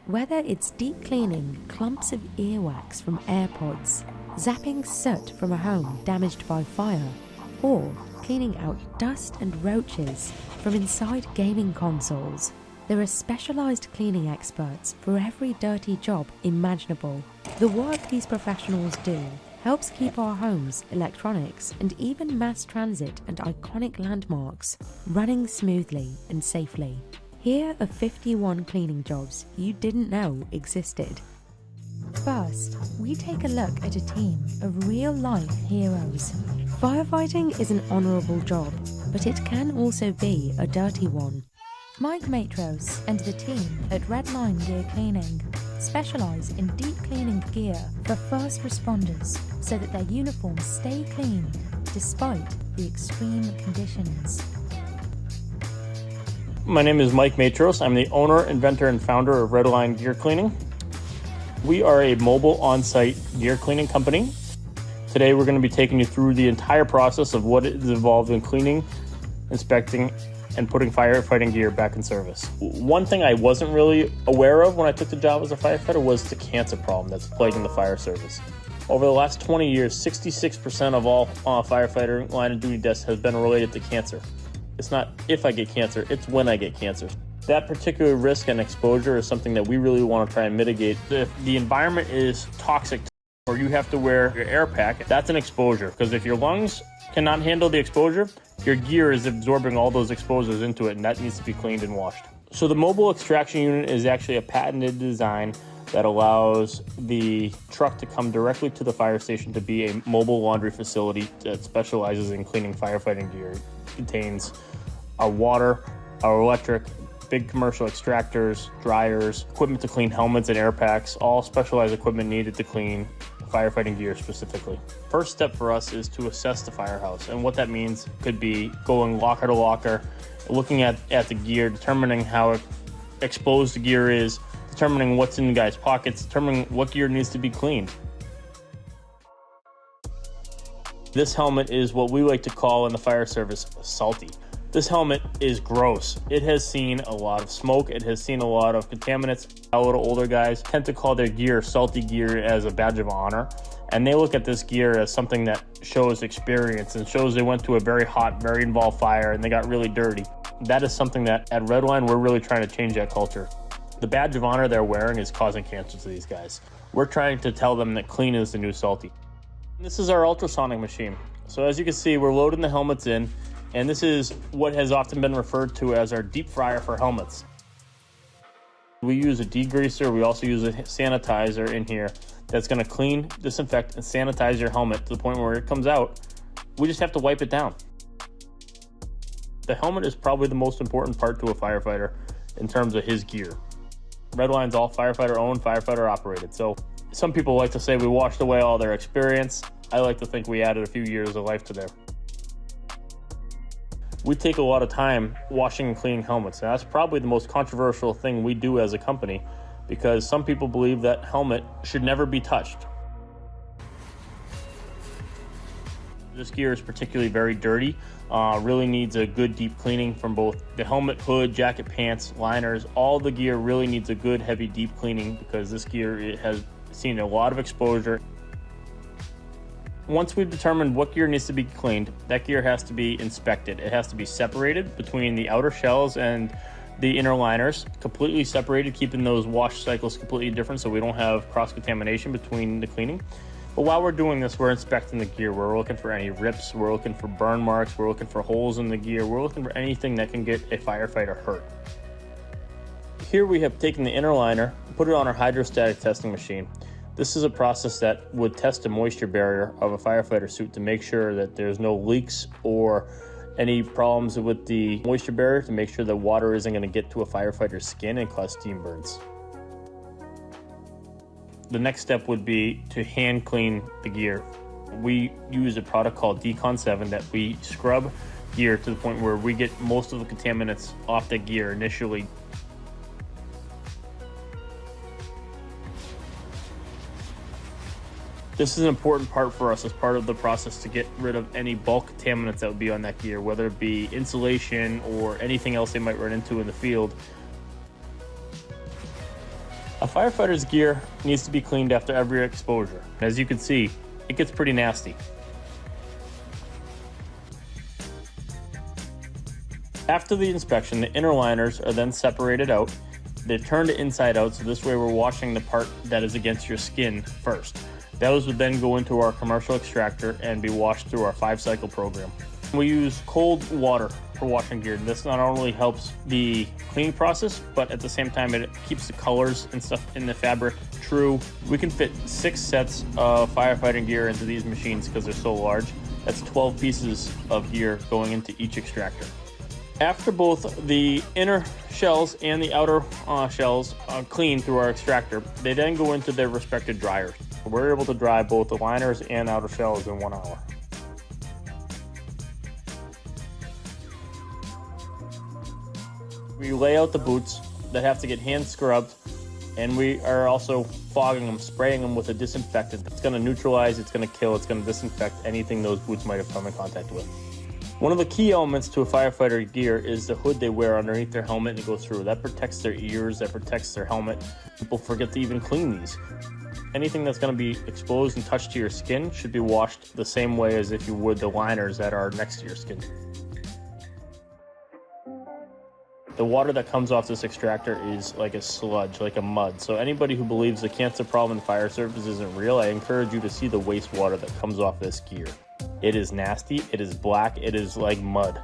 Whether it's deep cleaning clumps of earwax from AirPods, zapping soot from a home damaged by fire, or cleaning out dust and roaches from inside gaming consoles, there are specialized cleaning experts for every dirty job imaginable. The work these professionals do helps keep our homes, electronics, and even mass transit and iconic landmarks running smoothly and safely. Here are 51 cleaning jobs you didn't know existed. First, we take a look at a team of real-life heroes. Firefighting is an honourable job, but it can also be a dirty one. Mike Matros and the team at Red Line Gear Cleaning specialise in deep cleaning gear for first responders so that their uniforms stay clean despite the extreme conditions. My name is Mike Matros. I'm the owner, inventor, and founder of Red Line Gear Cleaning. We are a mobile on-site gear cleaning company. Today we're going to be taking you through the entire process of what is involved in cleaning, inspecting, and putting firefighting gear back in service. One thing I wasn't really aware of when I took the job as a firefighter was the cancer problem that's plaguing the fire service. Over the last 20 years, 66% of all firefighter line of duty deaths has been related to cancer. It's not if I get cancer, it's when I get cancer. That particular risk and exposure is something that we really want to try and mitigate. If the environment is toxic or you have to wear your air pack, that's an exposure. Because if your lungs cannot handle the exposure, your gear is absorbing all those exposures into it, and that needs to be cleaned and washed. So the mobile extraction unit is actually a patented design that allows the truck to come directly to the fire station to be a mobile laundry facility that specializes in cleaning firefighting gear. It contains our water, our electric, big commercial extractors, dryers, equipment to clean helmets and air packs, all specialized equipment needed to clean firefighting gear specifically. First step for us is to assess the firehouse, and what that means could be going locker to locker, looking at the gear, determining how exposed the gear is, determining what's in the guy's pockets, determining what gear needs to be cleaned. This helmet is what we like to call in the fire service salty. This helmet is gross. It has seen a lot of smoke. It has seen a lot of contaminants. A little older guys tend to call their gear salty gear as a badge of honor. And they look at this gear as something that shows experience and shows they went to a very hot, very involved fire and they got really dirty. That is something that at Redline, we're really trying to change that culture. The badge of honor they're wearing is causing cancer to these guys. We're trying to tell them that clean is the new salty. This is our ultrasonic machine. So as you can see, we're loading the helmets in. And this is what has often been referred to as our deep fryer for helmets. We use a degreaser. We also use a sanitizer in here that's going to clean, disinfect, and sanitize your helmet to the point where it comes out. We just have to wipe it down. The helmet is probably the most important part to a firefighter in terms of his gear. Redline's all firefighter owned, firefighter operated. So some people like to say we washed away all their experience. I like to think we added a few years of life to there. We take a lot of time washing and cleaning helmets, and that's probably the most controversial thing we do as a company because some people believe that helmet should never be touched. This gear is particularly very dirty, really needs a good deep cleaning from both the helmet, hood, jacket, pants, liners. All the gear really needs a good heavy deep cleaning because this gear has seen a lot of exposure. Once we've determined what gear needs to be cleaned, that gear has to be inspected. It has to be separated between the outer shells and the inner liners, completely separated, keeping those wash cycles completely different so we don't have cross-contamination between the cleaning. But while we're doing this, we're inspecting the gear. We're looking for any rips, we're looking for burn marks, we're looking for holes in the gear, we're looking for anything that can get a firefighter hurt. Here we have taken the inner liner and put it on our hydrostatic testing machine. This is a process that would test the moisture barrier of a firefighter suit to make sure that there's no leaks or any problems with the moisture barrier, to make sure that water isn't going to get to a firefighter's skin and cause steam burns. The next step would be to hand clean the gear. We use a product called Decon 7 that we scrub gear to the point where we get most of the contaminants off the gear initially. This is an important part for us as part of the process to get rid of any bulk contaminants that would be on that gear, whether it be insulation or anything else they might run into in the field. A firefighter's gear needs to be cleaned after every exposure. As you can see, it gets pretty nasty. After the inspection, the inner liners are then separated out. They're turned inside out, so this way we're washing the part that is against your skin first. Those would then go into our commercial extractor and be washed through our 5-cycle program. We use cold water for washing gear. This not only helps the cleaning process, but at the same time it keeps the colors and stuff in the fabric true. We can fit 6 sets of firefighting gear into these machines because they're so large. That's 12 pieces of gear going into each extractor. After both the inner shells and the outer shells are cleaned through our extractor, they then go into their respective dryers. We're able to dry both the liners and outer shells in 1 hour. We lay out the boots that have to get hand scrubbed, and we are also fogging them, spraying them with a disinfectant. It's going to neutralize, it's going to kill, it's going to disinfect anything those boots might have come in contact with. One of the key elements to a firefighter gear is the hood they wear underneath their helmet and it goes through. That protects their ears, that protects their helmet. People forget to even clean these. Anything that's going to be exposed and touched to your skin should be washed the same way as if you would the liners that are next to your skin. The water that comes off this extractor is like a sludge, like a mud. So anybody who believes the cancer problem in fire service isn't real, I encourage you to see the wastewater that comes off this gear. It is nasty, it is black, it is like mud.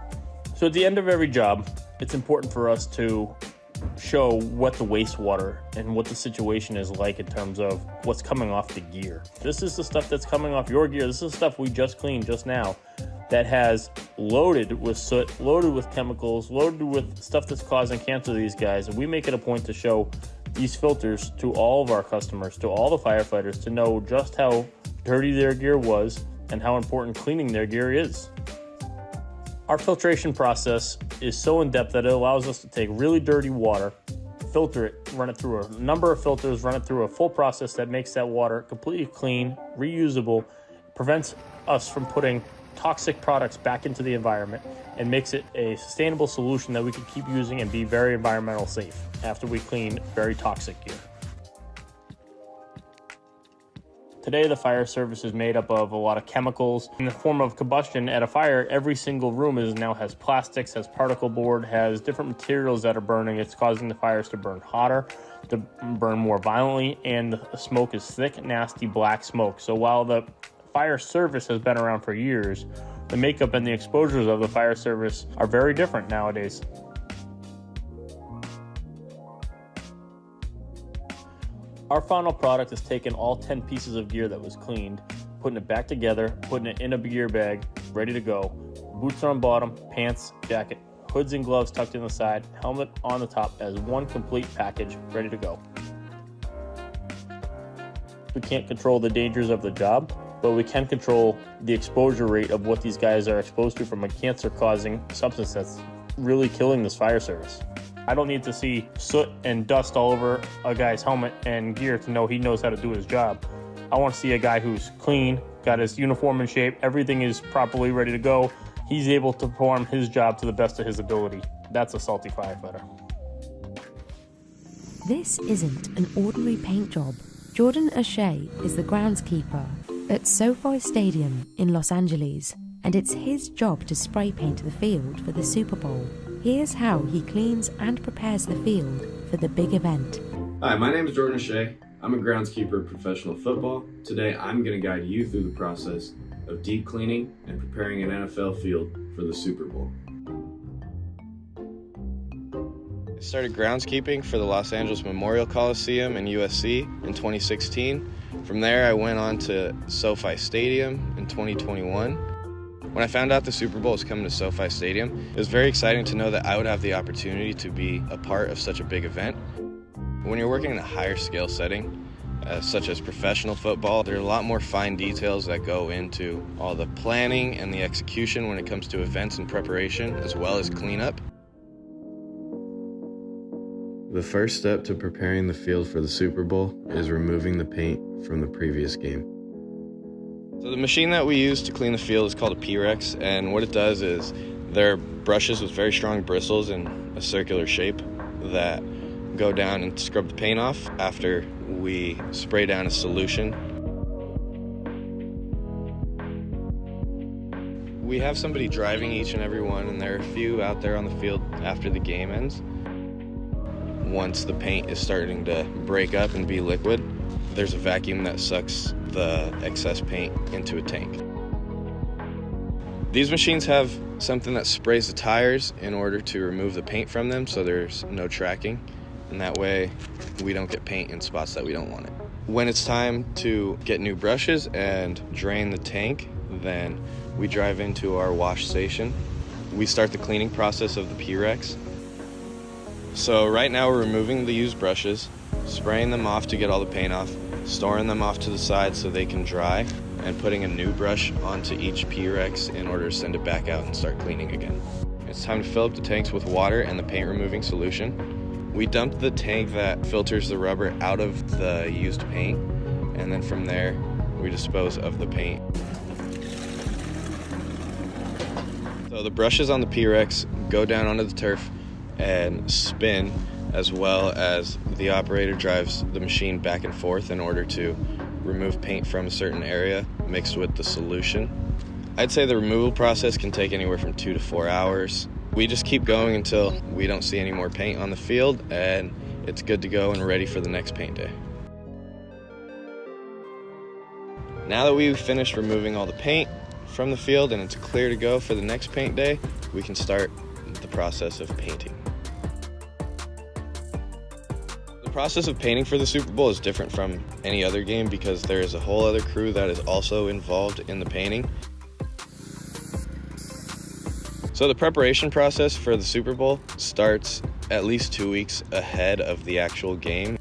So at the end of every job, it's important for us to show what the wastewater and what the situation is like in terms of what's coming off the gear. This is the stuff that's coming off your gear. This is the stuff we just cleaned just now that has loaded with soot, loaded with chemicals, loaded with stuff that's causing cancer to these guys. And we make it a point to show these filters to all of our customers, to all the firefighters, to know just how dirty their gear was and how important cleaning their gear is. Our filtration process is so in-depth that it allows us to take really dirty water, filter it, run it through a number of filters, run it through a full process that makes that water completely clean, reusable, prevents us from putting toxic products back into the environment, and makes it a sustainable solution that we can keep using and be very environmental safe after we clean very toxic gear. Today, the fire service is made up of a lot of chemicals. In the form of combustion at a fire, every single room now has plastics, has particle board, has different materials that are burning. It's causing the fires to burn hotter, to burn more violently, and the smoke is thick, nasty, black smoke. So while the fire service has been around for years, the makeup and the exposures of the fire service are very different nowadays. Our final product is taking all 10 pieces of gear that was cleaned, putting it back together, putting it in a gear bag, ready to go. Boots on bottom, pants, jacket, hoods and gloves tucked in the side, helmet on the top as one complete package, ready to go. We can't control the dangers of the job, but we can control the exposure rate of what these guys are exposed to from a cancer-causing substance that's really killing this fire service. I don't need to see soot and dust all over a guy's helmet and gear to know he knows how to do his job. I want to see a guy who's clean, got his uniform in shape, everything is properly ready to go. He's able to perform his job to the best of his ability. That's a salty firefighter. This isn't an ordinary paint job. Jordan O'Shea is the groundskeeper at SoFi Stadium in Los Angeles, and it's his job to spray paint the field for the Super Bowl. Here's how he cleans and prepares the field for the big event. Hi, my name is Jordan O'Shea. I'm a groundskeeper in professional football. Today, I'm going to guide you through the process of deep cleaning and preparing an NFL field for the Super Bowl. I started groundskeeping for the Los Angeles Memorial Coliseum and USC in 2016. From there, I went on to SoFi Stadium in 2021. When I found out the Super Bowl was coming to SoFi Stadium, it was very exciting to know that I would have the opportunity to be a part of such a big event. When you're working in a higher scale setting, such as professional football, there are a lot more fine details that go into all the planning and the execution when it comes to events and preparation, as well as cleanup. The first step to preparing the field for the Super Bowl is removing the paint from the previous game. So the machine that we use to clean the field is called a P-Rex, and what it does is there are brushes with very strong bristles in a circular shape that go down and scrub the paint off after we spray down a solution. We have somebody driving each and every one, and there are a few out there on the field after the game ends. Once the paint is starting to break up and be liquid, there's a vacuum that sucks the excess paint into a tank. These machines have something that sprays the tires in order to remove the paint from them, so there's no tracking, and that way we don't get paint in spots that we don't want it. When it's time to get new brushes and drain the tank, then we drive into our wash station. We start the cleaning process of the P-Rex. So right now we're removing the used brushes, spraying them off to get all the paint off, storing them off to the side so they can dry, and putting a new brush onto each P-Rex in order to send it back out and start cleaning again. It's time to fill up the tanks with water and the paint removing solution. We dump the tank that filters the rubber out of the used paint, and then from there we dispose of the paint. So the brushes on the P-Rex go down onto the turf and spin, as well as the operator drives the machine back and forth in order to remove paint from a certain area mixed with the solution. I'd say the removal process can take anywhere from 2 to 4 hours. We just keep going until we don't see any more paint on the field, and it's good to go and ready for the next paint day. Now that we've finished removing all the paint from the field and it's clear to go for the next paint day, we can start the process of painting. The process of painting for the Super Bowl is different from any other game because there is a whole other crew that is also involved in the painting. So the preparation process for the Super Bowl starts at least 2 weeks ahead of the actual game.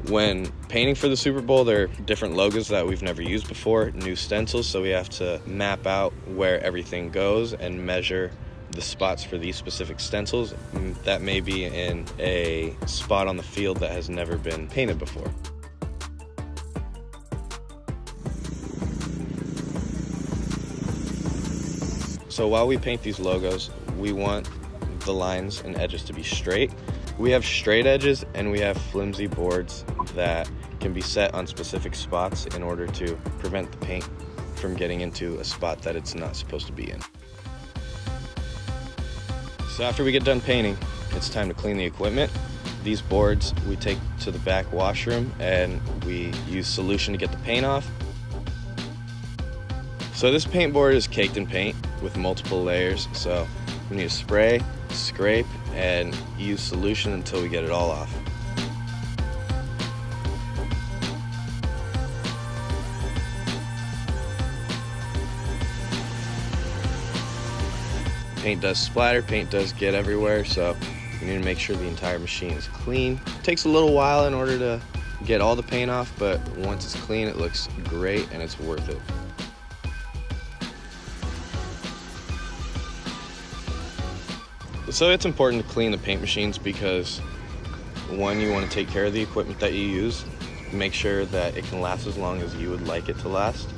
When painting for the Super Bowl, there are different logos that we've never used before, new stencils, so we have to map out where everything goes and measure the spots for these specific stencils. That may be in a spot on the field that has never been painted before. So while we paint these logos, we want the lines and edges to be straight. We have straight edges and we have flimsy boards that can be set on specific spots in order to prevent the paint from getting into a spot that it's not supposed to be in. So after we get done painting, it's time to clean the equipment. These boards we take to the back washroom and we use solution to get the paint off. So this paint board is caked in paint with multiple layers, so we need to spray, scrape, and use solution until we get it all off. Paint does splatter, paint does get everywhere, so we need to make sure the entire machine is clean. It takes a little while in order to get all the paint off, but once it's clean, it looks great and it's worth it. So it's important to clean the paint machines because, one, you want to take care of the equipment that you use, make sure that it can last as long as you would like it to last.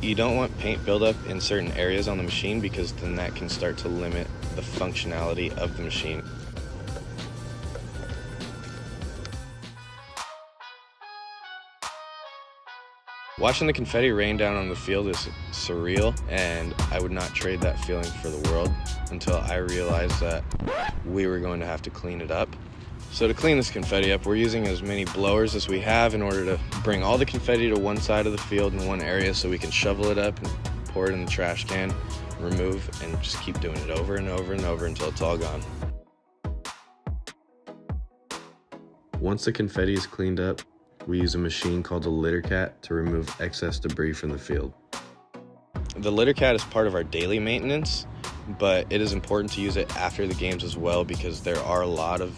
You don't want paint buildup in certain areas on the machine because then that can start to limit the functionality of the machine. Watching the confetti rain down on the field is surreal, and I would not trade that feeling for the world until I realized that we were going to have to clean it up. So to clean this confetti up, we're using as many blowers as we have in order to bring all the confetti to one side of the field in one area so we can shovel it up and pour it in the trash can, remove, and just keep doing it over and over and over until it's all gone. Once the confetti is cleaned up, we use a machine called a litter cat to remove excess debris from the field. The litter cat is part of our daily maintenance, but it is important to use it after the games as well because there are a lot of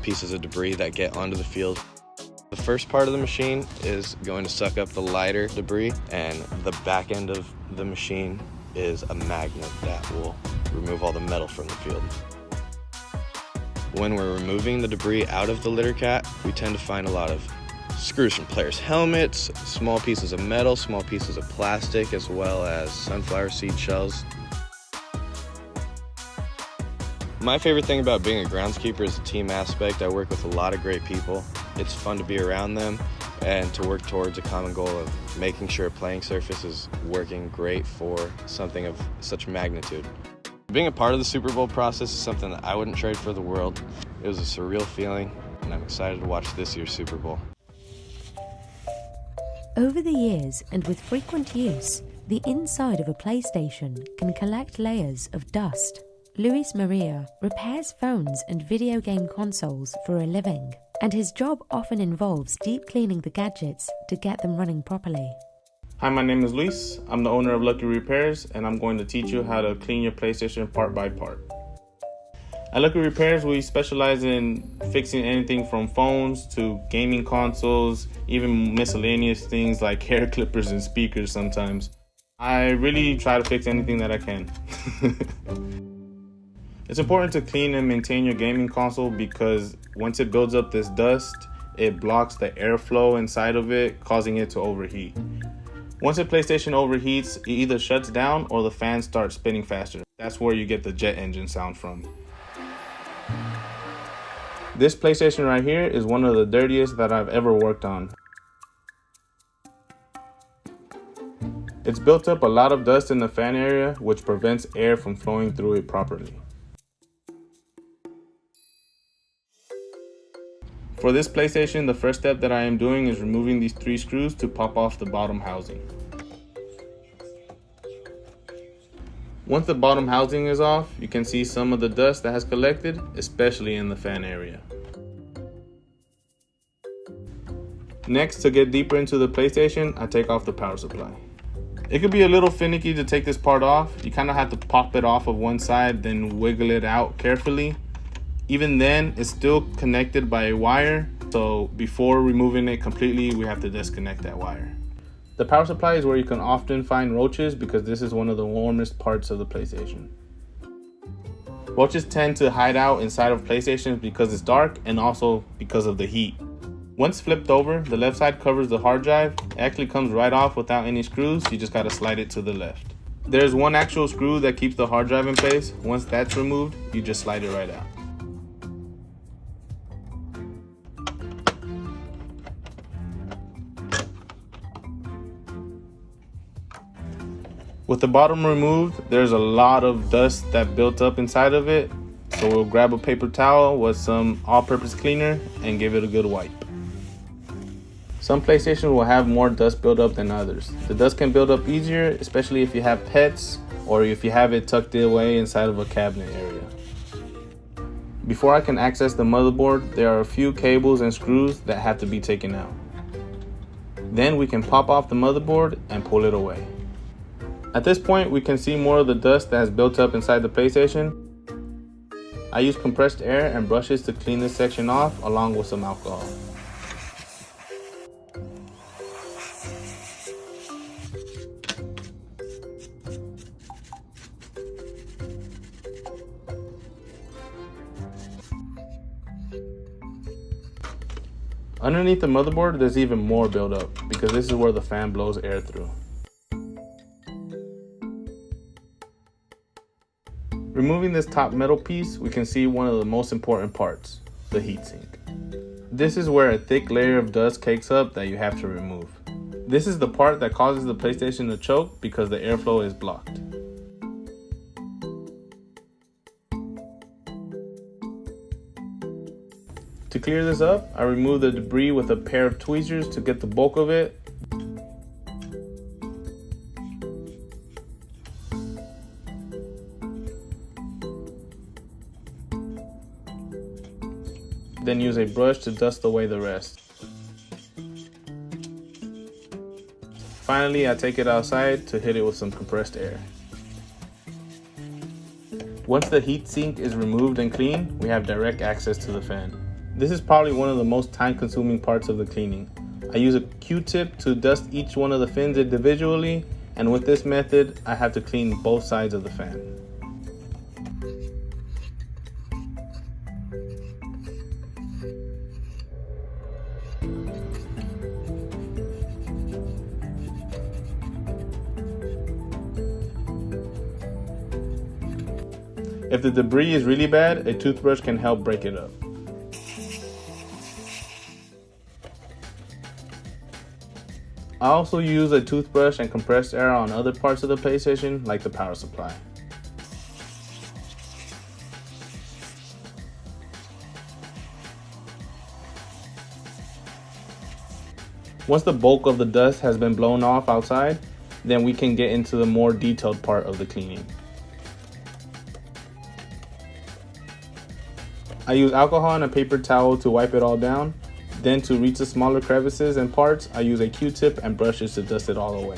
pieces of debris that get onto the field. The first part of the machine is going to suck up the lighter debris, and the back end of the machine is a magnet that will remove all the metal from the field. When we're removing the debris out of the litter cat, we tend to find a lot of screws from players' helmets, small pieces of metal, small pieces of plastic, as well as sunflower seed shells. My favorite thing about being a groundskeeper is the team aspect. I work with a lot of great people. It's fun to be around them and to work towards a common goal of making sure a playing surface is working great for something of such magnitude. Being a part of the Super Bowl process is something that I wouldn't trade for the world. It was a surreal feeling, and I'm excited to watch this year's Super Bowl. Over the years, and with frequent use, the inside of a PlayStation can collect layers of dust. Luis Maria repairs phones and video game consoles for a living, and his job often involves deep cleaning the gadgets to get them running properly. Hi, my name is Luis. I'm the owner of Lucky Repairs, and I'm going to teach you how to clean your PlayStation part by part. At Lucky Repairs, we specialize in fixing anything from phones to gaming consoles, even miscellaneous things like hair clippers and speakers sometimes. I really try to fix anything that I can. It's important to clean and maintain your gaming console because once it builds up this dust, it blocks the airflow inside of it, causing it to overheat. Once a PlayStation overheats, it either shuts down or the fan starts spinning faster. That's where you get the jet engine sound from. This PlayStation right here is one of the dirtiest that I've ever worked on. It's built up a lot of dust in the fan area, which prevents air from flowing through it properly. For this PlayStation, the first step that I am doing is removing these 3 screws to pop off the bottom housing. Once the bottom housing is off, you can see some of the dust that has collected, especially in the fan area. Next, to get deeper into the PlayStation, I take off the power supply. It could be a little finicky to take this part off. You kind of have to pop it off of one side, then wiggle it out carefully. Even then, it's still connected by a wire, so before removing it completely, we have to disconnect that wire. The power supply is where you can often find roaches because this is one of the warmest parts of the PlayStation. Roaches tend to hide out inside of PlayStations because it's dark and also because of the heat. Once flipped over, the left side covers the hard drive. It actually comes right off without any screws, you just gotta slide it to the left. There's one actual screw that keeps the hard drive in place. Once that's removed, you just slide it right out. With the bottom removed, there's a lot of dust that built up inside of it, so we'll grab a paper towel with some all-purpose cleaner and give it a good wipe. Some PlayStations will have more dust build up than others. The dust can build up easier, especially if you have pets or if you have it tucked away inside of a cabinet area. Before I can access the motherboard, there are a few cables and screws that have to be taken out. Then we can pop off the motherboard and pull it away. At this point, we can see more of the dust that has built up inside the PlayStation. I use compressed air and brushes to clean this section off along with some alcohol. Underneath the motherboard, there's even more buildup because this is where the fan blows air through. Removing this top metal piece, we can see one of the most important parts, the heatsink. This is where a thick layer of dust cakes up that you have to remove. This is the part that causes the PlayStation to choke because the airflow is blocked. To clear this up, I remove the debris with a pair of tweezers to get the bulk of it. Then use a brush to dust away the rest. Finally, I take it outside to hit it with some compressed air. Once the heatsink is removed and clean, we have direct access to the fan. This is probably one of the most time-consuming parts of the cleaning. I use a Q-tip to dust each one of the fins individually, and with this method, I have to clean both sides of the fan. If the debris is really bad, a toothbrush can help break it up. I also use a toothbrush and compressed air on other parts of the PlayStation, like the power supply. Once the bulk of the dust has been blown off outside, then we can get into the more detailed part of the cleaning. I use alcohol and a paper towel to wipe it all down. Then to reach the smaller crevices and parts, I use a Q-tip and brushes to dust it all away.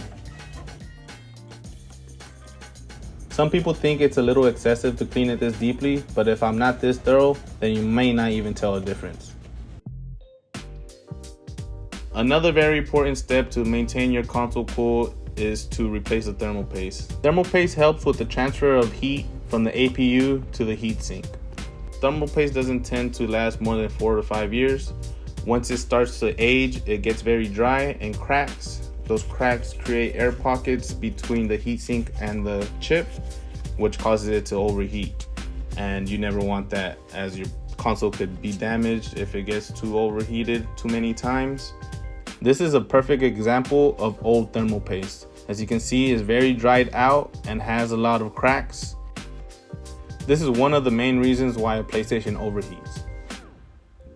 Some people think it's a little excessive to clean it this deeply, but if I'm not this thorough, then you may not even tell a difference. Another very important step to maintain your console cool is to replace the thermal paste. Thermal paste helps with the transfer of heat from the APU to the heatsink. Thermal paste doesn't tend to last more than 4 to 5 years. Once it starts to age, it gets very dry and cracks. Those cracks create air pockets between the heatsink and the chip, which causes it to overheat. And you never want that, as your console could be damaged if it gets too overheated too many times. This is a perfect example of old thermal paste. As you can see, it's very dried out and has a lot of cracks. This is one of the main reasons why a PlayStation overheats.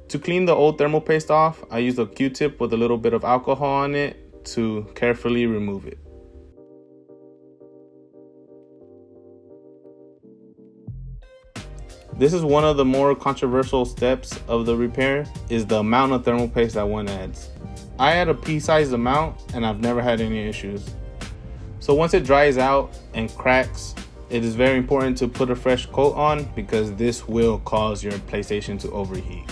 To clean the old thermal paste off, I use a Q-tip with a little bit of alcohol on it to carefully remove it. This is one of the more controversial steps of the repair, is the amount of thermal paste that one adds. I add a pea-sized amount and I've never had any issues. So once it dries out and cracks, it is very important to put a fresh coat on because this will cause your PlayStation to overheat.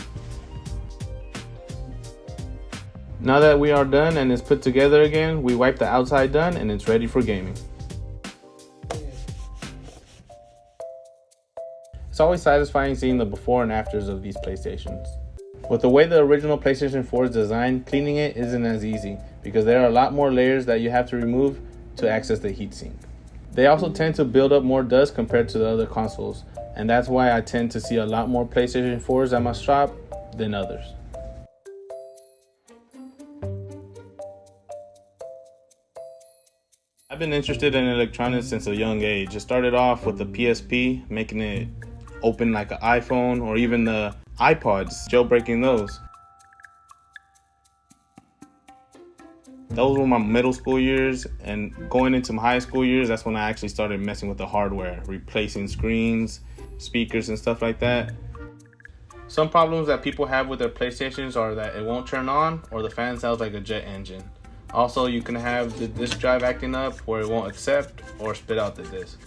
Now that we are done and it's put together again, we wipe the outside done and it's ready for gaming. It's always satisfying seeing the before and afters of these PlayStations. With the way the original PlayStation 4 is designed, cleaning it isn't as easy because there are a lot more layers that you have to remove to access the heatsink. They also tend to build up more dust compared to the other consoles, and that's why I tend to see a lot more PlayStation 4s at my shop than others. I've been interested in electronics since a young age. It started off with the PSP, making it open like an iPhone, or even the iPods, jailbreaking those. Those were my middle school years, and going into my high school years, that's when I actually started messing with the hardware, replacing screens, speakers, and stuff like that. Some problems that people have with their PlayStations are that it won't turn on, or the fan sounds like a jet engine. Also, you can have the disk drive acting up where it won't accept or spit out the disk.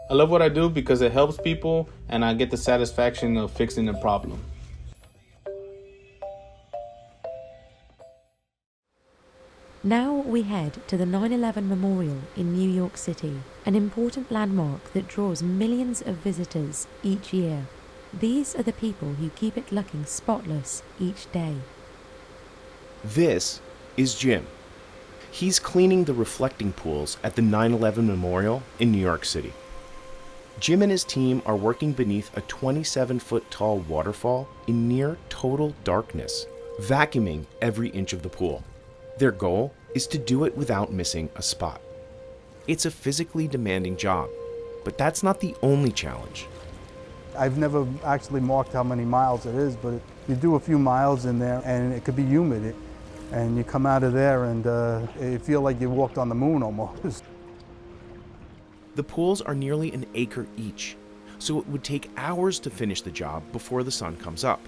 I love what I do because it helps people and I get the satisfaction of fixing the problem. Now we head to the 9/11 Memorial in New York City, an important landmark that draws millions of visitors each year. These are the people who keep it looking spotless each day. This is Jim. He's cleaning the reflecting pools at the 9/11 Memorial in New York City. Jim and his team are working beneath a 27-foot tall waterfall in near total darkness, vacuuming every inch of the pool. Their goal is to do it without missing a spot. It's a physically demanding job, but that's not the only challenge. I've never actually marked how many miles it is, but you do a few miles in there and it could be humid. And you come out of there and you feel like you walked on the moon almost. The pools are nearly an acre each, so it would take hours to finish the job before the sun comes up.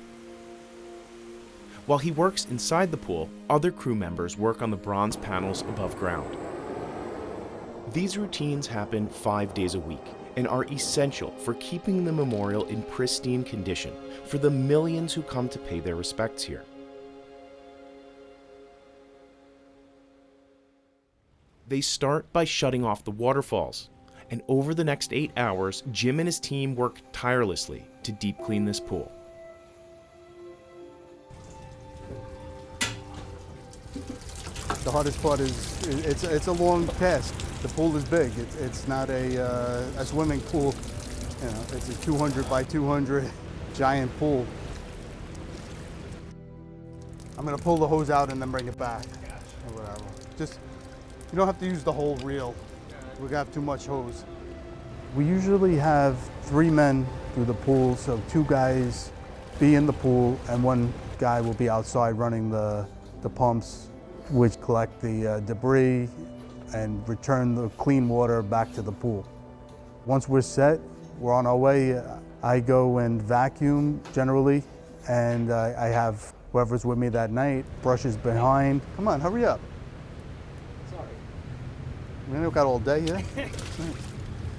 While he works inside the pool, other crew members work on the bronze panels above ground. These routines happen 5 days a week and are essential for keeping the memorial in pristine condition for the millions who come to pay their respects here. They start by shutting off the waterfalls, and over the next 8 hours, Jim and his team work tirelessly to deep clean this pool. The hardest part is it's a long task. The pool is big. It's not a swimming pool. You know, it's a 200 by 200 giant pool. I'm gonna pull the hose out and then bring it back or whatever. Just, you don't have to use the whole reel. We got too much hose. We usually have 3 men through the pool, so 2 guys be in the pool and 1 guy will be outside running the pumps, which collect the debris and return the clean water back to the pool. Once we're set, we're on our way. I go and vacuum generally, and I have whoever's with me that night brushes behind. Come on, hurry up. Sorry. We don't got all day here.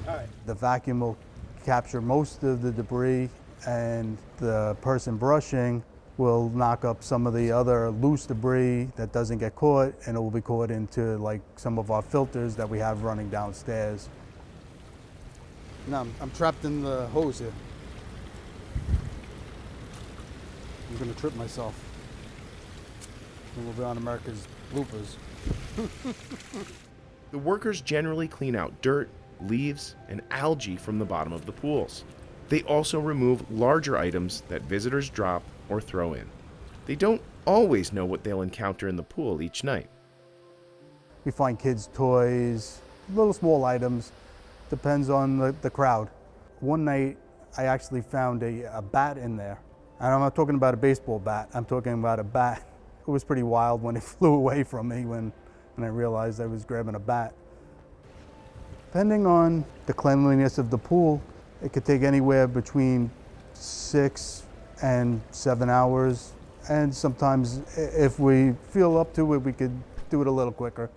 All right. The vacuum will capture most of the debris, and the person brushing will knock up some of the other loose debris that doesn't get caught, and it will be caught into like some of our filters that we have running downstairs. Now I'm trapped in the hose here. I'm gonna trip myself. And we'll be on America's bloopers. The workers generally clean out dirt, leaves, and algae from the bottom of the pools. They also remove larger items that visitors drop or throw in. They don't always know what they'll encounter in the pool each night. We find kids' toys, little small items, depends on the crowd. One night I actually found a bat in there. And I'm not talking about a baseball bat, I'm talking about a bat. It was pretty wild when it flew away from me when I realized I was grabbing a bat. Depending on the cleanliness of the pool, it could take anywhere between 6 and 7 hours. And sometimes if we feel up to it, we could do it a little quicker.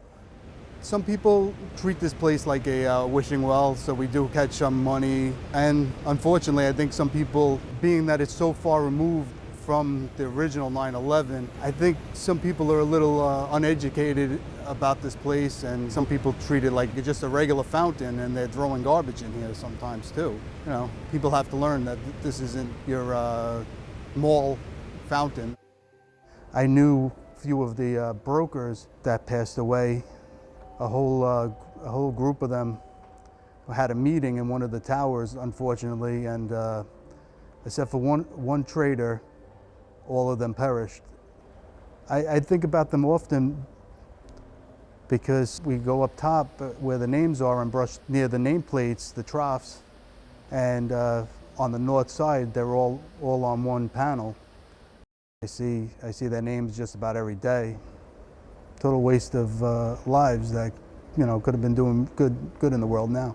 Some people treat this place like a wishing well, so we do catch some money. And unfortunately, I think some people, being that it's so far removed from the original 9/11, I think some people are a little uneducated about this place, and some people treat it like it's just a regular fountain, and they're throwing garbage in here sometimes too. You know, people have to learn that this isn't your mall fountain. I knew a few of the brokers that passed away. A whole group of them had a meeting in one of the towers, unfortunately, and except for one trader, all of them perished. I think about them often because we go up top where the names are and brush near the nameplates, the troughs, and on the north side, they're all on one panel. I see their names just about every day. Total waste of lives that, you know, could have been doing good in the world now.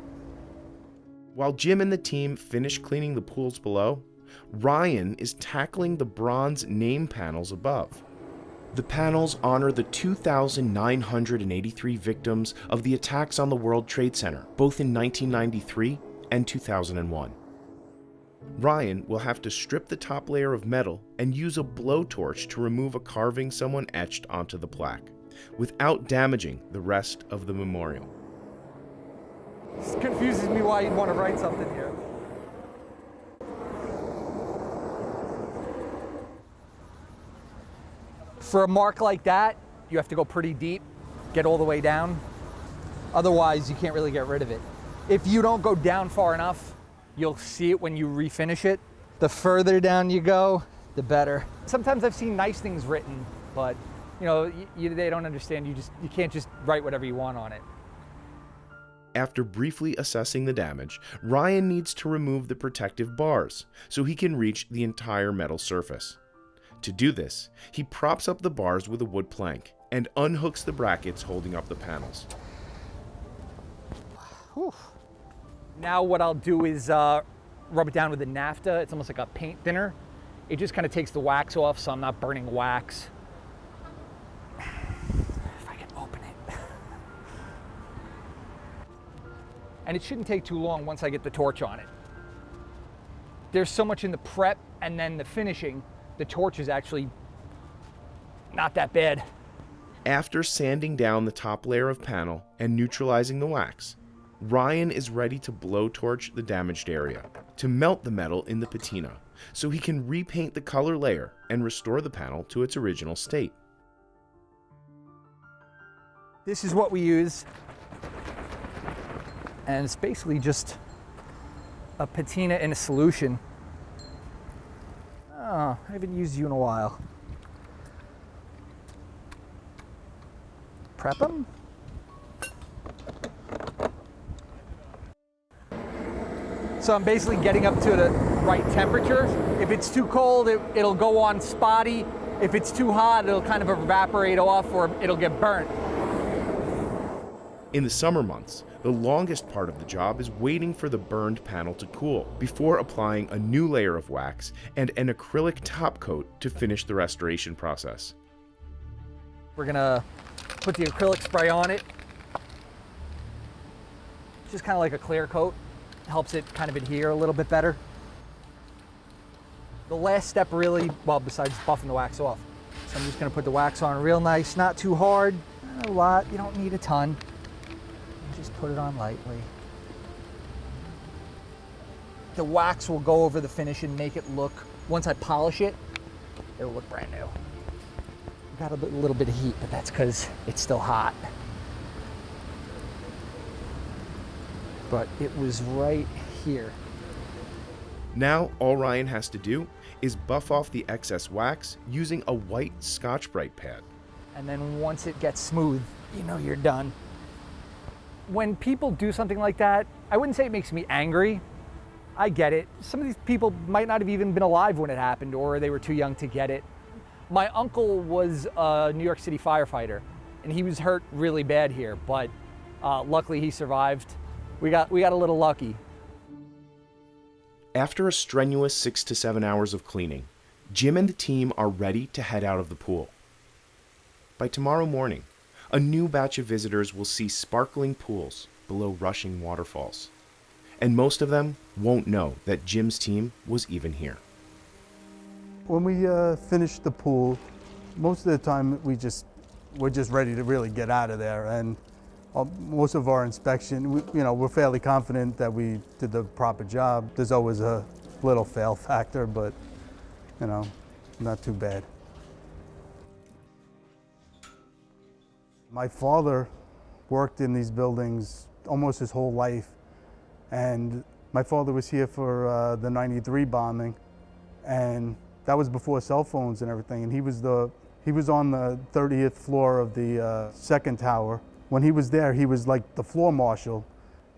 While Jim and the team finish cleaning the pools below, Ryan is tackling the bronze name panels above. The panels honor the 2,983 victims of the attacks on the World Trade Center, both in 1993 and 2001. Ryan will have to strip the top layer of metal and use a blowtorch to remove a carving someone etched onto the plaque, without damaging the rest of the memorial. This confuses me why you'd want to write something here. For a mark like that, you have to go pretty deep, get all the way down. Otherwise, you can't really get rid of it. If you don't go down far enough, you'll see it when you refinish it. The further down you go, the better. Sometimes I've seen nice things written, but you know, they don't understand. You can't just write whatever you want on it. After briefly assessing the damage, Ryan needs to remove the protective bars so he can reach the entire metal surface. To do this, he props up the bars with a wood plank and unhooks the brackets holding up the panels. Whew. Now what I'll do is rub it down with a naphtha. It's almost like a paint thinner. It just kind of takes the wax off, so I'm not burning wax. If I can open it. And it shouldn't take too long once I get the torch on it. There's so much in the prep and then the finishing. The torch is actually not that bad. After sanding down the top layer of panel and neutralizing the wax, Ryan is ready to blowtorch the damaged area to melt the metal in the patina so he can repaint the color layer and restore the panel to its original state. This is what we use. And it's basically just a patina in a solution. Oh, I haven't used you in a while. Prep them. So I'm basically getting up to the right temperature. If it's too cold, it'll go on spotty. If it's too hot, it'll kind of evaporate off or it'll get burnt. In the summer months, the longest part of the job is waiting for the burned panel to cool before applying a new layer of wax and an acrylic top coat to finish the restoration process. We're gonna put the acrylic spray on it. Just kind of like a clear coat. Helps it kind of adhere a little bit better. The last step really, well, besides buffing the wax off. So I'm just gonna put the wax on real nice, not too hard, not a lot, you don't need a ton. Just put it on lightly. The wax will go over the finish and make it look, once I polish it, it'll look brand new. Got a little bit of heat, but that's because it's still hot. But it was right here. Now, all Ryan has to do is buff off the excess wax using a white Scotch-Brite pad. And then once it gets smooth, you know you're done. When people do something like that, I wouldn't say it makes me angry. I get it. Some of these people might not have even been alive when it happened, or they were too young to get it. My uncle was a New York City firefighter, and he was hurt really bad here, but luckily he survived. We got a little lucky. After a strenuous 6 to 7 hours of cleaning, Jim and the team are ready to head out of the pool. By tomorrow morning, a new batch of visitors will see sparkling pools below rushing waterfalls. And most of them won't know that Jim's team was even here. When we finish the pool, most of the time we're just ready to really get out of there. And most of our inspection, we're fairly confident that we did the proper job. There's always a little fail factor, but not too bad. My father worked in these buildings almost his whole life, and my father was here for the '93 bombing, and that was before cell phones and everything. And he was on the 30th floor of the second tower. When he was there, he was like the floor marshal.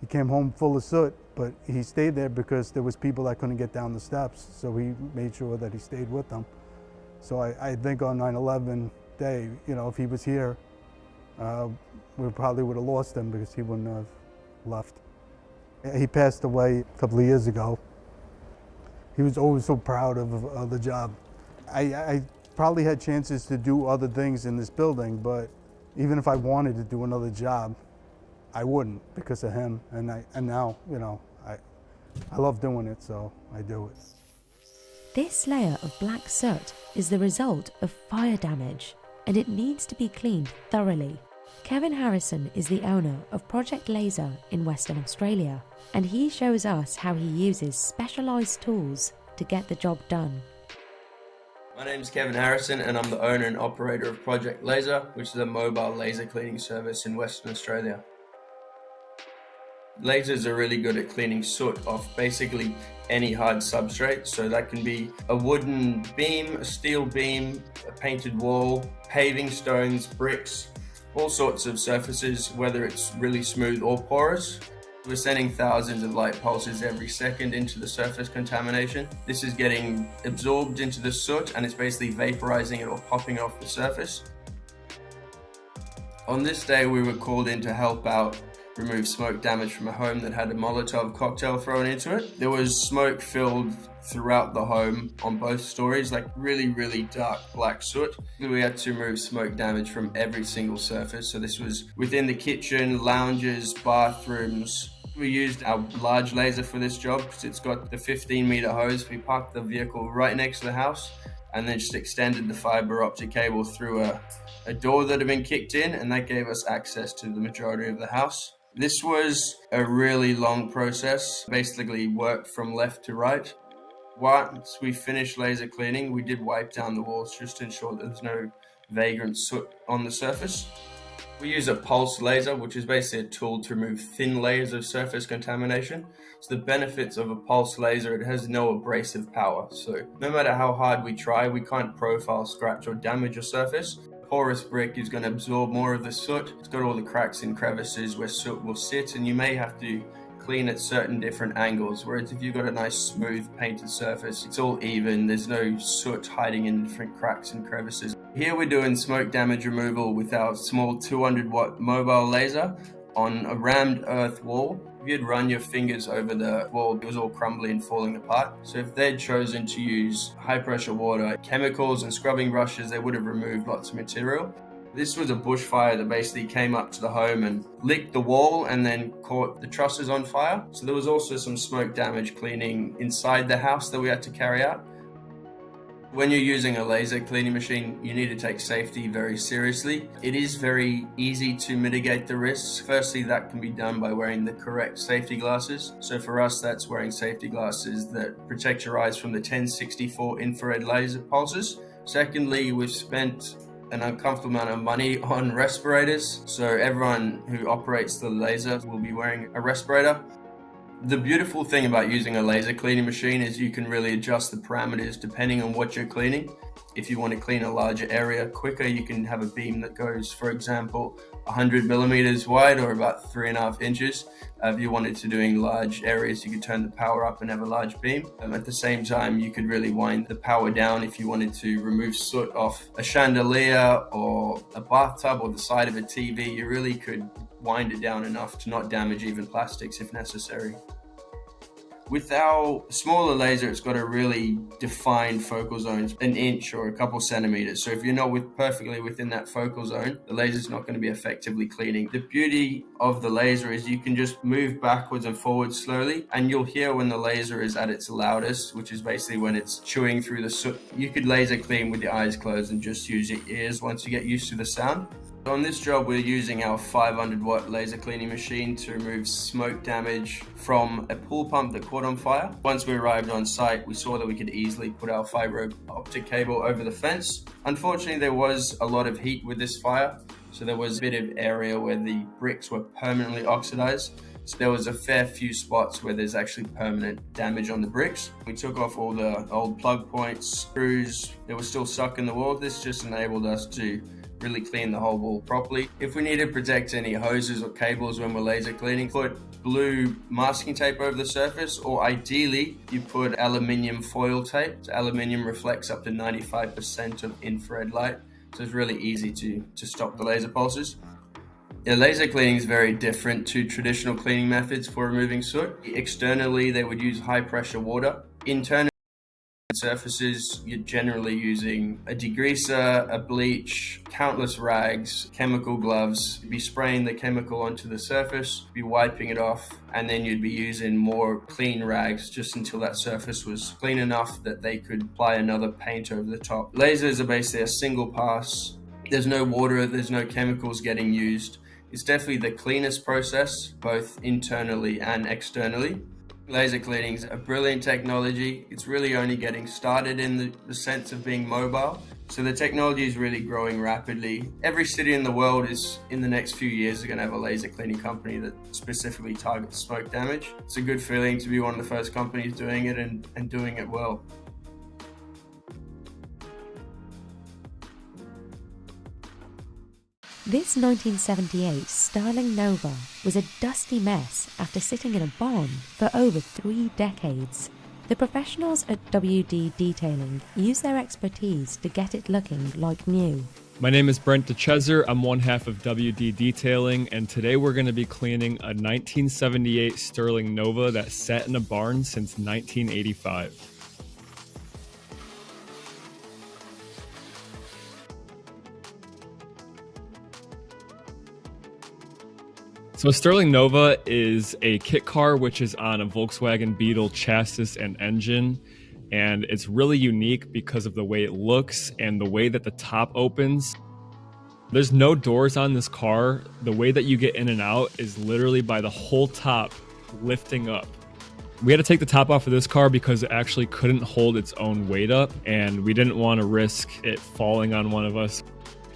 He came home full of soot, but he stayed there because there was people that couldn't get down the steps, so he made sure that he stayed with them. So I think on 9/11 day, if he was here, we probably would have lost him because he wouldn't have left. He passed away a couple of years ago. He was always so proud of the job. I probably had chances to do other things in this building, but even if I wanted to do another job, I wouldn't because of him. And now, I love doing it, so I do it. This layer of black soot is the result of fire damage, and it needs to be cleaned thoroughly. Kevin Harrison is the owner of Project Laser in Western Australia, and he shows us how he uses specialised tools to get the job done. My name is Kevin Harrison, and I'm the owner and operator of Project Laser, which is a mobile laser cleaning service in Western Australia. Lasers are really good at cleaning soot off basically any hard substrate, so that can be a wooden beam, a steel beam, a painted wall, paving stones, bricks, all sorts of surfaces, whether it's really smooth or porous. We're sending thousands of light pulses every second into the surface contamination. This is getting absorbed into the soot and it's basically vaporizing it or popping off the surface. On this day, we were called in to help out remove smoke damage from a home that had a Molotov cocktail thrown into it. There was smoke filled throughout the home on both stories, like really, really dark black soot. We had to remove smoke damage from every single surface. So this was within the kitchen, lounges, bathrooms. We used our large laser for this job because it's got the 15-meter hose. We parked the vehicle right next to the house and then just extended the fiber optic cable through a door that had been kicked in, and that gave us access to the majority of the house. This was a really long process, basically worked from left to right. Once we finished laser cleaning, we did wipe down the walls just to ensure that there's no vagrant soot on the surface. We use a pulse laser, which is basically a tool to remove thin layers of surface contamination. So the benefits of a pulse laser, it has no abrasive power. So no matter how hard we try, we can't profile, scratch, or damage a surface. Porous brick is going to absorb more of the soot. It's got all the cracks and crevices where soot will sit, and you may have to clean at certain different angles, whereas if you've got a nice smooth painted surface, it's all even, there's no soot hiding in different cracks and crevices. Here we're doing smoke damage removal with our small 200-watt mobile laser on a rammed earth wall. If you'd run your fingers over the wall, it was all crumbly and falling apart. So if they'd chosen to use high pressure water, chemicals and scrubbing brushes, they would have removed lots of material. This was a bushfire that basically came up to the home and licked the wall and then caught the trusses on fire. So there was also some smoke damage cleaning inside the house that we had to carry out. When you're using a laser cleaning machine, you need to take safety very seriously. It is very easy to mitigate the risks. Firstly, that can be done by wearing the correct safety glasses. So for us, that's wearing safety glasses that protect your eyes from the 1064 infrared laser pulses. Secondly, we've spent an uncomfortable amount of money on respirators. So everyone who operates the laser will be wearing a respirator. The beautiful thing about using a laser cleaning machine is you can really adjust the parameters depending on what you're cleaning. If you want to clean a larger area quicker, you can have a beam that goes, for example, 100 millimeters wide or about 3.5 inches. If you wanted to doing large areas, you could turn the power up and have a large beam. At the same time, you could really wind the power down if you wanted to remove soot off a chandelier or a bathtub or the side of a TV. You really could wind it down enough to not damage even plastics if necessary. With our smaller laser, it's got a really defined focal zone, an inch or a couple centimeters. So if you're not perfectly within that focal zone, the laser's not going to be effectively cleaning. The beauty of the laser is you can just move backwards and forwards slowly, and you'll hear when the laser is at its loudest, which is basically when it's chewing through the soot. You could laser clean with your eyes closed and just use your ears once you get used to the sound. On this job, we're using our 500-watt laser cleaning machine to remove smoke damage from a pool pump that caught on fire. Once we arrived on site, we saw that we could easily put our fiber optic cable over the fence. Unfortunately, there was a lot of heat with this fire, so there was a bit of area where the bricks were permanently oxidized. So there was a fair few spots where there's actually permanent damage on the bricks. We took off all the old plug points, screws that were still stuck in the wall. This just enabled us to really clean the whole wall properly. If we need to protect any hoses or cables when we're laser cleaning, put blue masking tape over the surface, or ideally you put aluminium foil tape. So aluminium reflects up to 95% of infrared light, so it's really easy to stop the laser pulses. Laser cleaning is very different to traditional cleaning methods for removing soot. Externally, they would use high pressure water. Internally, surfaces, you're generally using a degreaser, a bleach, countless rags, chemical gloves. You'd be spraying the chemical onto the surface, be wiping it off, and then you'd be using more clean rags just until that surface was clean enough that they could apply another paint over the top. Lasers are basically a single pass. There's no water, there's no chemicals getting used. It's definitely the cleanest process, both internally and externally. Laser cleaning is a brilliant technology. It's really only getting started in the sense of being mobile. So the technology is really growing rapidly. Every city in the world is, in the next few years, is going to have a laser cleaning company that specifically targets smoke damage. It's a good feeling to be one of the first companies doing it and doing it well. This 1978 Sterling Nova was a dusty mess after sitting in a barn for over 3 decades. The professionals at WD Detailing use their expertise to get it looking like new. My name is Brent DeChesser. I'm one half of WD Detailing, and today we're going to be cleaning a 1978 Sterling Nova that sat in a barn since 1985. So a Sterling Nova is a kit car which is on a Volkswagen Beetle chassis and engine, and it's really unique because of the way it looks and the way that the top opens. There's no doors on this car. The way that you get in and out is literally by the whole top lifting up. We had to take the top off of this car because it actually couldn't hold its own weight up, and we didn't want to risk it falling on one of us.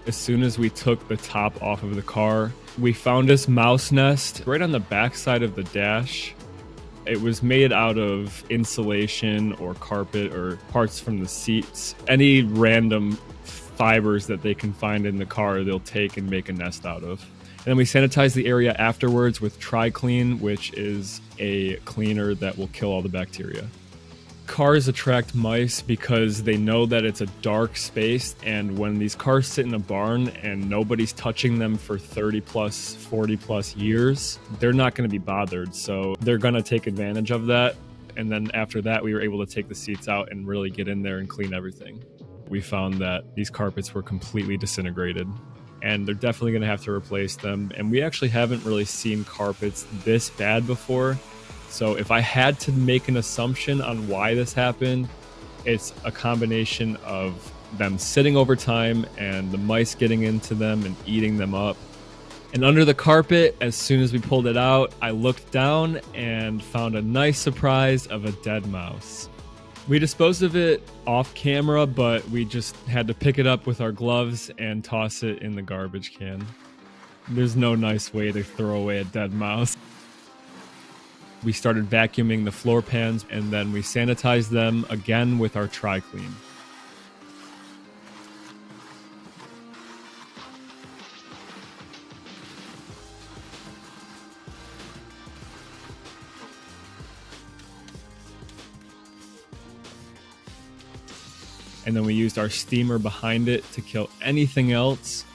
As soon as we took the top off of the car, we found this mouse nest right on the back side of the dash. It was made out of insulation or carpet or parts from the seats. Any random fibers that they can find in the car, they'll take and make a nest out of. And then we sanitize the area afterwards with Tri-Clean, which is a cleaner that will kill all the bacteria. Cars attract mice because they know that it's a dark space, and when these cars sit in a barn and nobody's touching them for 30 plus, 40 plus years, they're not going to be bothered. So they're going to take advantage of that. And then after that, we were able to take the seats out and really get in there and clean everything. We found that these carpets were completely disintegrated, and they're definitely going to have to replace them. And we actually haven't really seen carpets this bad before. So if I had to make an assumption on why this happened, it's a combination of them sitting over time and the mice getting into them and eating them up. And under the carpet, as soon as we pulled it out, I looked down and found a nice surprise of a dead mouse. We disposed of it off camera, but we just had to pick it up with our gloves and toss it in the garbage can. There's no nice way to throw away a dead mouse. We started vacuuming the floor pans, and then we sanitized them again with our Tri-Clean. And then we used our steamer behind it to kill anything else.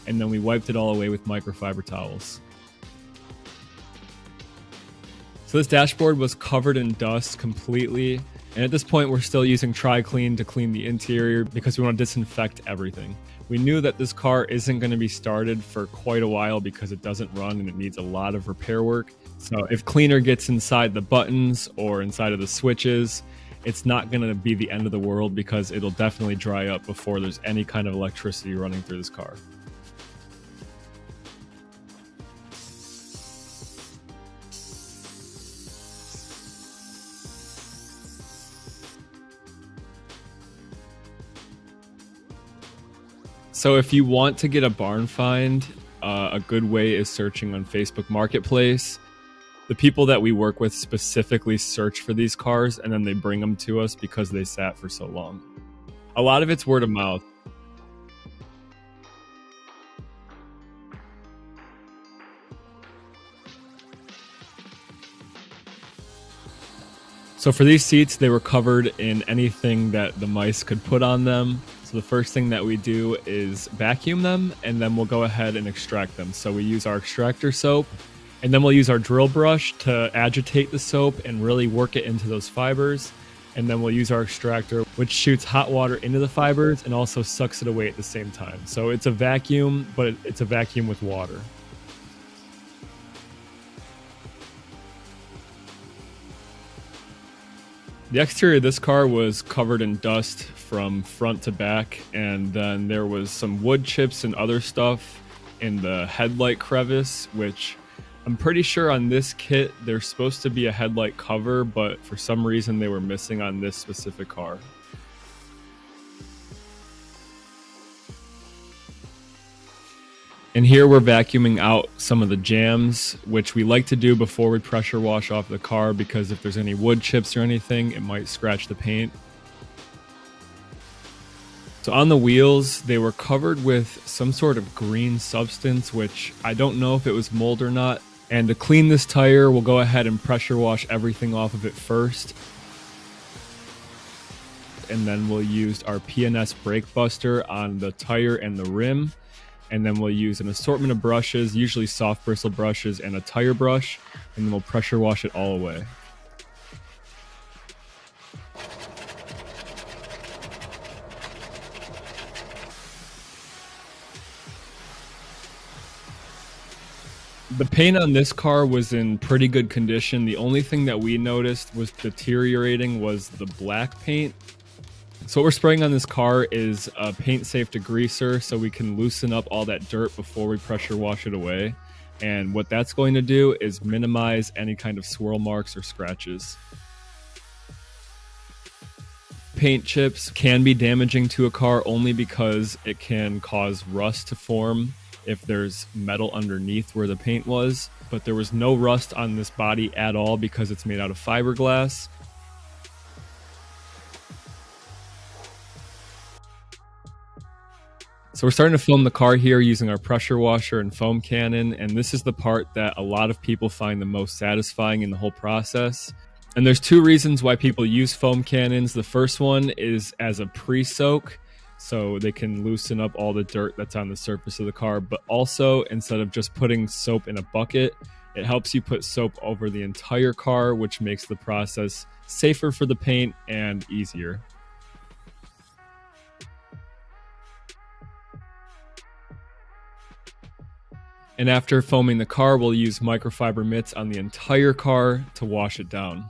And then we wiped it all away with microfiber towels. So this dashboard was covered in dust completely. And at this point, we're still using Tri-Clean to clean the interior because we want to disinfect everything. We knew that this car isn't going to be started for quite a while because it doesn't run and it needs a lot of repair work. So if cleaner gets inside the buttons or inside of the switches, it's not going to be the end of the world because it'll definitely dry up before there's any kind of electricity running through this car. So if you want to get a barn find, a good way is searching on Facebook Marketplace. The people that we work with specifically search for these cars, and then they bring them to us because they sat for so long. A lot of it's word of mouth. So for these seats, they were covered in anything that the mice could put on them. So the first thing that we do is vacuum them, and then we'll go ahead and extract them. So we use our extractor soap, and then we'll use our drill brush to agitate the soap and really work it into those fibers. And then we'll use our extractor, which shoots hot water into the fibers and also sucks it away at the same time. So it's a vacuum, but it's a vacuum with water. The exterior of this car was covered in dust from front to back, and then there was some wood chips and other stuff in the headlight crevice, which I'm pretty sure on this kit there's supposed to be a headlight cover, but for some reason they were missing on this specific car. And here we're vacuuming out some of the jams, which we like to do before we pressure wash off the car because if there's any wood chips or anything, it might scratch the paint. So on the wheels, they were covered with some sort of green substance, which I don't know if it was mold or not. And to clean this tire, we'll go ahead and pressure wash everything off of it first. And then we'll use our P&S brake buster on the tire and the rim. And then we'll use an assortment of brushes, usually soft bristle brushes and a tire brush, and then we'll pressure wash it all away. The paint on this car was in pretty good condition. The only thing that we noticed was deteriorating was the black paint. So what we're spraying on this car is a paint safe degreaser so we can loosen up all that dirt before we pressure wash it away. And what that's going to do is minimize any kind of swirl marks or scratches. paint chips can be damaging to a car only because it can cause rust to form if there's metal underneath where the paint was. But there was no rust on this body at all because it's made out of fiberglass. So we're starting to film the car here using our pressure washer and foam cannon, and this is the part that a lot of people find the most satisfying in the whole process. And there's two reasons why people use foam cannons. The first one is as a pre-soak, so they can loosen up all the dirt that's on the surface of the car, but also instead of just putting soap in a bucket, it helps you put soap over the entire car, which makes the process safer for the paint and easier. And after foaming the car, we'll use microfiber mitts on the entire car to wash it down.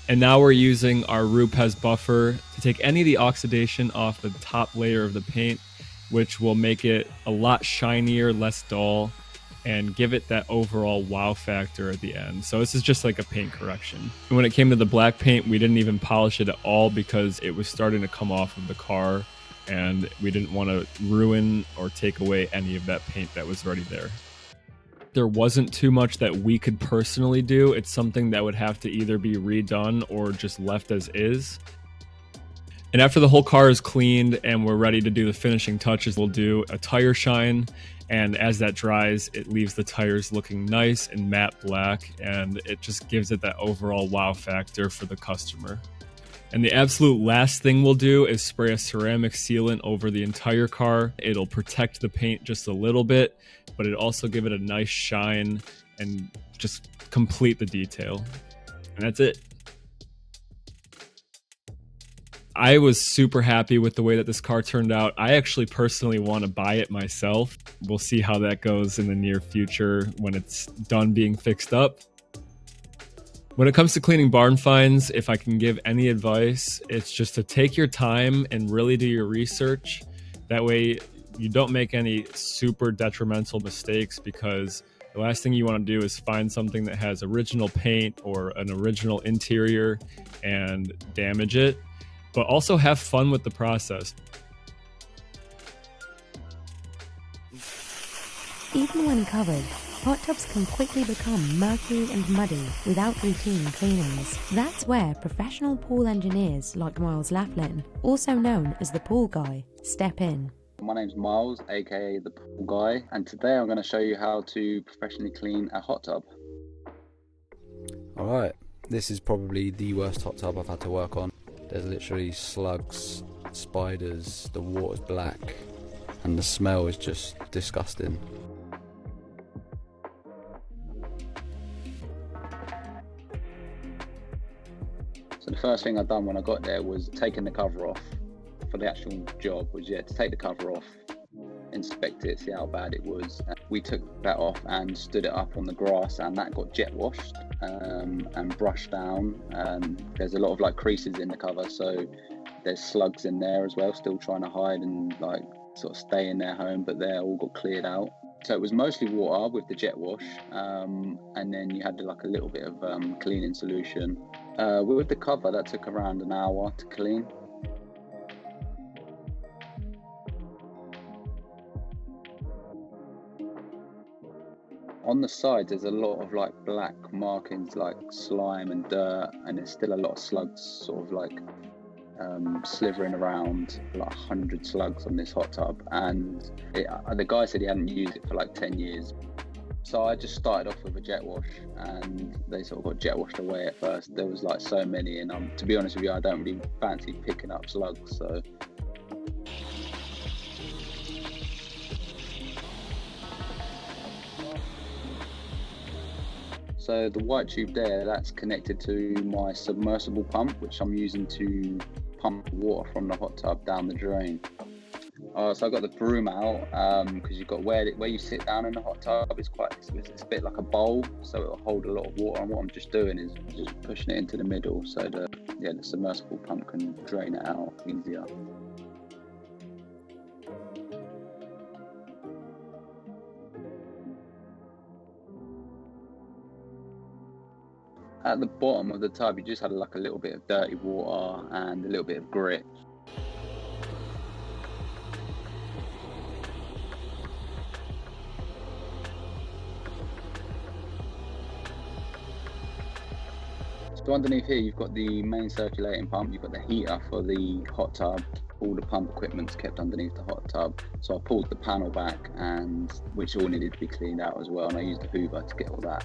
And now we're using our Rupes buffer to take any of the oxidation off the top layer of the paint, which will make it a lot shinier, less dull, and give it that overall wow factor at the end. So this is just like a paint correction. And when it came to the black paint, we didn't even polish it at all because it was starting to come off of the car, and we didn't want to ruin or take away any of that paint that was already there. There wasn't too much that we could personally do. It's something that would have to either be redone or just left as is. And after the whole car is cleaned and we're ready to do the finishing touches, we'll do a tire shine. And as that dries, it leaves the tires looking nice and matte black, and it just gives it that overall wow factor for the customer. And the absolute last thing we'll do is spray a ceramic sealant over the entire car. It'll protect the paint just a little bit, but it'll also give it a nice shine and just complete the detail. And that's it. I was super happy with the way that this car turned out. I actually personally want to buy it myself. We'll see how that goes in the near future when it's done being fixed up. When it comes to cleaning barn finds, if I can give any advice, it's just to take your time and really do your research. That way you don't make any super detrimental mistakes, because the last thing you want to do is find something that has original paint or an original interior and damage it. But also have fun with the process. Even when covered, hot tubs can quickly become murky and muddy without routine cleanings. That's where professional pool engineers like Miles Laughlin, also known as the pool guy, step in. My name's Miles, aka the pool guy, and today I'm going to show you how to professionally clean a hot tub. Alright, this is probably the worst hot tub I've had to work on. There's literally slugs, spiders, the water's black, and the smell is just disgusting. So the first thing I done when I got there was taking the cover off. For the actual job was to take the cover off, inspect it, see how bad it was. We took that off and stood it up on the grass, and that got jet washed and brushed down. And there's a lot of creases in the cover, so there's slugs in there as well, still trying to hide and sort of stay in their home, but they all got cleared out. So it was mostly water with the jet wash, and then you had a little bit of cleaning solution. With the cover, that took around an hour to clean. On the sides, there's a lot of black markings, like slime and dirt, and there's still a lot of slugs sort of slithering around, 100 slugs on this hot tub. And the guy said he hadn't used it for 10 years. So I just started off with a jet wash, and they sort of got jet washed away at first. There was so many, and to be honest with you, I don't really fancy picking up slugs, so. So the white tube there, that's connected to my submersible pump, which I'm using to pump water from the hot tub down the drain. So I got the broom out because you've got where you sit down in the hot tub is it's a bit like a bowl, so it'll hold a lot of water. And what I'm just doing is just pushing it into the middle so the submersible pump can drain it out easier. At the bottom of the tub, you just had like a little bit of dirty water and a little bit of grit. So underneath here, you've got the main circulating pump, you've got the heater for the hot tub, all the pump equipment's kept underneath the hot tub. So I pulled the panel back, and which all needed to be cleaned out as well, and I used the hoover to get all that.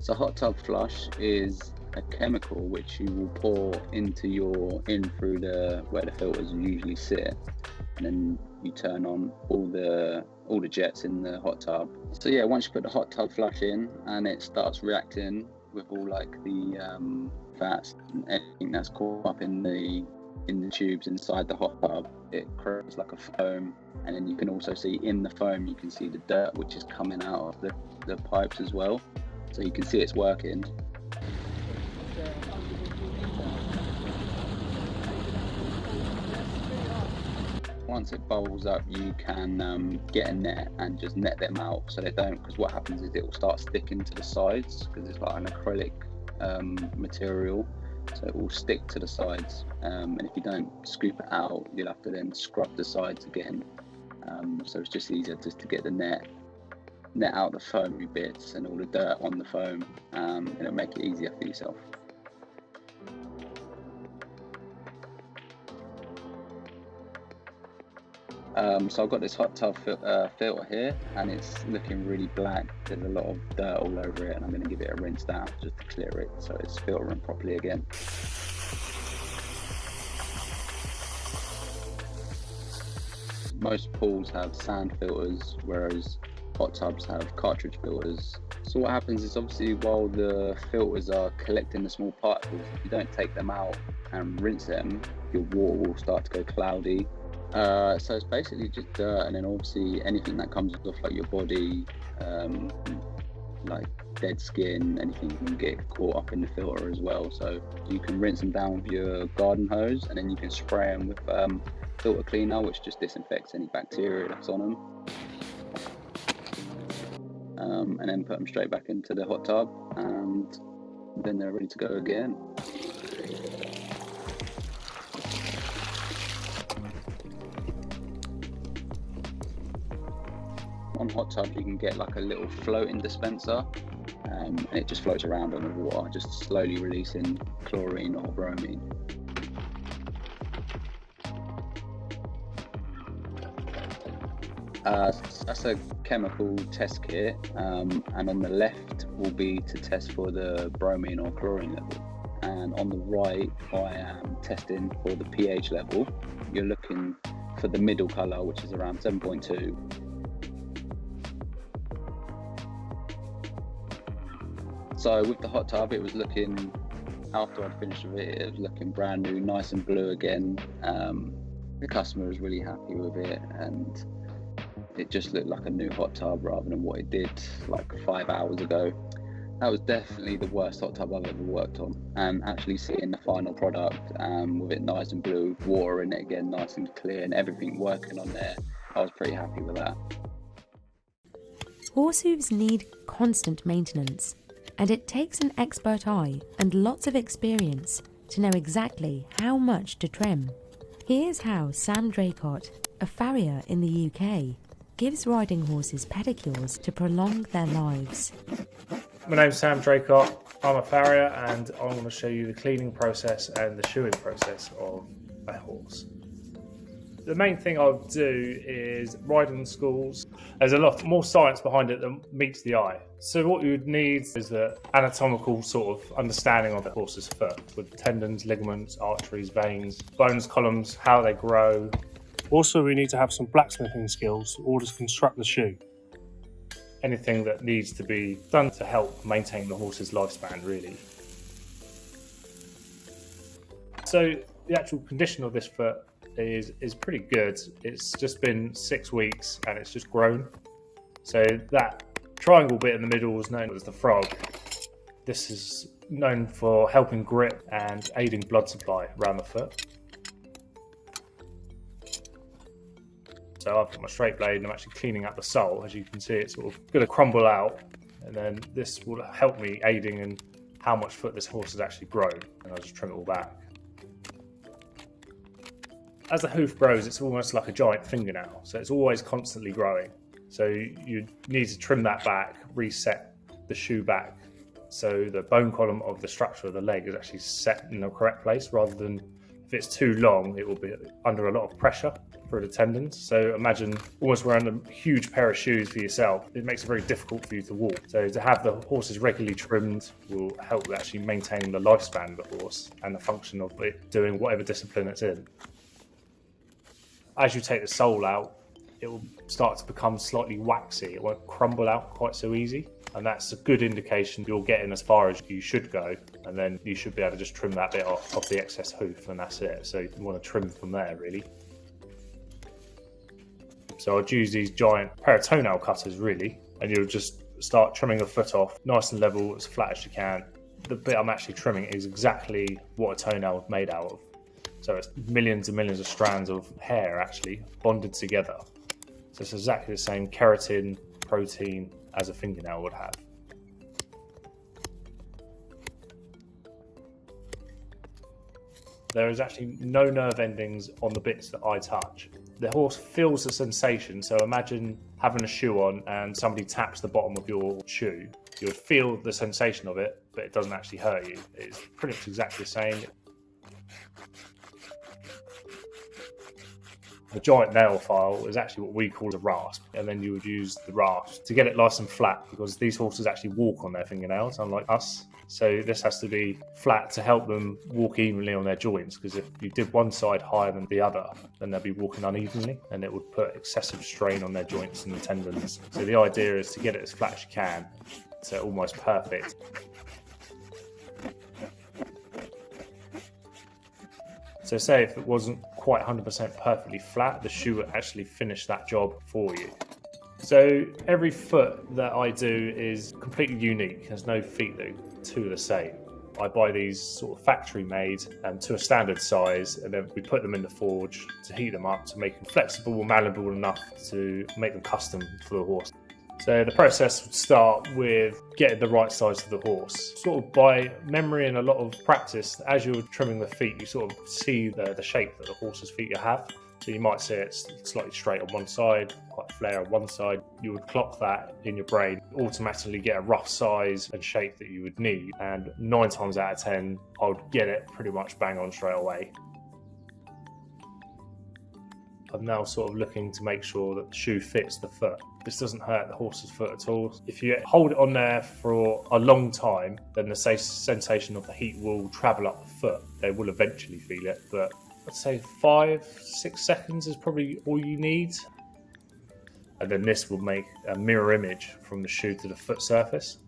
So hot tub flush is a chemical which you will pour in through where the filters usually sit, and then you turn on all the jets in the hot tub. So yeah, once you put the hot tub flush in and it starts reacting with all like the fats and anything that's caught up in the tubes inside the hot tub, it creates like a foam, and then you can also see in the foam you can see the dirt which is coming out of the pipes as well. So you can see it's working. Once it bubbles up, you can get a net and just net them out so they don't, because what happens is it will start sticking to the sides because it's like an acrylic material, so it will stick to the sides, and if you don't scoop it out, you'll have to then scrub the sides again. So it's just easier just to get the net out the foamy bits and all the dirt on the foam, and it'll make it easier for yourself. So I've got this hot tub filter here, and it's looking really black. There's a lot of dirt all over it, and I'm going to give it a rinse down just to clear it so it's filtering properly again. Most pools have sand filters, whereas hot tubs have cartridge filters. So what happens is, obviously, while the filters are collecting the small particles, if you don't take them out and rinse them, your water will start to go cloudy. So it's basically just dirt, and then obviously anything that comes off like your body, like dead skin, anything can get caught up in the filter as well. So you can rinse them down with your garden hose, and then you can spray them with filter cleaner, which just disinfects any bacteria that's on them. And then put them straight back into the hot tub, and then they're ready to go again. On hot tubs you can get like a little floating dispenser, and it just floats around on the water, just slowly releasing chlorine or bromine. That's a chemical test kit, and on the left will be to test for the bromine or chlorine level, and on the right I am testing for the pH level. You're looking for the middle colour, which is around 7.2. So with the hot tub, it was looking, after I'd finished with it, it was looking brand new, nice and blue again. The customer was really happy with it, and it just looked like a new hot tub rather than what it did like 5 hours ago. That was definitely the worst hot tub I've ever worked on, and actually seeing the final product with it nice and blue, water in it again nice and clear, and everything working on there, I was pretty happy with that. Horse hooves need constant maintenance, and it takes an expert eye and lots of experience to know exactly how much to trim. Here's how Sam Draycott, a farrier in the UK, gives riding horses pedicures to prolong their lives. My name's Sam Draycott, I'm a farrier, and I'm going to show you the cleaning process and the shoeing process of a horse. The main thing I'll do is riding schools. There's a lot more science behind it than meets the eye. So what you would need is the anatomical sort of understanding of the horse's foot, with tendons, ligaments, arteries, veins, bones, columns, how they grow. Also, we need to have some blacksmithing skills in order to construct the shoe. anything that needs to be done to help maintain the horse's lifespan, really. So the actual condition of this foot is pretty good. It's just been 6 weeks and it's just grown. So that triangle bit in the middle is known as the frog. This is known for helping grip and aiding blood supply around the foot. So I've got my straight blade and I'm actually cleaning up the sole. As you can see, it's sort of going to crumble out, and then this will help me aiding in how much foot this horse has actually grown, and I'll just trim it all back. As the hoof grows, it's almost like a giant fingernail, so it's always constantly growing. So you need to trim that back, reset the shoe back, so the bone column of the structure of the leg is actually set in the correct place, rather than if it's too long, it will be under a lot of pressure for the tendons. So imagine almost wearing a huge pair of shoes for yourself. It makes it very difficult for you to walk. So to have the horses regularly trimmed will help actually maintain the lifespan of the horse and the function of it doing whatever discipline it's in. As you take the sole out, it will start to become slightly waxy. It won't crumble out quite so easy. And that's a good indication you're getting as far as you should go. And then you should be able to just trim that bit off the excess hoof, and that's it. So you want to trim from there, really. So I'd use these giant pair of toenail cutters, really, and you'll just start trimming the foot off nice and level, as flat as you can. The bit I'm actually trimming is exactly what a toenail is made out of. So it's millions and millions of strands of hair actually bonded together. So it's exactly the same keratin, protein as a fingernail would have. There is actually no nerve endings on the bits that I touch. The horse feels the sensation, so imagine having a shoe on and somebody taps the bottom of your shoe. You'll feel the sensation of it, but it doesn't actually hurt you. It's pretty much exactly the same. The giant nail file is actually what we call a rasp, and then you would use the rasp to get it nice and flat, because these horses actually walk on their fingernails, unlike us. So this has to be flat to help them walk evenly on their joints, because if you did one side higher than the other, then they'll be walking unevenly, and it would put excessive strain on their joints and the tendons. So the idea is to get it as flat as you can, so almost perfect. So say if it wasn't quite 100% perfectly flat, the shoe would actually finish that job for you. So every foot that I do is completely unique. There's no feet that are two the same. I buy these sort of factory made to a standard size, and then we put them in the forge to heat them up to make them flexible and malleable enough to make them custom for the horse. So the process would start with getting the right size for the horse. Sort of by memory and a lot of practice, as you're trimming the feet, you sort of see the shape that the horse's feet have. So you might see it slightly straight on one side, quite flare on one side. You would clock that in your brain, automatically get a rough size and shape that you would need. And 9 times out of 10, I would get it pretty much bang on straight away. I'm now sort of looking to make sure that the shoe fits the foot. This doesn't hurt the horse's foot at all. If you hold it on there for a long time, then the sensation of the heat will travel up the foot. They will eventually feel it, but I'd say 5-6 seconds is probably all you need. And then this will make a mirror image from the shoe to the foot surface.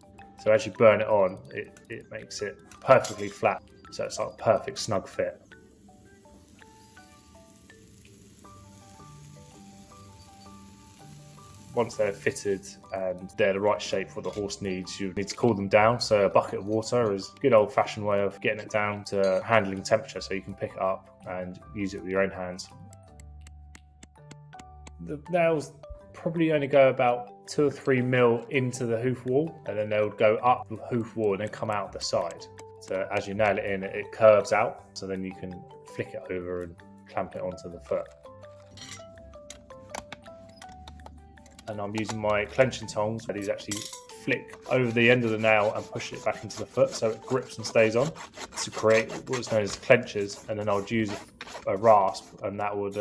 So as you burn it on, it makes it perfectly flat. So it's like a perfect snug fit. Once they're fitted and they're the right shape for the horse needs, you need to cool them down. So a bucket of water is a good old-fashioned way of getting it down to handling temperature, so you can pick it up and use it with your own hands. The nails probably only go about 2 or 3 mil into the hoof wall, and then they would go up the hoof wall and then come out the side. So as you nail it in, it curves out, so then you can flick it over and clamp it onto the foot. And I'm using my clenching tongs, where these actually flick over the end of the nail and push it back into the foot so it grips and stays on, to create what's known as clenches. And then I would use a rasp, and that would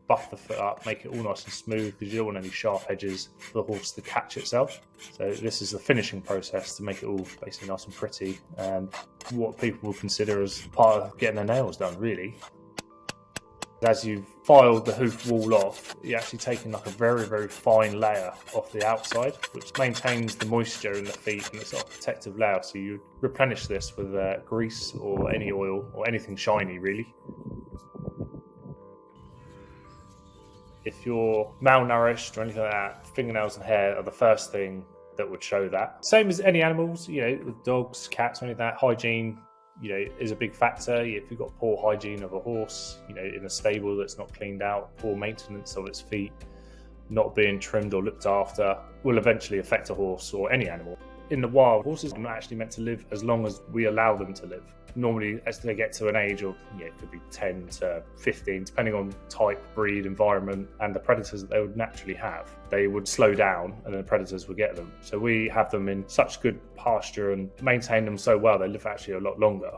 buff the foot up, make it all nice and smooth, because you don't want any sharp edges for the horse to catch itself. So this is the finishing process to make it all basically nice and pretty, and what people will consider as part of getting their nails done, really. As you've filed the hoof wall off, you're actually taking like a very, very fine layer off the outside, which maintains the moisture in the feet and it's a protective layer. So you replenish this with grease or any oil or anything shiny, really. If you're malnourished or anything like that, fingernails and hair are the first thing that would show that. Same as any animals, with dogs, cats, anything like that, hygiene, is a big factor. If you've got poor hygiene of a horse, in a stable that's not cleaned out, poor maintenance of its feet, not being trimmed or looked after, will eventually affect a horse or any animal. In the wild, horses are not actually meant to live as long as we allow them to live. Normally, as they get to an age of, it could be 10 to 15, depending on type, breed, environment, and the predators that they would naturally have. They would slow down and then the predators would get them. So we have them in such good pasture and maintain them so well, they live actually a lot longer.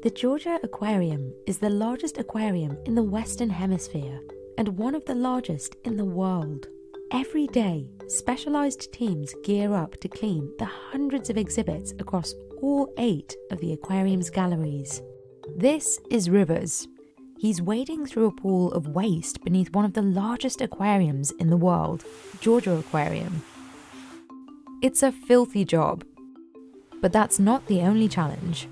The Georgia Aquarium is the largest aquarium in the Western Hemisphere and one of the largest in the world. Every day, specialised teams gear up to clean the hundreds of exhibits across all 8 of the aquarium's galleries. This is Rivers. He's wading through a pool of waste beneath one of the largest aquariums in the world, Georgia Aquarium. It's a filthy job, but that's not the only challenge.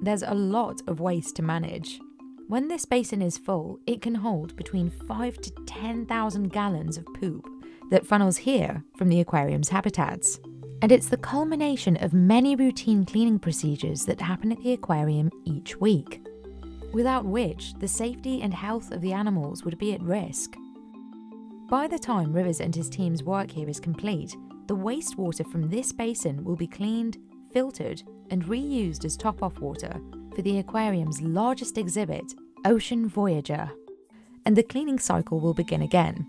There's a lot of waste to manage. When this basin is full, it can hold between 5,000 to 10,000 gallons of poop that funnels here from the aquarium's habitats. And it's the culmination of many routine cleaning procedures that happen at the aquarium each week, without which the safety and health of the animals would be at risk. By the time Rivers and his team's work here is complete, the wastewater from this basin will be cleaned, filtered, and reused as top-off water for the aquarium's largest exhibit, Ocean Voyager. And the cleaning cycle will begin again.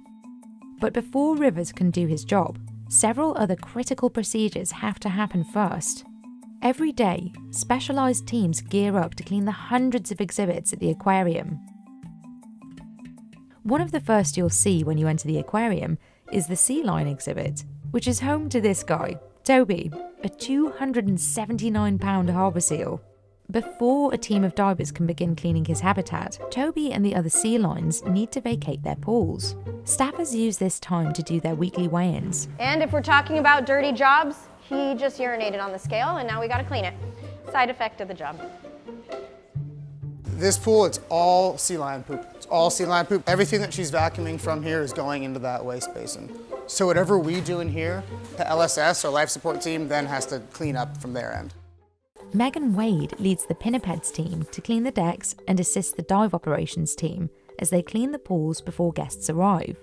But before Rivers can do his job, several other critical procedures have to happen first. Every day, specialised teams gear up to clean the hundreds of exhibits at the aquarium. One of the first you'll see when you enter the aquarium is the sea lion exhibit, which is home to this guy, Toby, a 279-pound harbour seal. Before a team of divers can begin cleaning his habitat, Toby and the other sea lions need to vacate their pools. Staffers use this time to do their weekly weigh-ins. And if we're talking about dirty jobs, he just urinated on the scale and now we gotta clean it. Side effect of the job. This pool, it's all sea lion poop. It's all sea lion poop. Everything that she's vacuuming from here is going into that waste basin. So whatever we do in here, the LSS, or life support team, then has to clean up from their end. Megan Wade leads the pinnipeds team to clean the decks and assists the dive operations team as they clean the pools before guests arrive.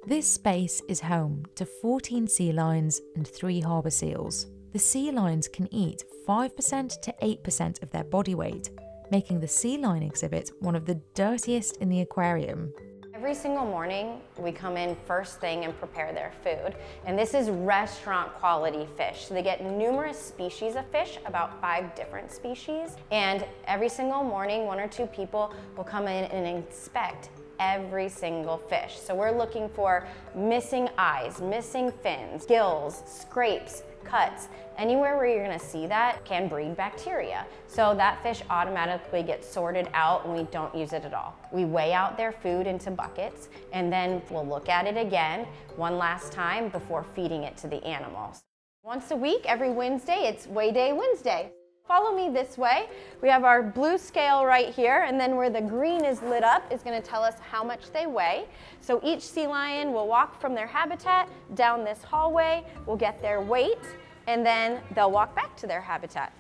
This space is home to 14 sea lions and 3 harbour seals. The sea lions can eat 5% to 8% of their body weight, making the sea lion exhibit one of the dirtiest in the aquarium. Every single morning, we come in first thing and prepare their food. And this is restaurant quality fish. So they get numerous species of fish, about 5 different species. And every single morning, 1 or 2 people will come in and inspect every single fish. So we're looking for missing eyes, missing fins, gills, scrapes, cuts. Anywhere where you're gonna see that can breed bacteria. So that fish automatically gets sorted out and we don't use it at all. We weigh out their food into buckets and then we'll look at it again one last time before feeding it to the animals. Once a week, every Wednesday, it's Weigh Day Wednesday. Follow me this way. We have our blue scale right here, and then where the green is lit up is going to tell us how much they weigh. So each sea lion will walk from their habitat down this hallway, will get their weight, and then they'll walk back to their habitat.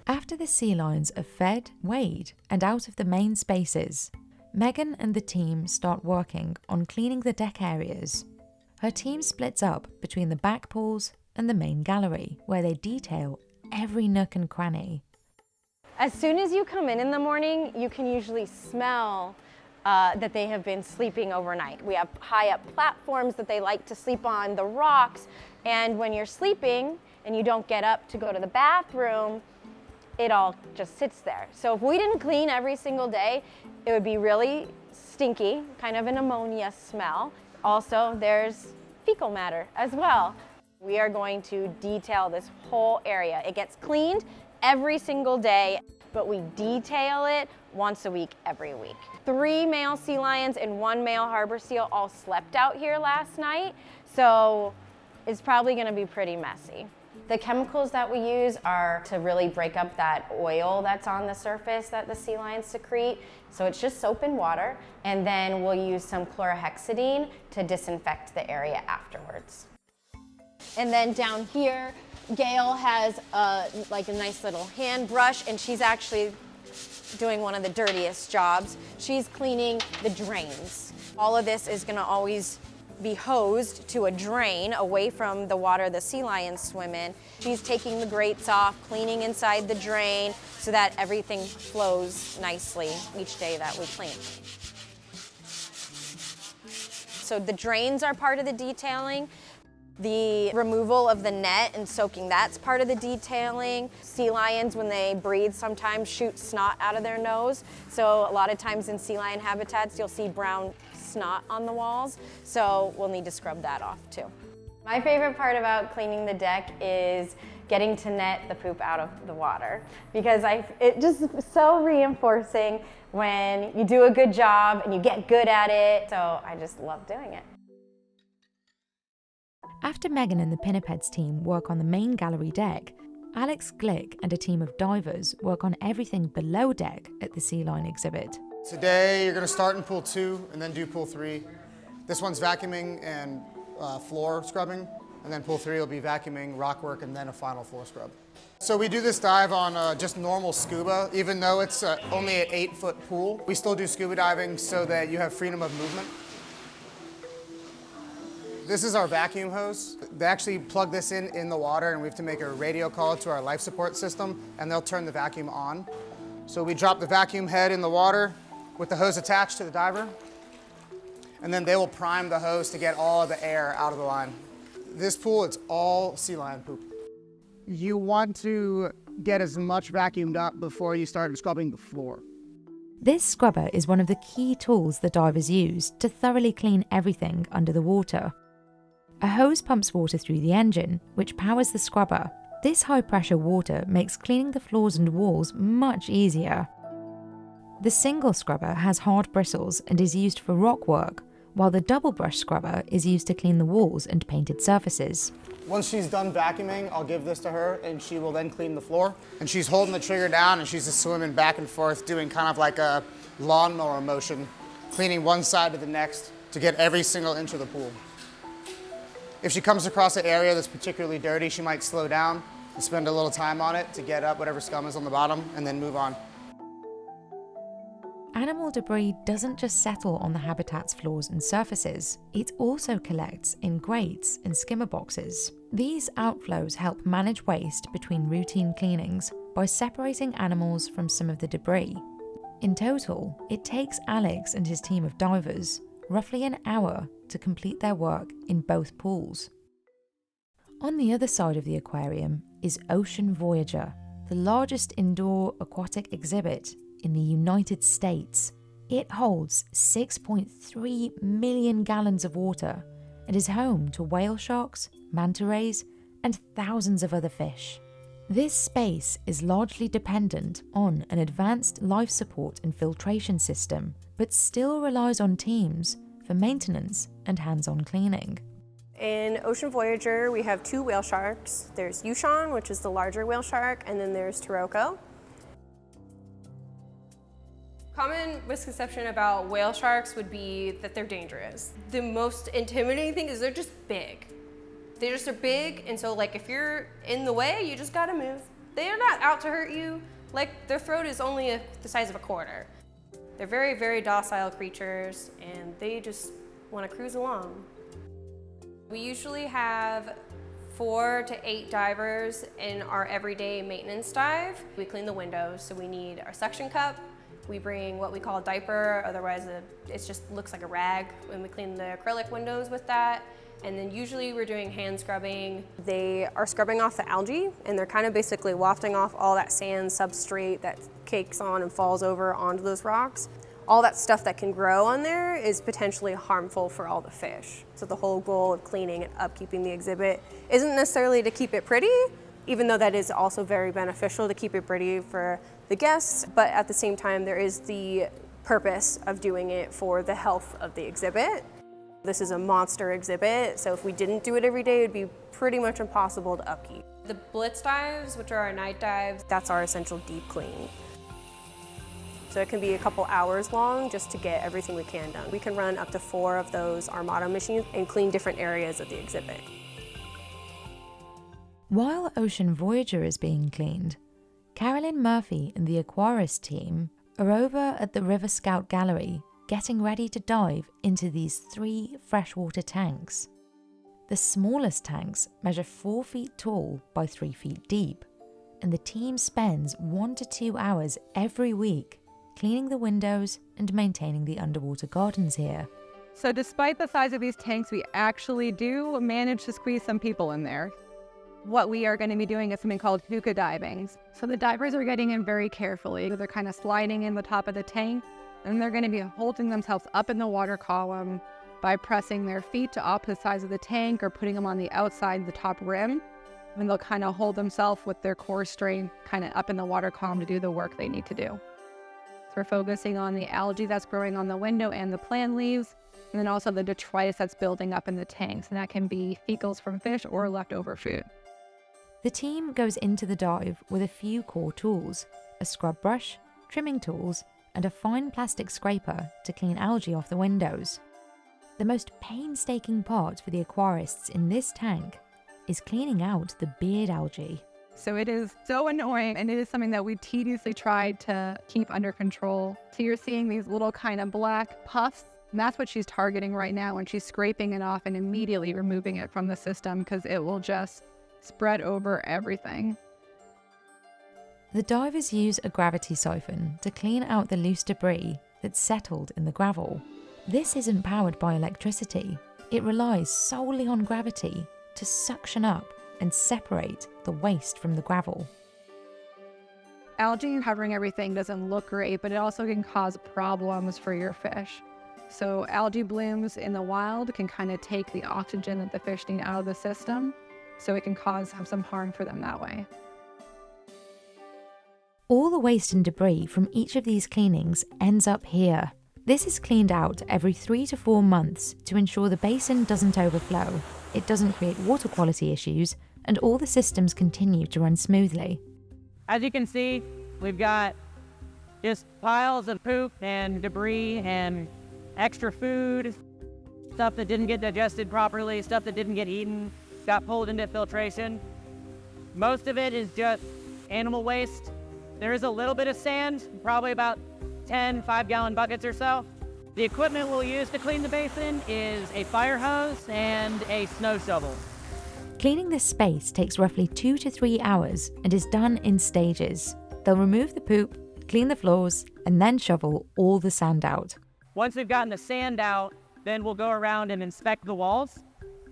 After the sea lions are fed, weighed, and out of the main spaces, Megan and the team start working on cleaning the deck areas. Her team splits up between the back pools and the main gallery, where they detail every nook and cranny. As soon as you come in the morning, you can usually smell that they have been sleeping overnight. We have high up platforms that they like to sleep on, the rocks, and when you're sleeping and you don't get up to go to the bathroom, it all just sits there. So if we didn't clean every single day, it would be really stinky, kind of an ammonia smell. Also, there's fecal matter as well. We are going to detail this whole area. It gets cleaned every single day. but we detail it once a week, every week. 3 male sea lions and 1 male harbor seal all slept out here last night, so it's probably gonna be pretty messy. The chemicals that we use are to really break up that oil that's on the surface that the sea lions secrete. So it's just soap and water, and then we'll use some chlorhexidine to disinfect the area afterwards. And then down here, Gail has like a nice little hand brush, and she's actually doing one of the dirtiest jobs. She's cleaning the drains. All of this is gonna always be hosed to a drain away from the water the sea lions swim in. She's taking the grates off, cleaning inside the drain so that everything flows nicely each day that we clean. So the drains are part of the detailing. The removal of the net and soaking, that's part of the detailing. Sea lions, when they breathe, sometimes shoot snot out of their nose. So a lot of times in sea lion habitats, you'll see brown snot on the walls. So we'll need to scrub that off too. My favorite part about cleaning the deck is getting to net the poop out of the water, because it just so reinforcing when you do a good job and you get good at it. So I just love doing it. After Megan and the Pinnipeds team work on the main gallery deck, Alex Glick and a team of divers work on everything below deck at the Sea Lion exhibit. Today you're going to start in pool 2 and then do pool 3. This one's vacuuming and floor scrubbing, and then pool 3 will be vacuuming, rock work, and then a final floor scrub. So we do this dive on just normal scuba. Even though it's only an 8-foot pool, we still do scuba diving so that you have freedom of movement. This is our vacuum hose. They actually plug this in the water, and we have to make a radio call to our life support system, and they'll turn the vacuum on. So we drop the vacuum head in the water with the hose attached to the diver, and then they will prime the hose to get all of the air out of the line. This pool, it's all sea lion poop. You want to get as much vacuumed up before you start scrubbing the floor. This scrubber is one of the key tools the divers use to thoroughly clean everything under the water. A hose pumps water through the engine, which powers the scrubber. This high-pressure water makes cleaning the floors and walls much easier. The single scrubber has hard bristles and is used for rock work, while the double brush scrubber is used to clean the walls and painted surfaces. Once she's done vacuuming, I'll give this to her, and she will then clean the floor. And she's holding the trigger down, and she's just swimming back and forth, doing kind of like a lawnmower motion, cleaning one side to the next to get every single inch of the pool. If she comes across an area that's particularly dirty, she might slow down and spend a little time on it to get up whatever scum is on the bottom and then move on. Animal debris doesn't just settle on the habitat's floors and surfaces, it also collects in grates and skimmer boxes. These outflows help manage waste between routine cleanings by separating animals from some of the debris. In total, it takes Alex and his team of divers roughly an hour to complete their work in both pools. On the other side of the aquarium is Ocean Voyager, the largest indoor aquatic exhibit in the United States. It holds 6.3 million gallons of water and is home to whale sharks, manta rays, and thousands of other fish. This space is largely dependent on an advanced life support and filtration system, but still relies on teams for maintenance and hands-on cleaning. In Ocean Voyager, we have 2 whale sharks. There's Yushan, which is the larger whale shark, and then there's Taroko. Common misconception about whale sharks would be that they're dangerous. The most intimidating thing is they're just big. They just are big, and so like if you're in the way, you just gotta move. They're not out to hurt you. Like their throat is only the size of a quarter. They're very, very docile creatures, and they just want to cruise along. We usually have 4 to 8 divers in our everyday maintenance dive. We clean the windows, so we need our suction cup. We bring what we call a diaper, otherwise it just looks like a rag, and we clean the acrylic windows with that. And then usually we're doing hand scrubbing. They are scrubbing off the algae, and they're kind of basically wafting off all that sand substrate that cakes on and falls over onto those rocks. All that stuff that can grow on there is potentially harmful for all the fish. So the whole goal of cleaning and upkeeping the exhibit isn't necessarily to keep it pretty, even though that is also very beneficial to keep it pretty for the guests, but at the same time there is the purpose of doing it for the health of the exhibit. This is a monster exhibit, so if we didn't do it every day, it'd be pretty much impossible to upkeep. The blitz dives, which are our night dives, that's our essential deep clean. So it can be a couple hours long just to get everything we can done. We can run up to 4 of those Armada machines and clean different areas of the exhibit. While Ocean Voyager is being cleaned, Carolyn Murphy and the Aquarist team are over at the River Scout Gallery getting ready to dive into these 3 freshwater tanks. The smallest tanks measure 4 feet tall by 3 feet deep, and the team spends 1 to 2 hours every week cleaning the windows and maintaining the underwater gardens here. So despite the size of these tanks, we actually do manage to squeeze some people in there. What we are going to be doing is something called hookah diving. So the divers are getting in very carefully. They're kind of sliding in the top of the tank, and they're going to be holding themselves up in the water column by pressing their feet to opposite sides of the tank or putting them on the outside, the top rim. And they'll kind of hold themselves with their core strength kind of up in the water column to do the work they need to do. So we're focusing on the algae that's growing on the window and the plant leaves, and then also the detritus that's building up in the tanks, and that can be fecals from fish or leftover food. The team goes into the dive with a few core tools: a scrub brush, trimming tools, and a fine plastic scraper to clean algae off the windows. The most painstaking part for the aquarists in this tank is cleaning out the beard algae. So it is so annoying, and it is something that we tediously tried to keep under control. So you're seeing these little kind of black puffs, and that's what she's targeting right now, and she's scraping it off and immediately removing it from the system because it will just spread over everything. The divers use a gravity siphon to clean out the loose debris that's settled in the gravel. This isn't powered by electricity. It relies solely on gravity to suction up and separate the waste from the gravel. Algae covering everything doesn't look great, but it also can cause problems for your fish. So algae blooms in the wild can kind of take the oxygen that the fish need out of the system, so it can cause some harm for them that way. All the waste and debris from each of these cleanings ends up here. This is cleaned out every 3 to 4 months to ensure the basin doesn't overflow, it doesn't create water quality issues, and all the systems continue to run smoothly. As you can see, we've got just piles of poop and debris and extra food, stuff that didn't get digested properly, stuff that didn't get eaten, got pulled into filtration. Most of it is just animal waste. There is a little bit of sand, probably about 10 5-gallon buckets or so. The equipment we'll use to clean the basin is a fire hose and a snow shovel. Cleaning this space takes roughly 2 to 3 hours and is done in stages. They'll remove the poop, clean the floors, and then shovel all the sand out. Once we've gotten the sand out, then we'll go around and inspect the walls,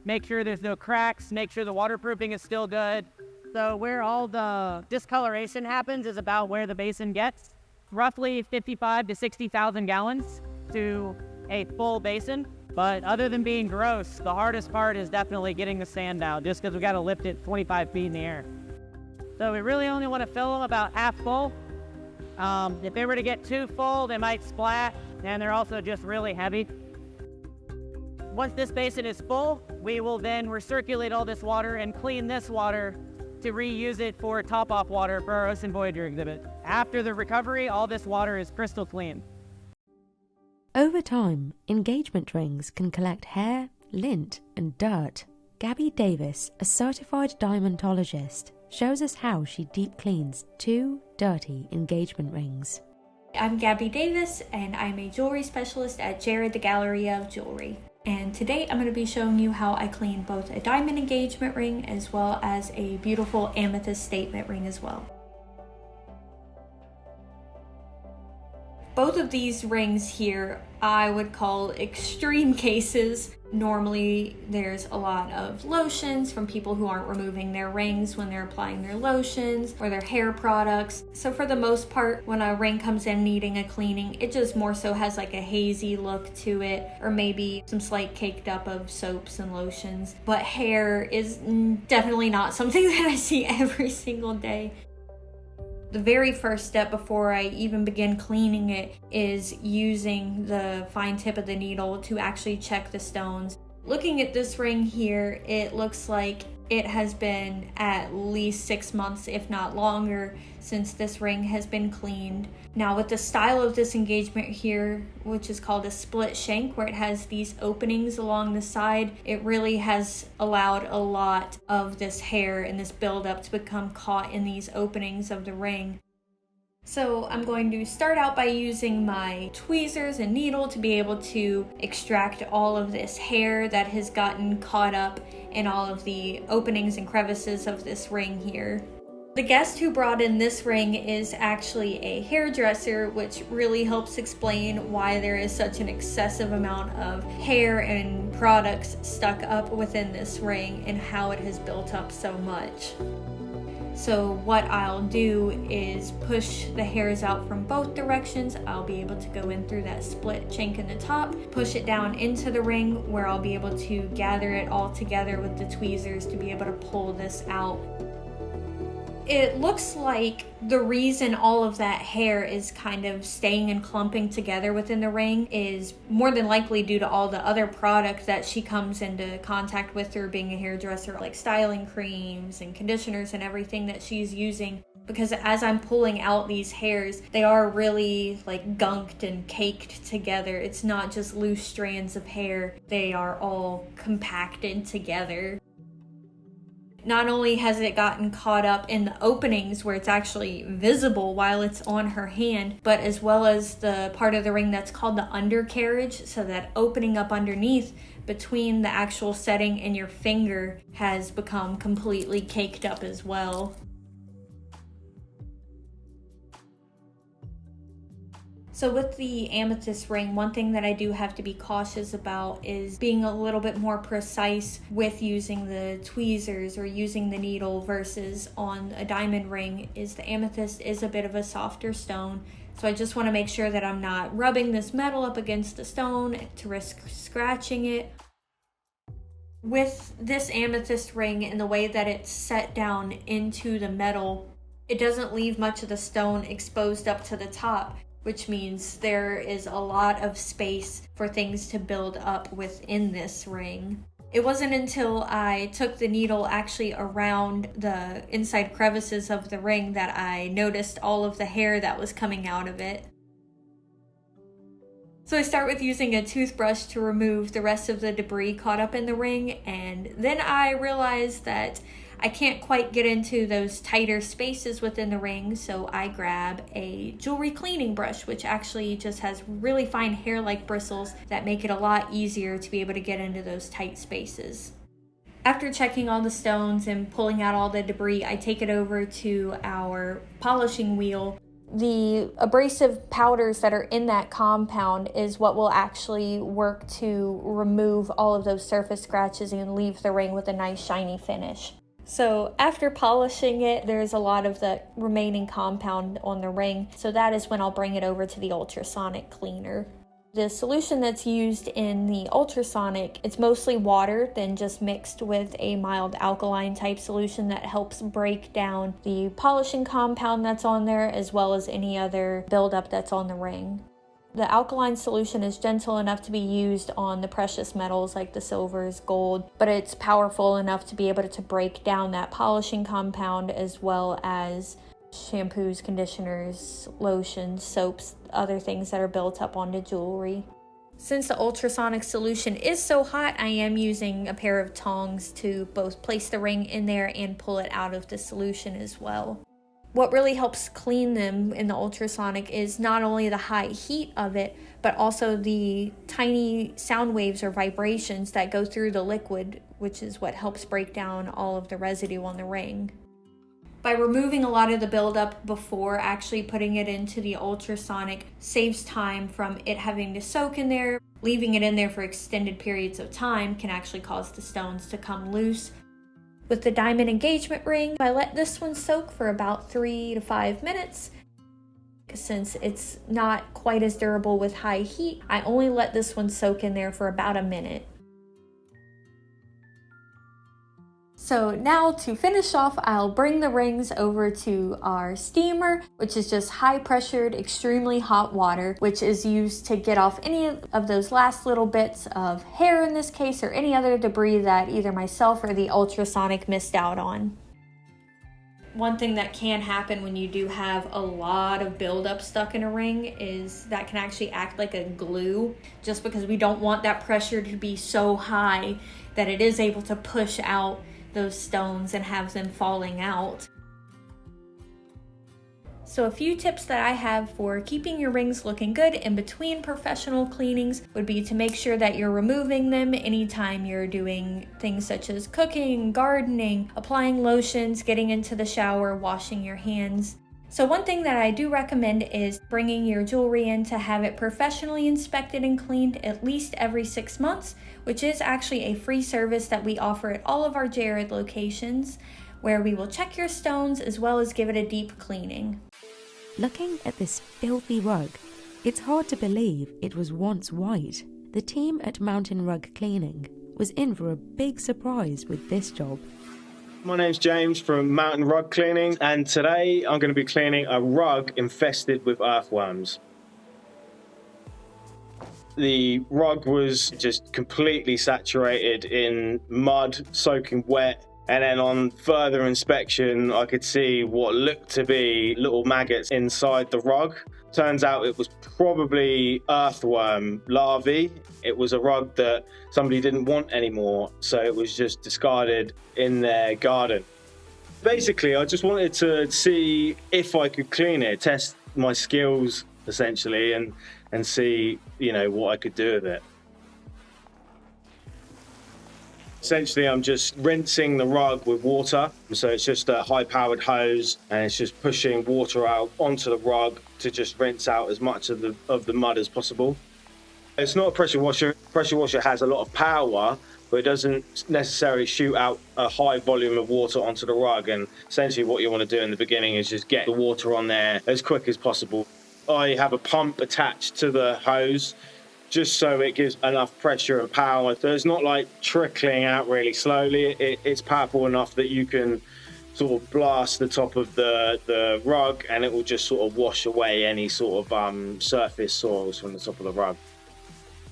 make sure there's no cracks, make sure the waterproofing is still good. So where all the discoloration happens is about where the basin gets. Roughly 55 to 60,000 gallons to a full basin. But other than being gross, the hardest part is definitely getting the sand out, just because we got to lift it 25 feet in the air. So we really only want to fill them about half full. If they were to get too full, they might splat, and they're also just really heavy. Once this basin is full, we will then recirculate all this water and clean this water to reuse it for top-off water for our Ocean Voyager exhibit. After the recovery, all this water is crystal clean. Over time, engagement rings can collect hair, lint, and dirt. Gabby Davis, a certified diamondologist, shows us how she deep cleans 2 dirty engagement rings. I'm Gabby Davis, and I'm a jewelry specialist at Jared the Gallery of Jewelry. And today I'm going to be showing you how I clean both a diamond engagement ring as well as a beautiful amethyst statement ring as well. Both of these rings here I would call extreme cases. Normally there's a lot of lotions from people who aren't removing their rings when they're applying their lotions or their hair products. So for the most part, when a ring comes in needing a cleaning, it just more so has like a hazy look to it, or maybe some slight caked up of soaps and lotions. But hair is definitely not something that I see every single day. The very first step before I even begin cleaning it is using the fine tip of the needle to actually check the stones. Looking at this ring here, it looks like it has been at least 6 months, if not longer, since this ring has been cleaned. Now with the style of this engagement here, which is called a split shank, where it has these openings along the side, it really has allowed a lot of this hair and this buildup to become caught in these openings of the ring. So I'm going to start out by using my tweezers and needle to be able to extract all of this hair that has gotten caught up in all of the openings and crevices of this ring here. The guest who brought in this ring is actually a hairdresser, which really helps explain why there is such an excessive amount of hair and products stuck up within this ring and how it has built up so much. So what I'll do is push the hairs out from both directions. I'll be able to go in through that split shank in the top, push it down into the ring where I'll be able to gather it all together with the tweezers to be able to pull this out. It looks like the reason all of that hair is kind of staying and clumping together within the ring is more than likely due to all the other product that she comes into contact with through being a hairdresser, like styling creams and conditioners and everything that she's using. Because as I'm pulling out these hairs, they are really like gunked and caked together. It's not just loose strands of hair. They are all compacted together. Not only has it gotten caught up in the openings where it's actually visible while it's on her hand, but as well as the part of the ring that's called the undercarriage, so that opening up underneath between the actual setting and your finger has become completely caked up as well. So with the amethyst ring, one thing that I do have to be cautious about is being a little bit more precise with using the tweezers or using the needle versus on a diamond ring. Is the amethyst is a bit of a softer stone. So I just want to make sure that I'm not rubbing this metal up against the stone to risk scratching it. With this amethyst ring and the way that it's set down into the metal, it doesn't leave much of the stone exposed up to the top, which means there is a lot of space for things to build up within this ring. It wasn't until I took the needle actually around the inside crevices of the ring that I noticed all of the hair that was coming out of it. So I start with using a toothbrush to remove the rest of the debris caught up in the ring, and then I realized that I can't quite get into those tighter spaces within the ring, so I grab a jewelry cleaning brush, which actually just has really fine hair-like bristles that make it a lot easier to be able to get into those tight spaces. After checking all the stones and pulling out all the debris, I take it over to our polishing wheel. The abrasive powders that are in that compound is what will actually work to remove all of those surface scratches and leave the ring with a nice shiny finish. So after polishing it, there's a lot of the remaining compound on the ring, so that is when I'll bring it over to the ultrasonic cleaner. The solution that's used in the ultrasonic, it's mostly water, then just mixed with a mild alkaline type solution that helps break down the polishing compound that's on there, as well as any other buildup that's on the ring. The alkaline solution is gentle enough to be used on the precious metals like the silvers, gold, but it's powerful enough to be able to break down that polishing compound, as well as shampoos, conditioners, lotions, soaps, other things that are built up onto jewelry. Since the ultrasonic solution is so hot, I am using a pair of tongs to both place the ring in there and pull it out of the solution as well. What really helps clean them in the ultrasonic is not only the high heat of it, but also the tiny sound waves or vibrations that go through the liquid, which is what helps break down all of the residue on the ring. By removing a lot of the buildup before actually putting it into the ultrasonic saves time from it having to soak in there. Leaving it in there for extended periods of time can actually cause the stones to come loose. With the diamond engagement ring, I let this one soak for about 3 to 5 minutes. Since it's not quite as durable with high heat, I only let this one soak in there for about a minute. So now to finish off, I'll bring the rings over to our steamer, which is just high pressured, extremely hot water, which is used to get off any of those last little bits of hair in this case, or any other debris that either myself or the ultrasonic missed out on. One thing that can happen when you do have a lot of buildup stuck in a ring is that can actually act like a glue, just because we don't want that pressure to be so high that it is able to push out those stones and have them falling out. So a few tips that I have for keeping your rings looking good in between professional cleanings would be to make sure that you're removing them anytime you're doing things such as cooking, gardening, applying lotions, getting into the shower, washing your hands. So one thing that I do recommend is bringing your jewelry in to have it professionally inspected and cleaned at least every 6 months, which is actually a free service that we offer at all of our Jared locations, where we will check your stones as well as give it a deep cleaning. Looking at this filthy rug, it's hard to believe it was once white. The team at Mountain Rug Cleaning was in for a big surprise with this job. My name's James from Mountain Rug Cleaning, and today I'm going to be cleaning a rug infested with earthworms. The rug was just completely saturated in mud, soaking wet, and then on further inspection I could see what looked to be little maggots inside the rug. Turns out it was probably earthworm larvae. It was a rug that somebody didn't want anymore, so it was just discarded in their garden. Basically, I just wanted to see if I could clean it, test my skills essentially, and see, what I could do with it. Essentially, I'm just rinsing the rug with water. So it's just a high-powered hose, and it's just pushing water out onto the rug to just rinse out as much of the mud as possible. It's not a pressure washer. Pressure washer has a lot of power, but it doesn't necessarily shoot out a high volume of water onto the rug. And essentially what you want to do in the beginning is just get the water on there as quick as possible. I have a pump attached to the hose, just so it gives enough pressure and power. So it's not like trickling out really slowly. It's powerful enough that you can sort of blast the top of the rug, and it will just sort of wash away any sort of surface soils from the top of the rug.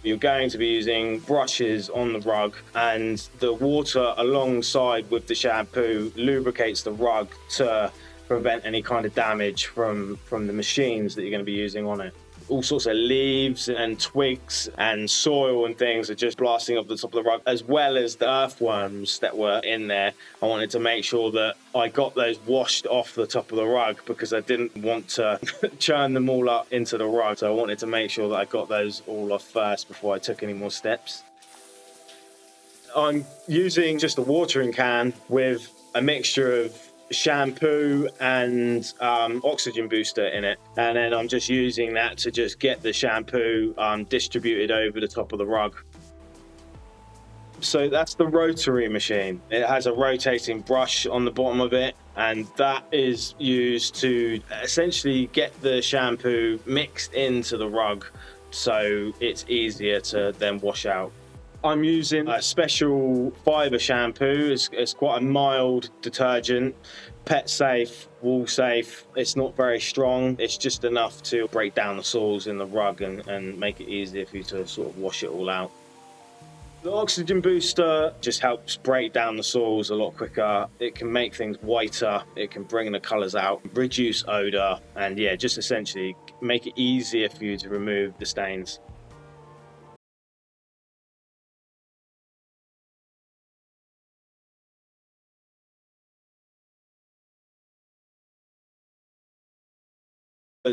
You're going to be using brushes on the rug, and the water alongside with the shampoo lubricates the rug to prevent any kind of damage from the machines that you're going to be using on it. All sorts of leaves and twigs and soil and things are just blasting off the top of the rug, as well as the earthworms that were in there. I wanted to make sure that I got those washed off the top of the rug, because I didn't want to churn them all up into the rug. So I wanted to make sure that I got those all off first before I took any more steps. I'm using just a watering can with a mixture of shampoo and oxygen booster in it, and then I'm just using that to just get the shampoo distributed over the top of the rug. So that's the rotary machine. It has a rotating brush on the bottom of it, and that is used to essentially get the shampoo mixed into the rug so it's easier to then wash out. I'm using a special fibre shampoo. It's quite a mild detergent, pet safe, wall safe. It's not very strong. It's just enough to break down the soils in the rug and make it easier for you to sort of wash it all out. The oxygen booster just helps break down the soils a lot quicker. It can make things whiter. It can bring the colours out, reduce odour, and yeah, just essentially make it easier for you to remove the stains.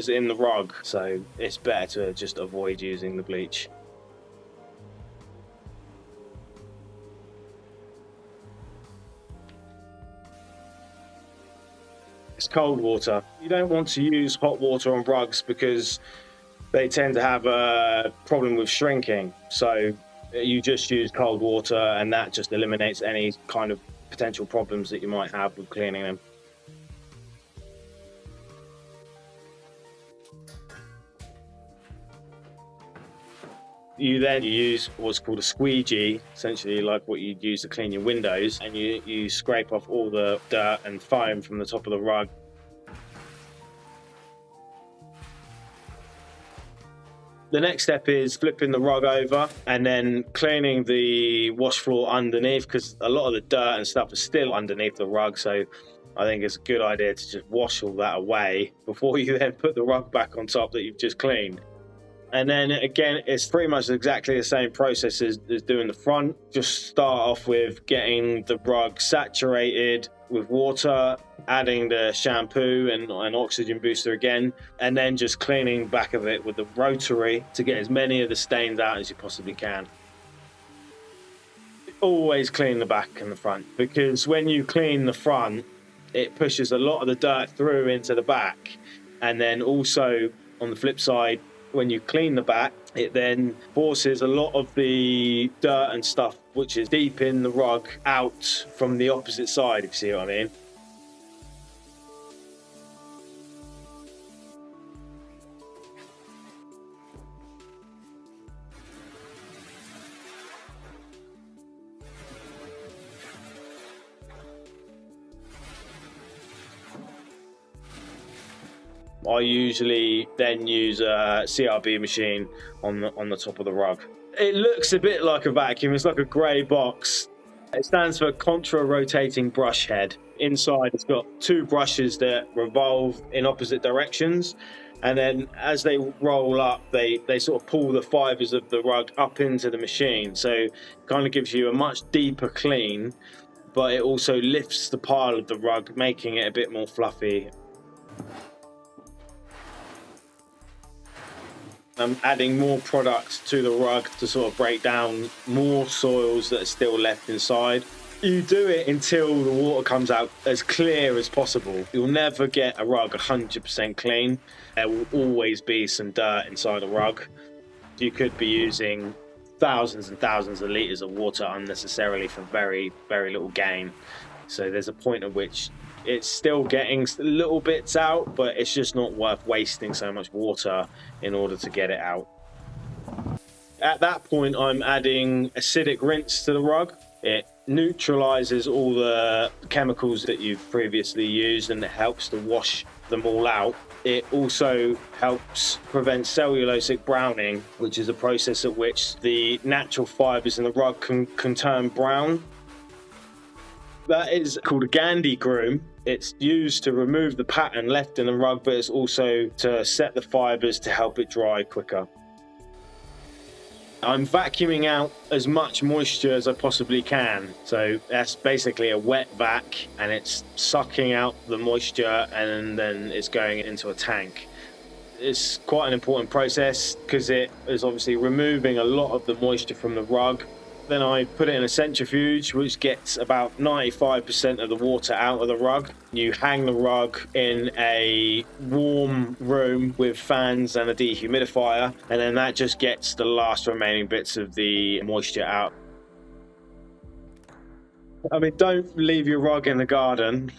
In the rug, so it's better to just avoid using the bleach. It's cold water. You don't want to use hot water on rugs because they tend to have a problem with shrinking. So you just use cold water, and that just eliminates any kind of potential problems that you might have with cleaning them. You then use what's called a squeegee, essentially like what you'd use to clean your windows, and you scrape off all the dirt and foam from the top of the rug. The next step is flipping the rug over and then cleaning the wash floor underneath, because a lot of the dirt and stuff is still underneath the rug. So I think it's a good idea to just wash all that away before you then put the rug back on top that you've just cleaned. And then again, it's pretty much exactly the same process as doing the front. Just start off with getting the rug saturated with water, adding the shampoo and an oxygen booster again, and then just cleaning back of it with the rotary to get as many of the stains out as you possibly can. Always clean the back and the front, because when you clean the front, it pushes a lot of the dirt through into the back. And then also on the flip side, when you clean the back, it then forces a lot of the dirt and stuff which is deep in the rug out from the opposite side, if you see what I mean. I usually then use a CRB machine on the top of the rug. It looks a bit like a vacuum. It's like a grey box. It stands for contra-rotating brush head. Inside it's got two brushes that revolve in opposite directions, and then as they roll up, they sort of pull the fibres of the rug up into the machine. So it kind of gives you a much deeper clean, but it also lifts the pile of the rug, making it a bit more fluffy. I'm adding more product to the rug to sort of break down more soils that are still left inside. You do it until the water comes out as clear as possible. You'll never get a rug 100% clean. There will always be some dirt inside a rug. You could be using thousands and thousands of litres of water unnecessarily for very, very little gain. So there's a point at which it's still getting little bits out, but it's just not worth wasting so much water in order to get it out. At that point, I'm adding acidic rinse to the rug. It neutralizes all the chemicals that you've previously used, and it helps to wash them all out. It also helps prevent cellulosic browning, which is a process at which the natural fibers in the rug can turn brown. That is called a Gandhi groom. It's used to remove the pattern left in the rug, but it's also to set the fibres to help it dry quicker. I'm vacuuming out as much moisture as I possibly can. So that's basically a wet vac, and it's sucking out the moisture and then it's going into a tank. It's quite an important process because it is obviously removing a lot of the moisture from the rug. Then I put it in a centrifuge, which gets about 95% of the water out of the rug. You hang the rug in a warm room with fans and a dehumidifier, and then that just gets the last remaining bits of the moisture out. I mean, don't leave your rug in the garden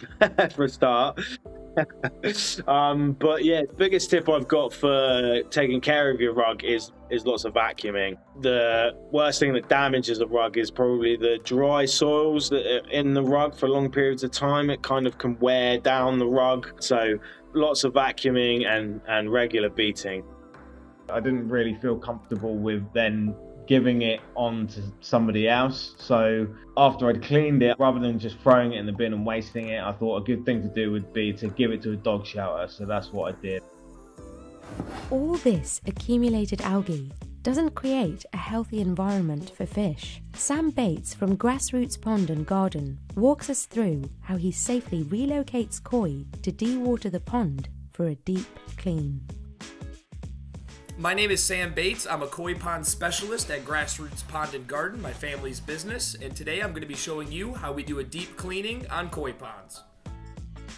for a start. But yeah, the biggest tip I've got for taking care of your rug is lots of vacuuming. The worst thing that damages a rug is probably the dry soils that are in the rug for long periods of time. It kind of can wear down the rug. So lots of vacuuming and regular beating. I didn't really feel comfortable with then giving it on to somebody else. So after I'd cleaned it, rather than just throwing it in the bin and wasting it, I thought a good thing to do would be to give it to a dog shelter. So that's what I did. All this accumulated algae doesn't create a healthy environment for fish. Sam Bates from Grassroots Pond and Garden walks us through how he safely relocates koi to dewater the pond for a deep clean. My name is Sam Bates. I'm a koi pond specialist at Grassroots Pond and Garden, my family's business, and today I'm going to be showing you how we do a deep cleaning on koi ponds.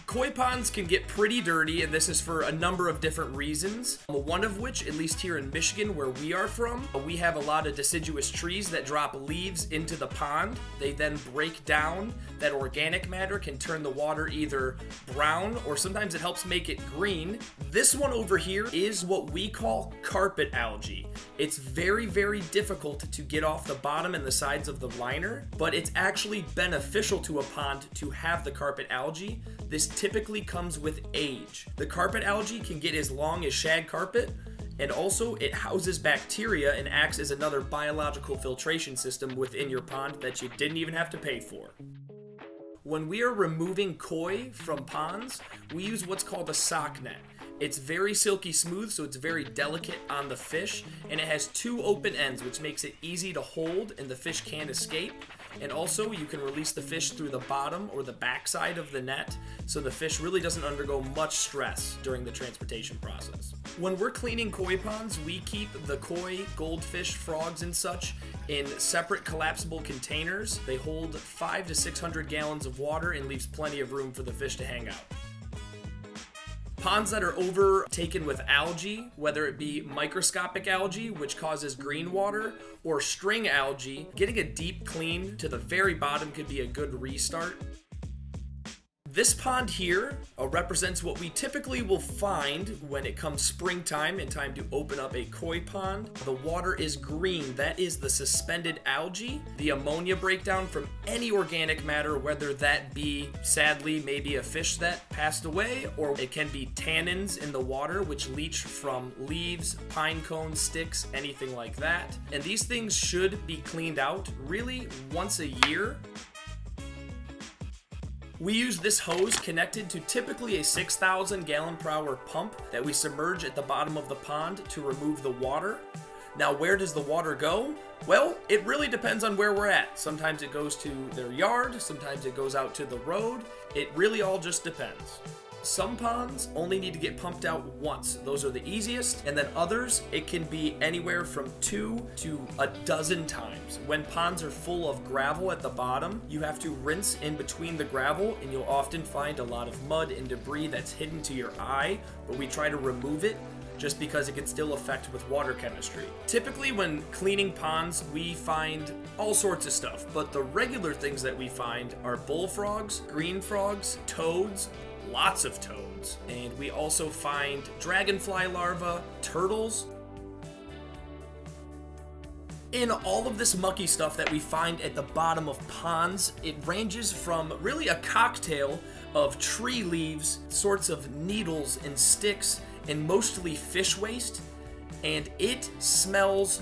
Koi ponds can get pretty dirty, and this is for a number of different reasons. One of which, at least here in Michigan where we are from, we have a lot of deciduous trees that drop leaves into the pond. They then break down. That organic matter can turn the water either brown or sometimes it helps make it green. This one over here is what we call carpet algae. It's very, very difficult to get off the bottom and the sides of the liner, but it's actually beneficial to a pond to have the carpet algae. This typically comes with age. The carpet algae can get as long as shag carpet, and also it houses bacteria and acts as another biological filtration system within your pond that you didn't even have to pay for. When we are removing koi from ponds, we use what's called a sock net. It's very silky smooth, so it's very delicate on the fish, and it has 2 open ends, which makes it easy to hold and the fish can't escape. And also, you can release the fish through the bottom or the backside of the net, so the fish really doesn't undergo much stress during the transportation process. When we're cleaning koi ponds, we keep the koi, goldfish, frogs, and such in separate collapsible containers. They hold 500 to 600 gallons of water and leaves plenty of room for the fish to hang out. Ponds that are overtaken with algae, whether it be microscopic algae, which causes green water, or string algae, getting a deep clean to the very bottom could be a good restart. This pond here represents what we typically will find when it comes springtime and time to open up a koi pond. The water is green. That is the suspended algae, the ammonia breakdown from any organic matter, whether that be, sadly, maybe a fish that passed away, or it can be tannins in the water, which leach from leaves, pine cones, sticks, anything like that. And these things should be cleaned out really once a year. We use this hose connected to typically a 6,000 gallon per hour pump that we submerge at the bottom of the pond to remove the water. Now, where does the water go? Well, it really depends on where we're at. Sometimes it goes to their yard, sometimes it goes out to the road. It really all just depends. Some ponds only need to get pumped out once. Those are the easiest. And then others, it can be anywhere from 2 to a dozen times. When ponds are full of gravel at the bottom, you have to rinse in between the gravel, and you'll often find a lot of mud and debris that's hidden to your eye, but we try to remove it just because it can still affect with water chemistry. Typically when cleaning ponds, we find all sorts of stuff, but the regular things that we find are bullfrogs, green frogs, toads, lots of toads, and we also find dragonfly larvae, turtles. In all of this mucky stuff that we find at the bottom of ponds, it ranges from really a cocktail of tree leaves, sorts of needles and sticks, and mostly fish waste, and it smells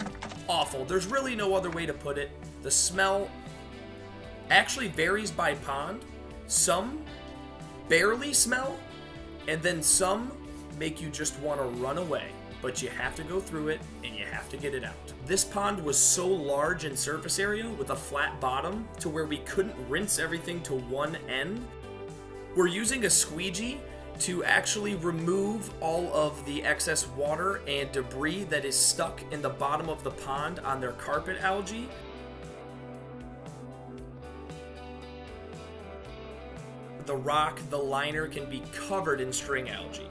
awful. There's really no other way to put it. The smell actually varies by pond. Some barely smell, and then some make you just want to run away, but you have to go through it and you have to get it out. This pond was so large in surface area with a flat bottom to where we couldn't rinse everything to one end. We're using a squeegee to actually remove all of the excess water and debris that is stuck in the bottom of the pond on their carpet algae. The rock, the liner can be covered in string algae.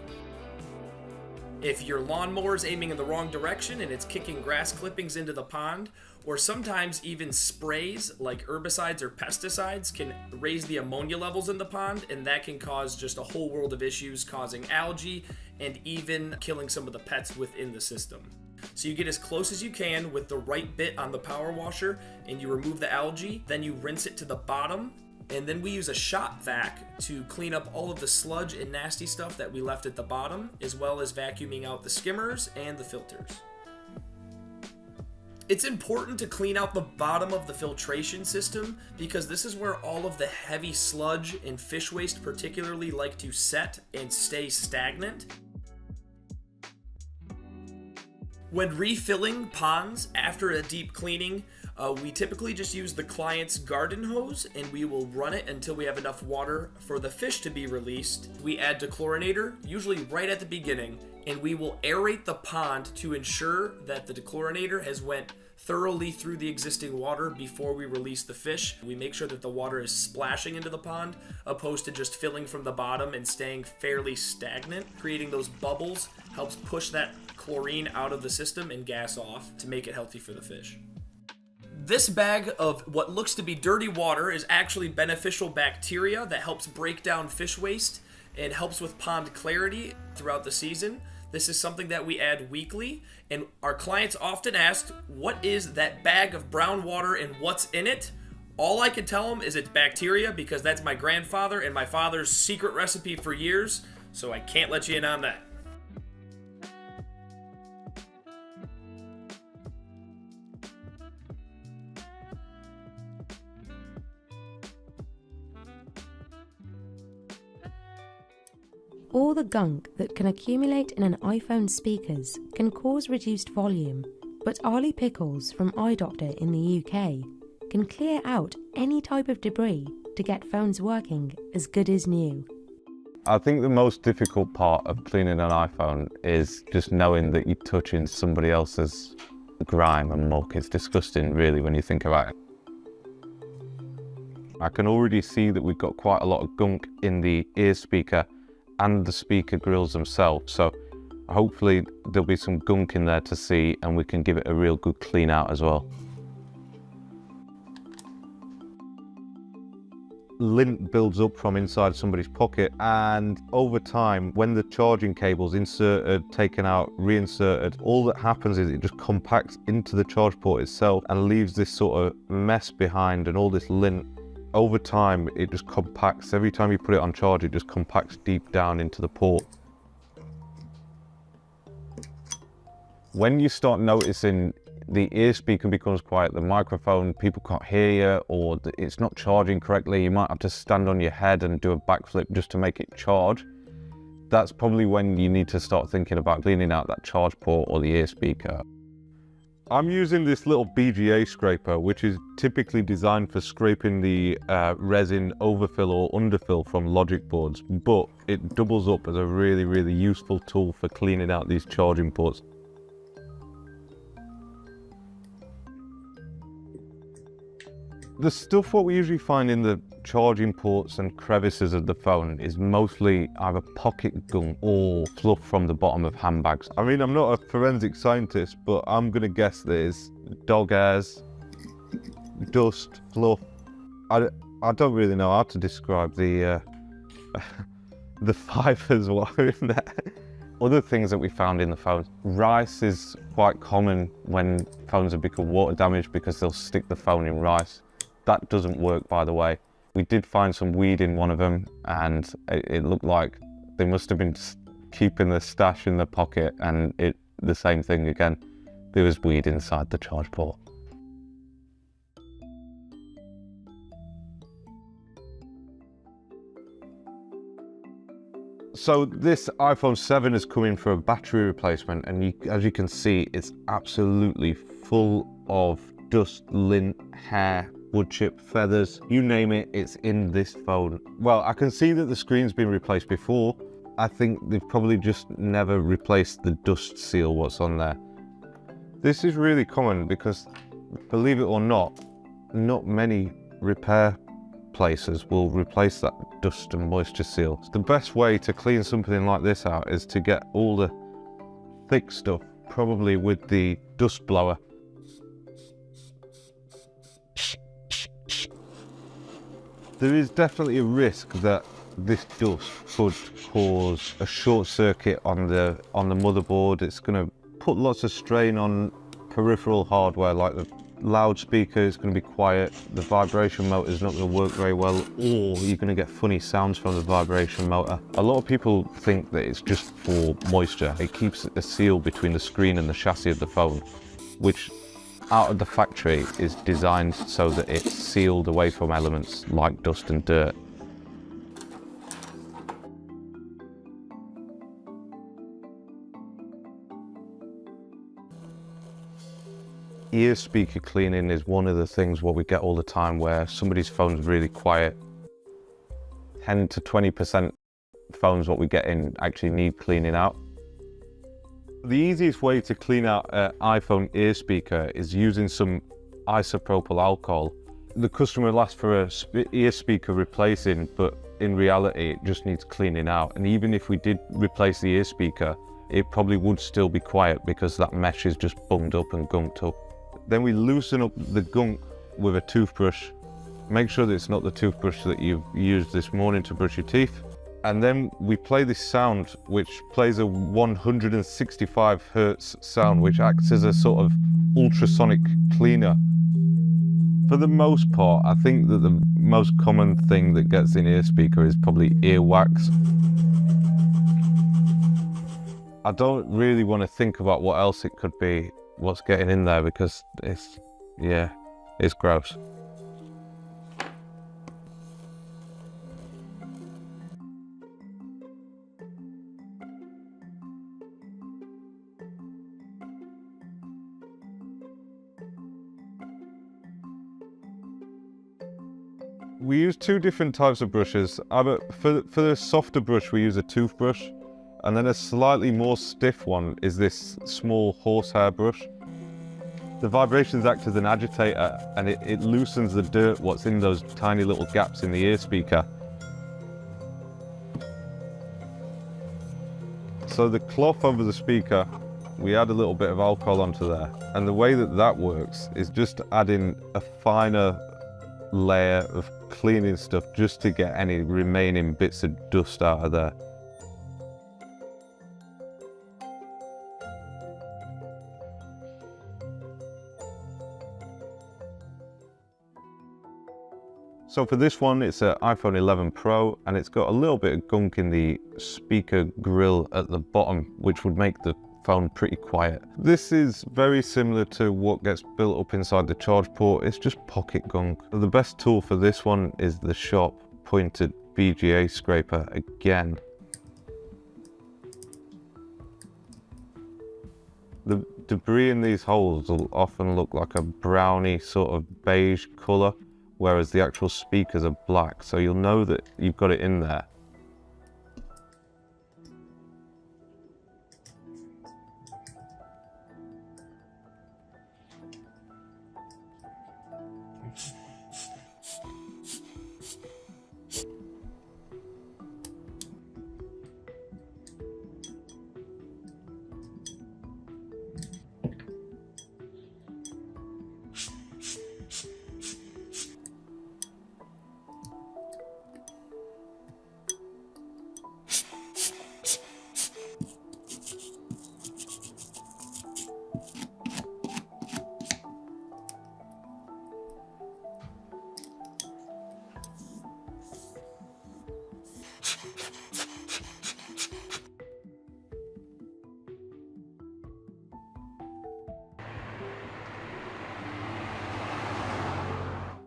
If your lawnmower is aiming in the wrong direction and it's kicking grass clippings into the pond, or sometimes even sprays like herbicides or pesticides can raise the ammonia levels in the pond, and that can cause just a whole world of issues, causing algae and even killing some of the pets within the system. So you get as close as you can with the right bit on the power washer and you remove the algae, then you rinse it to the bottom. And then we use a shop vac to clean up all of the sludge and nasty stuff that we left at the bottom, as well as vacuuming out the skimmers and the filters. It's important to clean out the bottom of the filtration system because this is where all of the heavy sludge and fish waste particularly like to set and stay stagnant. When refilling ponds after a deep cleaning, we typically just use the client's garden hose and we will run it until we have enough water for the fish to be released. We add dechlorinator, usually right at the beginning, and we will aerate the pond to ensure that the dechlorinator has went thoroughly through the existing water before we release the fish. We make sure that the water is splashing into the pond, opposed to just filling from the bottom and staying fairly stagnant. Creating those bubbles helps push that chlorine out of the system and gas off to make it healthy for the fish. This bag of what looks to be dirty water is actually beneficial bacteria that helps break down fish waste and helps with pond clarity throughout the season. This is something that we add weekly, and our clients often ask, what is that bag of brown water and what's in it? All I can tell them is it's bacteria, because that's my grandfather and my father's secret recipe for years, so I can't let you in on that. All the gunk that can accumulate in an iPhone speakers can cause reduced volume, but Arlie Pickles from iDoctor in the UK can clear out any type of debris to get phones working as good as new. I think the most difficult part of cleaning an iPhone is just knowing that you're touching somebody else's grime and muck. It's disgusting, really, when you think about it. I can already see that we've got quite a lot of gunk in the ear speaker and the speaker grills themselves, so hopefully there'll be some gunk in there to see, and we can give it a real good clean out as well. Lint builds up from inside somebody's pocket, and over time, when the charging cable's inserted, taken out, reinserted, all that happens is it just compacts into the charge port itself and leaves this sort of mess behind, and all this lint. Over time, it just compacts. Every time you put it on charge, it just compacts deep down into the port. When you start noticing the ear speaker becomes quiet, the microphone, people can't hear you, or it's not charging correctly, you might have to stand on your head and do a backflip just to make it charge. That's probably when you need to start thinking about cleaning out that charge port or the ear speaker. I'm using this little BGA scraper, which is typically designed for scraping the resin overfill or underfill from logic boards, but it doubles up as a really, really useful tool for cleaning out these charging ports. The stuff what we usually find in the charging ports and crevices of the phone is mostly either pocket gunk or fluff from the bottom of handbags. I mean, I'm not a forensic scientist, but I'm gonna guess that it's dog hairs, dust, fluff. I don't really know how to describe the fibers what are in there. Other things that we found in the phones. Rice is quite common when phones have become water damaged, because they'll stick the phone in rice. That doesn't work, by the way. We did find some weed in one of them, and it looked like they must have been keeping the stash in the pocket, and the same thing again. There was weed inside the charge port. So this iPhone 7 is coming for a battery replacement, and as you can see, it's absolutely full of dust, lint, hair, wood chip, feathers, you name it, it's in this phone. Well, I can see that the screen's been replaced before. I think they've probably just never replaced the dust seal what's on there. This is really common because, believe it or not many repair places will replace that dust and moisture seal. The best way to clean something like this out is to get all the thick stuff, probably with the dust blower. There is definitely a risk that this dust could cause a short circuit on the motherboard. It's going to put lots of strain on peripheral hardware, like the loudspeaker is going to be quiet, the vibration motor is not going to work very well, or you're going to get funny sounds from the vibration motor. A lot of people think that it's just for moisture. It keeps a seal between the screen and the chassis of the phone, which out of the factory is designed so that it's sealed away from elements like dust and dirt. Ear speaker cleaning is one of the things what we get all the time, where somebody's phone's really quiet. 10 to 20% phones what we get in actually need cleaning out. The easiest way to clean out an iPhone ear speaker is using some isopropyl alcohol. The customer will ask for an ear speaker replacing, but in reality it just needs cleaning out. And even if we did replace the ear speaker, it probably would still be quiet because that mesh is just bunged up and gunked up. Then we loosen up the gunk with a toothbrush. Make sure that it's not the toothbrush that you've used this morning to brush your teeth. And then we play this sound, which plays a 165 Hertz sound, which acts as a sort of ultrasonic cleaner. For the most part, I think that the most common thing that gets in ear speaker is probably earwax. I don't really want to think about what else it could be, what's getting in there, because it's gross. We use two different types of brushes. For the softer brush, we use a toothbrush, and then a slightly more stiff one is this small horsehair brush. The vibrations act as an agitator, and it loosens the dirt what's in those tiny little gaps in the ear speaker. So the cloth over the speaker, we add a little bit of alcohol onto there, and the way that that works is just adding a finer layer of cleaning stuff just to get any remaining bits of dust out of there. So for this one, it's an iPhone 11 Pro, and it's got a little bit of gunk in the speaker grill at the bottom, which would make the phone pretty quiet. This is very similar to what gets built up inside the charge port. It's just pocket gunk. The best tool for this one is the sharp pointed BGA scraper again. The debris in these holes will often look like a browny sort of beige colour, whereas the actual speakers are black, so you'll know that you've got it in there.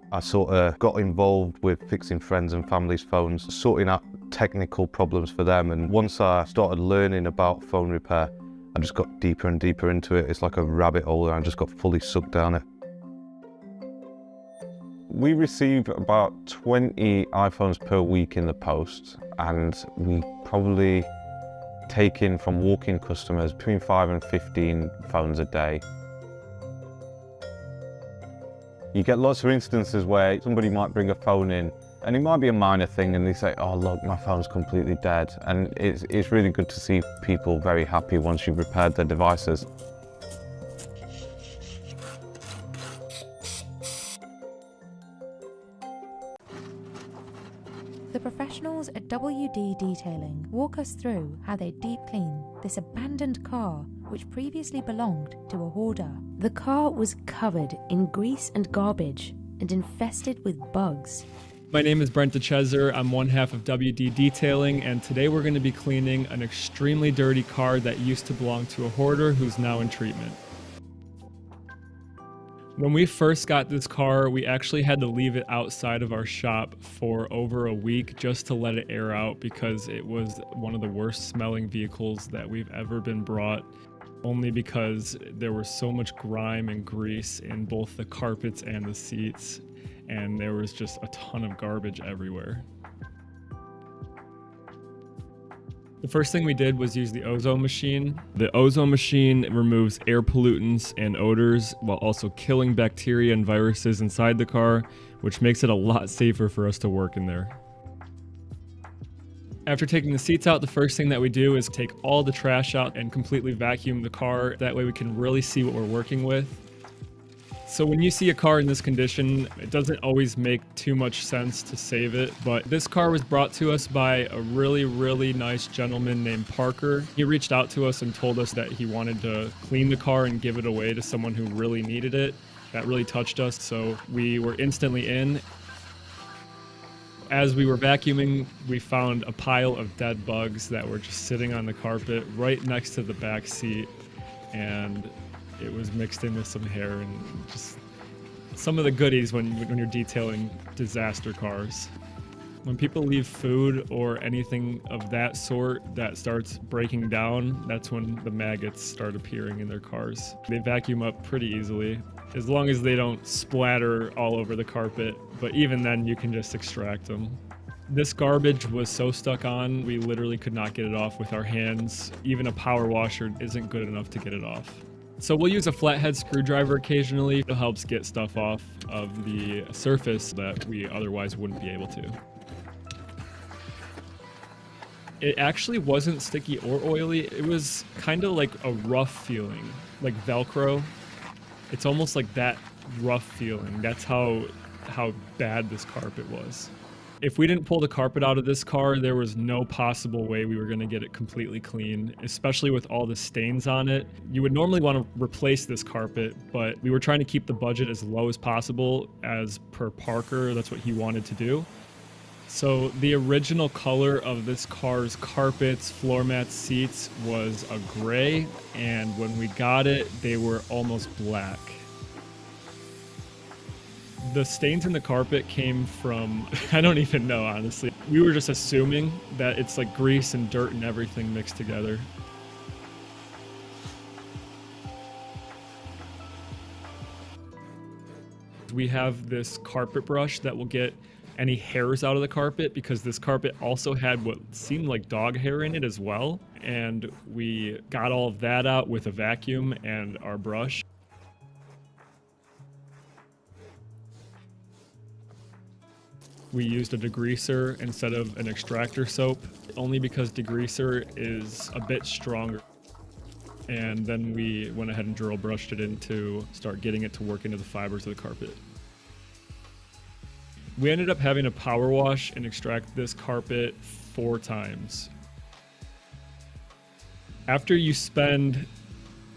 I sort of got involved with fixing friends and family's phones, sorting out technical problems for them, and once I started learning about phone repair, I just got deeper and deeper into it. It's like a rabbit hole, and I just got fully sucked down it. We receive about 20 iPhones per week in the post, and we probably take in from walk-in customers between 5 and 15 phones a day. You get lots of instances where somebody might bring a phone in, and it might be a minor thing, and they say, oh look, my phone's completely dead. And it's really good to see people very happy once you've repaired their devices. The professionals at WD Detailing walk us through how they deep clean this abandoned car which previously belonged to a hoarder. The car was covered in grease and garbage and infested with bugs. My name is Brent DeChesser. I'm one half of WD Detailing, and today we're going to be cleaning an extremely dirty car that used to belong to a hoarder who's now in treatment. When we first got this car, we actually had to leave it outside of our shop for over a week just to let it air out because it was one of the worst smelling vehicles that we've ever been brought, only because there was so much grime and grease in both the carpets and the seats, and there was just a ton of garbage everywhere. The The first thing we did was use the ozone machine. The ozone machine removes air pollutants and odors while also killing bacteria and viruses inside the car, which makes it a lot safer for us to work in there. After taking the seats out, the first thing that we do is take all the trash out and completely vacuum the car. That way we can really see what we're working with. So when you see a car in this condition, it doesn't always make too much sense to save it, but this car was brought to us by a really nice gentleman named Parker. He reached out to us and told us that he wanted to clean the car and give it away to someone who really needed it. That really touched us, so we were instantly in. As we were vacuuming, we found a pile of dead bugs that were just sitting on the carpet right next to the back seat, and it was mixed in with some hair and just some of the goodies when you're detailing disaster cars. When people leave food or anything of that sort that starts breaking down, that's when the maggots start appearing in their cars. They vacuum up pretty easily, as long as they don't splatter all over the carpet, but even then you can just extract them. This garbage was so stuck on, we literally could not get it off with our hands. Even a power washer isn't good enough to get it off. So we'll use a flathead screwdriver occasionally. It helps get stuff off of the surface that we otherwise wouldn't be able to. It actually wasn't sticky or oily. It was kind of like a rough feeling, like Velcro. It's almost like that rough feeling. That's how bad this carpet was. If we didn't pull the carpet out of this car, there was no possible way we were going to get it completely clean, especially with all the stains on it. You would normally want to replace this carpet, but we were trying to keep the budget as low as possible. As per Parker, that's what he wanted to do. So the original color of this car's carpets, floor mats, seats was a gray, and when we got it, they were almost black. The stains in the carpet came from, I don't even know, honestly. We were just assuming that it's like grease and dirt and everything mixed together. We have this carpet brush that will get any hairs out of the carpet, because this carpet also had what seemed like dog hair in it as well. And we got all of that out with a vacuum and our brush. We used a degreaser instead of an extractor soap, only because degreaser is a bit stronger. And then we went ahead and drill brushed it in to start getting it to work into the fibers of the carpet. We ended up having to power wash and extract this carpet 4 times. After you spend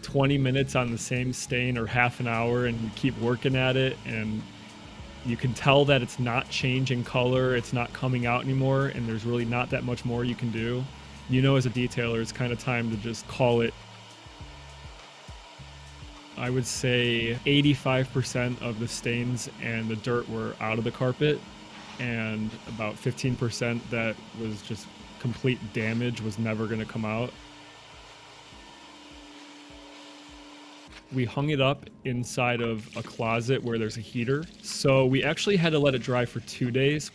20 minutes on the same stain or half an hour and you keep working at it, and you can tell that it's not changing color, it's not coming out anymore, and there's really not that much more you can do. You know, as a detailer, it's kind of time to just call it. I would say 85% of the stains and the dirt were out of the carpet, and about 15% that was just complete damage was never going to come out. We hung it up inside of a closet where there's a heater. So we actually had to let it dry for 2 days.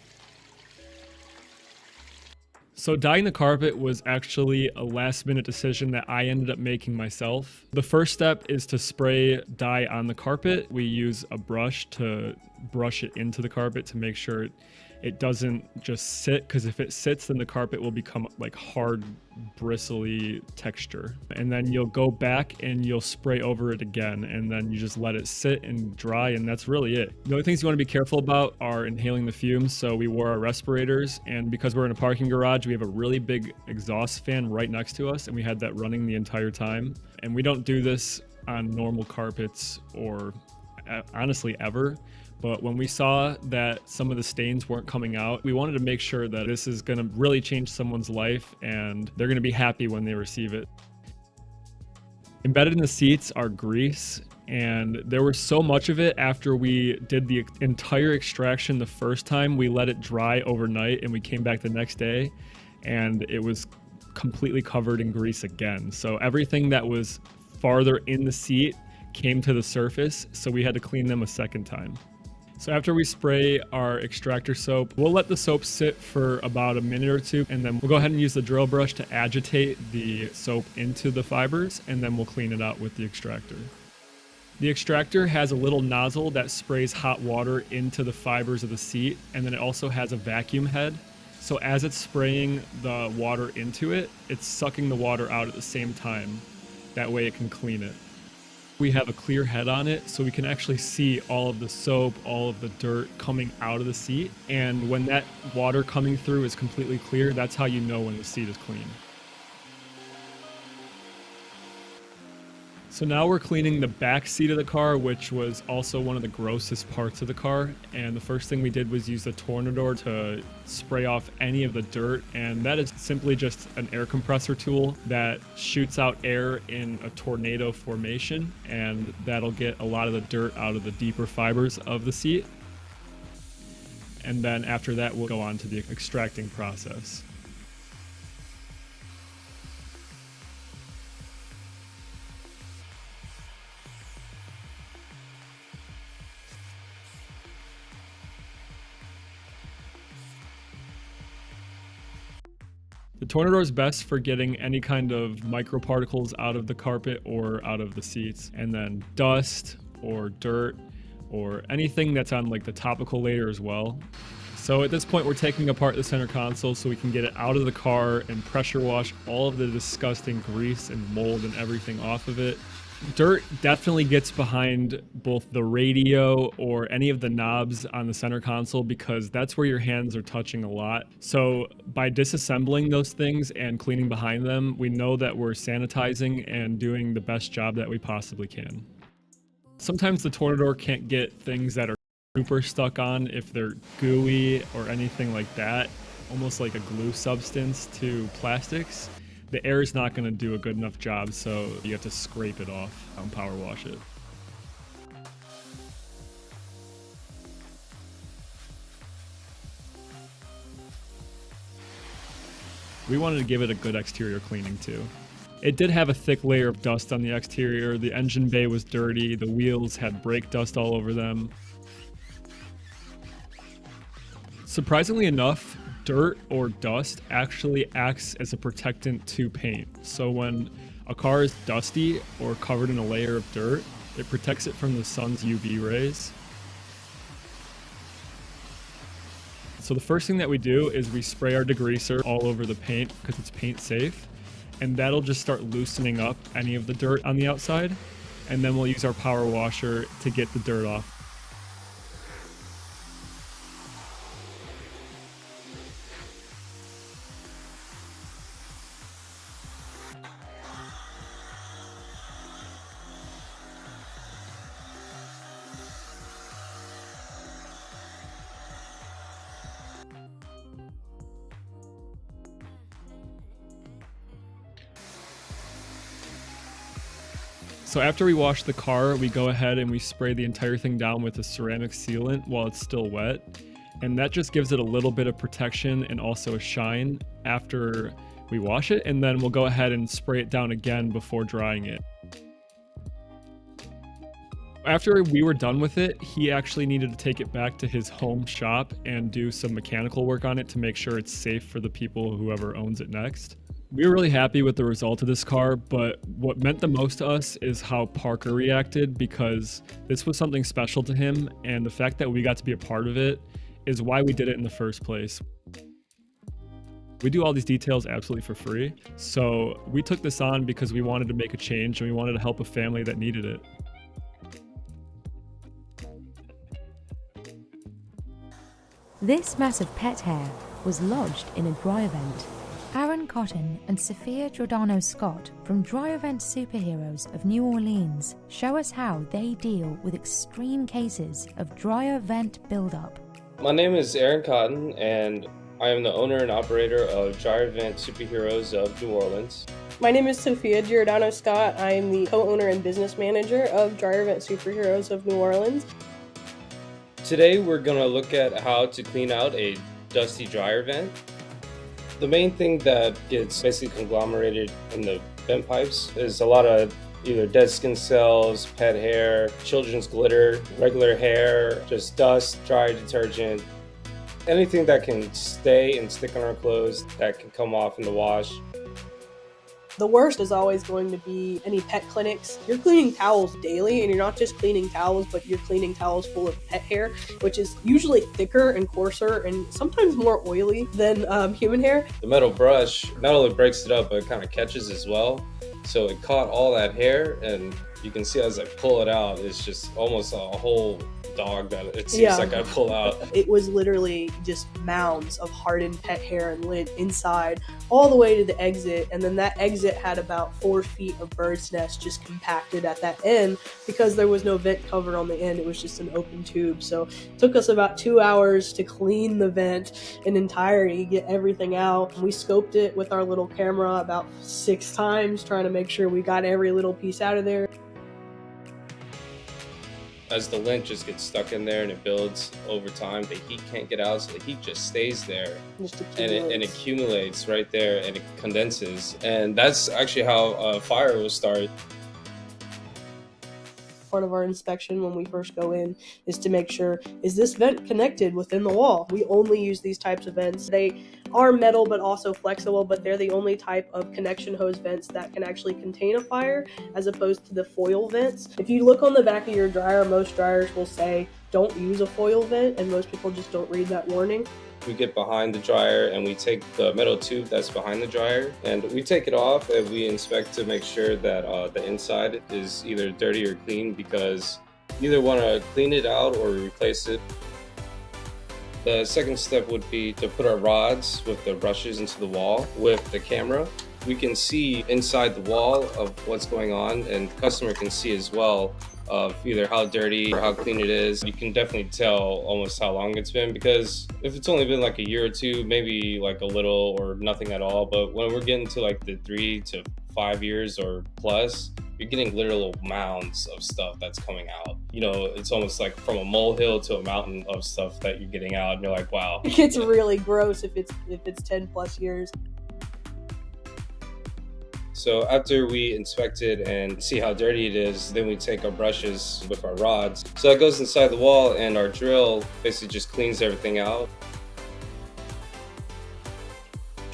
So dyeing the carpet was actually a last-minute decision that I ended up making myself. The first step is to spray dye on the carpet. We use a brush to brush it into the carpet to make sure it doesn't just sit, because if it sits, then the carpet will become like hard, bristly texture. And then you'll go back and you'll spray over it again, and then you just let it sit and dry, and that's really it. The only things you want to be careful about are inhaling the fumes, so we wore our respirators, and because we're in a parking garage, we have a really big exhaust fan right next to us, and we had that running the entire time. And we don't do this on normal carpets or honestly ever. But when we saw that some of the stains weren't coming out, we wanted to make sure that this is going to really change someone's life and they're going to be happy when they receive it. Embedded in the seats are grease, and there was so much of it after we did the entire extraction the first time. We let it dry overnight and we came back the next day and it was completely covered in grease again. So everything that was farther in the seat came to the surface, so we had to clean them a second time. So after we spray our extractor soap, we'll let the soap sit for about a minute or two, and then we'll go ahead and use the drill brush to agitate the soap into the fibers, and then we'll clean it out with the extractor. The extractor has a little nozzle that sprays hot water into the fibers of the seat, and then it also has a vacuum head. So as it's spraying the water into it, it's sucking the water out at the same time. That way it can clean it. We have a clear head on it, so we can actually see all of the soap, all of the dirt coming out of the seat. And when that water coming through is completely clear, that's how you know when the seat is clean. So now we're cleaning the back seat of the car, which was also one of the grossest parts of the car. And the first thing we did was use the tornador to spray off any of the dirt. And that is simply just an air compressor tool that shoots out air in a tornado formation. And that'll get a lot of the dirt out of the deeper fibers of the seat. And then after that, we'll go on to the extracting process. The tornador is best for getting any kind of microparticles out of the carpet or out of the seats, and then dust or dirt or anything that's on like the topical layer as well. So at this point, we're taking apart the center console so we can get it out of the car and pressure wash all of the disgusting grease and mold and everything off of it. Dirt definitely gets behind both the radio or any of the knobs on the center console because that's where your hands are touching a lot. So by disassembling those things and cleaning behind them, we know that we're sanitizing and doing the best job that we possibly can. Sometimes the tornador can't get things that are super stuck on if they're gooey or anything like that, almost like a glue substance to plastics. The air is not going to do a good enough job, so you have to scrape it off and power wash it. We wanted to give it a good exterior cleaning too. It did have a thick layer of dust on the exterior, the engine bay was dirty, the wheels had brake dust all over them. Surprisingly enough, dirt or dust actually acts as a protectant to paint. So when a car is dusty or covered in a layer of dirt, it protects it from the sun's UV rays. So the first thing that we do is we spray our degreaser all over the paint because it's paint safe, and that'll just start loosening up any of the dirt on the outside. And then we'll use our power washer to get the dirt off. So after we wash the car, we go ahead and we spray the entire thing down with a ceramic sealant while it's still wet. And that just gives it a little bit of protection and also a shine after we wash it. And then we'll go ahead and spray it down again before drying it. After we were done with it, he actually needed to take it back to his home shop and do some mechanical work on it to make sure it's safe for the people, whoever owns it next. We were really happy with the result of this car, but what meant the most to us is how Parker reacted, because this was something special to him, and the fact that we got to be a part of it is why we did it in the first place. We do all these details absolutely for free, so we took this on because we wanted to make a change and we wanted to help a family that needed it. This mass of pet hair was lodged in a dry event. Aaron Cotton and Sophia Giordano Scott from Dry Event Superheroes of New Orleans show us how they deal with extreme cases of dry event buildup. My name is Aaron Cotton, and I am the owner and operator of Dry Event Superheroes of New Orleans. My name is Sophia Giordano Scott. I am the co-owner and business manager of Dry Event Superheroes of New Orleans. Today we're going to look at how to clean out a dusty dryer vent. The main thing that gets basically conglomerated in the vent pipes is a lot of either dead skin cells, pet hair, children's glitter, regular hair, just dust, dry detergent, anything that can stay and stick on our clothes that can come off in the wash. The worst is always going to be any pet clinics. You're cleaning towels daily, and you're not just cleaning towels, but you're cleaning towels full of pet hair, which is usually thicker and coarser and sometimes more oily than human hair. The metal brush not only breaks it up, but it kind of catches as well. So it caught all that hair, and you can see as I pull it out, it's just almost a whole dog that it seems like I pull out. It was literally just mounds of hardened pet hair and lint inside all the way to the exit, and then that exit had about 4 feet of bird's nest just compacted at that end because there was no vent cover on the end. It was just an open tube. So it took us about 2 hours to clean the vent in entirety, get everything out. We scoped it with our little camera about 6 times, trying to make sure we got every little piece out of there. As the lint just gets stuck in there and it builds over time, the heat can't get out, so the heat just stays there. And it accumulates right there, and it condenses. And that's actually how a fire will start. Part of our inspection when we first go in is to make sure, is this vent connected within the wall? We only use these types of vents. They are metal but also flexible, but they're the only type of connection hose vents that can actually contain a fire, as opposed to the foil vents. If you look on the back of your dryer, most dryers will say don't use a foil vent, and most people just don't read that warning. We get behind the dryer and we take the metal tube that's behind the dryer and we take it off, and we inspect to make sure that the inside is either dirty or clean, because you either want to clean it out or replace it. The second step would be to put our rods with the brushes into the wall with the camera. We can see inside the wall of what's going on, and the customer can see as well of either how dirty or how clean it is. You can definitely tell almost how long it's been, because if it's only been like a year or two, maybe like a little or nothing at all, but when we're getting to like the 3 to 5 years or plus, you're getting literal mounds of stuff that's coming out. You know, it's almost like from a molehill to a mountain of stuff that you're getting out, and you're like, wow. It gets really gross if it's 10 plus years. So after we inspect it and see how dirty it is, then we take our brushes with our rods. So that goes inside the wall, and our drill basically just cleans everything out.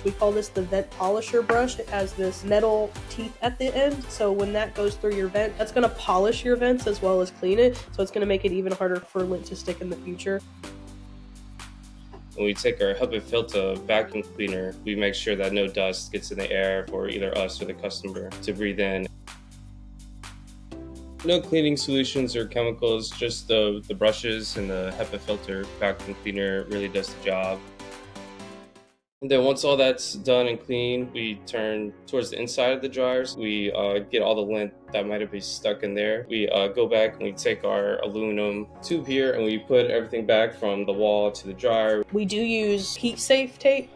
We call this the vent polisher brush. It has this metal teeth at the end, so when that goes through your vent, that's going to polish your vents as well as clean it, so it's going to make it even harder for lint to stick in the future. When we take our HEPA filter vacuum cleaner, we make sure that no dust gets in the air for either us or the customer to breathe in. No cleaning solutions or chemicals, just the brushes and the HEPA filter vacuum cleaner really does the job. And then once all that's done and clean, we turn towards the inside of the dryers. We get all the lint that might have been stuck in there. We go back and we take our aluminum tube here and we put everything back from the wall to the dryer. We do use heat safe tape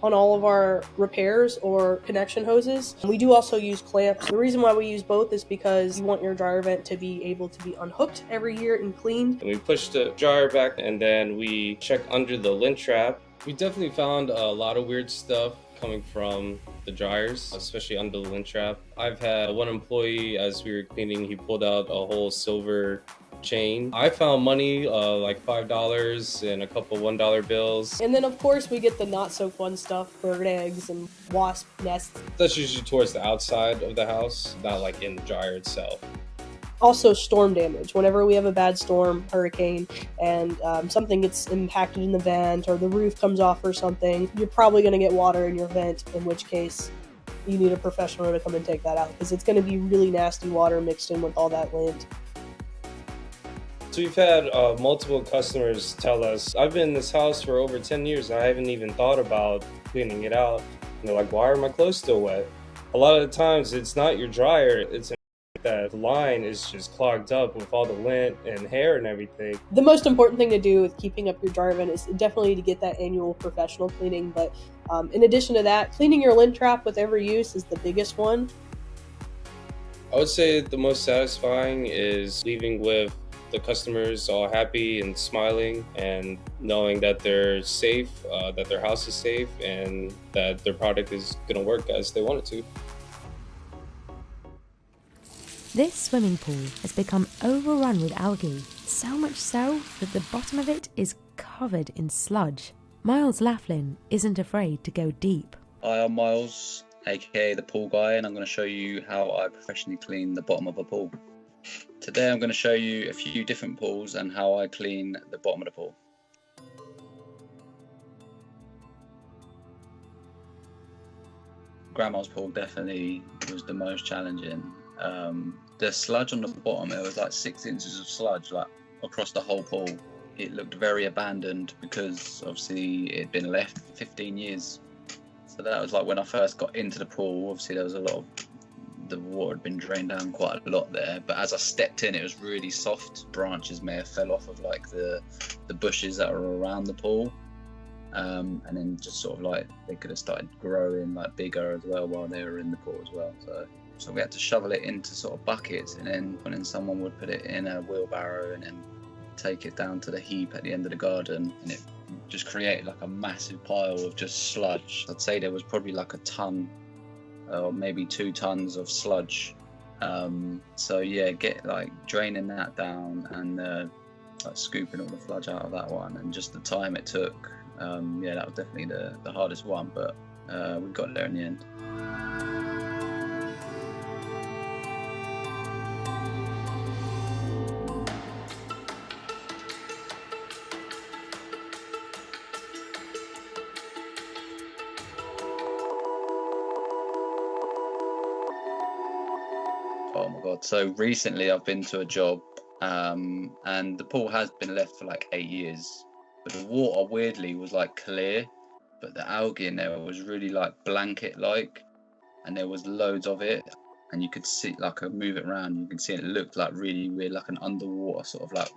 on all of our repairs or connection hoses. We do also use clamps. The reason why we use both is because you want your dryer vent to be able to be unhooked every year and cleaned. And we push the dryer back, and then we check under the lint trap. We definitely found a lot of weird stuff coming from the dryers, especially under the lint trap. I've had one employee, as we were cleaning, he pulled out a whole silver chain. I found money, like $5 and a couple $1 bills. And then of course we get the not so fun stuff, bird eggs and wasp nests. That's usually towards the outside of the house, not like in the dryer itself. Also storm damage. Whenever we have a bad storm, hurricane, and something gets impacted in the vent or the roof comes off or something, you're probably going to get water in your vent, in which case you need a professional to come and take that out, because it's going to be really nasty water mixed in with all that lint. So we've had multiple customers tell us, I've been in this house for over 10 years and I haven't even thought about cleaning it out. And they're like, why are my clothes still wet? A lot of the times it's not your dryer, it's that the line is just clogged up with all the lint and hair and everything. The most important thing to do with keeping up your dryer vent is definitely to get that annual professional cleaning, but in addition to that, cleaning your lint trap with every use is the biggest one. I would say the most satisfying is leaving with the customers all happy and smiling and knowing that they're safe, that their house is safe, and that their product is going to work as they want it to. This swimming pool has become overrun with algae, so much so that the bottom of it is covered in sludge. Miles Laughlin isn't afraid to go deep. Hi, I'm Miles, aka the pool guy, and I'm going to show you how I professionally clean the bottom of a pool. Today I'm going to show you a few different pools and how I clean the bottom of the pool. Grandma's pool definitely was the most challenging. The sludge on the bottom, it was like 6 inches of sludge like across the whole pool. It looked very abandoned because obviously it had been left for 15 years. So that was like when I first got into the pool. Obviously there was a lot of, the water had been drained down quite a lot there, but as I stepped in it was really soft. Branches may have fell off of like the bushes that were around the pool. And then just sort of like they could have started growing like bigger as well while they were in the pool as well. So we had to shovel it into sort of buckets, and then someone would put it in a wheelbarrow and then take it down to the heap at the end of the garden, and it just created like a massive pile of just sludge. I'd say there was probably like a ton or maybe 2 tons of sludge. So yeah, draining that down and like scooping all the sludge out of that one, and just the time it took. Yeah, that was definitely the hardest one, but we got there in the end. Oh my god, so recently I've been to a job and the pool has been left for like 8 years. But the water weirdly was like clear, but the algae in there was really like blanket like, and there was loads of it, and you could see, like I move it around, you can see it looked like really weird, like an underwater sort of like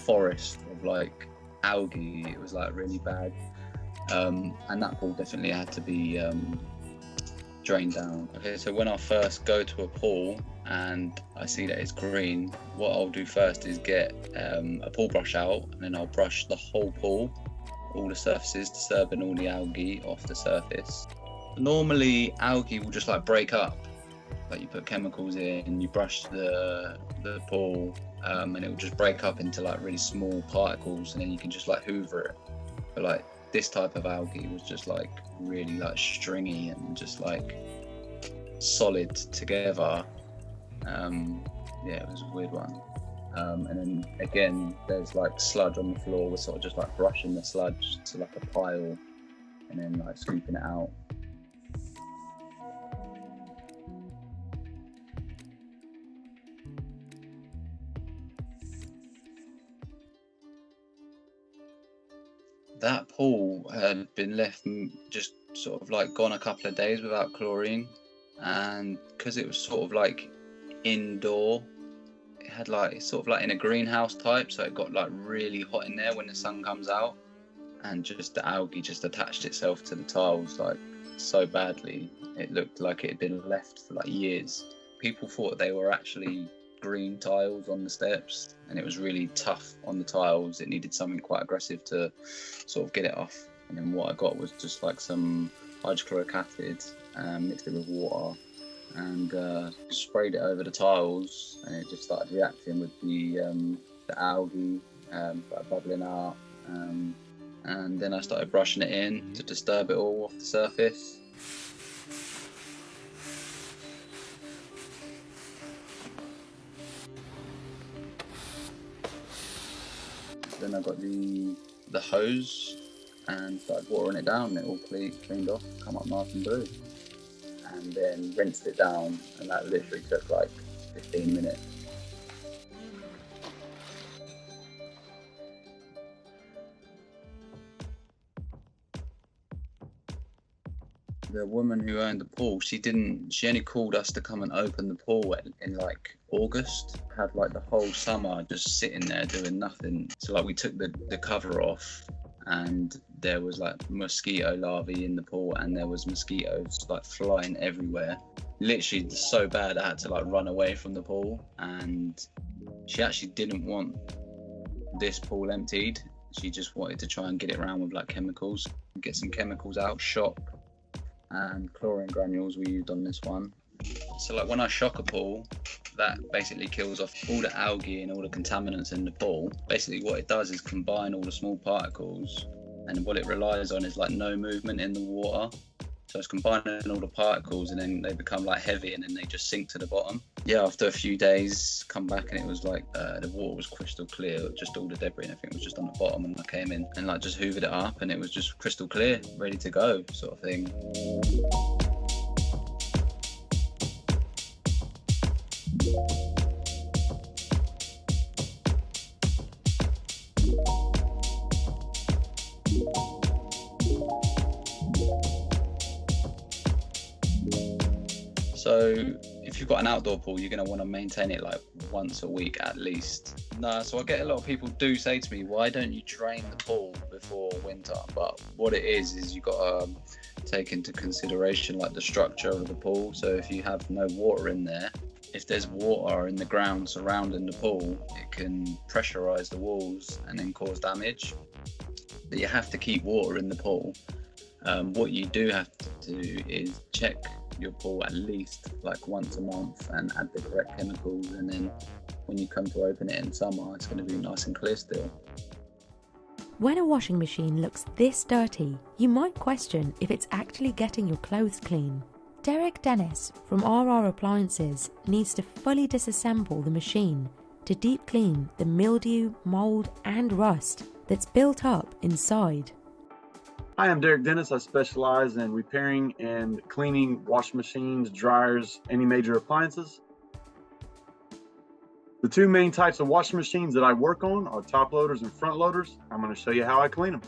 forest of like algae. It was like really bad, and that pool definitely had to be drained down. Okay, so when I first go to a pool and I see that it's green, what I'll do first is get a pool brush out, and then I'll brush the whole pool, all the surfaces, disturbing all the algae off the surface. Normally algae will just like break up, like you put chemicals in, you brush the pool, and it will just break up into like really small particles, and then you can just like hoover it. But like this type of algae was just like really like stringy and just like solid together. Yeah, it was a weird one. And then again, there's like sludge on the floor. We're sort of just like brushing the sludge to like a pile and then like scooping it out. That pool had been left just sort of like gone a couple of days without chlorine, and because it was sort of like indoor, it had like sort of like in a greenhouse type, so it got like really hot in there when the sun comes out, and just the algae just attached itself to the tiles like so badly. It looked like it had been left for like years. People thought they were actually green tiles on the steps, and it was really tough on the tiles. It needed something quite aggressive to sort of get it off, and then what I got was just like some hydrochloric acid, mixed it with water, and sprayed it over the tiles, and it just started reacting with the algae, started bubbling up, and then I started brushing it in to disturb it all off the surface. Then I got the hose and started watering it down. It all cleaned off, come up nice and blue, and then rinsed it down, and that literally took like 15 minutes. The woman who owned the pool, she only called us to come and open the pool in like August. Had like the whole summer just sitting there doing nothing. So like we took the cover off, and there was like mosquito larvae in the pool, and there was mosquitoes like flying everywhere. Literally so bad I had to like run away from the pool, and she actually didn't want this pool emptied. She just wanted to try and get it around with like chemicals, get some chemicals out, shock and chlorine granules we used on this one. So like when I shock a pool, That basically kills off all the algae and all the contaminants in the pool. Basically what it does is combine all the small particles, and what it relies on is like no movement in the water. So it's combining all the particles, and then they become like heavy, and then they just sink to the bottom. Yeah, after a few days, come back and it was like the water was crystal clear. Just all the debris and everything was just on the bottom, and I came in and like just hoovered it up, and it was just crystal clear, ready to go, sort of thing. So if you've got an outdoor pool, you're going to want to maintain it like once a week at least. No, so I get a lot of people do say to me, why don't you drain the pool before winter? But what it is you've got to take into consideration like the structure of the pool. So if you have no water in there, if there's water in the ground surrounding the pool, it can pressurize the walls and then cause damage. But you have to keep water in the pool. What you do have to do is check your pool at least like once a month and add the correct chemicals, and then when you come to open it in summer, it's going to be nice and clear still. When a washing machine looks this dirty, you might question if it's actually getting your clothes clean. Derek Dennis from RR Appliances needs to fully disassemble the machine to deep clean the mildew, mold and rust that's built up inside. Hi, I'm Derek Dennis. I specialize in repairing and cleaning washing machines, dryers, any major appliances. The two main types of washing machines that I work on are top loaders and front loaders. I'm going to show you how I clean them.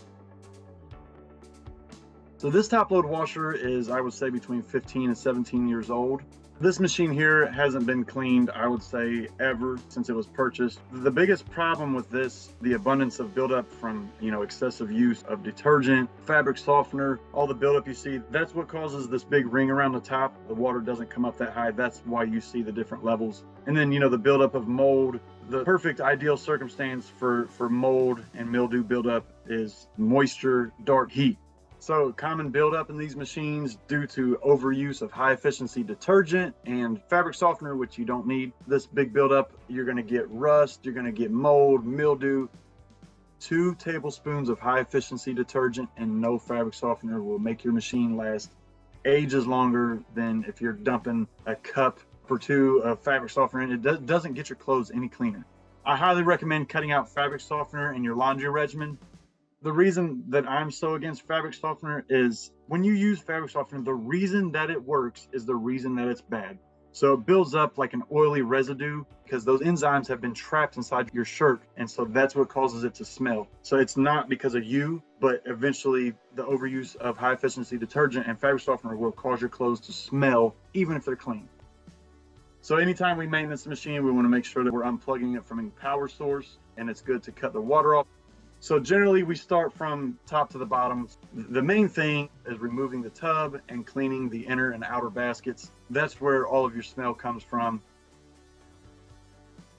So this top load washer is, I would say, between 15 and 17 years old. This machine here hasn't been cleaned, I would say, ever since it was purchased. The biggest problem with this, the abundance of buildup from, excessive use of detergent, fabric softener, all the buildup you see, that's what causes this big ring around the top. The water doesn't come up that high. That's why you see the different levels. And then, the buildup of mold. The perfect ideal circumstance for mold and mildew buildup is moisture, dark heat. So common buildup in these machines due to overuse of high efficiency detergent and fabric softener, which you don't need. This big buildup, you're going to get rust, you're going to get mold, mildew. 2 tablespoons of high efficiency detergent and no fabric softener will make your machine last ages longer than if you're dumping a cup or 2 of fabric softener in. It doesn't get your clothes any cleaner. I highly recommend cutting out fabric softener in your laundry regimen. The reason that I'm so against fabric softener is when you use fabric softener, the reason that it works is the reason that it's bad. So it builds up like an oily residue because those enzymes have been trapped inside your shirt. And so that's what causes it to smell. So it's not because of you, but eventually the overuse of high efficiency detergent and fabric softener will cause your clothes to smell even if they're clean. So anytime we maintenance the machine, we want to make sure that we're unplugging it from any power source, and it's good to cut the water off. So generally we start from top to the bottom. The main thing is removing the tub and cleaning the inner and outer baskets. That's where all of your smell comes from.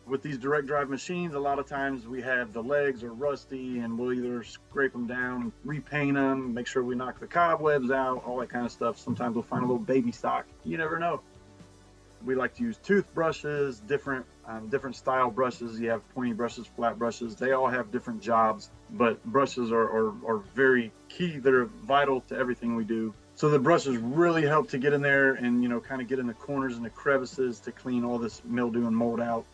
With these direct drive machines, a lot of times we have the legs are rusty and we'll either scrape them down, repaint them, make sure we knock the cobwebs out, all that kind of stuff. Sometimes we'll find a little baby stock. You never know. We like to use toothbrushes, different style brushes. You have pointy brushes, flat brushes. They all have different jobs, but brushes are very key. They're vital to everything we do. So the brushes really help to get in there and, kind of get in the corners and the crevices to clean all this mildew and mold out.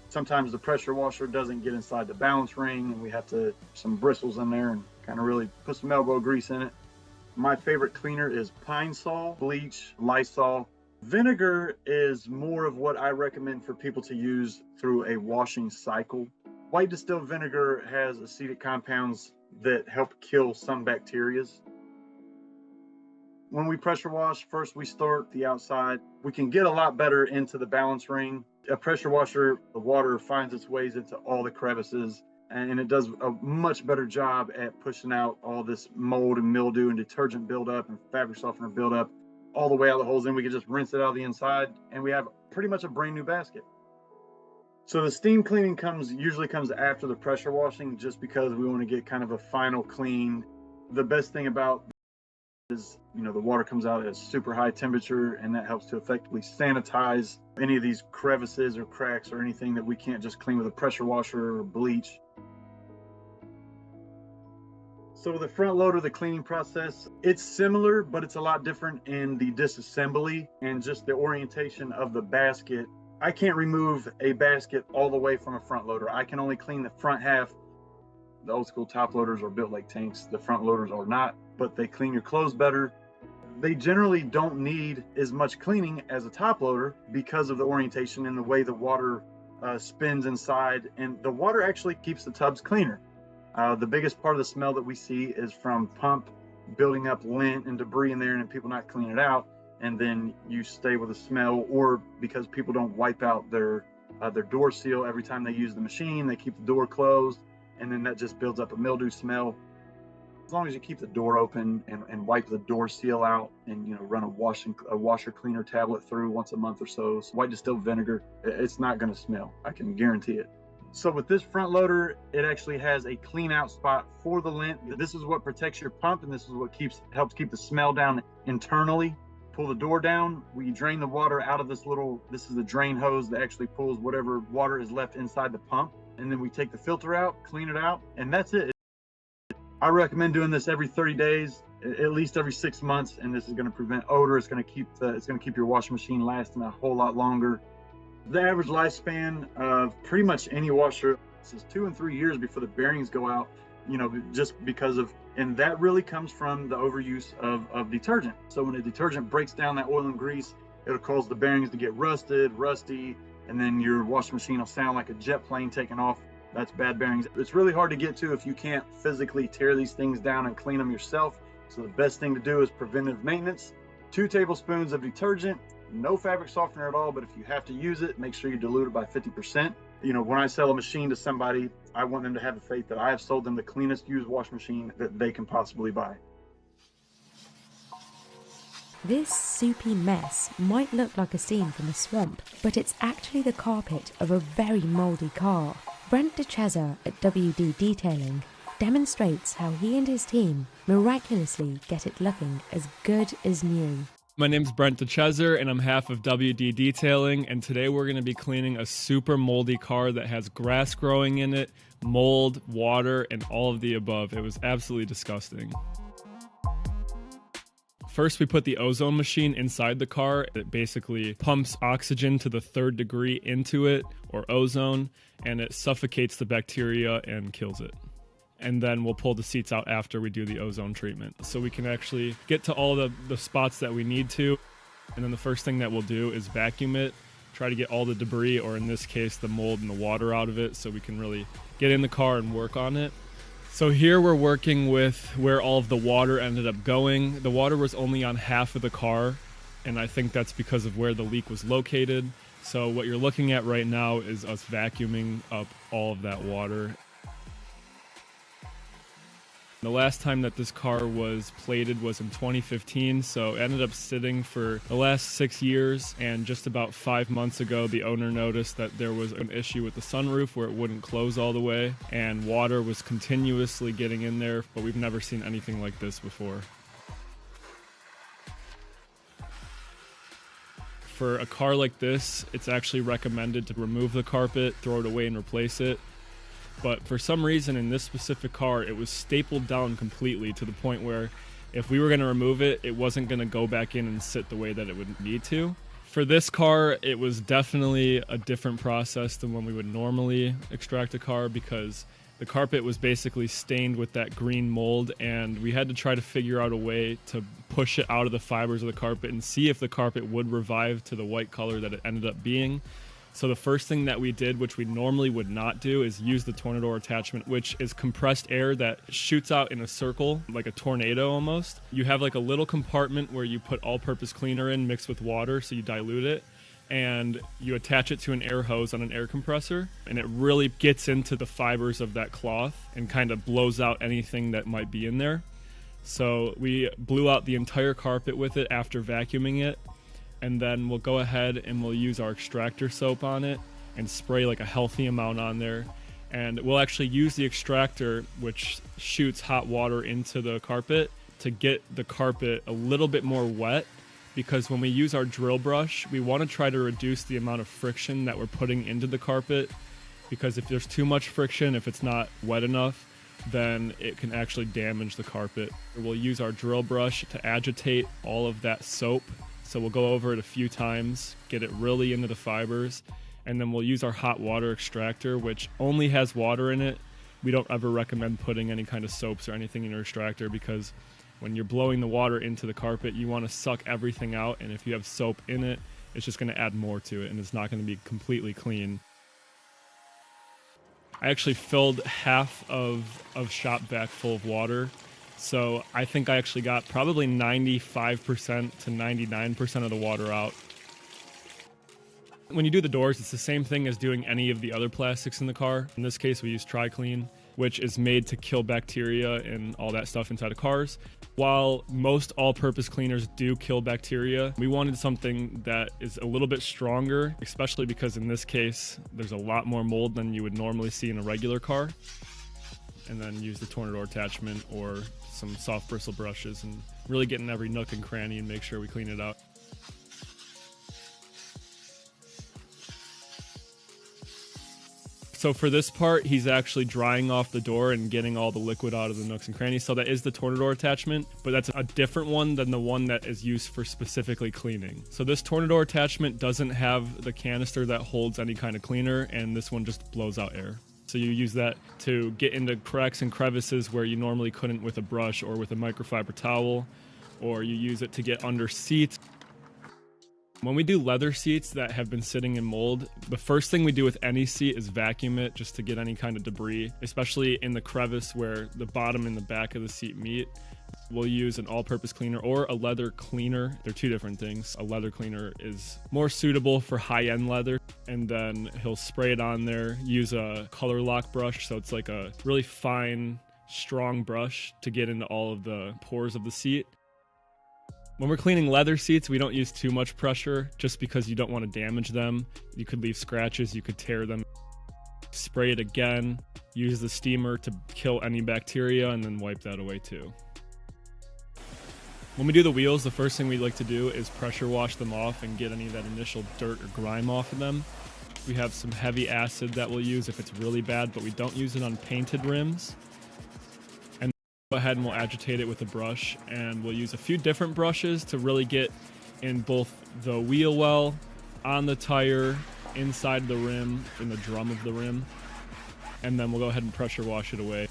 Sometimes the pressure washer doesn't get inside the balance ring and we have to some bristles in there and kind of really put some elbow grease in it. My favorite cleaner is Pine Sol, bleach, Lysol. Vinegar is more of what I recommend for people to use through a washing cycle. White distilled vinegar has acetic compounds that help kill some bacteria. When we pressure wash, first we start the outside. We can get a lot better into the balance ring. A pressure washer, the water finds its ways into all the crevices, and it does a much better job at pushing out all this mold and mildew and detergent buildup and fabric softener buildup all the way out of the holes. Then we can just rinse it out of the inside and we have pretty much a brand new basket. So the steam cleaning usually comes after the pressure washing, just because we want to get kind of a final clean. The best thing about You know, the water comes out at super high temperature, and that helps to effectively sanitize any of these crevices or cracks or anything that we can't just clean with a pressure washer or bleach. So with the front loader, the cleaning process, it's similar, but it's a lot different in the disassembly and just the orientation of the basket. I can't remove a basket all the way from a front loader. I can only clean the front half. The old school top loaders are built like tanks. The front loaders are not, but they clean your clothes better. They generally don't need as much cleaning as a top loader because of the orientation and the way the water spins inside. And the water actually keeps the tubs cleaner. The biggest part of the smell that we see is from pump building up lint and debris in there and people not cleaning it out. And then you stay with a smell, or because people don't wipe out their door seal every time they use the machine, they keep the door closed, and then that just builds up a mildew smell. As long as you keep the door open and wipe the door seal out, and run a washer cleaner tablet through once a month or so, white distilled vinegar, it's not going to smell. I can guarantee it. So with this front loader, it actually has a clean out spot for the lint. This is what protects your pump, and this is what helps keep the smell down internally. Pull the door down, we drain the water out of this is the drain hose that actually pulls whatever water is left inside the pump. And then we take the filter out, clean it out, and that's it. I recommend doing this every 30 days, at least every 6 months, and this is going to prevent odor. It's going to keep your washing machine lasting a whole lot longer. The average lifespan of pretty much any washer is 2 and 3 years before the bearings go out, just because of, and that really comes from the overuse of detergent. So when a detergent breaks down that oil and grease, it'll cause the bearings to get rusty, and then your washing machine will sound like a jet plane taking off. That's bad bearings. It's really hard to get to if you can't physically tear these things down and clean them yourself. So the best thing to do is preventive maintenance. 2 tablespoons of detergent, no fabric softener at all, but if you have to use it, make sure you dilute it by 50%. When I sell a machine to somebody, I want them to have the faith that I have sold them the cleanest used washing machine that they can possibly buy. This soupy mess might look like a scene from a swamp, but it's actually the carpet of a very mouldy car. Brent DeChezza at WD Detailing demonstrates how he and his team miraculously get it looking as good as new. My name's Brent DeChezza, and I'm half of WD Detailing, and today we're going to be cleaning a super moldy car that has grass growing in it, mold, water, and all of the above. It was absolutely disgusting. First, we put the ozone machine inside the car. It basically pumps oxygen to the 3rd degree into it, or ozone, and it suffocates the bacteria and kills it. And then we'll pull the seats out after we do the ozone treatment. So we can actually get to all the spots that we need to. And then the first thing that we'll do is vacuum it, try to get all the debris, or in this case, the mold and the water out of it, so we can really get in the car and work on it. So here we're working with where all of the water ended up going. The water was only on half of the car, and I think that's because of where the leak was located. So what you're looking at right now is us vacuuming up all of that water. The last time that this car was plated was in 2015, so it ended up sitting for the last 6 years, and just about 5 months ago the owner noticed that there was an issue with the sunroof where it wouldn't close all the way, and water was continuously getting in there, but we've never seen anything like this before. For a car like this, it's actually recommended to remove the carpet, throw it away, and replace it. But for some reason in this specific car, it was stapled down completely to the point where if we were going to remove it, it wasn't going to go back in and sit the way that it would need to. For this car, it was definitely a different process than when we would normally extract a car, because the carpet was basically stained with that green mold, and we had to try to figure out a way to push it out of the fibers of the carpet and see if the carpet would revive to the white color that it ended up being. So the first thing that we did, which we normally would not do, is use the tornado attachment, which is compressed air that shoots out in a circle, like a tornado almost. You have like a little compartment where you put all-purpose cleaner in mixed with water, so you dilute it, and you attach it to an air hose on an air compressor, and it really gets into the fibers of that cloth and kind of blows out anything that might be in there. So we blew out the entire carpet with it after vacuuming it. And then we'll go ahead and we'll use our extractor soap on it and spray like a healthy amount on there. And we'll actually use the extractor, which shoots hot water into the carpet, to get the carpet a little bit more wet, because when we use our drill brush, we want to try to reduce the amount of friction that we're putting into the carpet, because if there's too much friction, if it's not wet enough, then it can actually damage the carpet. We'll use our drill brush to agitate all of that soap. So we'll go over it a few times, get it really into the fibers, and then we'll use our hot water extractor, which only has water in it. We don't ever recommend putting any kind of soaps or anything in your extractor, because when you're blowing the water into the carpet, you want to suck everything out, and if you have soap in it, it's just going to add more to it, and it's not going to be completely clean. I actually filled half of shop vac full of water, so I think I actually got probably 95% to 99% of the water out. When you do the doors, it's the same thing as doing any of the other plastics in the car. In this case, we use Tri-Clean, which is made to kill bacteria and all that stuff inside of cars. While most all-purpose cleaners do kill bacteria, we wanted something that is a little bit stronger, especially because in this case, there's a lot more mold than you would normally see in a regular car. And then use the tornado attachment or some soft bristle brushes and really get in every nook and cranny and make sure we clean it out. So for this part, he's actually drying off the door and getting all the liquid out of the nooks and crannies. So that is the tornado attachment, but that's a different one than the one that is used for specifically cleaning. So this tornado attachment doesn't have the canister that holds any kind of cleaner, and this one just blows out air. So you use that to get into cracks and crevices where you normally couldn't with a brush or with a microfiber towel, or you use it to get under seats. When we do leather seats that have been sitting in mold, the first thing we do with any seat is vacuum it just to get any kind of debris, especially in the crevice where the bottom and the back of the seat meet. We'll use an all-purpose cleaner or a leather cleaner. They're two different things. A leather cleaner is more suitable for high-end leather, and then he'll spray it on there, use a color lock brush, so it's like a really fine, strong brush to get into all of the pores of the seat. When we're cleaning leather seats, we don't use too much pressure just because you don't want to damage them. You could leave scratches, you could tear them. Spray it again, use the steamer to kill any bacteria, and then wipe that away too. When we do the wheels, the first thing we like to do is pressure wash them off and get any of that initial dirt or grime off of them. We have some heavy acid that we'll use if it's really bad, but we don't use it on painted rims. Go ahead and we'll agitate it with a brush, and we'll use a few different brushes to really get in both the wheel well, on the tire, inside the rim, in the drum of the rim, and then we'll go ahead and pressure wash it away.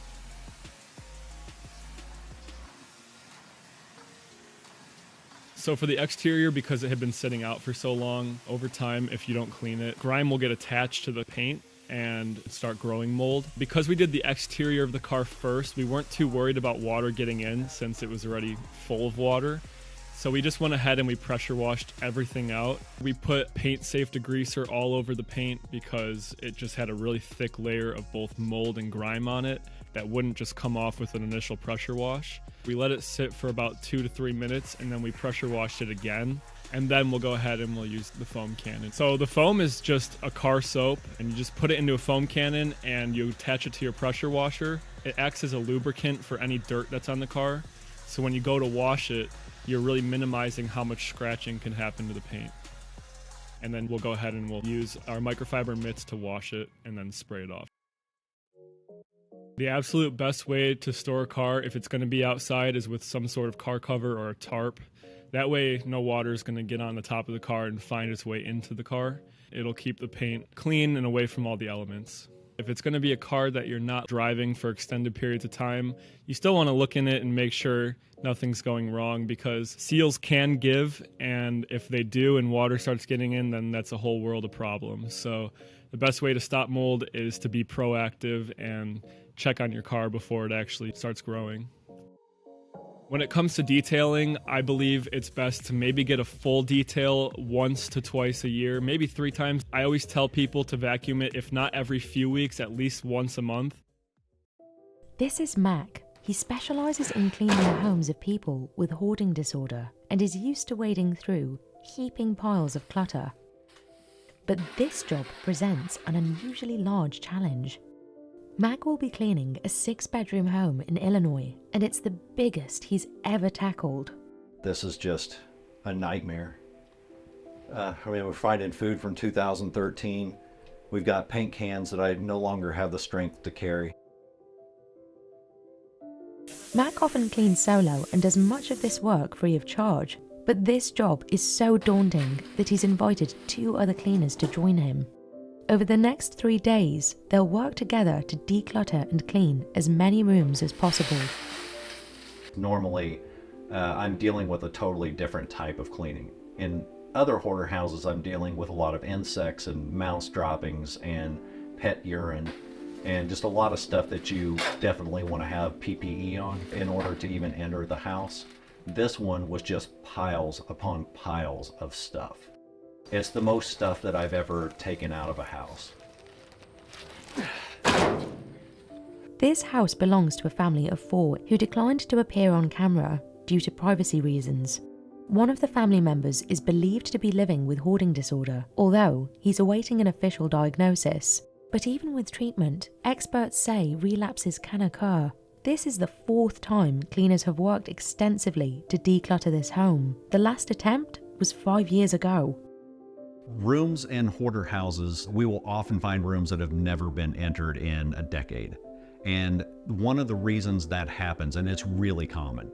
So for the exterior, because it had been sitting out for so long, over time, if you don't clean it, grime will get attached to the paint and start growing mold. Because we did the exterior of the car first, we weren't too worried about water getting in since it was already full of water. So we just went ahead and we pressure washed everything out. We put paint safe degreaser all over the paint because it just had a really thick layer of both mold and grime on it that wouldn't just come off with an initial pressure wash. We let it sit for about 2 to 3 minutes, and then we pressure washed it again. And then we'll go ahead and we'll use the foam cannon. So the foam is just a car soap, and you just put it into a foam cannon and you attach it to your pressure washer. It acts as a lubricant for any dirt that's on the car. So when you go to wash it, you're really minimizing how much scratching can happen to the paint. And then we'll go ahead and we'll use our microfiber mitts to wash it and then spray it off. The absolute best way to store a car if it's going to be outside is with some sort of car cover or a tarp. That way, no water is going to get on the top of the car and find its way into the car. It'll keep the paint clean and away from all the elements. If it's going to be a car that you're not driving for extended periods of time, you still want to look in it and make sure nothing's going wrong, because seals can give, and if they do and water starts getting in, then that's a whole world of problems. So the best way to stop mold is to be proactive and check on your car before it actually starts growing. When it comes to detailing, I believe it's best to maybe get a full detail once to twice a year, maybe 3 times. I always tell people to vacuum it, if not every few weeks, at least once a month. This is Mac. He specialises in cleaning the homes of people with hoarding disorder and is used to wading through heaping piles of clutter. But this job presents an unusually large challenge. Mac will be cleaning a 6-bedroom home in Illinois, and it's the biggest he's ever tackled. This is just a nightmare. We're finding food from 2013. We've got paint cans that I no longer have the strength to carry. Mac often cleans solo and does much of this work free of charge, but this job is so daunting that he's invited 2 other cleaners to join him. Over the next 3 days, they'll work together to declutter and clean as many rooms as possible. Normally, I'm dealing with a totally different type of cleaning. In other hoarder houses, I'm dealing with a lot of insects and mouse droppings and pet urine and just a lot of stuff that you definitely want to have PPE on in order to even enter the house. This one was just piles upon piles of stuff. It's the most stuff that I've ever taken out of a house. This house belongs to a family of 4 who declined to appear on camera due to privacy reasons. One of the family members is believed to be living with hoarding disorder, although he's awaiting an official diagnosis. But even with treatment, experts say relapses can occur. This is the 4th time cleaners have worked extensively to declutter this home. The last attempt was 5 years ago. Rooms in hoarder houses, we will often find rooms that have never been entered in a decade. And one of the reasons that happens, and it's really common,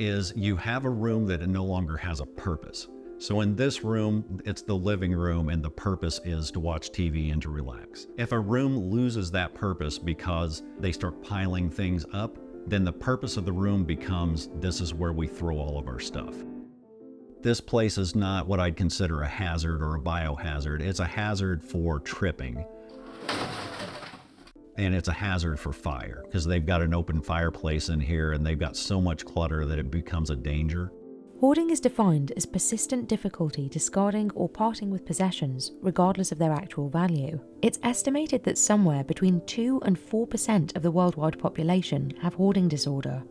is you have a room that no longer has a purpose. So in this room, it's the living room and the purpose is to watch TV and to relax. If a room loses that purpose because they start piling things up, then the purpose of the room becomes, this is where we throw all of our stuff. This place is not what I'd consider a hazard or a biohazard. It's a hazard for tripping. And it's a hazard for fire because they've got an open fireplace in here and they've got so much clutter that it becomes a danger. Hoarding is defined as persistent difficulty discarding or parting with possessions, regardless of their actual value. It's estimated that somewhere between 2 and 4% of the worldwide population have hoarding disorder.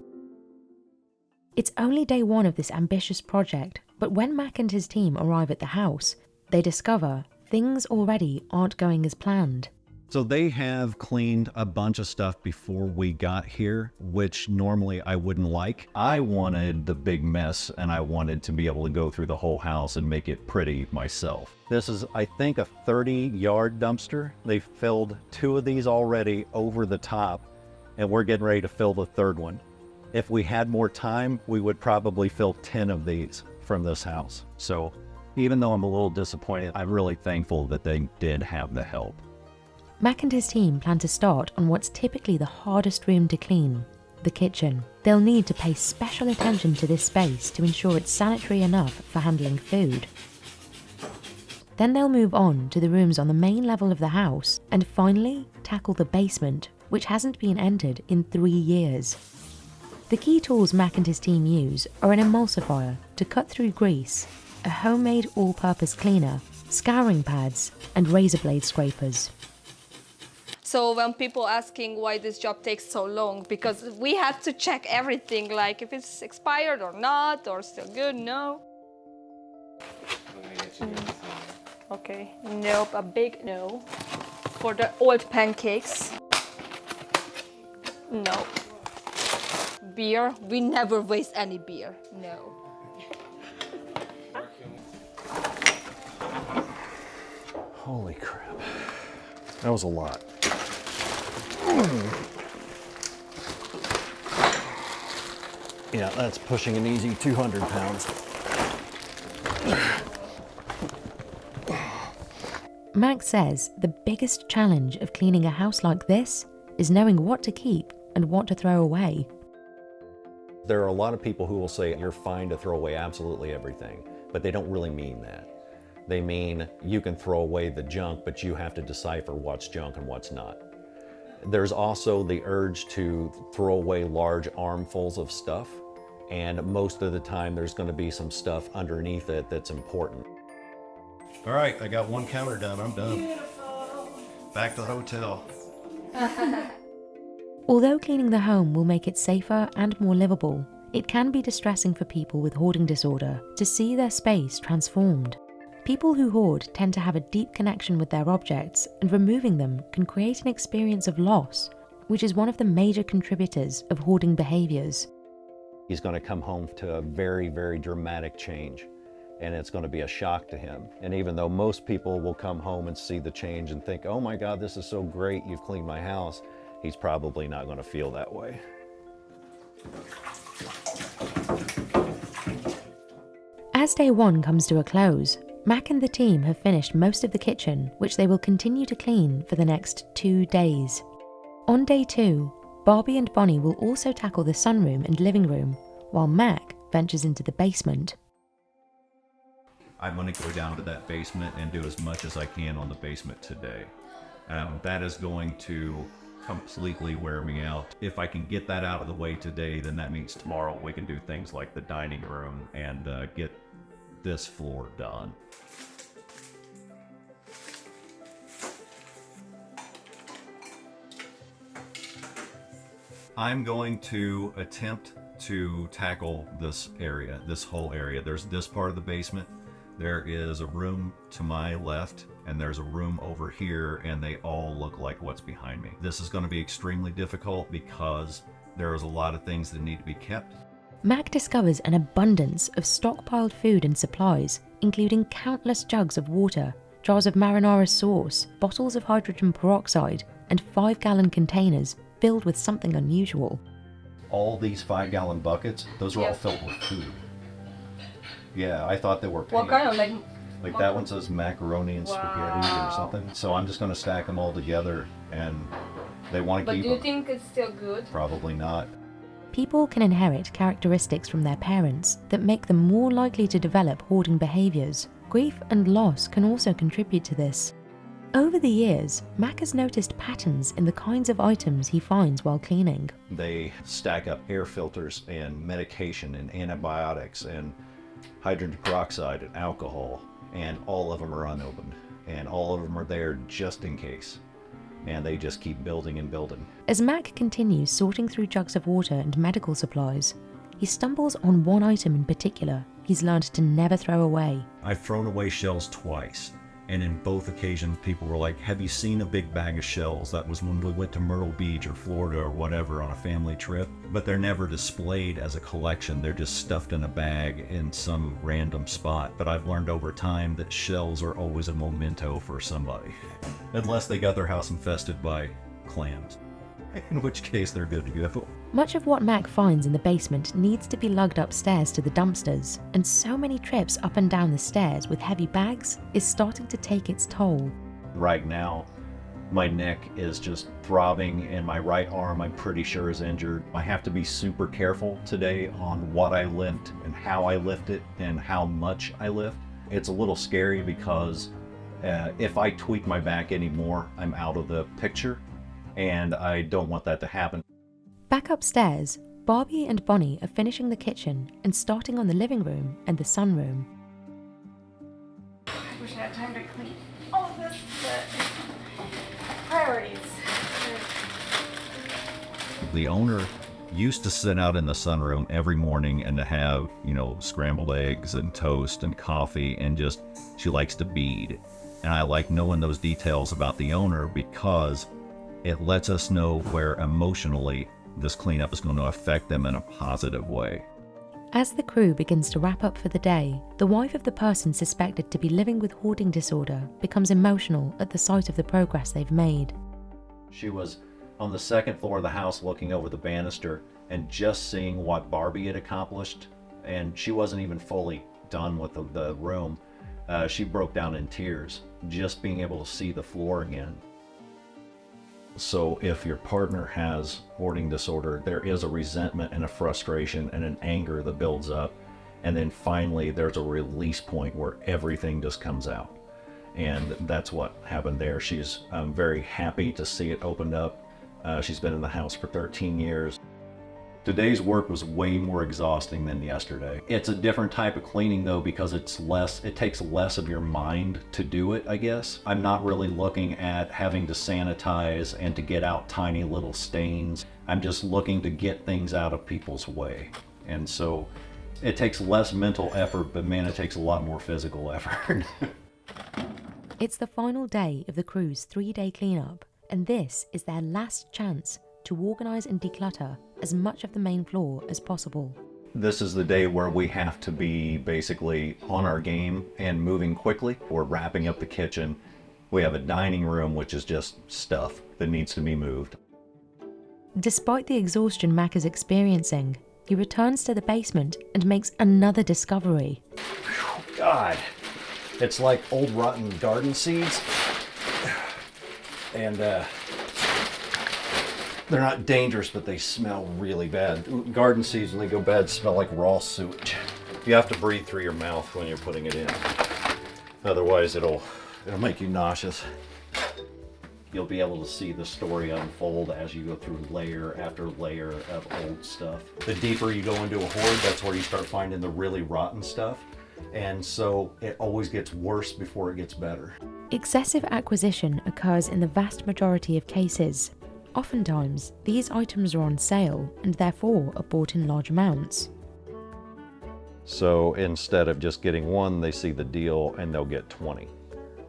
It's only day 1 of this ambitious project, but when Mac and his team arrive at the house, they discover things already aren't going as planned. So they have cleaned a bunch of stuff before we got here, which normally I wouldn't like. I wanted the big mess and I wanted to be able to go through the whole house and make it pretty myself. This is, I think, a 30-yard dumpster. They filled 2 of these already over the top and we're getting ready to fill the 3rd one. If we had more time, we would probably fill 10 of these from this house. So even though I'm a little disappointed, I'm really thankful that they did have the help. Mac and his team plan to start on what's typically the hardest room to clean, the kitchen. They'll need to pay special attention to this space to ensure it's sanitary enough for handling food. Then they'll move on to the rooms on the main level of the house and finally tackle the basement, which hasn't been entered in 3 years. The key tools Mac and his team use are an emulsifier to cut through grease, a homemade all-purpose cleaner, scouring pads, and razor blade scrapers. So when people asking why this job takes so long, because we have to check everything, like if it's expired or not, or still good, no. Okay, nope, a big no. For the old pancakes, no. Beer, we never waste any beer, no. Holy crap. That was a lot. Yeah, that's pushing an easy 200 pounds. Mac says the biggest challenge of cleaning a house like this is knowing what to keep and what to throw away. There are a lot of people who will say you're fine to throw away absolutely everything, but they don't really mean that. They mean you can throw away the junk, but you have to decipher what's junk and what's not. There's also the urge to throw away large armfuls of stuff, and most of the time there's going to be some stuff underneath it that's important. All right, I got 1 counter done. I'm done. Back to the hotel. Although cleaning the home will make it safer and more livable, it can be distressing for people with hoarding disorder to see their space transformed. People who hoard tend to have a deep connection with their objects, and removing them can create an experience of loss, which is one of the major contributors of hoarding behaviors. He's going to come home to a very, very dramatic change, and it's going to be a shock to him. And even though most people will come home and see the change and think, oh my God, this is so great, you've cleaned my house, he's probably not going to feel that way. As day one comes to a close, Mac and the team have finished most of the kitchen, which they will continue to clean for the next 2 days. On day 2, Barbie and Bonnie will also tackle the sunroom and living room, while Mac ventures into the basement. I'm going to go down to that basement and do as much as I can on the basement today. That is going to completely wear me out. If I can get that out of the way today, then that means tomorrow we can do things like the dining room and get this floor done. I'm going to attempt to tackle this area, this whole area. There's this part of the basement. There is a room to my left, and there's a room over here, and they all look like what's behind me. This is going to be extremely difficult because there's a lot of things that need to be kept. Mac discovers an abundance of stockpiled food and supplies, including countless jugs of water, jars of marinara sauce, bottles of hydrogen peroxide, and 5-gallon containers filled with something unusual. All these 5-gallon buckets, those are all filled with food. Yeah, I thought they were paint. What kind of Like that one says macaroni and spaghetti or something. So I'm just going to stack them all together, and they want to keep them. But do you think it's still good? Probably not. People can inherit characteristics from their parents that make them more likely to develop hoarding behaviors. Grief and loss can also contribute to this. Over the years, Mac has noticed patterns in the kinds of items he finds while cleaning. They stack up air filters and medication and antibiotics and hydrogen peroxide and alcohol, and all of them are unopened, and all of them are there just in case, and they just keep building and building. As Mac continues sorting through jugs of water and medical supplies, he stumbles on one item in particular he's learned to never throw away. I've thrown away shells twice, and in both occasions people were like, have you seen a big bag of shells? That was when we went to Myrtle Beach or Florida or whatever on a family trip. But they're never displayed as a collection. They're just stuffed in a bag in some random spot. But I've learned over time that shells are always a memento for somebody. Unless they got their house infested by clams, in which case they're good to go. Much of what Mac finds in the basement needs to be lugged upstairs to the dumpsters, and so many trips up and down the stairs with heavy bags is starting to take its toll. Right now, my neck is just throbbing, and my right arm I'm pretty sure is injured. I have to be super careful today on what I lift and how I lift it and how much I lift. It's a little scary because if I tweak my back anymore, I'm out of the picture, and I don't want that to happen. Back upstairs, Barbie and Bonnie are finishing the kitchen and starting on the living room and the sunroom. I wish I had time to clean all of this, but priorities. The owner used to sit out in the sunroom every morning and to have, scrambled eggs and toast and coffee, and just, she likes to bead. And I like knowing those details about the owner because it lets us know where emotionally this cleanup is going to affect them in a positive way. As the crew begins to wrap up for the day, the wife of the person suspected to be living with hoarding disorder becomes emotional at the sight of the progress they've made. She was on the second floor of the house looking over the banister and just seeing what Barbie had accomplished, and she wasn't even fully done with the room. She broke down in tears just being able to see the floor again. So if your partner has hoarding disorder, there is a resentment and a frustration and an anger that builds up, and then finally there's a release point where everything just comes out, and that's what happened there. She's very happy to see it opened up. She's been in the house for 13 years. Today's work was way more exhausting than yesterday. It's a different type of cleaning though, because it takes less of your mind to do it, I guess. I'm not really looking at having to sanitize and to get out tiny little stains. I'm just looking to get things out of people's way. And so It takes less mental effort, but man, it takes a lot more physical effort. It's the final day of the crew's 3-day cleanup, and this is their last chance to organise and declutter as much of the main floor as possible. This is the day where we have to be basically on our game and moving quickly. We're wrapping up the kitchen. We have a dining room, which is just stuff that needs to be moved. Despite the exhaustion Mac is experiencing, he returns to the basement and makes another discovery. God, it's like old rotten garden seeds. And they're not dangerous, but they smell really bad. Garden seeds, when they go bad, smell like raw sewage. You have to breathe through your mouth when you're putting it in. Otherwise, it'll make you nauseous. You'll be able to see the story unfold as you go through layer after layer of old stuff. The deeper you go into a hoard, that's where you start finding the really rotten stuff. And so it always gets worse before it gets better. Excessive acquisition occurs in the vast majority of cases. Oftentimes, these items are on sale and therefore are bought in large amounts. So instead of just getting one, they see the deal and they'll get 20.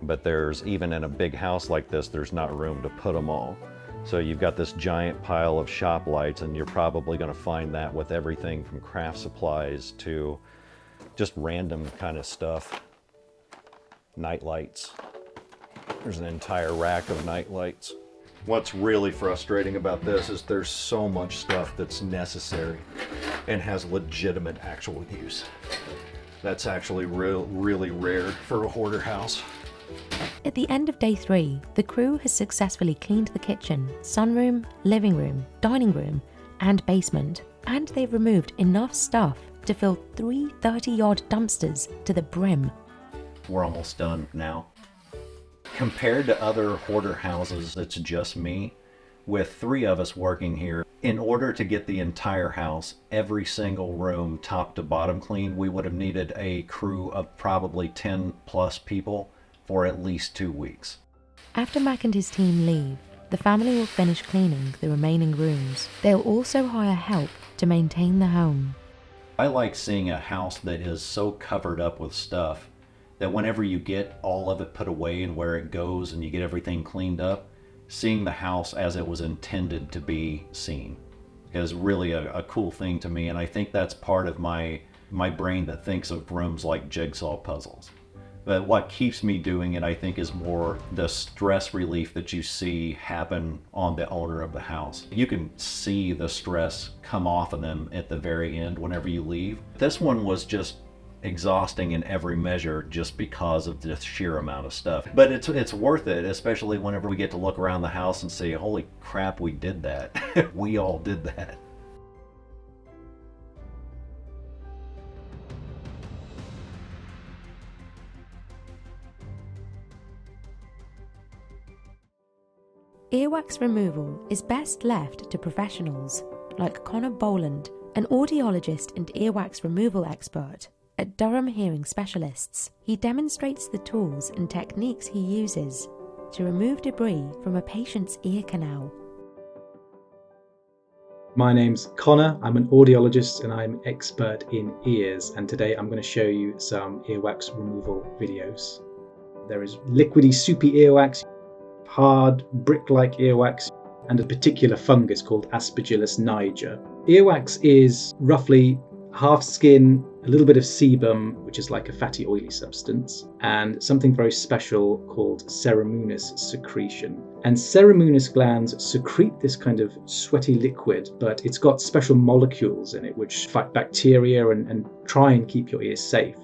But even in a big house like this, there's not room to put them all. So you've got this giant pile of shop lights, and you're probably going to find that with everything from craft supplies to just random kind of stuff. Night lights. There's an entire rack of night lights. What's really frustrating about this is there's so much stuff that's necessary and has legitimate actual use. That's actually really rare for a hoarder house. At the end of day 3, the crew has successfully cleaned the kitchen, sunroom, living room, dining room, and basement, and they've removed enough stuff to fill 3 30-yard dumpsters to the brim. We're almost done now. Compared to other hoarder houses, it's just me. With 3 of us working here, in order to get the entire house, every single room, top to bottom clean, we would have needed a crew of probably 10 plus people for at least 2 weeks. After Mac and his team leave, the family will finish cleaning the remaining rooms. They'll also hire help to maintain the home. I like seeing a house that is so covered up with stuff that whenever you get all of it put away and where it goes and you get everything cleaned up, seeing the house as it was intended to be seen is really a cool thing to me. And I think that's part of my brain that thinks of rooms like jigsaw puzzles. But what keeps me doing it, I think, is more the stress relief that you see happen on the owner of the house. You can see the stress come off of them at the very end whenever you leave. This one was just exhausting in every measure just because of the sheer amount of stuff. But it's worth it, especially whenever we get to look around the house and say, holy crap, we did that. We all did that. Earwax removal is best left to professionals like Connor Boland, an audiologist and earwax removal expert at Durham Hearing Specialists. He demonstrates the tools and techniques he uses to remove debris from a patient's ear canal. My name's Connor, I'm an audiologist and I'm expert in ears, and today I'm going to show you some earwax removal videos. There is liquidy soupy earwax, hard brick-like earwax, and a particular fungus called Aspergillus niger. Earwax is roughly half skin, a little bit of sebum, which is like a fatty oily substance, and something very special called ceremunous secretion. And ceremunous glands secrete this kind of sweaty liquid, but it's got special molecules in it which fight bacteria and try and keep your ears safe.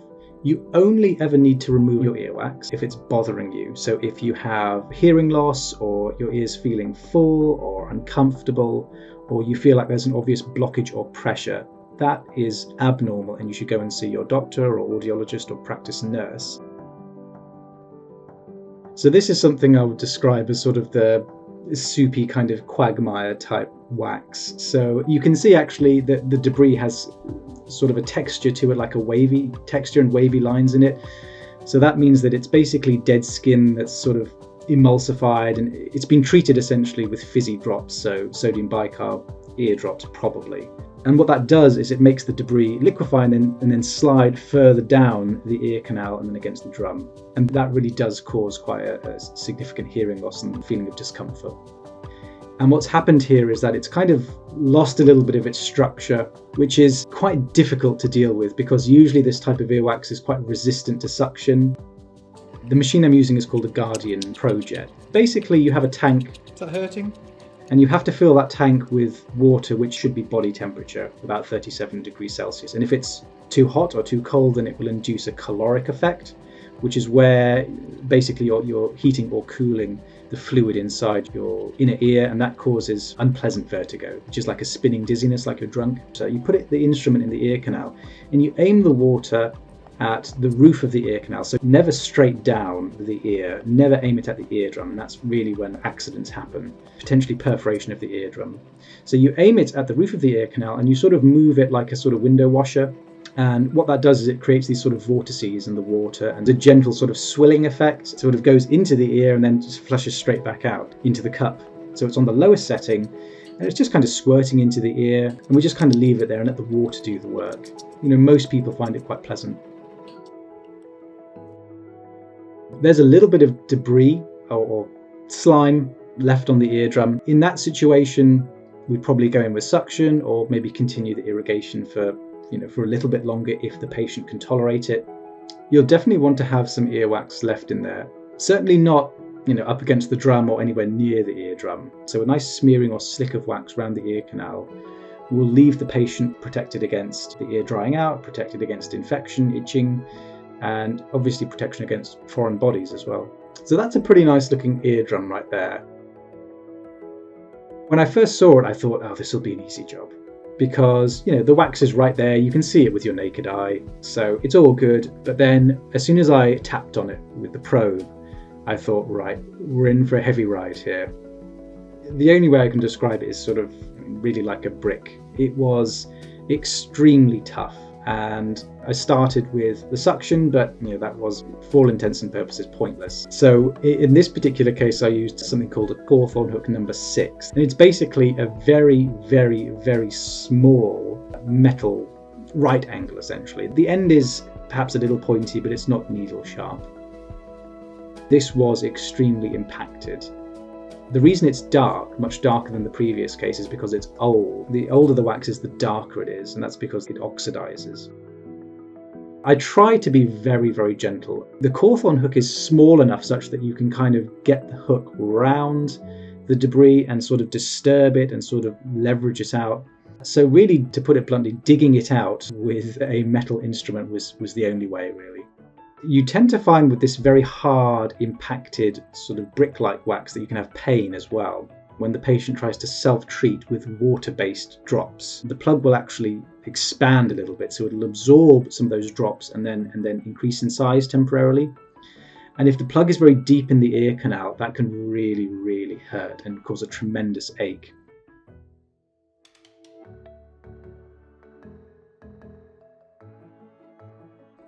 You only ever need to remove your earwax if it's bothering you. So if you have hearing loss, or your ears feeling full or uncomfortable, or you feel like there's an obvious blockage or pressure, that is abnormal and you should go and see your doctor or audiologist or practice nurse. So this is something I would describe as sort of the soupy kind of quagmire type wax. So you can see actually that the debris has sort of a texture to it, like a wavy texture and wavy lines in it. So that means that it's basically dead skin that's sort of emulsified, and it's been treated essentially with fizzy drops, so sodium bicarb ear drops probably. And what that does is it makes the debris liquefy and then slide further down the ear canal and then against the drum. And that really does cause quite a significant hearing loss and feeling of discomfort. And what's happened here is that it's kind of lost a little bit of its structure, which is quite difficult to deal with because usually this type of earwax is quite resistant to suction. The machine I'm using is called a Guardian ProJet. Basically, you have a tank. Is that hurting? And you have to fill that tank with water, which should be body temperature, about 37 degrees Celsius. And if it's too hot or too cold, then it will induce a caloric effect, which is where basically you're heating or cooling the fluid inside your inner ear, and that causes unpleasant vertigo, which is like a spinning dizziness, like you're drunk. So you put the instrument in the ear canal, and you aim the water at the roof of the ear canal, so never straight down the ear, never aim it at the eardrum, and that's really when accidents happen, potentially perforation of the eardrum. So you aim it at the roof of the ear canal and you sort of move it like a sort of window washer, and what that does is it creates these sort of vortices in the water, and a gentle sort of swilling effect sort of goes into the ear and then just flushes straight back out into the cup. So it's on the lowest setting and it's just kind of squirting into the ear, and we just kind of leave it there and let the water do the work. You know, most people find it quite pleasant. There's a little bit of debris or slime left on the eardrum. In that situation, we'd probably go in with suction or maybe continue the irrigation for a little bit longer if the patient can tolerate it. You'll definitely want to have some earwax left in there. Certainly not, up against the drum or anywhere near the eardrum. So a nice smearing or slick of wax around the ear canal will leave the patient protected against the ear drying out, protected against infection, itching, and obviously protection against foreign bodies as well. So that's a pretty nice looking eardrum right there. When I first saw it, I thought, oh, this will be an easy job. Because, the wax is right there, you can see it with your naked eye, so it's all good. But then, as soon as I tapped on it with the probe, I thought, right, we're in for a heavy ride here. The only way I can describe it is sort of really like a brick. It was extremely tough. And I started with the suction, but that was, for all intents and purposes, pointless. So in this particular case, I used something called a Cawthorn hook number 6. And it's basically a very, very, very small metal right angle, essentially. The end is perhaps a little pointy, but it's not needle sharp. This was extremely impacted. The reason it's dark, much darker than the previous case, is because it's old. The older the wax is, the darker it is, and that's because it oxidizes. I try to be very, very gentle. The Cawthorn hook is small enough such that you can kind of get the hook round the debris and sort of disturb it and sort of leverage it out. So really, to put it bluntly, digging it out with a metal instrument was the only way, really. You tend to find with this very hard, impacted, sort of brick-like wax that you can have pain as well. When the patient tries to self-treat with water-based drops, the plug will actually expand a little bit, so it'll absorb some of those drops and then increase in size temporarily. And if the plug is very deep in the ear canal, that can really, really hurt and cause a tremendous ache.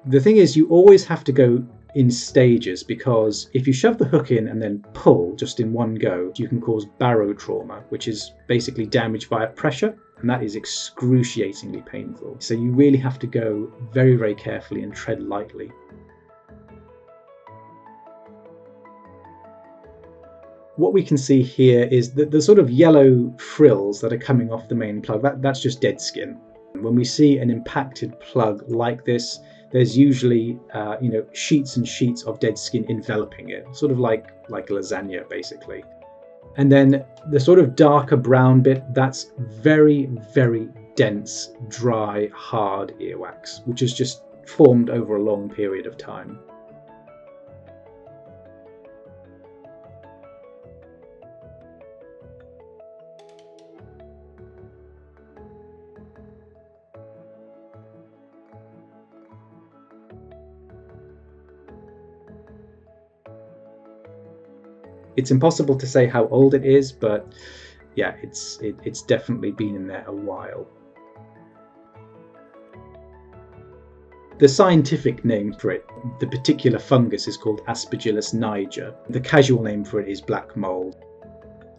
The thing is, you always have to go in stages, because if you shove the hook in and then pull just in one go, you can cause barotrauma, which is basically damage via pressure, and that is excruciatingly painful. So you really have to go very, very carefully and tread lightly. What we can see here is that the sort of yellow frills that are coming off the main plug, that's just dead skin. When we see an impacted plug like this, there's usually sheets and sheets of dead skin enveloping it, sort of like lasagna, basically. And then the sort of darker brown bit, that's very, very dense, dry, hard earwax, which has just formed over a long period of time. It's impossible to say how old it is, but yeah, it's definitely been in there a while. The scientific name for it, the particular fungus, is called Aspergillus niger. The casual name for it is black mold.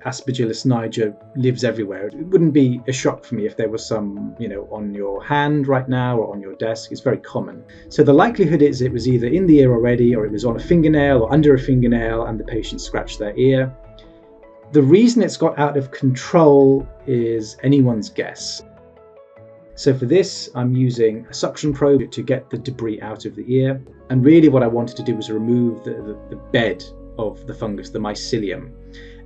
Aspergillus niger lives everywhere. It wouldn't be a shock for me if there was some, on your hand right now or on your desk. It's very common. So the likelihood is it was either in the ear already, or it was on a fingernail or under a fingernail and the patient scratched their ear. The reason it's got out of control is anyone's guess. So for this, I'm using a suction probe to get the debris out of the ear. And really what I wanted to do was remove the bed of the fungus, the mycelium.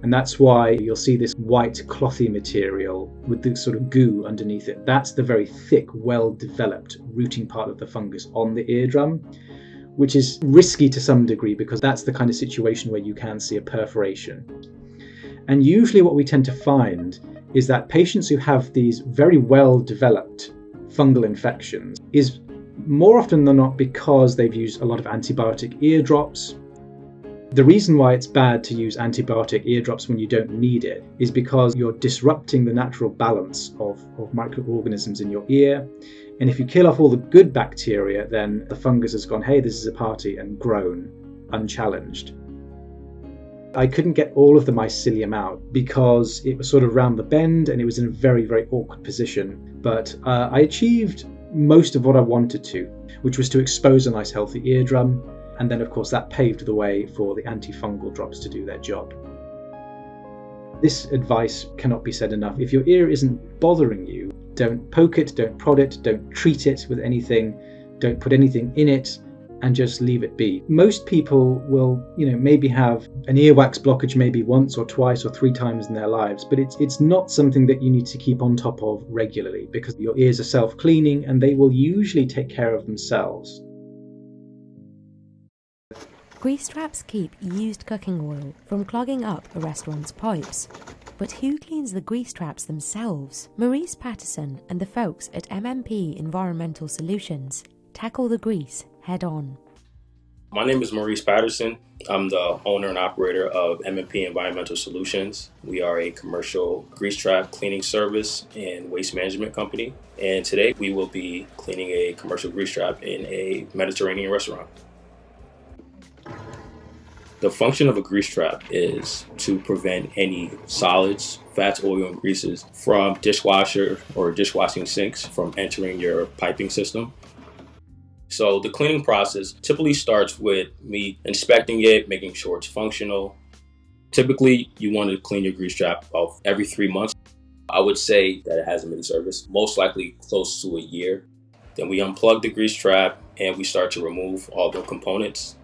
And that's why you'll see this white clothy material with the sort of goo underneath it. That's the very thick, well-developed rooting part of the fungus on the eardrum, which is risky to some degree because that's the kind of situation where you can see a perforation. And usually what we tend to find is that patients who have these very well-developed fungal infections is more often than not because they've used a lot of antibiotic eardrops. The reason why it's bad to use antibiotic eardrops when you don't need it is because you're disrupting the natural balance of microorganisms in your ear. And if you kill off all the good bacteria, then the fungus has gone, hey, this is a party, and grown unchallenged. I couldn't get all of the mycelium out because it was sort of round the bend and it was in a very, very awkward position. But I achieved most of what I wanted to, which was to expose a nice healthy eardrum. And then, of course, that paved the way for the antifungal drops to do their job. This advice cannot be said enough. If your ear isn't bothering you, don't poke it, don't prod it, don't treat it with anything, don't put anything in it, and just leave it be. Most people will, maybe have an earwax blockage maybe once or twice or 3 times in their lives, but it's not something that you need to keep on top of regularly because your ears are self-cleaning and they will usually take care of themselves. Grease traps keep used cooking oil from clogging up a restaurant's pipes. But who cleans the grease traps themselves? Maurice Patterson and the folks at MMP Environmental Solutions tackle the grease head on. My name is Maurice Patterson. I'm the owner and operator of MMP Environmental Solutions. We are a commercial grease trap cleaning service and waste management company. And today we will be cleaning a commercial grease trap in a Mediterranean restaurant. The function of a grease trap is to prevent any solids, fats, oil, and greases from dishwasher or dishwashing sinks from entering your piping system. So the cleaning process typically starts with me inspecting it, making sure it's functional. Typically, you want to clean your grease trap about every 3 months. I would say that it hasn't been serviced, most likely close to a year. Then we unplug the grease trap and we start to remove all the components.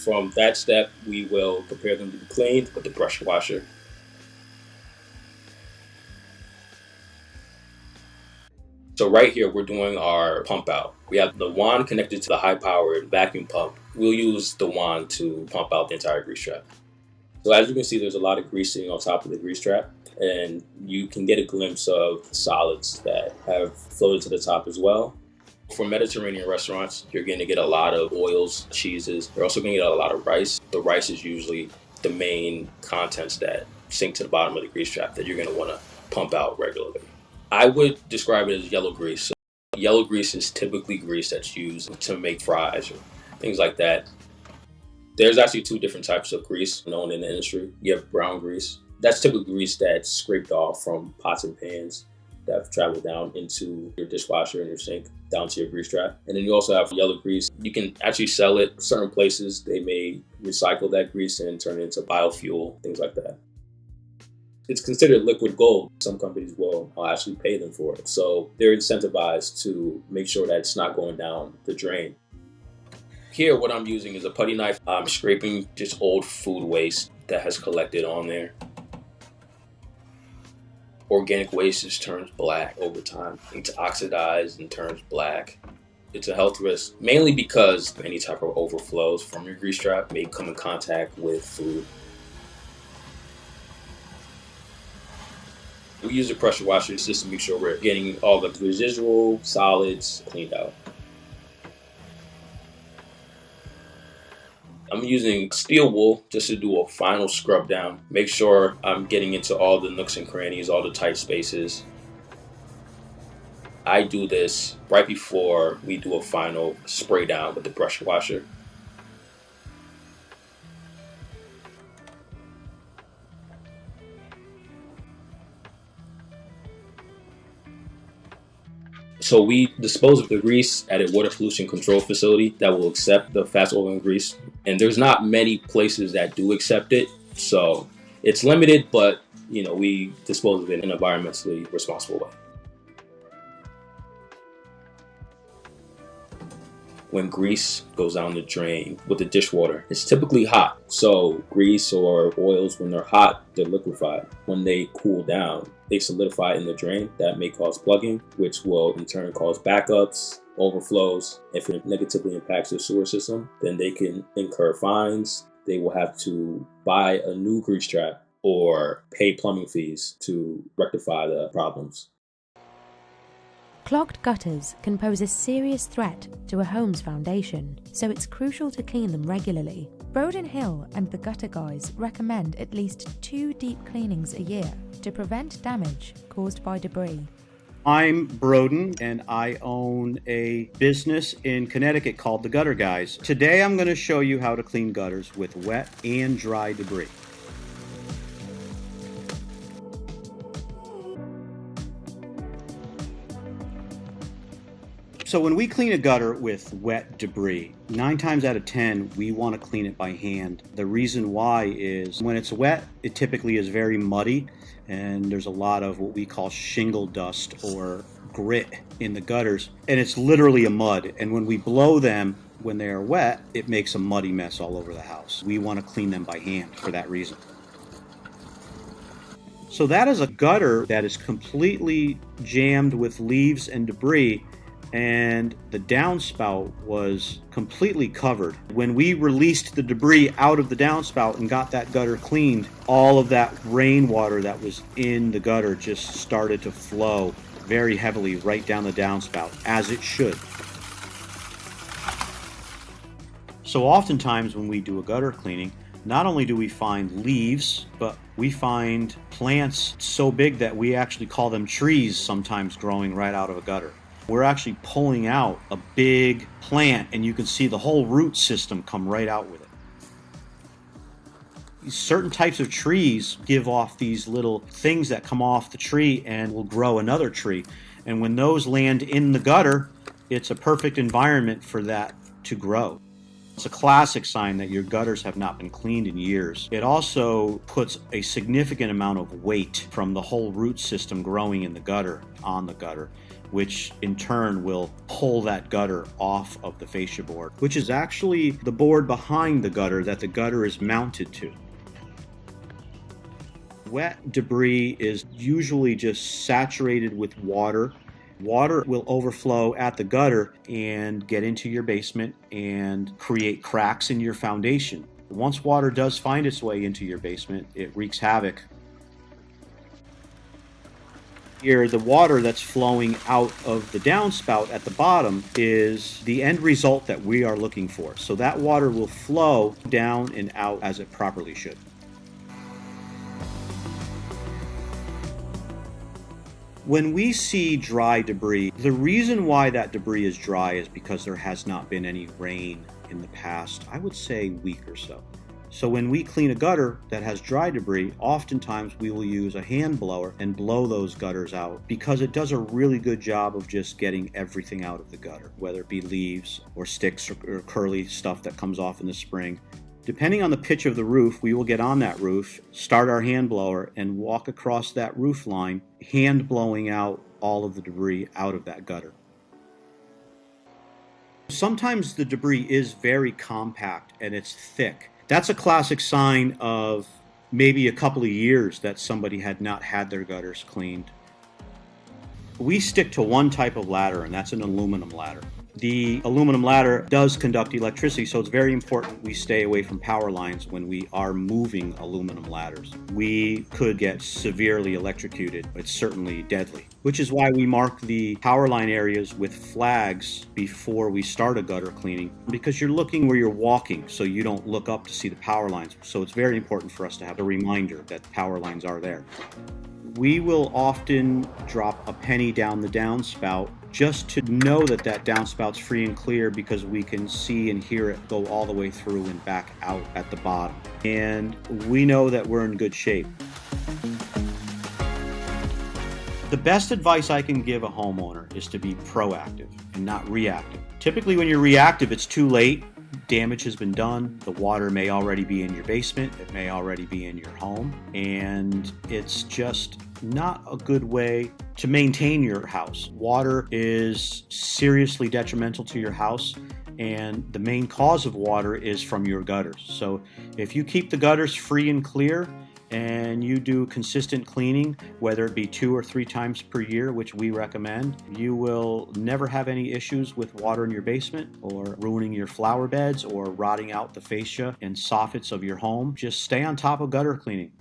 From that step, we will prepare them to be cleaned with the pressure washer. So right here, we're doing our pump out. We have the wand connected to the high-powered vacuum pump. We'll use the wand to pump out the entire grease trap. So as you can see, there's a lot of grease sitting on top of the grease trap, and you can get a glimpse of the solids that have floated to the top as well. For Mediterranean restaurants, you're going to get a lot of oils, cheeses. You're also going to get a lot of rice. The rice is usually the main contents that sink to the bottom of the grease trap that you're going to want to pump out regularly. I would describe it as yellow grease. So yellow grease is typically grease that's used to make fries or things like that. There's actually 2 different types of grease known in the industry. You have brown grease. That's typically grease that's scraped off from pots and pans that have traveled down into your dishwasher and your sink, down to your grease trap. And then you also have yellow grease. You can actually sell it. Certain places, they may recycle that grease and turn it into biofuel, things like that. It's considered liquid gold. Some companies will actually pay them for it. So they're incentivized to make sure that it's not going down the drain. Here, what I'm using is a putty knife. I'm scraping just old food waste that has collected on there. Organic waste just turns black over time. It's oxidized and turns black. It's a health risk, mainly because any type of overflows from your grease trap may come in contact with food. We use a pressure washer just to make sure we're getting all the residual solids cleaned out. I'm using steel wool just to do a final scrub down. Make sure I'm getting into all the nooks and crannies, all the tight spaces. I do this right before we do a final spray down with the pressure washer. So we dispose of the grease at a water pollution control facility that will accept the fast oil and grease. And there's not many places that do accept it. So it's limited, but we dispose of it in an environmentally responsible way. When grease goes down the drain with the dishwater, it's typically hot. So grease or oils, when they're hot, they're liquefied. When they cool down, they solidify in the drain. That may cause plugging, which will in turn cause backups, overflows. If it negatively impacts the sewer system, then they can incur fines. They will have to buy a new grease trap or pay plumbing fees to rectify the problems. Clogged gutters can pose a serious threat to a home's foundation, so it's crucial to clean them regularly. Broden Hill and the Gutter Guys recommend at least 2 deep cleanings a year to prevent damage caused by debris. I'm Broden, and I own a business in Connecticut called the Gutter Guys. Today I'm going to show you how to clean gutters with wet and dry debris. So when we clean a gutter with wet debris, 9 times out of 10, we want to clean it by hand. The reason why is when it's wet, it typically is very muddy, and there's a lot of what we call shingle dust or grit in the gutters, and it's literally a mud. And when we blow them, when they are wet, it makes a muddy mess all over the house. We want to clean them by hand for that reason. So that is a gutter that is completely jammed with leaves and debris, and the downspout was completely covered. When we released the debris out of the downspout and got that gutter cleaned, all of that rainwater that was in the gutter just started to flow very heavily right down the downspout, as it should. So oftentimes when we do a gutter cleaning, not only do we find leaves, but we find plants so big that we actually call them trees sometimes growing right out of a gutter. We're actually pulling out a big plant, and you can see the whole root system come right out with it. Certain types of trees give off these little things that come off the tree and will grow another tree. And when those land in the gutter, it's a perfect environment for that to grow. It's a classic sign that your gutters have not been cleaned in years. It also puts a significant amount of weight from the whole root system growing in the gutter on the gutter, which in turn will pull that gutter off of the fascia board, which is actually the board behind the gutter that the gutter is mounted to. Wet debris is usually just saturated with water. Water will overflow at the gutter and get into your basement and create cracks in your foundation. Once water does find its way into your basement, it wreaks havoc. Here, the water that's flowing out of the downspout at the bottom is the end result that we are looking for. So that water will flow down and out as it properly should. When we see dry debris, the reason why that debris is dry is because there has not been any rain in the past, I would say, week or so. So when we clean a gutter that has dry debris, oftentimes we will use a hand blower and blow those gutters out because it does a really good job of just getting everything out of the gutter, whether it be leaves or sticks or curly stuff that comes off in the spring. Depending on the pitch of the roof, we will get on that roof, start our hand blower, and walk across that roof line, hand blowing out all of the debris out of that gutter. Sometimes the debris is very compact and it's thick. That's a classic sign of maybe a couple of years that somebody had not had their gutters cleaned. We stick to one type of ladder, and that's an aluminum ladder. The aluminum ladder does conduct electricity, so it's very important we stay away from power lines when we are moving aluminum ladders. We could get severely electrocuted. It's certainly deadly, which is why we mark the power line areas with flags before we start a gutter cleaning, because you're looking where you're walking, so you don't look up to see the power lines. So it's very important for us to have a reminder that power lines are there. We will often drop a penny down the downspout just to know that that downspout's free and clear, because we can see and hear it go all the way through and back out at the bottom. And we know that we're in good shape. The best advice I can give a homeowner is to be proactive and not reactive. Typically when you're reactive, it's too late. Damage has been done. The water may already be in your basement. It may already be in your home. And it's just not a good way to maintain your house. Water is seriously detrimental to your house, and the main cause of water is from your gutters. So if you keep the gutters free and clear, and you do consistent cleaning, whether it be 2 or 3 times per year, which we recommend, you will never have any issues with water in your basement or ruining your flower beds or rotting out the fascia and soffits of your home. Just stay on top of gutter cleaning.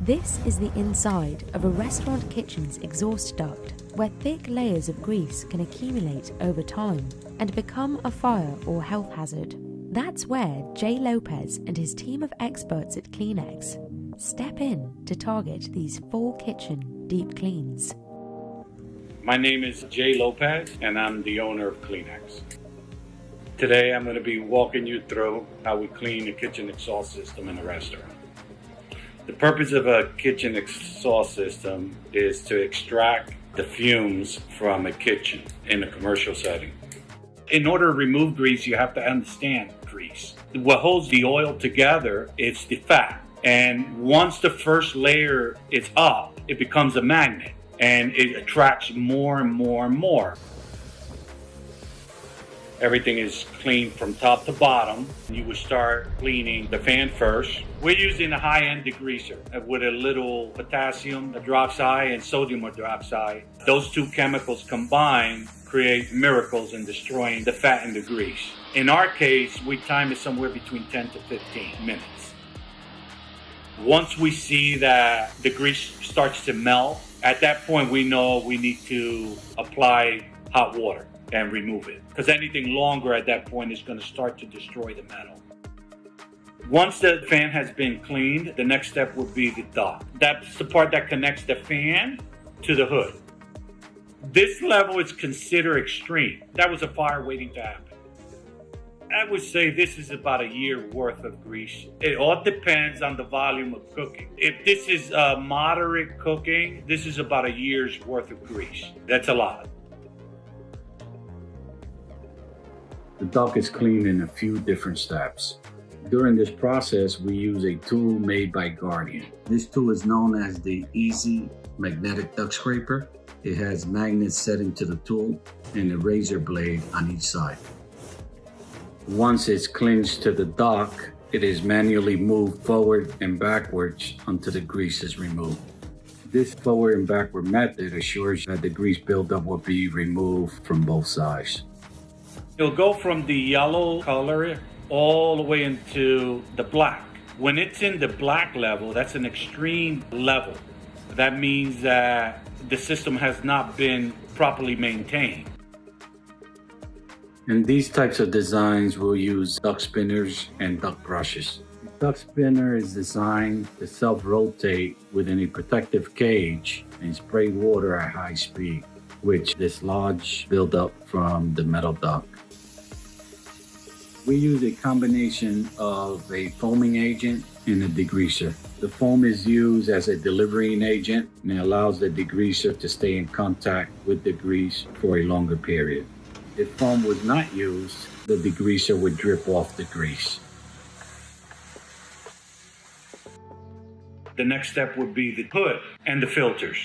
This is the inside of a restaurant kitchen's exhaust duct, where thick layers of grease can accumulate over time and become a fire or health hazard. That's where Jay Lopez and his team of experts at Kleenex step in to target these full kitchen deep cleans. My name is Jay Lopez and I'm the owner of Kleenex. Today I'm going to be walking you through how we clean a kitchen exhaust system in a restaurant. The purpose of a kitchen exhaust system is to extract the fumes from a kitchen in a commercial setting. In order to remove grease, you have to understand grease. What holds the oil together is the fat. And once the first layer is up, it becomes a magnet and it attracts more and more and more. Everything is cleaned from top to bottom. You would start cleaning the fan first. We're using a high-end degreaser with a little potassium hydroxide and sodium hydroxide. Those two chemicals combined create miracles in destroying the fat and the grease. In our case, we time it somewhere between 10 to 15 minutes. Once we see that the grease starts to melt, at that point we know we need to apply hot water and remove it. Because anything longer at that point is going to start to destroy the metal. Once the fan has been cleaned, the next step would be the duct. That's the part that connects the fan to the hood. This level is considered extreme. That was a fire waiting to happen. I would say this is about a year worth of grease. It all depends on the volume of cooking. If this is moderate cooking, this is about a year's worth of grease. That's a lot. The duct is cleaned in a few different steps. During this process, we use a tool made by Guardian. This tool is known as the Easy Magnetic Duct Scraper. It has magnets set into the tool and a razor blade on each side. Once it's clinched to the duct, it is manually moved forward and backwards until the grease is removed. This forward and backward method assures that the grease buildup will be removed from both sides. It'll go from the yellow color all the way into the black. When it's in the black level, that's an extreme level. That means that the system has not been properly maintained. In these types of designs, we'll use duct spinners and duct brushes. The duct spinner is designed to self-rotate within a protective cage and spray water at high speed, which dislodge buildup from the metal duct. We use a combination of a foaming agent and a degreaser. The foam is used as a delivering agent and it allows the degreaser to stay in contact with the grease for a longer period. If foam was not used, the degreaser would drip off the grease. The next step would be the hood and the filters.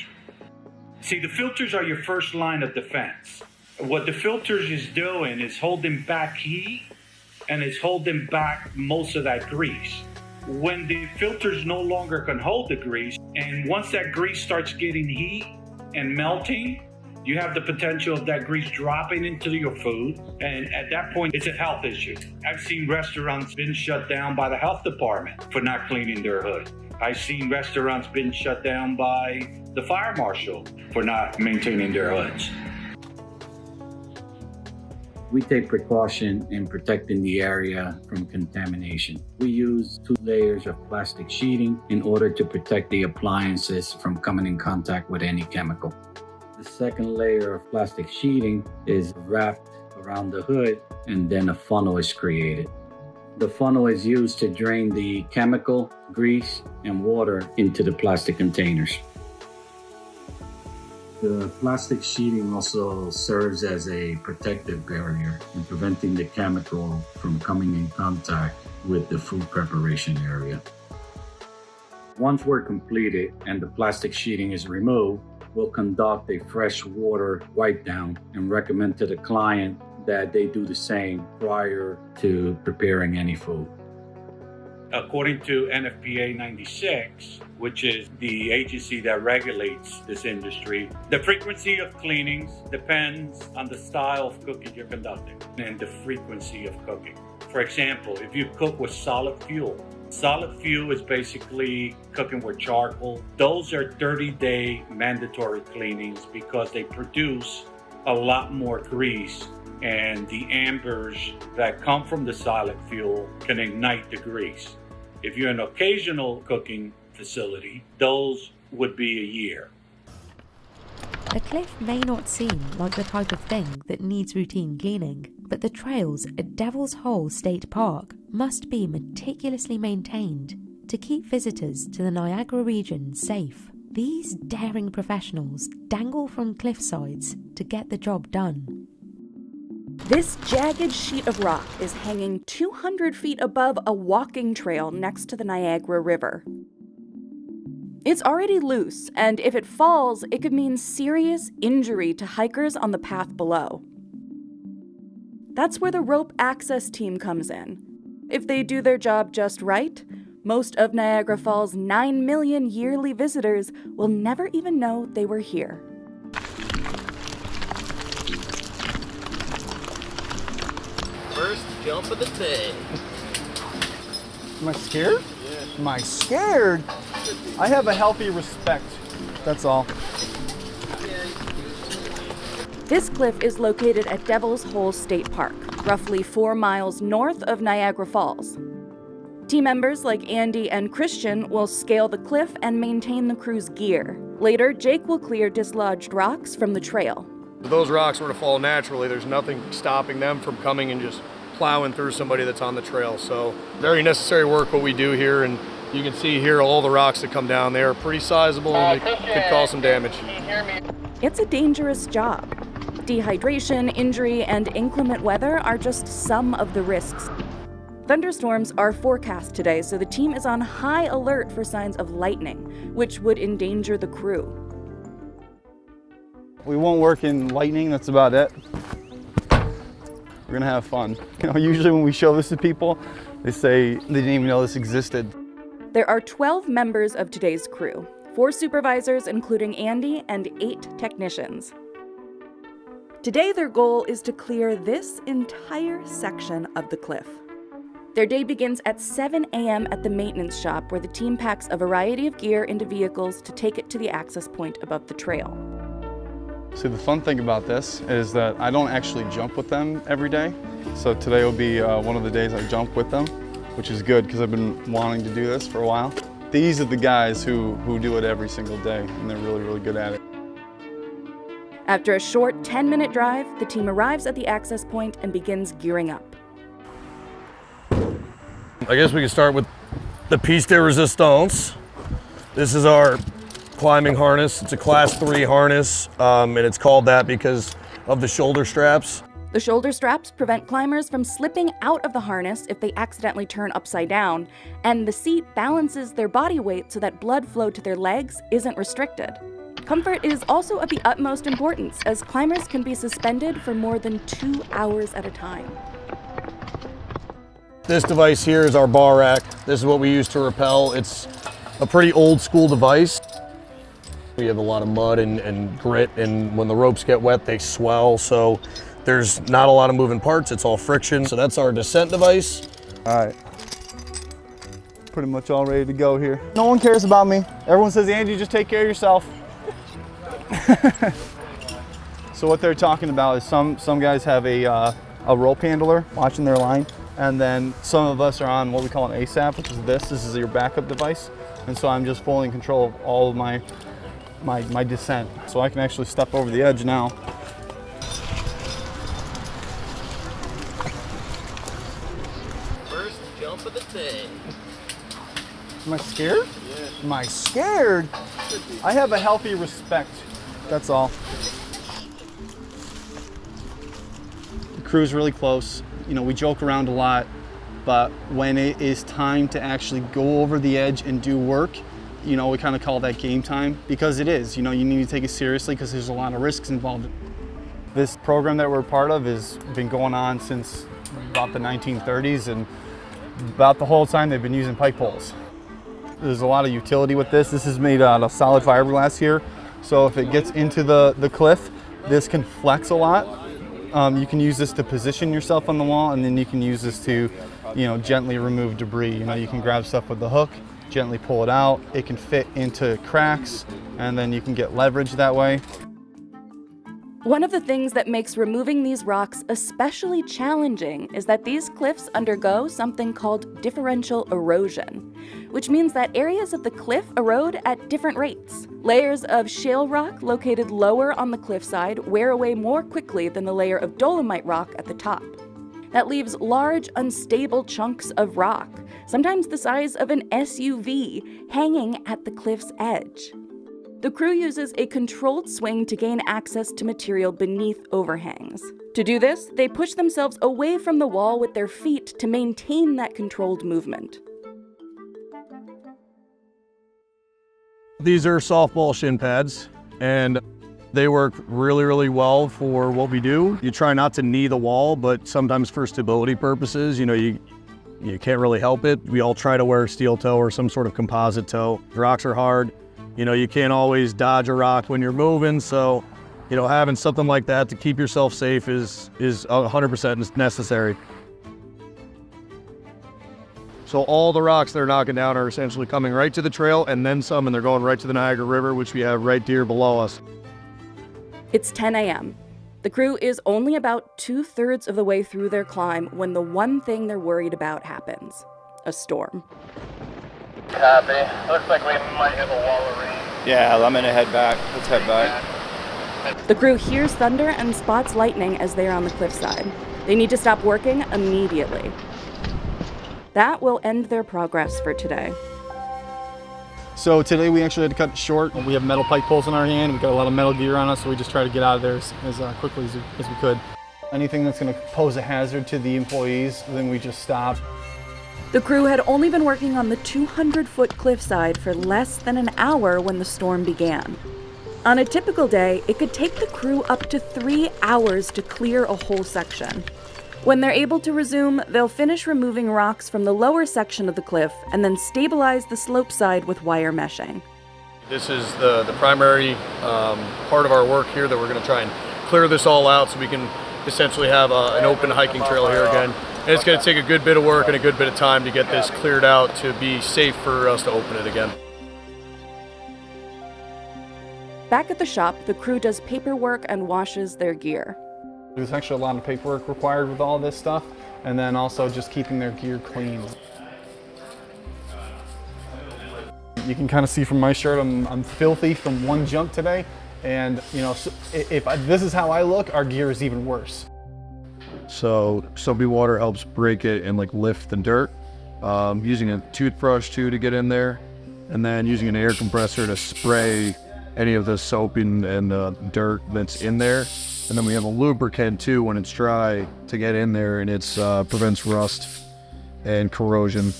See, the filters are your first line of defense. What the filters is doing is holding back heat and it's holding back most of that grease. When the filters no longer can hold the grease, and once that grease starts getting heat and melting, you have the potential of that grease dropping into your food, and at that point, it's a health issue. I've seen restaurants been shut down by the health department for not cleaning their hood. I've seen restaurants been shut down by the fire marshal for not maintaining their hoods. We take precaution in protecting the area from contamination. We use 2 layers of plastic sheeting in order to protect the appliances from coming in contact with any chemical. The second layer of plastic sheeting is wrapped around the hood and then a funnel is created. The funnel is used to drain the chemical, grease, and water into the plastic containers. The plastic sheeting also serves as a protective barrier in preventing the chemical from coming in contact with the food preparation area. Once we're completed and the plastic sheeting is removed, we'll conduct a fresh water wipe down and recommend to the client that they do the same prior to preparing any food. According to NFPA 96, which is the agency that regulates this industry, the frequency of cleanings depends on the style of cooking you're conducting and the frequency of cooking. For example, if you cook with solid fuel is basically cooking with charcoal. Those are 30-day mandatory cleanings because they produce a lot more grease, and the ambers that come from the solid fuel can ignite the grease. If you're an occasional cooking facility, those would be a year. A cliff may not seem like the type of thing that needs routine cleaning, but the trails at Devil's Hole State Park must be meticulously maintained to keep visitors to the Niagara region safe. These daring professionals dangle from cliff sides to get the job done. This jagged sheet of rock is hanging 200 feet above a walking trail next to the Niagara River. It's already loose, and if it falls, it could mean serious injury to hikers on the path below. That's where the rope access team comes in. If they do their job just right, most of Niagara Falls' 9 million yearly visitors will never even know they were here. First jump of the day. Am I scared? Yeah. Am I scared? I have a healthy respect. That's all. This cliff is located at Devil's Hole State Park, roughly 4 miles north of Niagara Falls. Team members like Andy and Christian will scale the cliff and maintain the crew's gear. Later, Jake will clear dislodged rocks from the trail. If those rocks were to fall naturally, there's nothing stopping them from coming and just plowing through somebody that's on the trail. So very necessary work what we do here, and you can see here all the rocks that come down there are pretty sizable and they could cause some damage. It's a dangerous job. Dehydration, injury, and inclement weather are just some of the risks. Thunderstorms are forecast today, so the team is on high alert for signs of lightning, which would endanger the crew. We won't work in lightning, that's about it. We're gonna have fun. You know, usually when we show this to people, they say they didn't even know this existed. There are 12 members of today's crew, 4 supervisors including Andy, and 8 technicians. Today their goal is to clear this entire section of the cliff. Their day begins at 7 a.m. at the maintenance shop, where the team packs a variety of gear into vehicles to take it to the access point above the trail. See, the fun thing about this is that I don't actually jump with them every day. So today will be one of the days I jump with them, which is good because I've been wanting to do this for a while. These are the guys who do it every single day, and they're really, really good at it. After a short 10-minute drive, the team arrives at the access point and begins gearing up. I guess we can start with the piece de resistance. This is our climbing harness. It's a class 3 harness, and it's called that because of the shoulder straps. The shoulder straps prevent climbers from slipping out of the harness if they accidentally turn upside down, and the seat balances their body weight so that blood flow to their legs isn't restricted. Comfort is also of the utmost importance, as climbers can be suspended for more than 2 hours at a time. This device here is our bar rack. This is what we use to rappel. It's a pretty old school device. We have a lot of mud and grit, and when the ropes get wet, they swell. So there's not a lot of moving parts. It's all friction. So that's our descent device. All right. Pretty much all ready to go here. No one cares about me. Everyone says, Andy, just take care of yourself. So what they're talking about is some guys have a rope handler watching their line, and then some of us are on what we call an ASAP, which is this. This is your backup device, and so I'm just fully in control of all of my descent. So I can actually step over the edge now. First jump of the day. Am I scared? Yeah. Am I scared? I have a healthy respect that's all. The crew's really close. You know, we joke around a lot, but when it is time to actually go over the edge and do work, you know, we kind of call that game time, because it is. You know, you need to take it seriously because there's a lot of risks involved. This program that we're part of has been going on since about the 1930s, and about the whole time they've been using pipe poles. There's a lot of utility with this. This is made out of solid fiberglass here, so if it gets into the cliff, this can flex a lot. You can use this to position yourself on the wall, and then you can use this to, you know, gently remove debris. You know, you can grab stuff with the hook, gently pull it out. It can fit into cracks, and then you can get leverage that way. One of the things that makes removing these rocks especially challenging is that these cliffs undergo something called differential erosion, which means that areas of the cliff erode at different rates. Layers of shale rock located lower on the cliffside wear away more quickly than the layer of dolomite rock at the top. That leaves large, unstable chunks of rock, sometimes the size of an SUV, hanging at the cliff's edge. The crew uses a controlled swing to gain access to material beneath overhangs. To do this, they push themselves away from the wall with their feet to maintain that controlled movement. These are softball shin pads, and they work really, really well for what we do. You try not to knee the wall, but sometimes for stability purposes, you know, you can't really help it. We all try to wear steel toe or some sort of composite toe. Rocks are hard. You know, you can't always dodge a rock when you're moving, so, you know, having something like that to keep yourself safe is 100% necessary. So all the rocks they're knocking down are essentially coming right to the trail, and then some, and they're going right to the Niagara River, which we have right here below us. It's 10 a.m. The crew is only about 2/3 of the way through their climb when the one thing they're worried about happens: a storm. Copy. Looks like we might have a wall of rain. Yeah, I'm gonna head back. Let's head back. The crew hears thunder and spots lightning as they are on the cliffside. They need to stop working immediately. That will end their progress for today. So today we actually had to cut it short. We have metal pipe poles in our hand. We got a lot of metal gear on us, so we just try to get out of there as quickly as we could. Anything that's gonna pose a hazard to the employees, then we just stop. The crew had only been working on the 200-foot cliffside for less than an hour when the storm began. On a typical day, it could take the crew up to 3 hours to clear a whole section. When they're able to resume, they'll finish removing rocks from the lower section of the cliff and then stabilize the slope side with wire meshing. This is the primary part of our work here, that we're going to try and clear this all out so we can essentially have an open hiking trail here again. And it's going to take a good bit of work and a good bit of time to get this cleared out to be safe for us to open it again. Back at the shop, the crew does paperwork and washes their gear. There's actually a lot of paperwork required with all this stuff, and then also just keeping their gear clean. You can kind of see from my shirt, I'm filthy from one jump today, and you know, if this is how I look, our gear is even worse. So soapy water helps break it and like lift the dirt. Using a toothbrush too to get in there, and then using an air compressor to spray any of the soap and dirt that's in there. And then we have a lubricant too when it's dry to get in there, and it prevents rust and corrosion.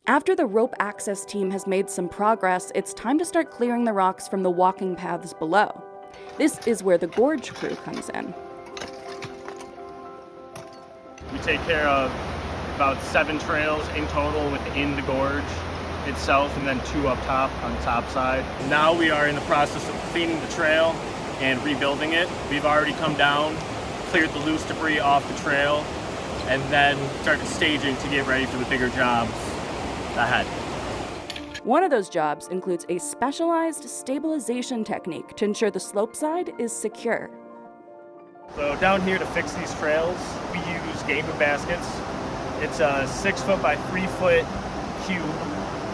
After the rope access team has made some progress, it's time to start clearing the rocks from the walking paths below. This is where the gorge crew comes in. We take care of about 7 trails in total within the gorge itself, and then 2 up top on the top side. Now we are in the process of cleaning the trail and rebuilding it. We've already come down, cleared the loose debris off the trail, and then started staging to get ready for the bigger jobs ahead. One of those jobs includes a specialized stabilization technique to ensure the slope side is secure. So down here to fix these trails, we use gaping baskets. It's a 6 foot by 3 foot cube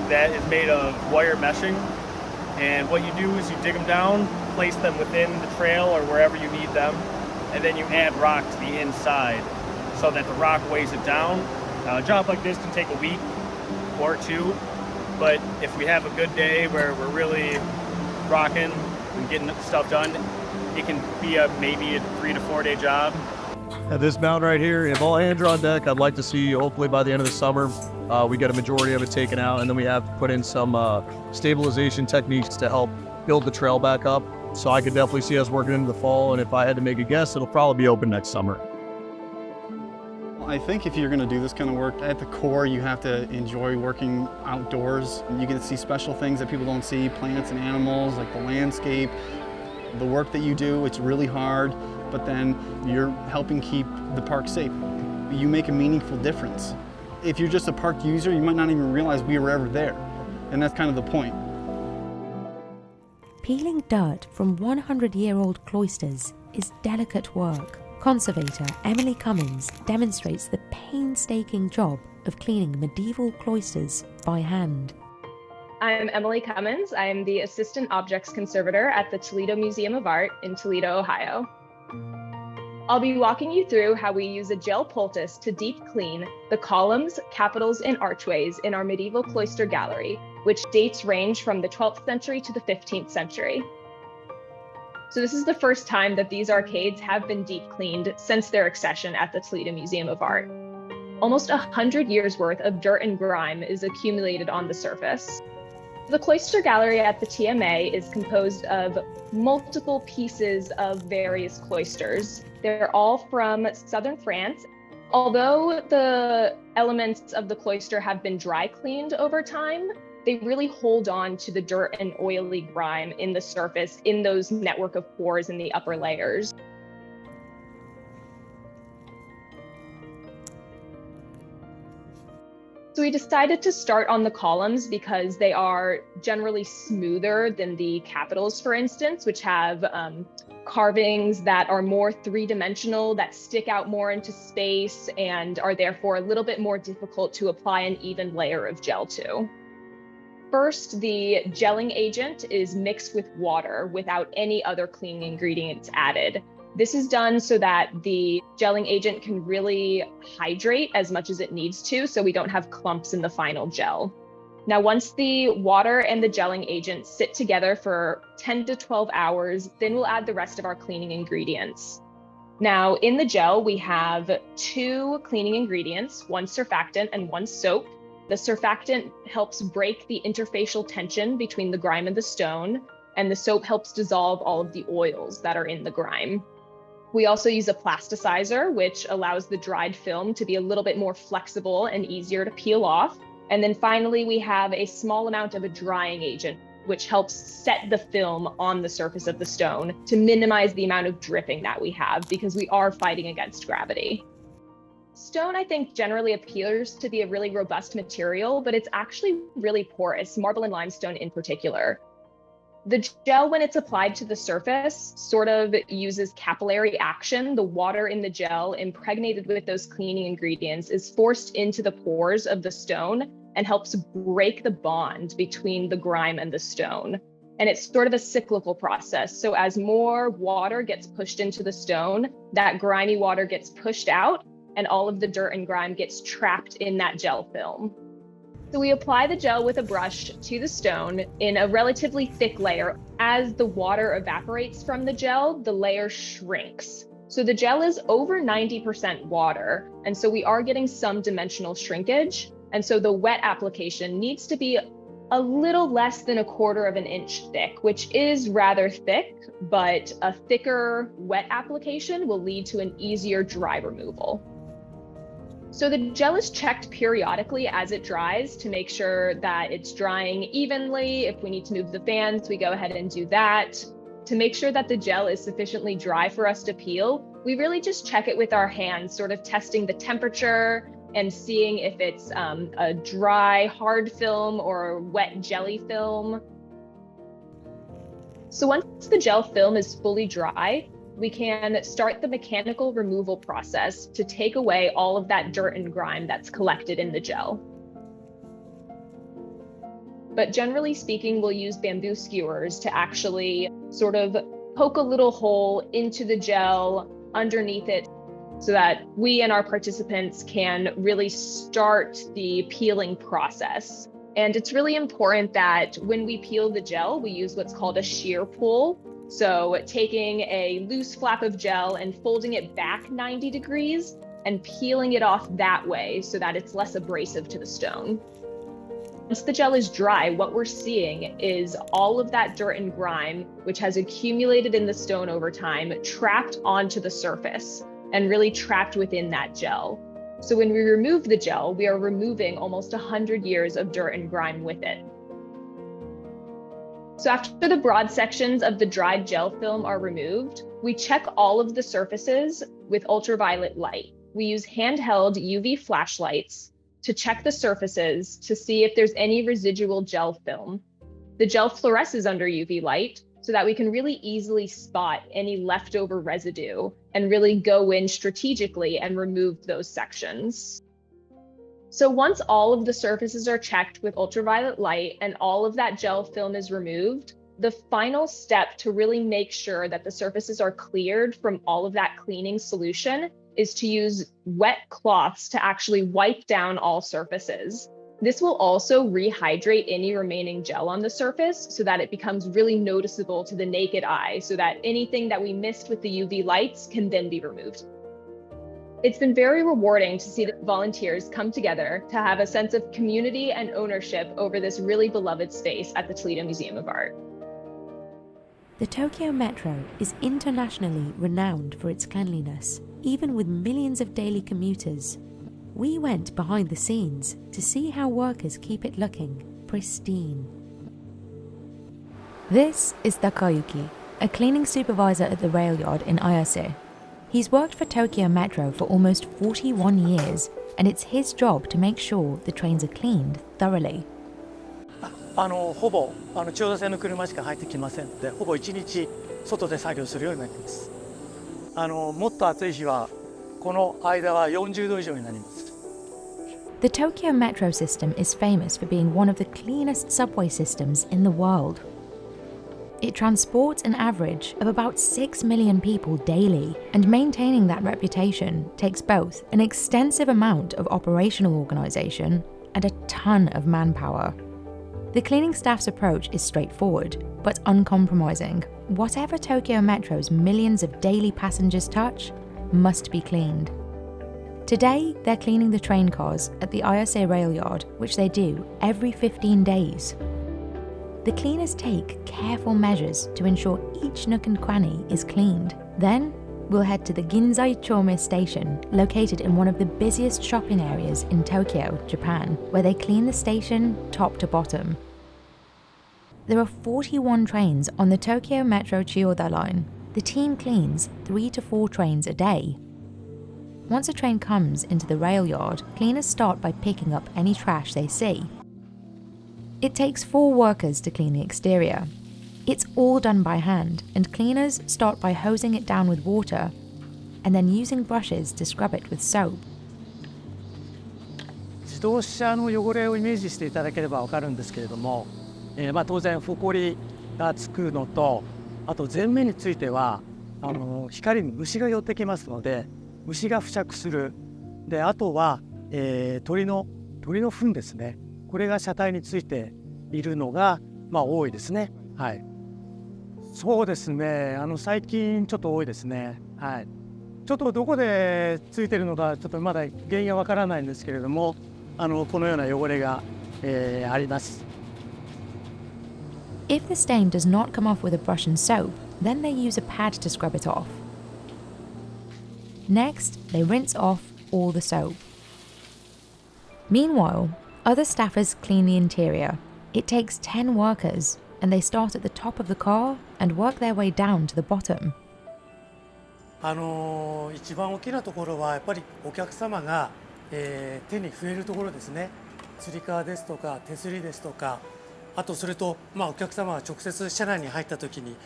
that is made of wire meshing. And what you do is you dig them down, place them within the trail or wherever you need them, and then you add rock to the inside so that the rock weighs it down. A job like this can take a week or 2, but if we have a good day where we're really rocking, and getting stuff done, it can be maybe a 3 to 4 day job. At this mount right here, if all hands are on deck, I'd like to see, hopefully by the end of the summer, we get a majority of it taken out, and then we have to put in some stabilization techniques to help build the trail back up. So I could definitely see us working into the fall, and if I had to make a guess, it'll probably be open next summer. I think if you're going to do this kind of work, at the core you have to enjoy working outdoors. You get to see special things that people don't see, plants and animals, like the landscape. The work that you do, it's really hard, but then you're helping keep the park safe. You make a meaningful difference. If you're just a park user, you might not even realize we were ever there, and that's kind of the point. Peeling dirt from 100-year-old cloisters is delicate work. Conservator Emily Cummins demonstrates the painstaking job of cleaning medieval cloisters by hand. I'm Emily Cummins. I am the Assistant Objects Conservator at the Toledo Museum of Art in Toledo, Ohio. I'll be walking you through how we use a gel poultice to deep clean the columns, capitals, and archways in our medieval cloister gallery, which dates range from the 12th century to the 15th century. So this is the first time that these arcades have been deep cleaned since their accession at the Toledo Museum of Art. Almost 100 years worth of dirt and grime is accumulated on the surface. The cloister gallery at the TMA is composed of multiple pieces of various cloisters. They're all from southern France. Although the elements of the cloister have been dry cleaned over time, they really hold on to the dirt and oily grime in the surface in those network of pores in the upper layers. So we decided to start on the columns because they are generally smoother than the capitals, for instance, which have carvings that are more three-dimensional, that stick out more into space, and are therefore a little bit more difficult to apply an even layer of gel to. First, the gelling agent is mixed with water without any other cleaning ingredients added. This is done so that the gelling agent can really hydrate as much as it needs to, so we don't have clumps in the final gel. Now, once the water and the gelling agent sit together for 10 to 12 hours, then we'll add the rest of our cleaning ingredients. Now, in the gel, we have 2 cleaning ingredients, one surfactant and one soap. The surfactant helps break the interfacial tension between the grime and the stone, and the soap helps dissolve all of the oils that are in the grime. We also use a plasticizer, which allows the dried film to be a little bit more flexible and easier to peel off. And then finally, we have a small amount of a drying agent, which helps set the film on the surface of the stone to minimize the amount of dripping that we have, because we are fighting against gravity. Stone, I think, generally appears to be a really robust material, but it's actually really porous, marble and limestone in particular. The gel, when it's applied to the surface, sort of uses capillary action. The water in the gel, impregnated with those cleaning ingredients, is forced into the pores of the stone and helps break the bond between the grime and the stone. And it's sort of a cyclical process. So as more water gets pushed into the stone, that grimy water gets pushed out, and all of the dirt and grime gets trapped in that gel film. So we apply the gel with a brush to the stone in a relatively thick layer. As the water evaporates from the gel, the layer shrinks. So the gel is over 90% water, and so we are getting some dimensional shrinkage. And so the wet application needs to be a little less than 1/4 of an inch thick, which is rather thick, but a thicker wet application will lead to an easier dry removal. So the gel is checked periodically as it dries to make sure that it's drying evenly. If we need to move the fans, we go ahead and do that. To make sure that the gel is sufficiently dry for us to peel, we really just check it with our hands, sort of testing the temperature and seeing if it's a dry, hard film or a wet jelly film. So once the gel film is fully dry, we can start the mechanical removal process to take away all of that dirt and grime that's collected in the gel. But generally speaking, we'll use bamboo skewers to actually sort of poke a little hole into the gel underneath it so that we and our participants can really start the peeling process. And it's really important that when we peel the gel, we use what's called a shear pull. So taking a loose flap of gel and folding it back 90 degrees and peeling it off that way so that it's less abrasive to the stone. Once the gel is dry, what we're seeing is all of that dirt and grime, which has accumulated in the stone over time, trapped onto the surface and really trapped within that gel. So when we remove the gel, we are removing almost 100 years of dirt and grime with it. So after the broad sections of the dried gel film are removed, we check all of the surfaces with ultraviolet light. We use handheld UV flashlights to check the surfaces to see if there's any residual gel film. The gel fluoresces under UV light so that we can really easily spot any leftover residue and really go in strategically and remove those sections. So once all of the surfaces are checked with ultraviolet light and all of that gel film is removed, the final step to really make sure that the surfaces are cleared from all of that cleaning solution is to use wet cloths to actually wipe down all surfaces. This will also rehydrate any remaining gel on the surface so that it becomes really noticeable to the naked eye so that anything that we missed with the UV lights can then be removed. It's been very rewarding to see the volunteers come together to have a sense of community and ownership over this really beloved space at the Toledo Museum of Art. The Tokyo Metro is internationally renowned for its cleanliness, even with millions of daily commuters. We went behind the scenes to see how workers keep it looking pristine. This is Takayuki, a cleaning supervisor at the rail yard in Ayase. He's worked for Tokyo Metro for almost 41 years, and it's his job to make sure the trains are cleaned thoroughly. ほぼ千代田線の車しか入ってきませんので、ほぼ1日外で作業するようになります。もっと暑い日はこの間は40度以上になります。The Tokyo Metro system is famous for being one of the cleanest subway systems in the world. It transports an average of about 6 million people daily, and maintaining that reputation takes both an extensive amount of operational organisation and a ton of manpower. The cleaning staff's approach is straightforward, but uncompromising. Whatever Tokyo Metro's millions of daily passengers touch must be cleaned. Today, they're cleaning the train cars at the Ayase rail yard, which they do every 15 days. The cleaners take careful measures to ensure each nook and cranny is cleaned. Then, we'll head to the Ginzai Chome station, located in one of the busiest shopping areas in Tokyo, Japan, where they clean the station top to bottom. There are 41 trains on the Tokyo Metro Chiyoda line. The team cleans 3 to 4 trains a day. Once a train comes into the rail yard, cleaners start by picking up any trash they see. It takes 4 workers to clean the exterior. It's all done by hand, and cleaners start by hosing it down with water and then using brushes to scrub it with soap. 自動車の汚れをイメージしていただければ分かるんですけれども、当然ホコリがつくのと、あと前面については光に虫が寄ってきますので、虫が付着する。で、あとは、鳥の糞ですね。これが車体についているのが多いですね。はい。そうですね。最近ちょっと多いですね。はい。ちょっとどこでついてるのかちょっとまだ原因はわからないんですけれども、このような汚れが、あります。If the stain does not come off with a brush and soap, then they use a pad to scrub it off. Next, they rinse off all the soap. Meanwhile, other staffers clean the interior. It takes 10 workers, and they start at the top of the car and work their way down to the bottom. 一番大きなところはやっぱりお客様が、手に触れるところですね。つり革ですとか手すりですとか、あとそれと、お客様が直接車内に入った時に、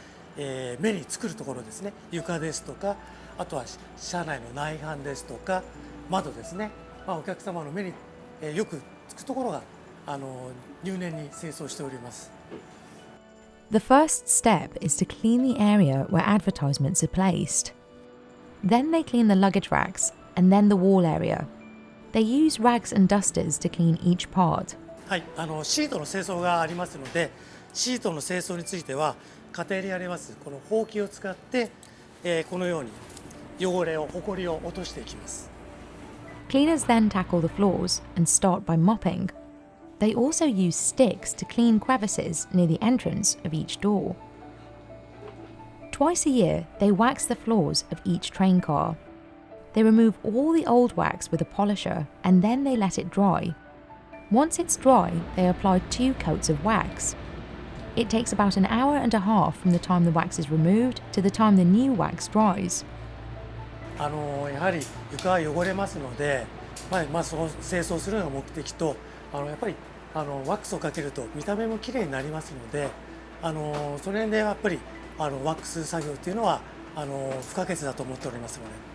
目につくるところですね。床ですとか、あとは車内の内板ですとか窓ですね。お客様の目に、よくつくところが入念に清掃しております。The first step is to clean the area where advertisements are placed. Then they clean the luggage racks and then the wall area. They use rags and dusters to clean each part. はい、シートの清掃がありますので、シートの清掃については家庭にありますこのほうきを使って、このように汚れを、ほこりを落としていきます。Cleaners then tackle the floors and start by mopping. They also use sticks to clean crevices near the entrance of each door. Twice a year, they wax the floors of each train car. They remove all the old wax with a polisher and then they let it dry. Once it's dry, they apply 2 coats of wax. It takes about an hour and a half from the time the wax is removed to the time the new wax dries. やはり床は汚れますので、その清掃するのが目的と、やっぱりワックスをかけると見た目もきれいになりますので、その辺でやっぱりワックス作業っていうのは不可欠だと思っておりますので。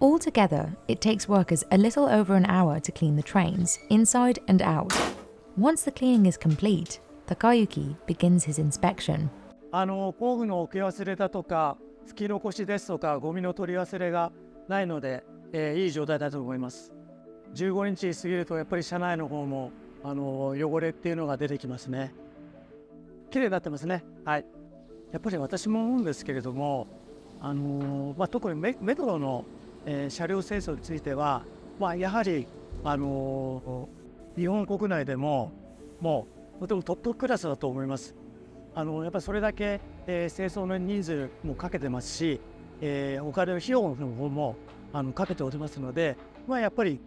Altogether, it takes workers a little over an hour to clean the trains, inside and out. Once the cleaning is complete, Takayuki begins his inspection. 工具の置き忘れだとか、拭き残しですとか、ゴミの取り忘れがないので、いい状態だと思います。15日過ぎるとやっぱり車内の方も汚れっていうのが出てきますね。綺麗になってますね。はい。やっぱり私も思うんですけれども、特にメトロの、車両清掃については、やはり日本国内でももうとてもトップクラスだと思います。やっぱりそれだけ、清掃の人数もかけてますし、お金の費用の方もかけておりますので、やっぱり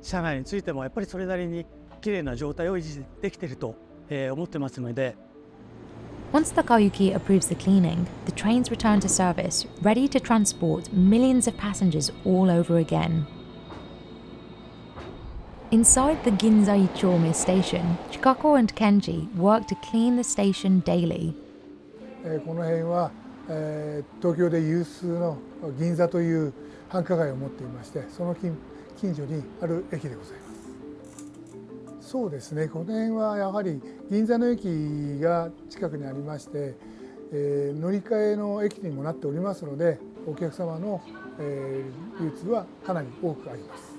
車内についてもやっぱりそれなりにきれいな状態を維持できていると、思ってますので。Once Takayuki approves the cleaning, the trains return to service, ready to transport millions of passengers all over again. Inside the Ginzai Chome station, Chikako and Kenji work to clean the station daily. この辺は、東京で有数の銀座という繁華街を持っていまして、その近所にある駅でございます。そうですね、この辺はやはり銀座の駅が近くにありまして、乗り換えの駅にもなっておりますので、お客様の、流通はかなり多くあります。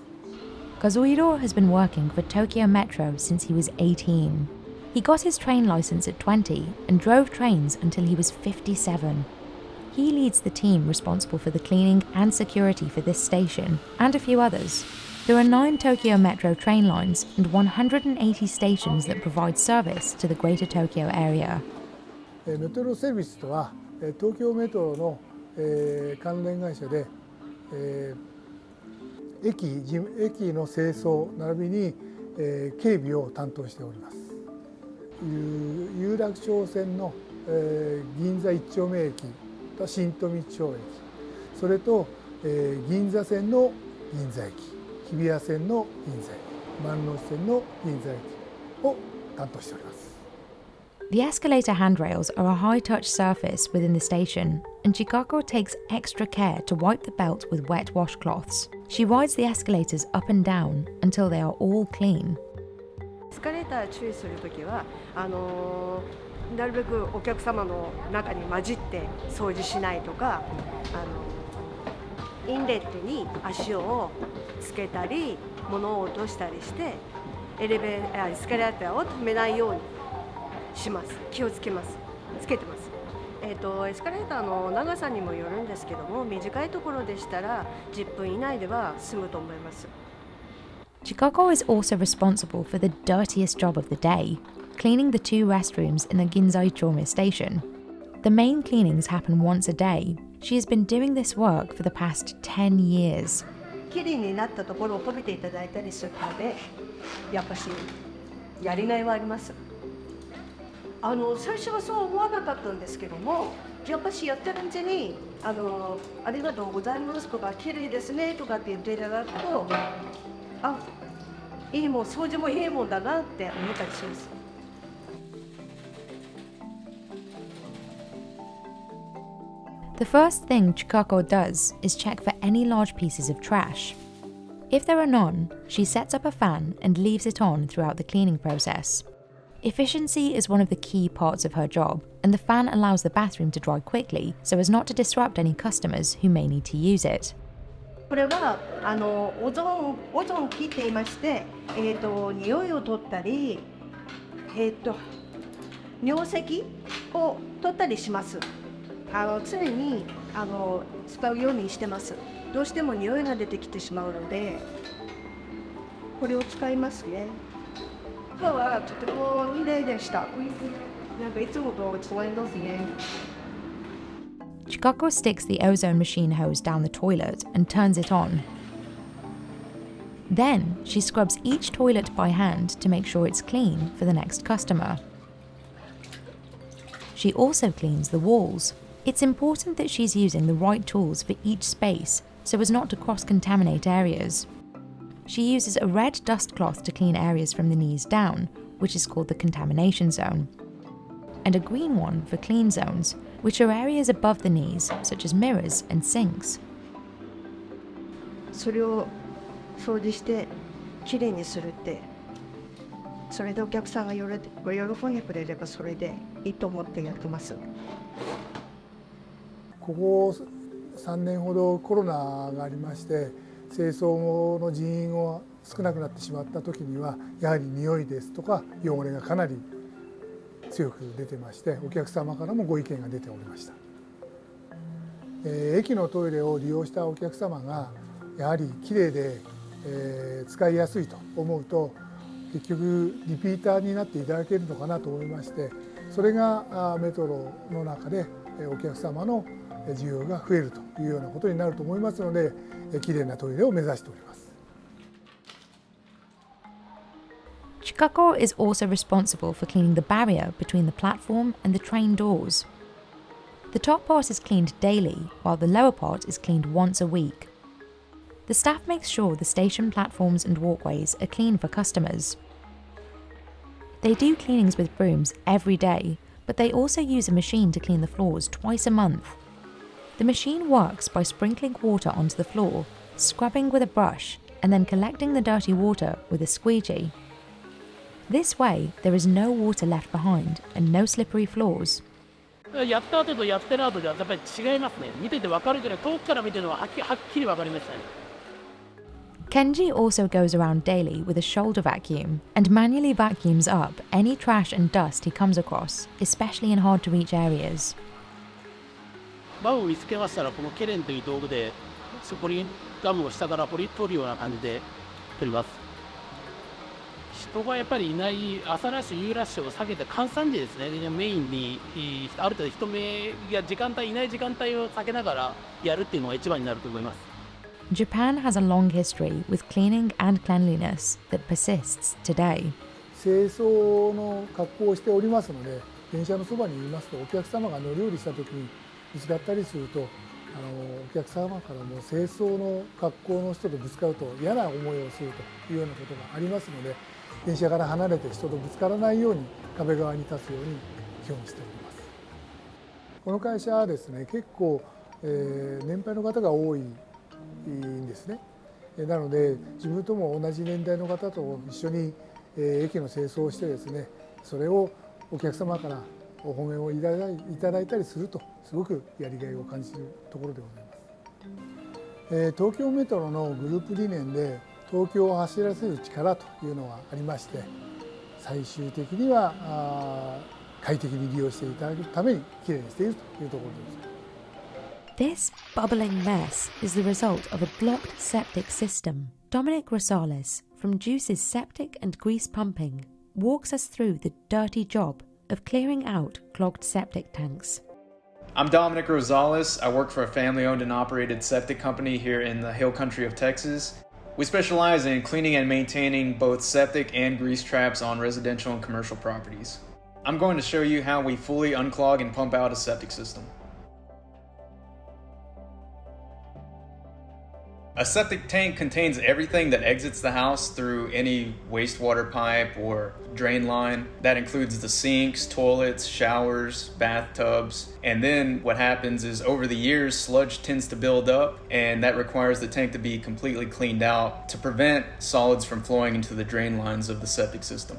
Kazuhiro has been working for Tokyo Metro since he was 18. He got his train license at 20 and drove trains until he was 57. He leads the team responsible for the cleaning and security for this station and a few others. There are 9 Tokyo Metro train lines and 180 stations that provide service to the Greater Tokyo area. メトロセービスとは東京メトロの関連会社で駅の清掃並びに警備を担当しております。有楽町線の銀座一丁目駅と新富町駅、それと銀座線の銀座駅、日比谷線の銀座駅、万能線の銀座駅を担当しております。The escalator handrails are a high-touch surface within the station, and Chikako takes extra care to wipe the belt with wet washcloths. She rides the escalators up and down until they are all clean. エスカレーター注意するときはなるべくお客様の中に混じって掃除しないとか、インレットに足をつけたり物を落としたりしてエスカレーターを止めないようにします。気をつけます。つけてます。エスカレーターの長さにもよるんですけども、短いところでしたら10分以内では済むと思います。Chikako is also responsible for the dirtiest job of the day, cleaning the 2 restrooms in the Ginzai Chome station. The main cleanings happen once a day. She has been doing this work for the past 10 years. きれいになったところを褒めていただいたりするので、やっぱしやりがいはあります。最初はそう思わなかったんですけども、やっぱしやってるうちにありがとうございますとか綺麗ですねとかって言っていただくと、いいもん、掃除もいいもんだなって思ったりします。The first thing Chikako does is check for any large pieces of trash. If there are none, she sets up a fan and leaves it on throughout the cleaning process. Efficiency is one of the key parts of her job, and the fan allows the bathroom to dry quickly so as not to disrupt any customers who may need to use it. これはオゾン機って言いまして、匂いを取ったり、尿石を取ったりします。常に使うようにしてます。どうしても匂いが出てきてしまうので、これを使いますね。今日はとても綺麗でした。なんかいつもと違いますね。Chikako sticks the ozone machine hose down the toilet and turns it on. Then she scrubs each toilet by hand to make sure it's clean for the next customer. She also cleans the walls. It's important that she's using the right tools for each space so as not to cross-contaminate areas. She uses a red dust cloth to clean areas from the knees down, which is called the contamination zone, and a green one for clean zones, which are areas above the knees, such as mirrors and sinks. それを掃除してきれいにするって、それでお客さんが喜んでくれればそれでいいと思ってやってます。ここ3年ほどコロナがありまして、清掃の人員が少なくなってしまった時には、やはり匂いですとか汚れがかなり強く出てまして、お客様からもご意見が出ておりました。駅のトイレを利用したお客様がやはりきれいで、使いやすいと思うと、結局リピーターになっていただけるのかなと思いまして、それがメトロの中でお客様の需要が増えるというようなことになると思いますので、きれいなトイレを目指しております。Chikako is also responsible for cleaning the barrier between the platform and the train doors. The top part is cleaned daily, while the lower part is cleaned once a week. The staff makes sure the station platforms and walkways are clean for customers. They do cleanings with brooms every day, but they also use a machine to clean the floors twice a month. The machine works by sprinkling water onto the floor, scrubbing with a brush, and then collecting the dirty water with a squeegee. This way, there is no water left behind and no slippery floors. やった後とやってない後ではやっぱり違いますね。見てて分かるけど、遠くから見てるのははっきり分かりましたね。Kenji also goes around daily with a shoulder vacuum and manually vacuums up any trash and dust he comes across, especially in hard-to-reach areas. バウを見つけましたら、このケレンという道具でそこにガムを下からポリ取るような感じで取ります。人がやっぱりいない朝ラッシュ、夕ラッシュを避けて閑散時ですね、メインにある程度人目や時間帯いない時間帯を避けながらやるっていうのが一番になると思います。Japan has a long history with cleaning and cleanliness that persists today. 清掃の格好をしておりますので、電車のそばにいますと、お客様が乗り降りした時にぶつかったりすると、お客様からも清掃の格好の人とぶつかると嫌な思いをするというようなことがありますので、電車から離れて人とぶつからないように壁側に立つように基本しております。この会社はですね、結構、年配の方が多いんですね。なので自分とも同じ年代の方と一緒に駅の清掃をしてですね、それをお客様からお褒めをいただいたりすると、すごくやりがいを感じるところでございます。東京メトロのグループ理念で東京を走らせる力というのがありまして、最終的には快適に利用していただくためにきれいにしているというところでございます。This bubbling mess is the result of a blocked septic system. Dominic Rosales from Juice's Septic and Grease Pumping walks us through the dirty job of clearing out clogged septic tanks. I'm Dominic Rosales. I work for a family-owned and operated septic company here in the hill country of Texas. We specialize in cleaning and maintaining both septic and grease traps on residential and commercial properties. I'm going to show you how we fully unclog and pump out a septic system. A septic tank contains everything that exits the house through any wastewater pipe or drain line. That includes the sinks, toilets, showers, bathtubs. And then what happens is over the years, sludge tends to build up, and that requires the tank to be completely cleaned out to prevent solids from flowing into the drain lines of the septic system.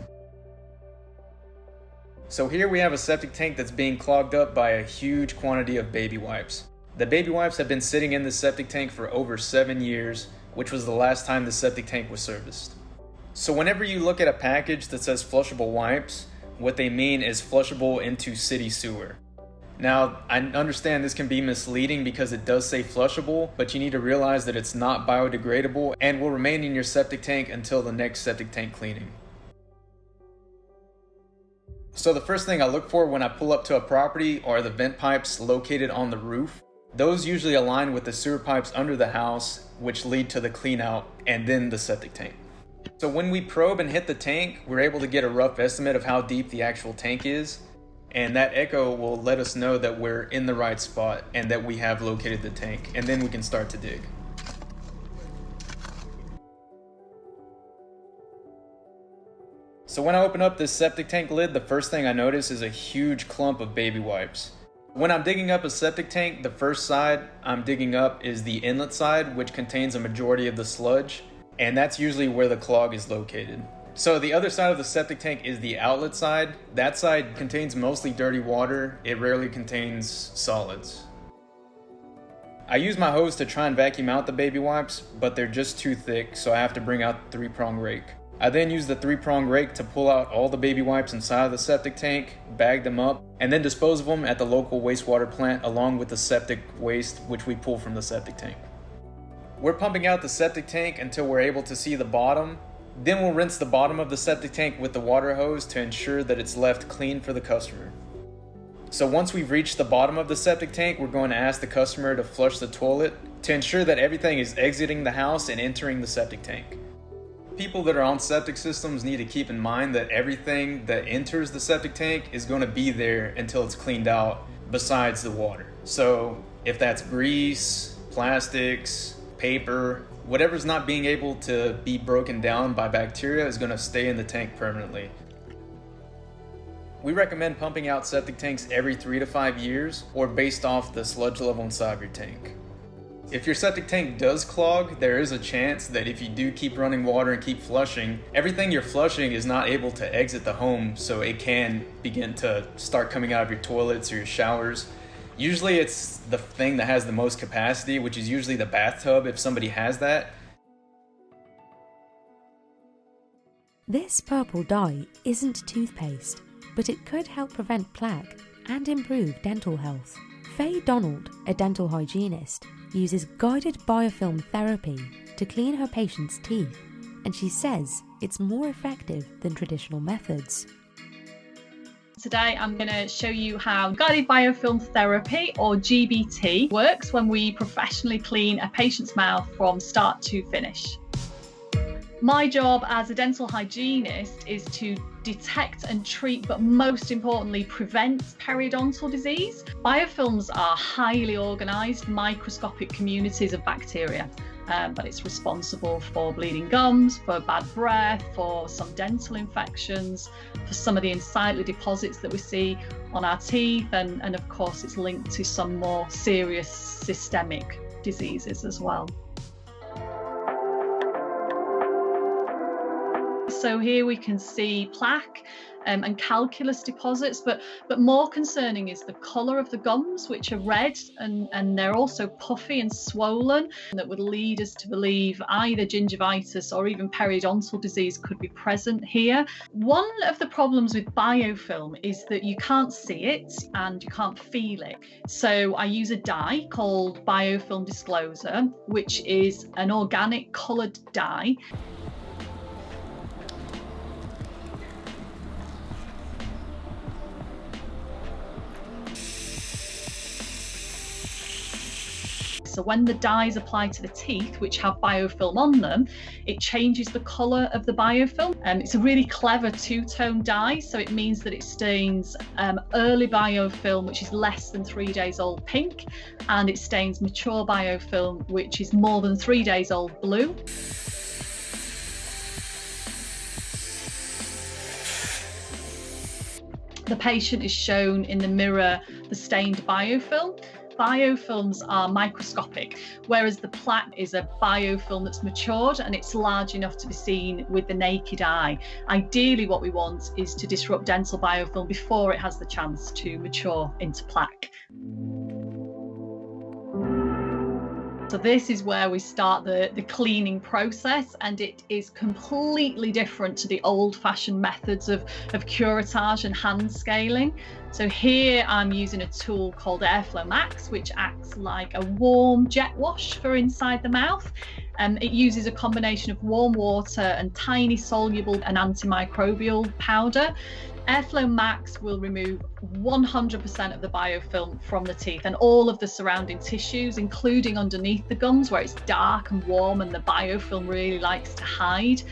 So here we have a septic tank that's being clogged up by a huge quantity of baby wipes. The baby wipes have been sitting in the septic tank for over 7 years, which was the last time the septic tank was serviced. So whenever you look at a package that says flushable wipes, what they mean is flushable into city sewer. Now, I understand this can be misleading because it does say flushable, but you need to realize that it's not biodegradable and will remain in your septic tank until the next septic tank cleaning. So the first thing I look for when I pull up to a property are the vent pipes located on the roof. Those usually align with the sewer pipes under the house, which lead to the clean out and then the septic tank. So when we probe and hit the tank, we're able to get a rough estimate of how deep the actual tank is. And that echo will let us know that we're in the right spot and that we have located the tank. And then we can start to dig. So when I open up this septic tank lid, the first thing I notice is a huge clump of baby wipes. When I'm digging up a septic tank, the first side I'm digging up is the inlet side, which contains a majority of the sludge, and that's usually where the clog is located. So the other side of the septic tank is the outlet side. That side contains mostly dirty water. It rarely contains solids. I use my hose to try and vacuum out the baby wipes, but they're just too thick, so I have to bring out the 3-prong rake. I then use the 3-prong rake to pull out all the baby wipes inside of the septic tank, bag them up, and then dispose of them at the local wastewater plant along with the septic waste which we pull from the septic tank. We're pumping out the septic tank until we're able to see the bottom. Then we'll rinse the bottom of the septic tank with the water hose to ensure that it's left clean for the customer. So once we've reached the bottom of the septic tank, we're going to ask the customer to flush the toilet to ensure that everything is exiting the house and entering the septic tank. People that are on septic systems need to keep in mind that everything that enters the septic tank is going to be there until it's cleaned out besides the water. So if that's grease, plastics, paper, whatever's not being able to be broken down by bacteria is going to stay in the tank permanently. We recommend pumping out septic tanks every 3 to 5 years or based off the sludge level inside of your tank. If your septic tank does clog, there is a chance that if you do keep running water and keep flushing, everything you're flushing is not able to exit the home, so it can begin to start coming out of your toilets or your showers. Usually it's the thing that has the most capacity, which is usually the bathtub if somebody has that. This purple dye isn't toothpaste, but it could help prevent plaque and improve dental health. Faye Donald, a dental hygienist, uses guided biofilm therapy to clean her patients' teeth, and she says it's more effective than traditional methods. Today I'm going to show you how guided biofilm therapy, or GBT, works when we professionally clean a patient's mouth from start to finish. My job as a dental hygienist is to detect and treat, but most importantly, prevent periodontal disease. Biofilms are highly organised, microscopic communities of bacteria, but it's responsible for bleeding gums, for bad breath, for some dental infections, for some of the unsightly deposits that we see on our teeth, and of course it's linked to some more serious systemic diseases as well. So here we can see plaque and calculus deposits, but more concerning is the colour of the gums, which are red and they're also puffy and swollen, that would lead us to believe either gingivitis or even periodontal disease could be present here. One of the problems with biofilm is that you can't see it and you can't feel it. So I use a dye called biofilm disclosure, which is an organic coloured dye. So when the dye is applied to the teeth, which have biofilm on them, it changes the colour of the biofilm. It's a really clever two-tone dye, so it means that it stains early biofilm, which is less than 3 days old, pink, and it stains mature biofilm, which is more than 3 days old, blue. The patient is shown in the mirror the stained biofilm. Biofilms are microscopic, whereas the plaque is a biofilm that's matured and it's large enough to be seen with the naked eye. Ideally, what we want is to disrupt dental biofilm before it has the chance to mature into plaque. So this is where we start the cleaning process, and it is completely different to the old-fashioned methods of curettage and hand scaling. So here I'm using a tool called Airflow Max, which acts like a warm jet wash for inside the mouth. It uses a combination of warm water and tiny soluble and antimicrobial powder. Airflow Max will remove 100% of the biofilm from the teeth and all of the surrounding tissues, including underneath the gums where it's dark and warm and the biofilm really likes to hide.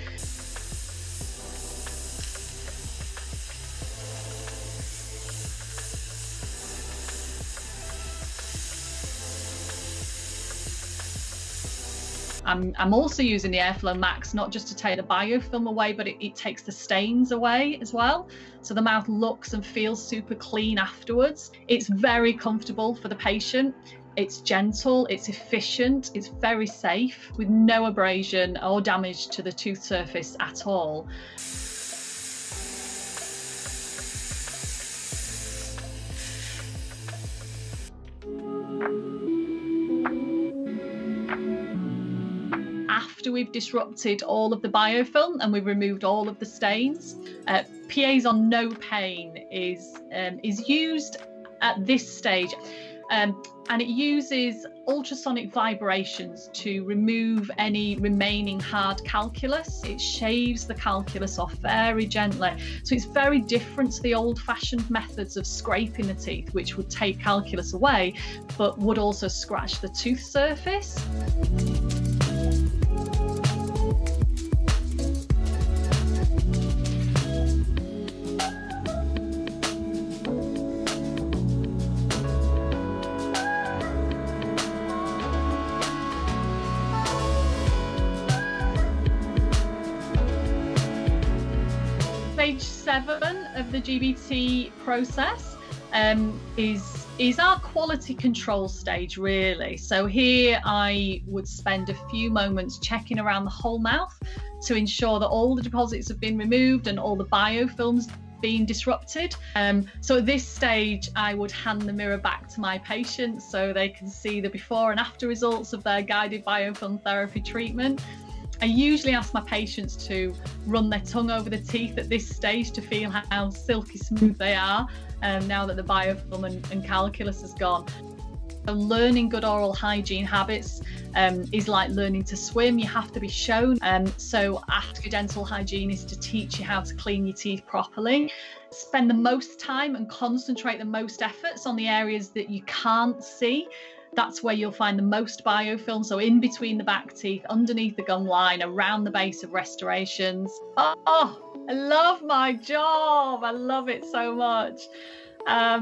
I'm also using the Airflow Max not just to take the biofilm away, but it takes the stains away as well. So the mouth looks and feels super clean afterwards. It's very comfortable for the patient. It's gentle, it's efficient, it's very safe with no abrasion or damage to the tooth surface at all. After we've disrupted all of the biofilm and we've removed all of the stains, PAs on no pain is used at this stage, and it uses ultrasonic vibrations to remove any remaining hard calculus. It shaves the calculus off very gently, so it's very different to the old-fashioned methods of scraping the teeth, which would take calculus away but would also scratch the tooth surface. Stage 7 of the GBT process is our quality control stage, really. So here I would spend a few moments checking around the whole mouth to ensure that all the deposits have been removed and all the biofilms being disrupted. So at this stage I would hand the mirror back to my patients so they can see the before and after results of their guided biofilm therapy treatment. I usually ask my patients to run their tongue over the teeth at this stage to feel how silky smooth they are now that the biofilm and calculus has gone. So learning good oral hygiene habits is like learning to swim. You have to be shown. So ask your dental hygienist to teach you how to clean your teeth properly. Spend the most time and concentrate the most efforts on the areas that you can't see. That's where you'll find the most biofilm, so in between the back teeth, underneath the gum line, around the base of restorations. Oh, I love my job. I love it so much.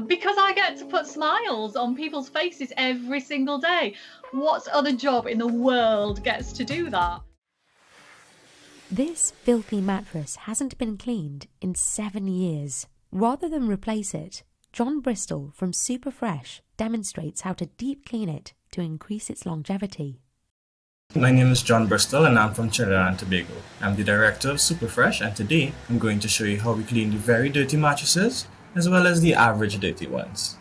Because I get to put smiles on people's faces every single day. What other job in the world gets to do that? This filthy mattress hasn't been cleaned in 7 years. Rather than replace it, John Bristol from Super Fresh demonstrates how to deep clean it to increase its longevity. My name is John Bristol and I'm from Trinidad and Tobago. I'm the director of Super Fresh, and today I'm going to show you how we clean the very dirty mattresses as well as the average dirty ones.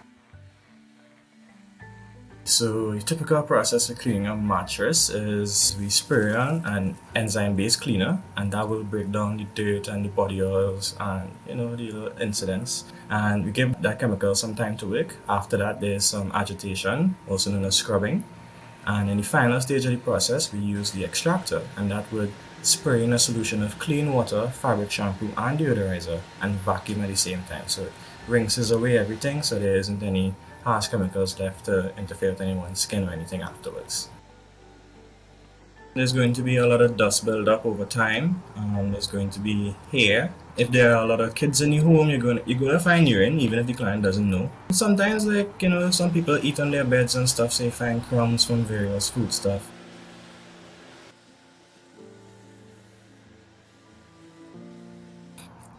So the typical process for cleaning a mattress is we spray on an enzyme-based cleaner, and that will break down the dirt and the body oils and the little incidents, and we give that chemical some time to work. After that there's some agitation, also known as scrubbing, and in the final stage of the process we use the extractor, and that would spray in a solution of clean water, fabric shampoo and deodorizer, and vacuum at the same time, so it rinses away everything so there isn't any harsh chemicals left to interfere with anyone's skin or anything afterwards. There's going to be a lot of dust build up over time. There's going to be hair. If there are a lot of kids in your home, you're going to find urine, even if the client doesn't know. Sometimes, some people eat on their beds and stuff, so you find crumbs from various food stuff.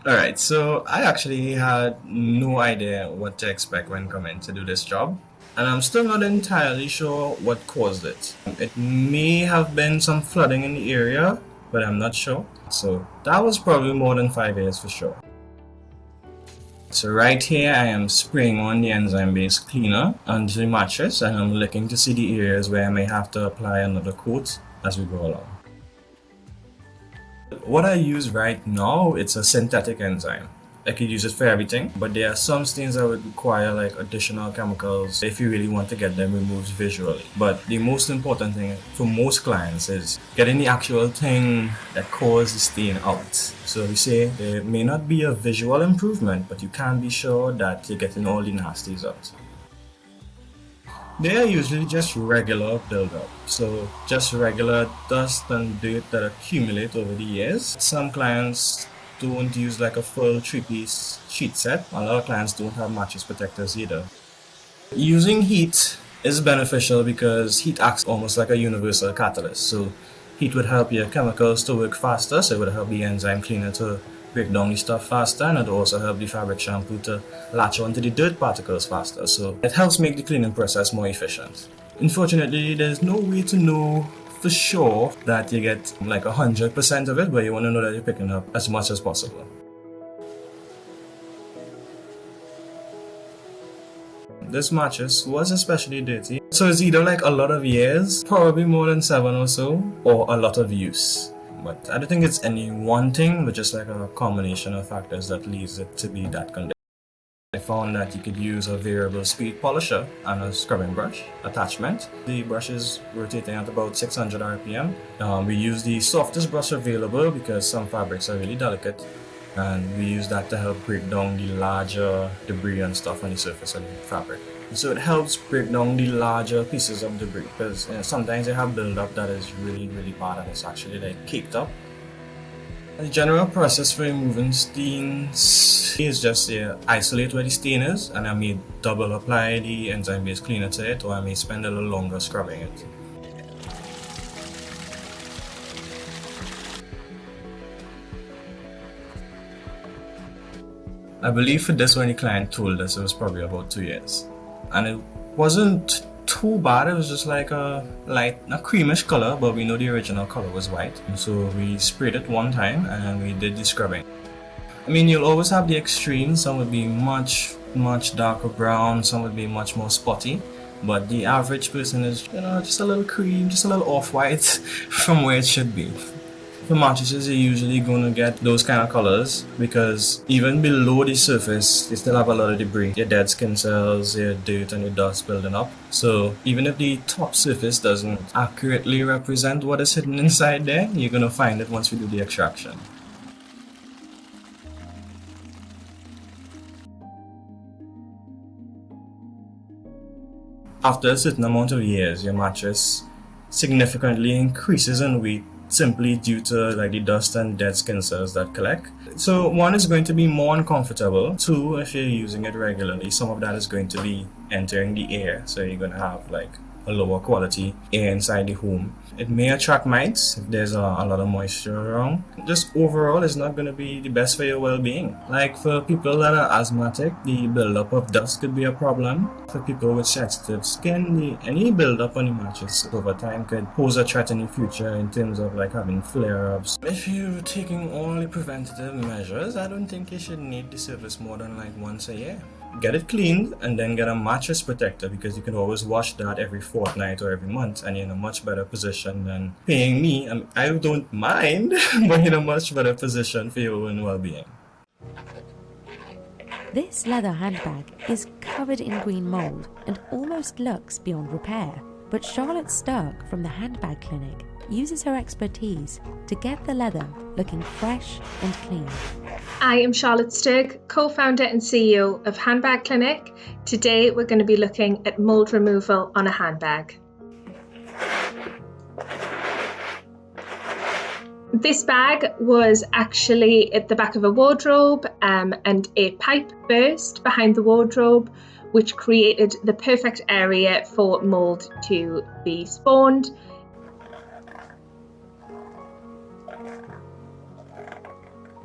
Alright, so I actually had no idea what to expect when coming to do this job, and I'm still not entirely sure what caused it. It may have been some flooding in the area, but I'm not sure. So that was probably more than 5 years for sure. So right here I am spraying on the enzyme-based cleaner onto the mattress, and I'm looking to see the areas where I may have to apply another coat as we go along. What I use right now, it's a synthetic enzyme. I could use it for everything, but there are some stains that would require like additional chemicals if you really want to get them removed visually. But the most important thing for most clients is getting the actual thing that caused the stain out. So we say there may not be a visual improvement, but you can be sure that you're getting all the nasties out. They are usually just regular buildup, so just regular dust and dirt that accumulate over the years. Some clients don't use like a full 3-piece sheet set. A lot of clients don't have mattress protectors either. Using heat is beneficial because heat acts almost like a universal catalyst. So heat would help your chemicals to work faster, so it would help the enzyme cleaner to break down the stuff faster, and it would also help the fabric shampoo to latch onto the dirt particles faster. So it helps make the cleaning process more efficient. Unfortunately, there's no way to know for sure that you get like 100% of it, but you want to know that you're picking up as much as possible. This mattress was especially dirty, so it's either like a lot of years, probably more than 7 or so, or a lot of use. But I don't think it's any one thing, but just like a combination of factors that leads it to be that condition. I found that you could use a variable speed polisher and a scrubbing brush attachment. The brush is rotating at about 600 RPM. We use the softest brush available because some fabrics are really delicate, and we use that to help break down the larger debris and stuff on the surface of the fabric. So it helps break down the larger pieces of debris, because sometimes they have buildup that is really bad and it's actually like caked up. The general process for removing stains is just isolate where the stain is, and I may double apply the enzyme-based cleaner to it, or I may spend a little longer scrubbing it. I believe for this one the client told us it was probably about 2 years. And it wasn't too bad, it was just like a creamish color, but we know the original color was white. And so we sprayed it one time and we did the scrubbing. I mean, you'll always have the extremes. Some would be much darker brown, some would be much more spotty. But the average person is, just a little cream, just a little off-white from where it should be. For mattresses, you're usually going to get those kind of colors because even below the surface, you still have a lot of debris. Your dead skin cells, your dirt and your dust building up. So even if the top surface doesn't accurately represent what is hidden inside there, you're going to find it once we do the extraction. After a certain amount of years, your mattress significantly increases in weight simply due to like the dust and dead skin cells that collect. So one is going to be more uncomfortable. Two, if you're using it regularly, some of that is going to be entering the air, so you're going to have like a lower quality air inside the home. It may attract mites if there's a lot of moisture around. Just overall, it's not going to be the best for your well-being. Like for people that are asthmatic, the buildup of dust could be a problem. For people with sensitive skin, any buildup on the mattress over time could pose a threat in the future in terms of like having flare-ups. If you're taking all the preventative measures, I don't think you should need the service more than like once a year. Get it cleaned and then get a mattress protector, because you can always wash that every fortnight or every month, and you're in a much better position than paying me. I don't mind, but you're in a much better position for your own well-being. This leather handbag is covered in green mold and almost looks beyond repair. But Charlotte Sturck from the Handbag Clinic uses her expertise to get the leather looking fresh and clean. I am Charlotte Sturck, co-founder and CEO of Handbag Clinic. Today we're going to be looking at mold removal on a handbag. This bag was actually at the back of a wardrobe and a pipe burst behind the wardrobe, which created the perfect area for mold to be spawned.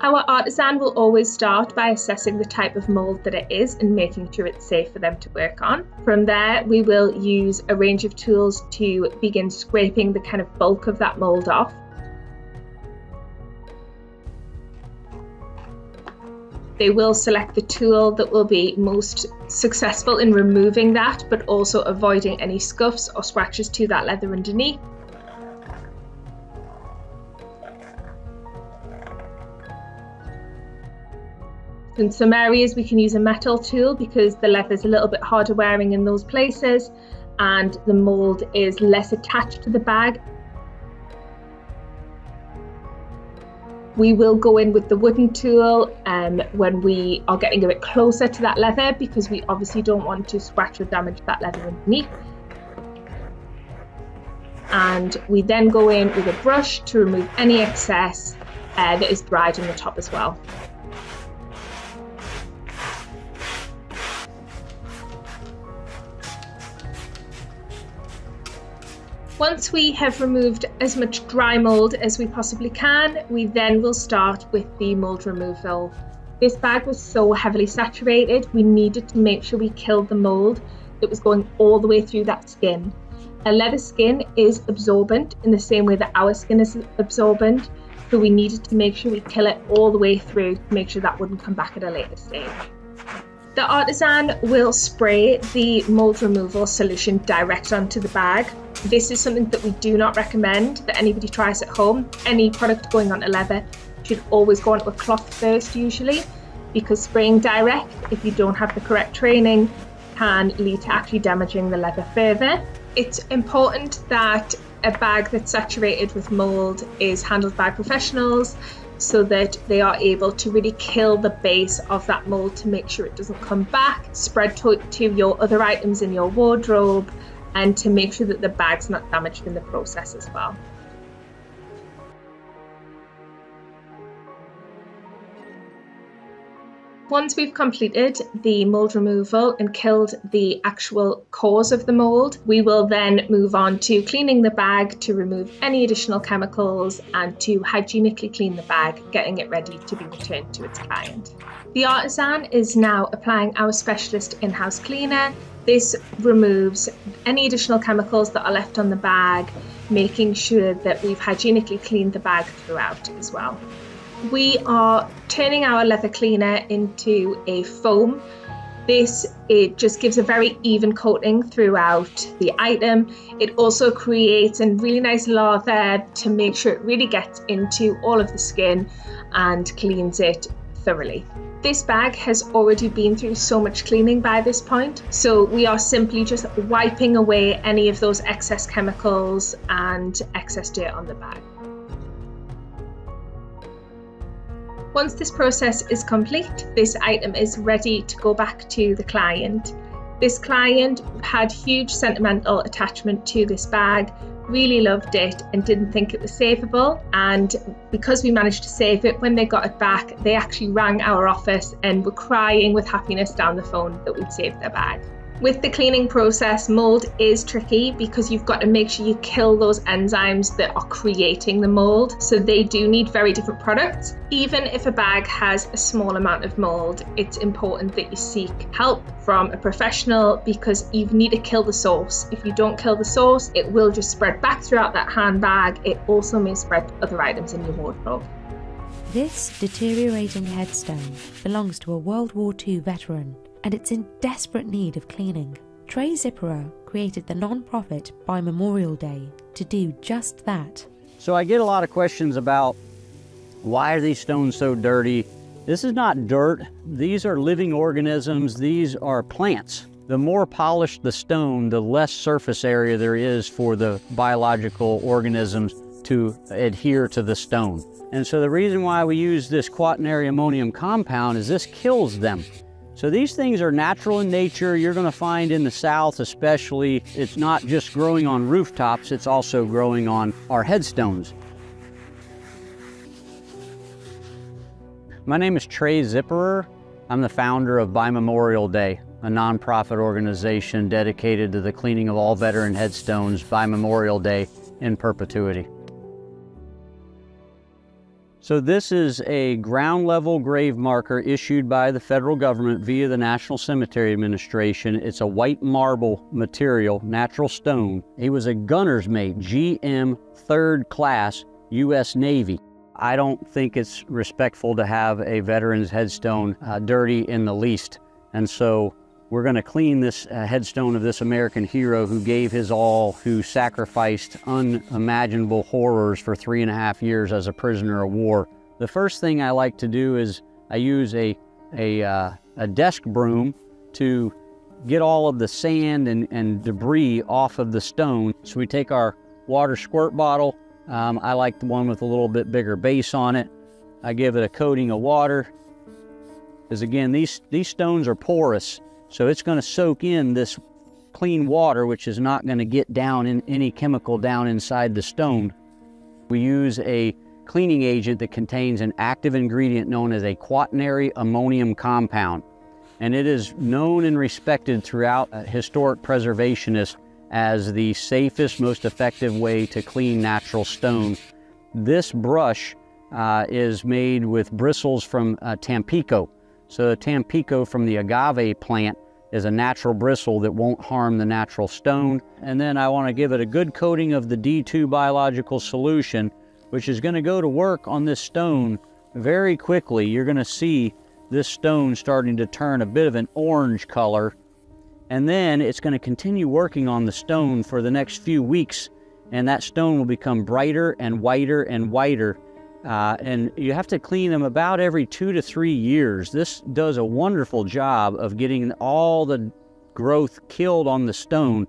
Our artisan will always start by assessing the type of mold that it is and making sure it's safe for them to work on. From there, we will use a range of tools to begin scraping the kind of bulk of that mold off. They will select the tool that will be most successful in removing that, but also avoiding any scuffs or scratches to that leather underneath. In some areas we can use a metal tool because the leather is a little bit harder wearing in those places and the mould is less attached to the bag. We will go in with the wooden tool when we are getting a bit closer to that leather because we obviously don't want to scratch or damage that leather underneath. And we then go in with a brush to remove any excess that is dried on the top as well. Once we have removed as much dry mould as we possibly can, we then will start with the mould removal. This bag was so heavily saturated, we needed to make sure we killed the mould that was going all the way through that skin. A leather skin is absorbent in the same way that our skin is absorbent, so we needed to make sure we kill it all the way through to make sure that wouldn't come back at a later stage. The artisan will spray the mould removal solution direct onto the bag. This is something that we do not recommend that anybody tries at home. Any product going onto leather should always go onto a cloth first usually, because spraying direct, if you don't have the correct training, can lead to actually damaging the leather further. It's important that a bag that's saturated with mould is handled by professionals so that they are able to really kill the base of that mould to make sure it doesn't come back, spread to your other items in your wardrobe, and to make sure that the bag's not damaged in the process as well. Once we've completed the mould removal and killed the actual cause of the mould, we will then move on to cleaning the bag to remove any additional chemicals and to hygienically clean the bag, getting it ready to be returned to its client. The artisan is now applying our specialist in-house cleaner. This removes any additional chemicals that are left on the bag, making sure that we've hygienically cleaned the bag throughout as well. We are turning our leather cleaner into a foam. It just gives a very even coating throughout the item. It also creates a really nice lather to make sure it really gets into all of the skin and cleans it thoroughly. This bag has already been through so much cleaning by this point, so we are simply just wiping away any of those excess chemicals and excess dirt on the bag. Once this process is complete, this item is ready to go back to the client. This client had huge sentimental attachment to this bag, really loved it and didn't think it was savable, and because we managed to save it, when they got it back, they actually rang our office and were crying with happiness down the phone that we'd saved their bag. With the cleaning process, mold is tricky because you've got to make sure you kill those enzymes that are creating the mold. So they do need very different products. Even if a bag has a small amount of mold, it's important that you seek help from a professional because you need to kill the source. If you don't kill the source, it will just spread back throughout that handbag. It also may spread to other items in your wardrobe. This deteriorating headstone belongs to a World War II veteran, and it's in desperate need of cleaning. Trey Zipperer created the non-profit By Memorial Day to do just that. So I get a lot of questions about why are these stones so dirty? This is not dirt. These are living organisms. These are plants. The more polished the stone, the less surface area there is for the biological organisms to adhere to the stone. And so the reason why we use this quaternary ammonium compound is this kills them. So these things are natural in nature. You're going to find in the South especially, it's not just growing on rooftops, it's also growing on our headstones. My name is Trey Zipperer. I'm the founder of By Memorial Day, a nonprofit organization dedicated to the cleaning of all veteran headstones by Memorial Day in perpetuity. So this is a ground level grave marker issued by the federal government via the National Cemetery Administration. It's a white marble material, natural stone. He was a gunner's mate, GM 3rd Class, U.S. Navy. I don't think it's respectful to have a veteran's headstone dirty in the least. And so we're going to clean this headstone of this American hero who gave his all, who sacrificed unimaginable horrors for 3.5 years as a prisoner of war. The first thing I like to do is I use a desk broom to get all of the sand and debris off of the stone. So we take our water squirt bottle. I like the one with a little bit bigger base on it. I give it a coating of water, because again, these stones are porous, so it's going to soak in this clean water, which is not going to get down in any chemical down inside the stone. We use a cleaning agent that contains an active ingredient known as a quaternary ammonium compound, and it is known and respected throughout historic preservationists as the safest, most effective way to clean natural stone. This brush is made with bristles from Tampico. So Tampico from the agave plant is a natural bristle that won't harm the natural stone. And then I want to give it a good coating of the D2 biological solution, which is going to go to work on this stone very quickly. You're going to see this stone starting to turn a bit of an orange color, and then it's going to continue working on the stone for the next few weeks, and that stone will become brighter and whiter and whiter. And you have to clean them about every 2 to 3 years. This does a wonderful job of getting all the growth killed on the stone.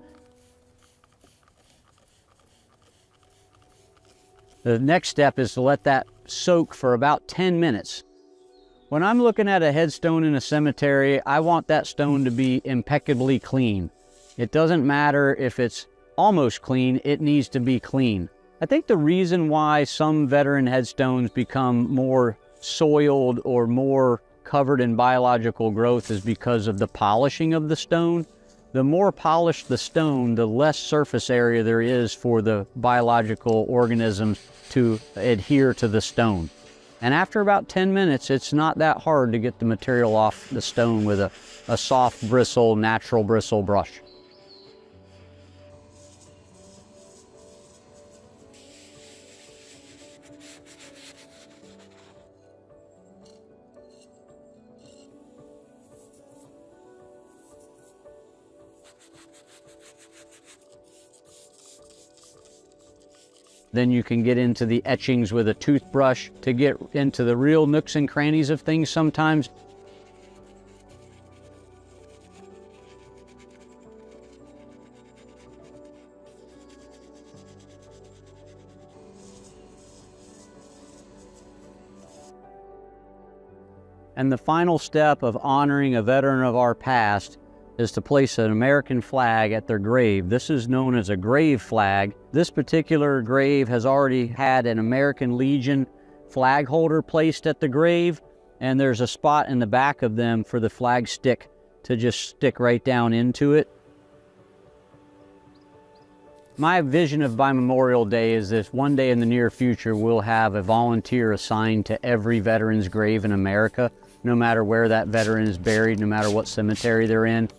The next step is to let that soak for about 10 minutes. When I'm looking at a headstone in a cemetery, I want that stone to be impeccably clean. It doesn't matter if it's almost clean, it needs to be clean. I think the reason why some veteran headstones become more soiled or more covered in biological growth is because of the polishing of the stone. The more polished the stone, the less surface area there is for the biological organisms to adhere to the stone. And after about 10 minutes, it's not that hard to get the material off the stone with a soft bristle, natural bristle brush. Then you can get into the etchings with a toothbrush to get into the real nooks and crannies of things sometimes. And the final step of honoring a veteran of our past is to place an American flag at their grave. This is known as a grave flag. This particular grave has already had an American Legion flag holder placed at the grave, and there's a spot in the back of them for the flag stick to just stick right down into it. My vision of by Memorial Day is that one day in the near future we'll have a volunteer assigned to every veteran's grave in America, no matter where that veteran is buried, no matter what cemetery they're in.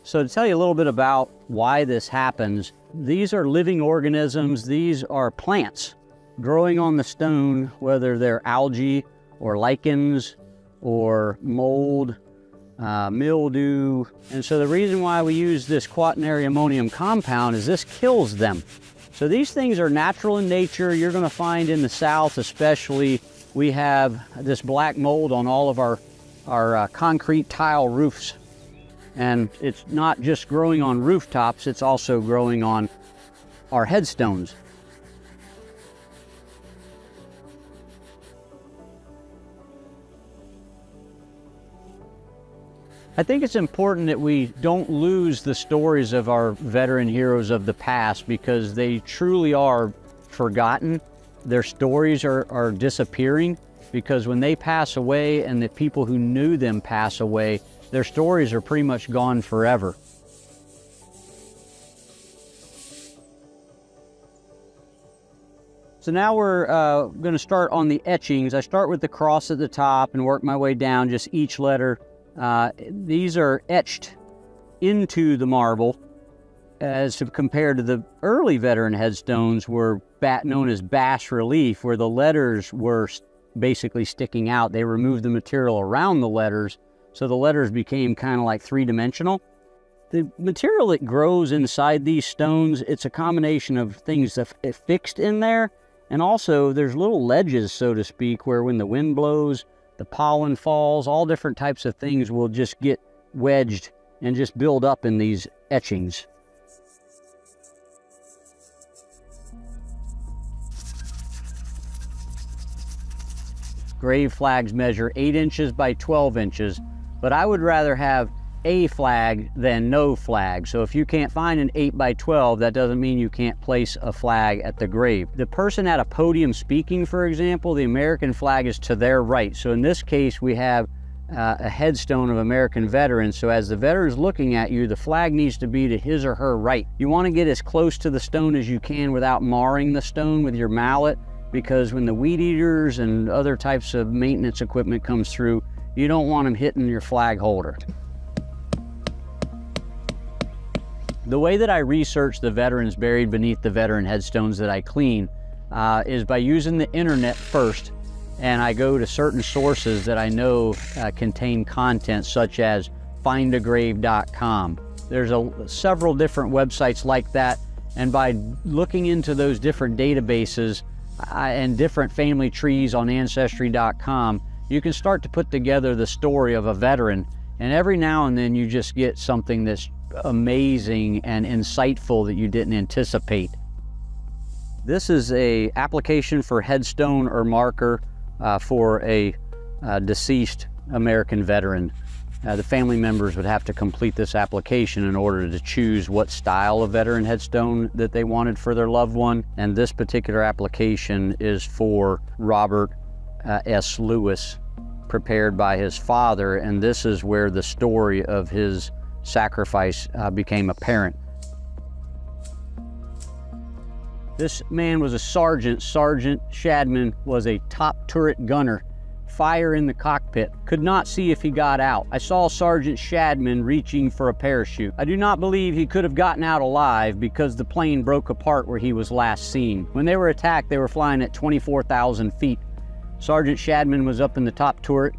So to tell you a little bit about why this happens, these are living organisms, these are plants growing on the stone, whether they're algae or lichens or mold, mildew. And so the reason why we use this quaternary ammonium compound is this kills them. So these things are natural in nature. You're going to find in the South especially, we have this black mold on all of our concrete tile roofs. And it's not just growing on rooftops, it's also growing on our headstones. I think it's important that we don't lose the stories of our veteran heroes of the past, because they truly are forgotten. Their stories are disappearing, because when they pass away and the people who knew them pass away, their stories are pretty much gone forever. So now we're going to start on the etchings. I start with the cross at the top and work my way down, just each letter. These are etched into the marble. as compared to the early veteran headstones were known as bas relief, where the letters were basically sticking out. They removed the material around the letters, so the letters became kind of like three-dimensional. The material that grows inside these stones, it's a combination of things that fixed in there, and also there's little ledges, so to speak, where when the wind blows, the pollen falls, all different types of things will just get wedged and just build up in these etchings. Grave flags measure 8 inches by 12 inches, but I would rather have a flag than no flag. So if you can't find an 8 by 12, that doesn't mean you can't place a flag at the grave. The person at a podium speaking, for example, the American flag is to their right. So in this case, we have a headstone of American veterans. So as the veteran's looking at you, the flag needs to be to his or her right. You want to get as close to the stone as you can without marring the stone with your mallet, because when the weed eaters and other types of maintenance equipment comes through, you don't want them hitting your flag holder. The way that I research the veterans buried beneath the veteran headstones that I clean is by using the internet first, and I go to certain sources that I know contain content such as findagrave.com. There's several different websites like that, and by looking into those different databases and different family trees on ancestry.com, you can start to put together the story of a veteran, and every now and then you just get something that's amazing and insightful that you didn't anticipate. This is a application for headstone or marker for a deceased American veteran. The family members would have to complete this application in order to choose what style of veteran headstone that they wanted for their loved one. And this particular application is for Robert S. Lewis, prepared by his father, and this is where the story of his sacrifice became apparent. This man was a sergeant. Sergeant Shadman was a top turret gunner. Fire in the cockpit. Could not see if he got out. I saw Sergeant Shadman reaching for a parachute. I do not believe he could have gotten out alive because the plane broke apart where he was last seen. When they were attacked, they were flying at 24,000 feet. Sergeant Shadman was up in the top turret.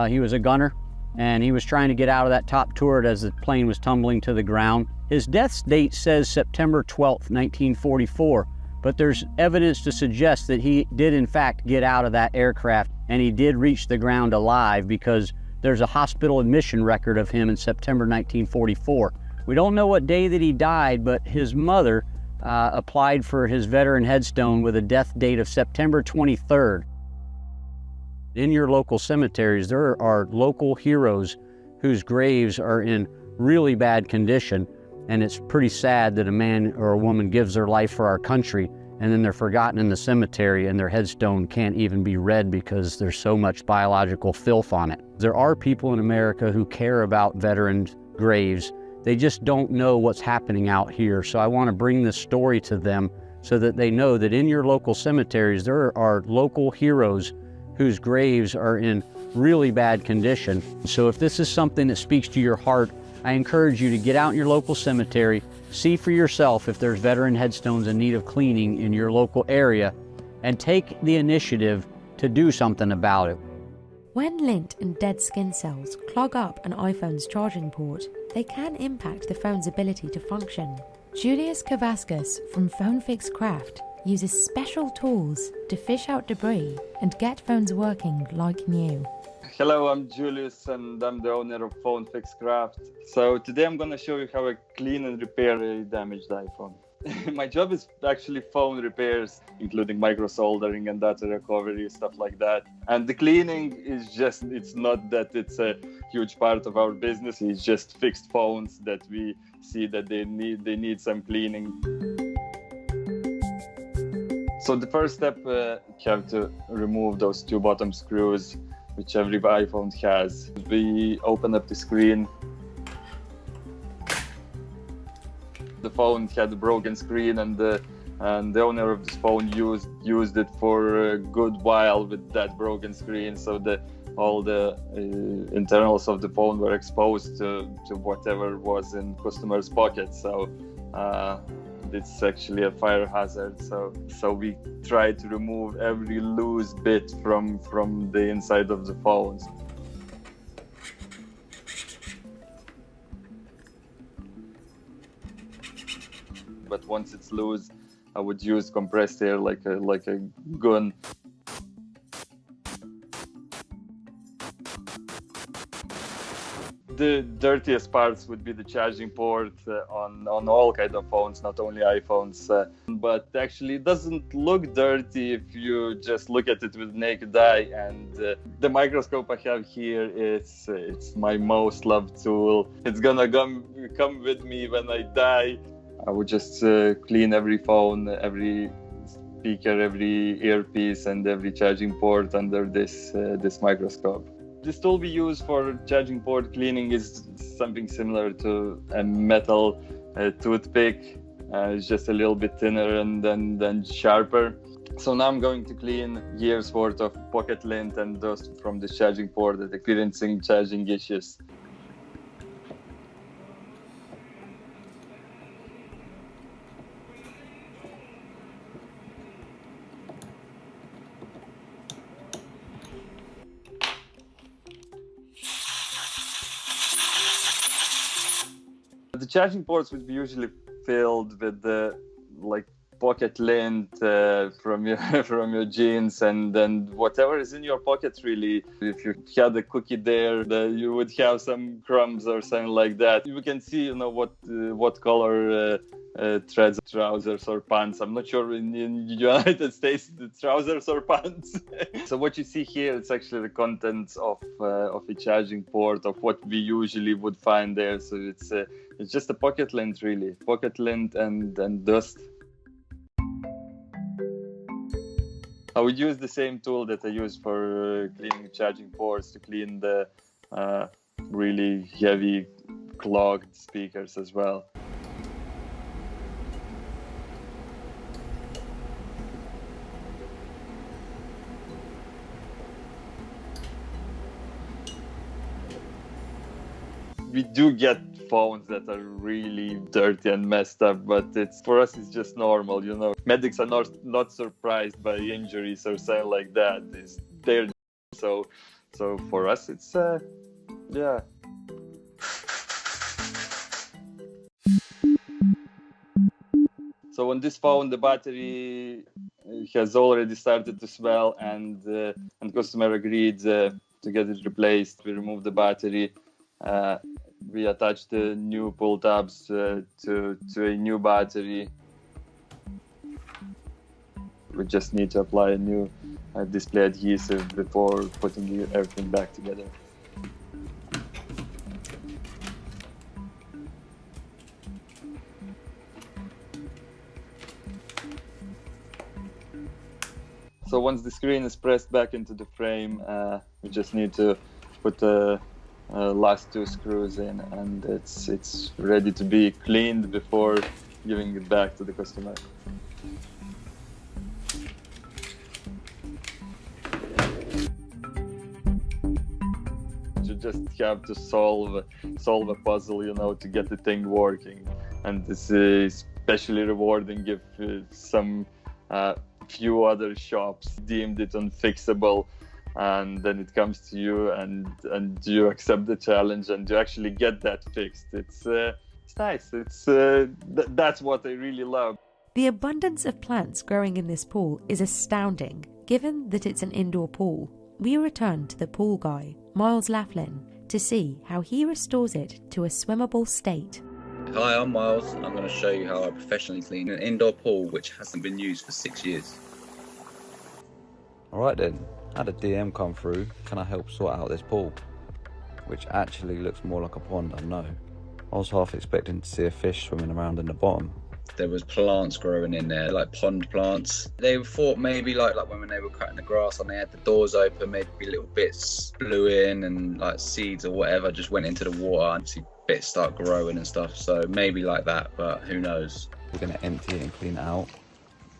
He was a gunner, and he was trying to get out of that top turret as the plane was tumbling to the ground. His death date says September 12th, 1944, but there's evidence to suggest that he did in fact get out of that aircraft, and he did reach the ground alive because there's a hospital admission record of him in September 1944. We don't know what day that he died, but his mother applied for his veteran headstone with a death date of September 23rd. In your local cemeteries, there are local heroes whose graves are in really bad condition, and it's pretty sad that a man or a woman gives their life for our country and then they're forgotten in the cemetery and their headstone can't even be read because there's so much biological filth on it. There are people in America who care about veteran graves. They just don't know what's happening out here. So I want to bring this story to them so that they know that in your local cemeteries, there are local heroes whose graves are in really bad condition. So if this is something that speaks to your heart, I encourage you to get out in your local cemetery, see for yourself if there's veteran headstones in need of cleaning in your local area, and take the initiative to do something about it. When lint and dead skin cells clog up an iPhone's charging port, they can impact the phone's ability to function. Julius Kavaskas from Phone Fix Craft uses special tools to fish out debris and get phones working like new. Hello, I'm Julius and I'm the owner of Phone Fix Craft. So today I'm gonna show you how I clean and repair a damaged iPhone. My job is actually phone repairs, including micro soldering and data recovery, stuff like that. And the cleaning is just, it's not that it's a huge part of our business. It's just fixed phones that we see that they need some cleaning. So the first step, you have to remove those two bottom screws, which every iPhone has. We open up the screen. The phone had a broken screen, and the owner of this phone used it for a good while with that broken screen, so that all the internals of the phone were exposed to whatever was in customers' pockets. So It's actually a fire hazard, so we try to remove every loose bit from the inside of the phones. But once it's loose, I would use compressed air like a gun. The dirtiest parts would be the charging port on all kind of phones, not only iPhones. But actually, it doesn't look dirty if you just look at it with naked eye. And the microscope I have here, it's my most loved tool. It's gonna come with me when I die. I would just clean every phone, every speaker, every earpiece, and every charging port under this microscope. This tool we use for charging port cleaning is something similar to a metal toothpick. It's just a little bit thinner and then sharper. So now I'm going to clean years worth of pocket lint and dust from this charging port that experiencing charging issues. The charging ports would be usually filled with pocket lint from your jeans, and then whatever is in your pocket really. If you had a cookie there, you would have some crumbs or something like that. You can see, what color threads, trousers or pants. I'm not sure in the United States the trousers or pants. So what you see here, it's actually the contents of a charging port, of what we usually would find there. So it's just a pocket lint really, pocket lint and dust. I would use the same tool that I use for cleaning charging ports to clean the really heavy clogged speakers as well. We do get phones that are really dirty and messed up, but for us it's just normal, Medics are not surprised by injuries or something like that. They're so for us it's yeah. So on this phone the battery has already started to swell, and customer agreed to get it replaced. We removed the battery. We attached the new pull tabs to a new battery. We just need to apply a new display adhesive before putting everything back together. So once the screen is pressed back into the frame, we just need to put the last two screws in, and it's ready to be cleaned before giving it back to the customer. You just have to solve a puzzle, to get the thing working, and this is especially rewarding if some few other shops deemed it unfixable. And then it comes to you, and you accept the challenge, and you actually get that fixed. It's nice. That's what I really love. The abundance of plants growing in this pool is astounding, given that it's an indoor pool. We return to the pool guy, Miles Laughlin, to see how he restores it to a swimmable state. Hi, I'm Miles. I'm going to show you how I professionally clean an indoor pool which hasn't been used for 6 years. Alright then. I had a DM come through, can I help sort out this pool? Which actually looks more like a pond, I know. I was half expecting to see a fish swimming around in the bottom. There was plants growing in there, like pond plants. They thought maybe like when they were cutting the grass and they had the doors open, maybe little bits blew in and like seeds or whatever just went into the water and see bits start growing and stuff. So maybe like that, but who knows? We're going to empty it and clean it out,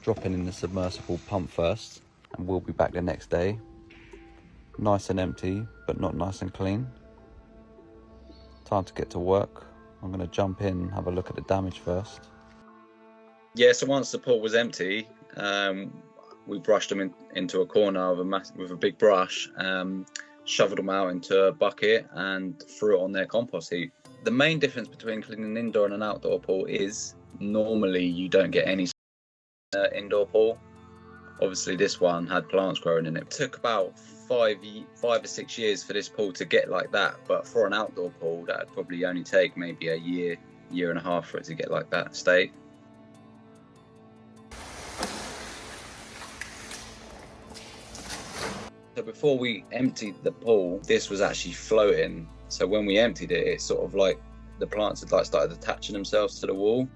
drop it in the submersible pump first, and we'll be back the next day. Nice and empty, but not nice and clean. Time to get to work. I'm going to jump in and have a look at the damage first. Yeah, so once the pool was empty, we brushed them into a corner with a big brush, shoveled them out into a bucket and threw it on their compost heap. The main difference between cleaning an indoor and an outdoor pool is normally you don't get any indoor pool. Obviously this one had plants growing in it. It took about 5 or 6 years for this pool to get like that, but for an outdoor pool that would probably only take maybe a year and a half for it to get like that state. So before we emptied the pool, this was actually floating. So when we emptied it, it's sort of like the plants had like started attaching themselves to the wall.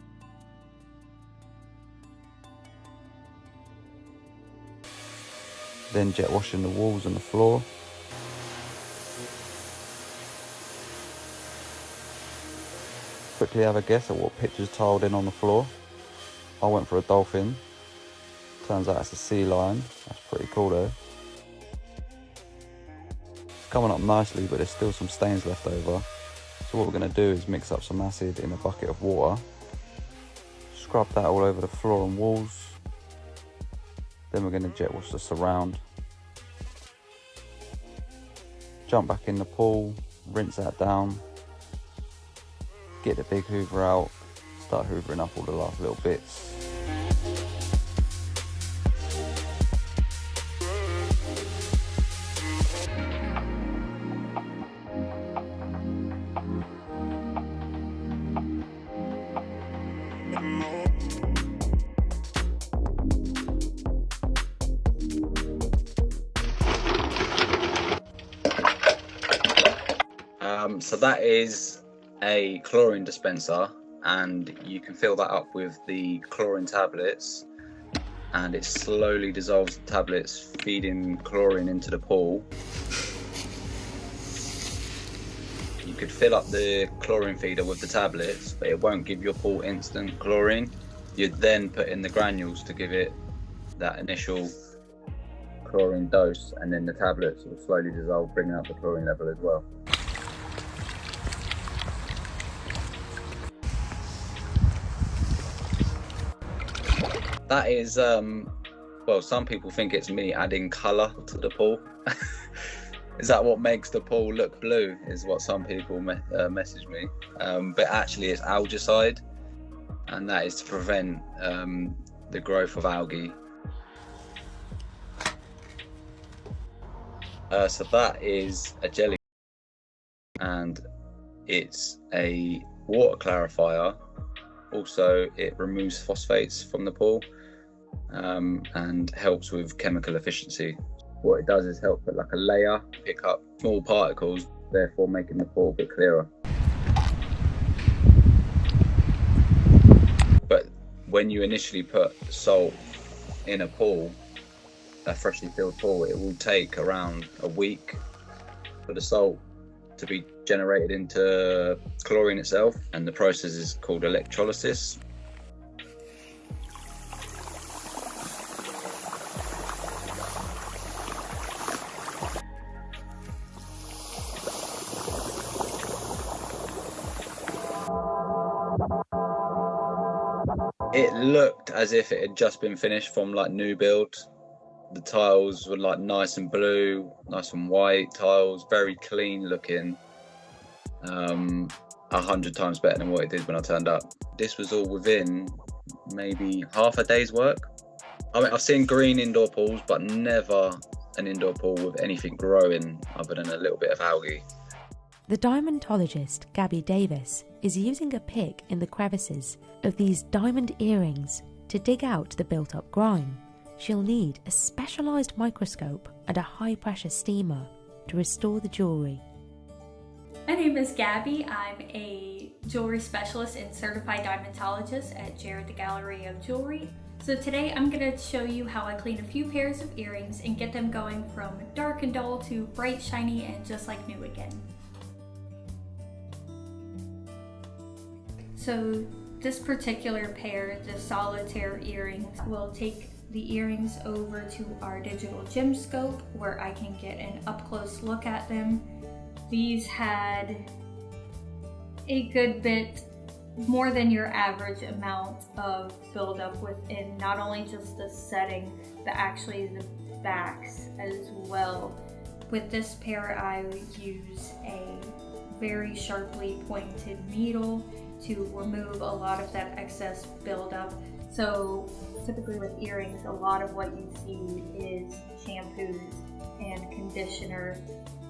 Then jet washing the walls and the floor. Quickly have a guess at what pictures tiled in on the floor. I went for a dolphin. Turns out it's a sea lion. That's pretty cool though. It's coming up nicely, but there's still some stains left over. So what we're going to do is mix up some acid in a bucket of water. Scrub that all over the floor and walls. Then we're going to jet wash the surround. Jump back in the pool, rinse that down. Get the big hoover out, start hoovering up all the last little bits. So that is a chlorine dispenser, and you can fill that up with the chlorine tablets, and it slowly dissolves the tablets, feeding chlorine into the pool. You could fill up the chlorine feeder with the tablets, but it won't give your pool instant chlorine. You'd then put in the granules to give it that initial chlorine dose, and then the tablets will slowly dissolve, bringing up the chlorine level as well. That is, well, some people think it's me adding colour to the pool. Is that what makes the pool look blue, is what some people message me. But actually it's algicide, and that is to prevent the growth of algae. So that is a jelly, and it's a water clarifier. Also, it removes phosphates from the pool and helps with chemical efficiency. What it does is help put like a layer, pick up small particles, therefore making the pool a bit clearer. But when you initially put salt in a pool, a freshly filled pool, it will take around a week for the salt to be generated into chlorine itself, and the process is called electrolysis. It looked as if it had just been finished from like new build. The tiles were like nice and blue, nice and white tiles, very clean looking. 100 times better than what it did when I turned up. This was all within maybe half a day's work. I mean, I've seen green indoor pools, but never an indoor pool with anything growing other than a little bit of algae. The diamondologist Gabby Davis is using a pick in the crevices of these diamond earrings to dig out the built-up grime. She'll need a specialised microscope and a high-pressure steamer to restore the jewellery. My name is Gabby. I'm a jewelry specialist and certified diamondologist at Jared the Gallery of Jewelry. So today I'm going to show you how I clean a few pairs of earrings and get them going from dark and dull to bright, shiny, and just like new again. So this particular pair, the solitaire earrings, will take the earrings over to our digital gem scope where I can get an up-close look at them. These had a good bit more than your average amount of buildup within not only just the setting, but actually the backs as well. With this pair, I would use a very sharply pointed needle to remove a lot of that excess buildup. So typically with earrings, a lot of what you see is shampoos and conditioner.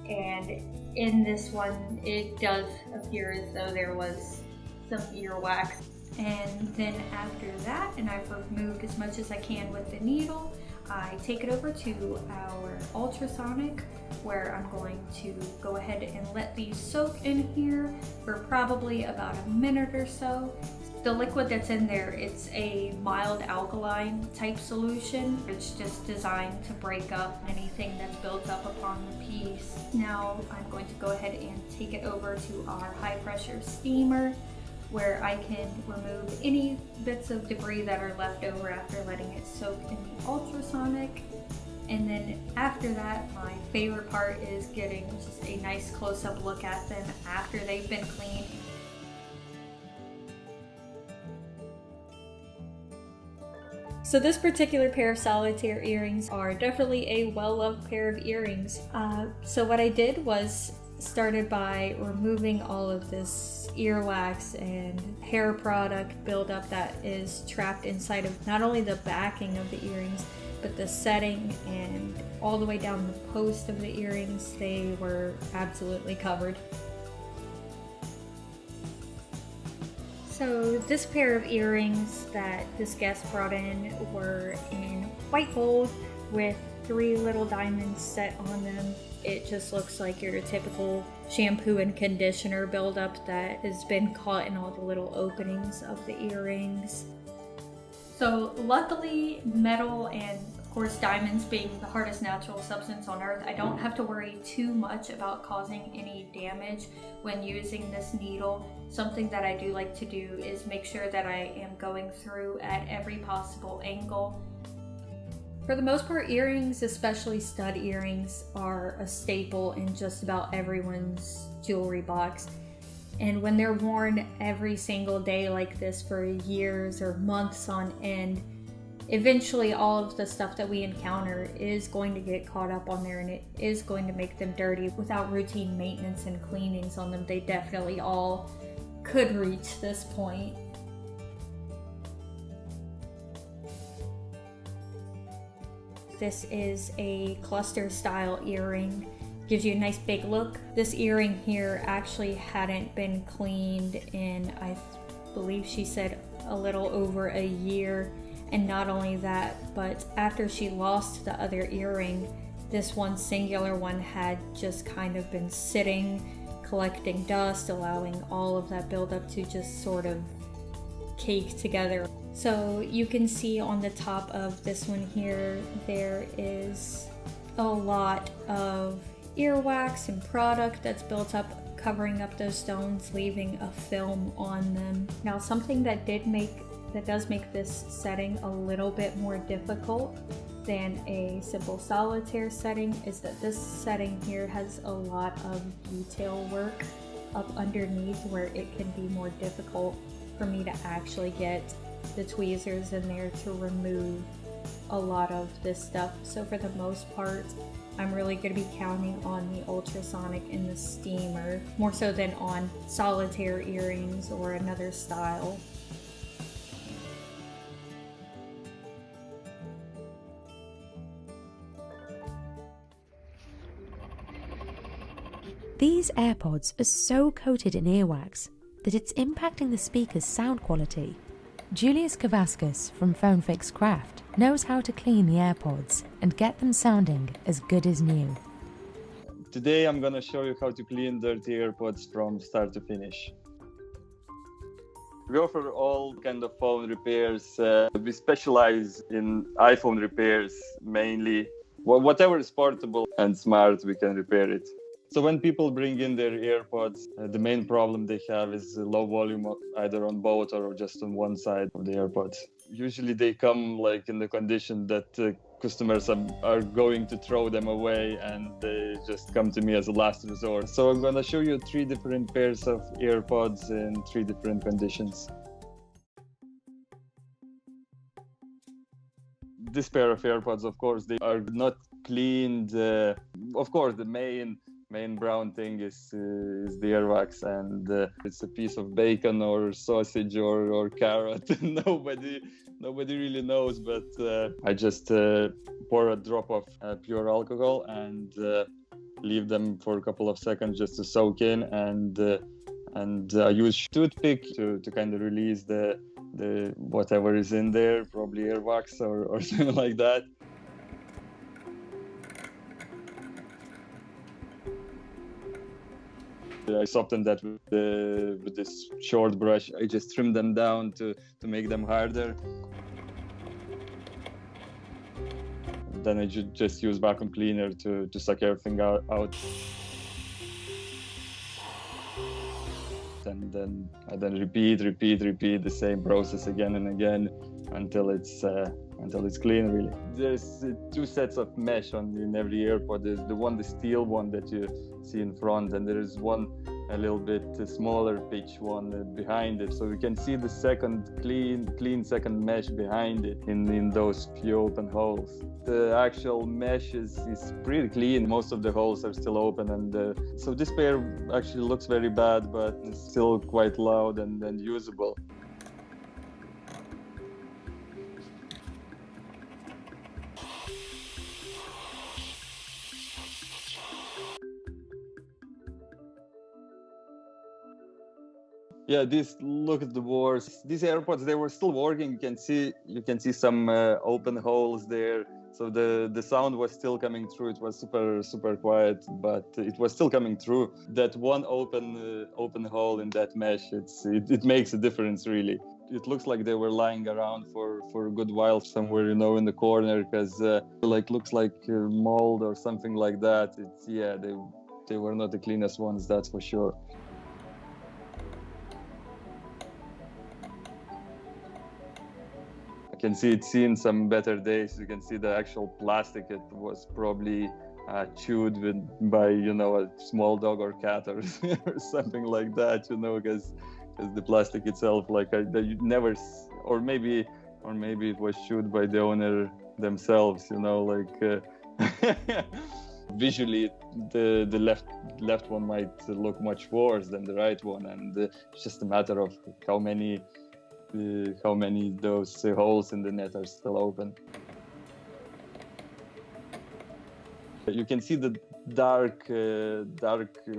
And in this one, it does appear as though there was some earwax. And then after that, and I've removed as much as I can with the needle, I take it over to our ultrasonic, where I'm going to go ahead and let these soak in here for probably about a minute or so. The liquid that's in there, it's a mild alkaline type solution. It's just designed to break up anything that's built up upon the piece. Now I'm going to go ahead and take it over to our high pressure steamer, where I can remove any bits of debris that are left over after letting it soak in the ultrasonic. And then after that, my favorite part is getting just a nice close-up look at them after they've been cleaned. So this particular pair of solitaire earrings are definitely a well-loved pair of earrings. So what I did was started by removing all of this earwax and hair product buildup that is trapped inside of not only the backing of the earrings, but the setting and all the way down the post of the earrings. They were absolutely covered. So this pair of earrings that this guest brought in were in white gold with 3 little diamonds set on them. It just looks like your typical shampoo and conditioner buildup that has been caught in all the little openings of the earrings. So luckily, metal and of course diamonds being the hardest natural substance on earth, I don't have to worry too much about causing any damage when using this needle. Something that I do like to do is make sure that I am going through at every possible angle. For the most part, earrings, especially stud earrings, are a staple in just about everyone's jewelry box. And when they're worn every single day like this for years or months on end, eventually all of the stuff that we encounter is going to get caught up on there, and it is going to make them dirty. Without routine maintenance and cleanings on them, they definitely all could reach this point. This is a cluster style earring. Gives you a nice big look. This earring here actually hadn't been cleaned in, I believe she said, a little over a year. And not only that, but after she lost the other earring, this one singular one had just kind of been sitting, collecting dust, allowing all of that buildup to just sort of cake together. So you can see on the top of this one here, there is a lot of earwax and product that's built up, covering up those stones, leaving a film on them. Now, something that does make this setting a little bit more difficult than a simple solitaire setting is that this setting here has a lot of detail work up underneath, where it can be more difficult for me to actually get the tweezers in there to remove a lot of this stuff. So for the most part, I'm really going to be counting on the ultrasonic and the steamer, more so than on solitaire earrings or another style. These AirPods are so coated in earwax that it's impacting the speaker's sound quality. Julius Kavaskas from Phone Fix Craft knows how to clean the AirPods and get them sounding as good as new. Today I'm gonna show you how to clean dirty AirPods from start to finish. We offer all kind of phone repairs. We specialize in iPhone repairs mainly. Whatever is portable and smart, we can repair it. So when people bring in their AirPods, the main problem they have is low volume, either on both or just on one side of the AirPods. Usually they come like in the condition that customers are going to throw them away, and they just come to me as a last resort. So I'm gonna show you 3 different pairs of AirPods in 3 different conditions. This pair of AirPods, of course, they are not cleaned. Of course, the main brown thing is the earwax, and it's a piece of bacon or sausage or carrot. Nobody really knows, but I just pour a drop of pure alcohol and leave them for a couple of seconds just to soak in, and I use toothpick to kind of release the whatever is in there, probably earwax or something like that. I soften that with this short brush. I just trim them down to make them harder. Then I just use vacuum cleaner to suck everything out. And then repeat the same process again and again until it's clean, really. There's 2 sets of mesh in every AirPod. There's the steel one that you see in front, and there is one a little bit smaller pitch one behind it. So we can see the second clean second mesh behind it in those few open holes. The actual mesh is pretty clean. Most of the holes are still open, and so this pair actually looks very bad, but it's still quite loud and usable. Yeah, look at the boards. These AirPods, they were still working. You can see some open holes there. So the sound was still coming through. It was super quiet, but it was still coming through. That one open hole in that mesh, it makes a difference, really. It looks like they were lying around for a good while somewhere, in the corner, because looks like mold or something like that. They were not the cleanest ones, that's for sure. I can see it's seen some better days. You can see the actual plastic. It was probably chewed by a small dog or cat or something like that. Because the plastic itself, you never, or maybe it was chewed by the owner themselves. Visually, the left one might look much worse than the right one, and it's just a matter of how many those holes in the net are still open. You can see the dark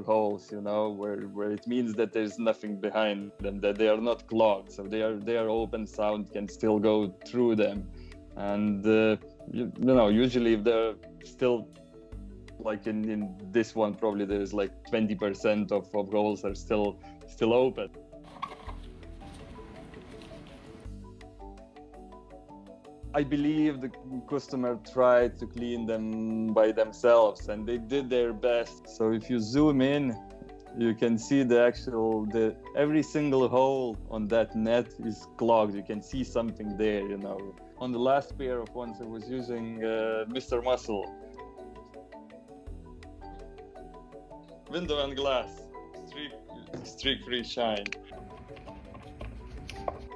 holes, where it means that there's nothing behind them, that they are not clogged, so they are open. Sound can still go through them, and usually if they're still, like in this one, probably there's like 20% of holes are still open. I believe the customer tried to clean them by themselves, and they did their best. So if you zoom in, you can see every single hole on that net is clogged. You can see something there, On the last pair of ones, I was using Mr. Muscle. Window and glass, streak-free shine.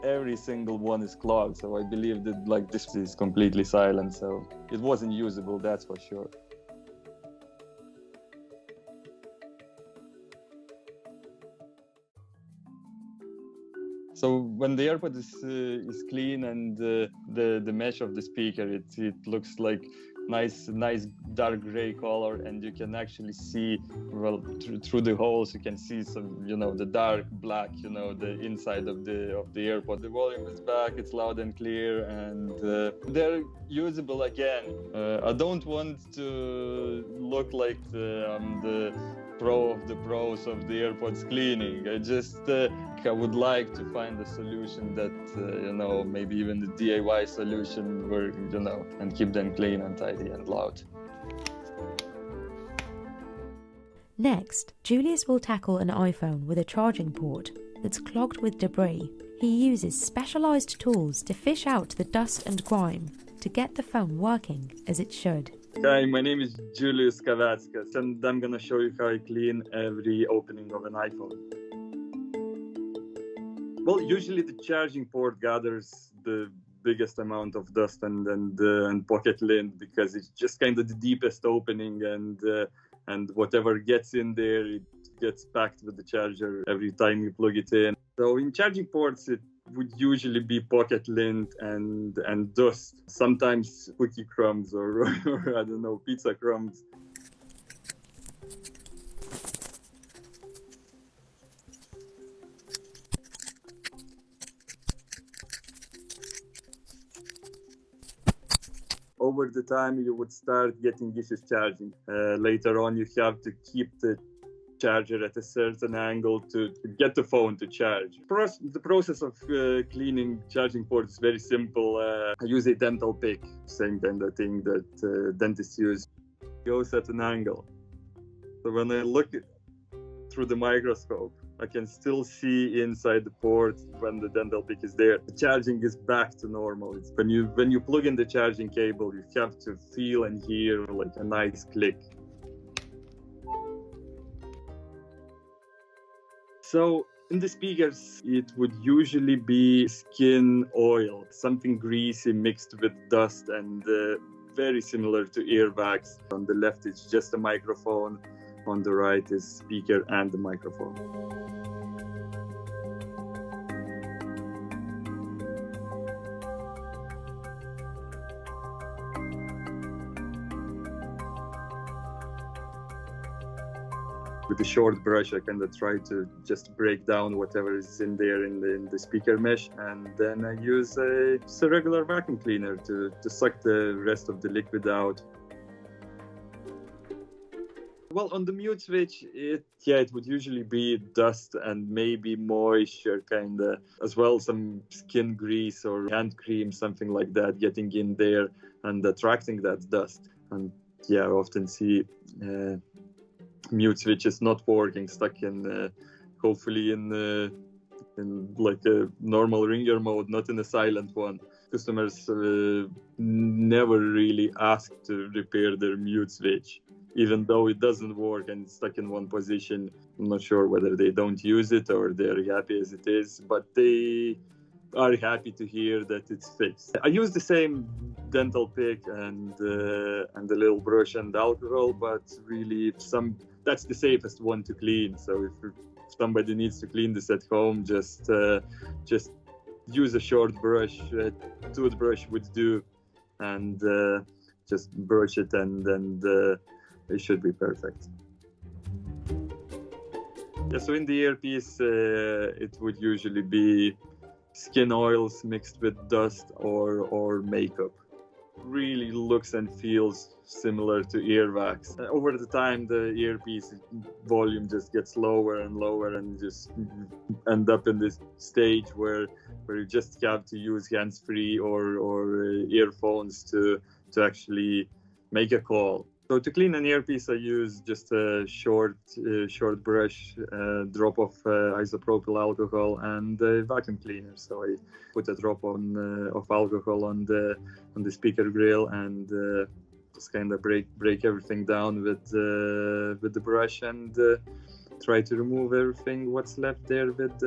Every single one is clogged, so I believe that this is completely silent, so it wasn't usable, that's for sure. So when the AirPod is clean and the mesh of the speaker, it looks like nice dark gray color, and you can actually see through the holes. You can see some the dark black, the inside of the AirPod. The volume is back, it's loud and clear, and they're usable again. I don't want to look like the pro of the pros of the AirPods cleaning. I would like to find a solution that maybe even the DIY solution where and keep them clean and tidy and loud. Next, Julius will tackle an iPhone with a charging port that's clogged with debris. He uses specialised tools to fish out the dust and grime to get the phone working as it should. Hi, my name is Julius Kavatskas, and I'm gonna show you how I clean every opening of an iPhone. Well, usually the charging port gathers the biggest amount of dust and pocket lint because it's just kind of the deepest opening, and whatever gets in there, it gets packed with the charger every time you plug it in. So in charging ports, it would usually be pocket lint and dust, sometimes cookie crumbs or I don't know, pizza crumbs. Over the time, you would start getting issues charging. Later on, you have to keep the charger at a certain angle to get the phone to charge. The process of cleaning charging ports is very simple. I use a dental pick, same kind of thing that dentists use. It goes at an angle. So when I look through the microscope, I can still see inside the port when the dental pick is there. The charging is back to normal. It's when you plug in the charging cable, you have to feel and hear like a nice click. So in the speakers, it would usually be skin oil, something greasy mixed with dust, and very similar to airbags. On the left, it's just a microphone. On the right is speaker and the microphone. With a short brush, I kind of try to just break down whatever is in there in the speaker mesh, and then I use a regular vacuum cleaner to suck the rest of the liquid out. Well, on the mute switch, it would usually be dust and maybe moisture, kind of, as well some skin grease or hand cream, something like that, getting in there and attracting that dust. And I often see mute switches not working, stuck in, hopefully in like a normal ringer mode, not in a silent one. Customers never really ask to repair their mute switch, even though it doesn't work and it's stuck in one position. I'm not sure whether they don't use it or they're happy as it is, but they are happy to hear that it's fixed. I use the same dental pick and the little brush and alcohol, but really that's the safest one to clean. So if somebody needs to clean this at home, just use a short brush. A toothbrush would do, and just brush it, and it should be perfect. So in the earpiece, it would usually be skin oils mixed with dust or makeup. Really looks and feels similar to earwax. Over the time, the earpiece volume just gets lower and lower, and just end up in this stage where you just have to use hands-free or earphones to actually make a call. So to clean an earpiece, I use just a short brush, drop of isopropyl alcohol, and a vacuum cleaner. So I put a drop of alcohol on the speaker grill, and just kind of break everything down with the brush, and try to remove everything what's left there with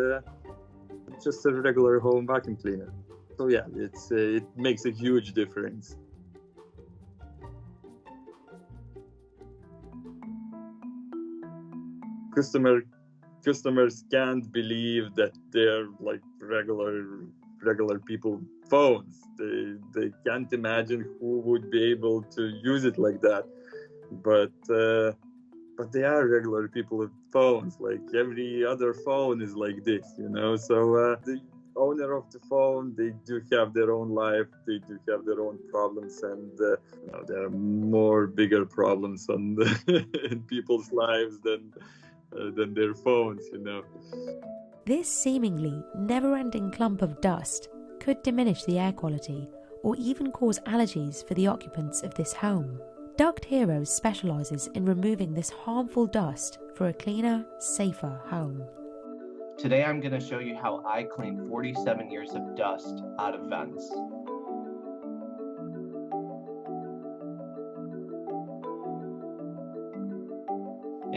just a regular home vacuum cleaner. So yeah, it makes a huge difference. Customers can't believe that they're like regular people phones. They can't imagine who would be able to use it like that. But they are regular people with phones. Like every other phone is like this, you know. So the owner of the phone, they do have their own life. They do have their own problems, and there are more bigger problems in people's lives than their phones, you know. This seemingly never-ending clump of dust could diminish the air quality or even cause allergies for the occupants of this home. Duct Heroes specialises in removing this harmful dust for a cleaner, safer home. Today I'm going to show you how I clean 47 years of dust out of vents.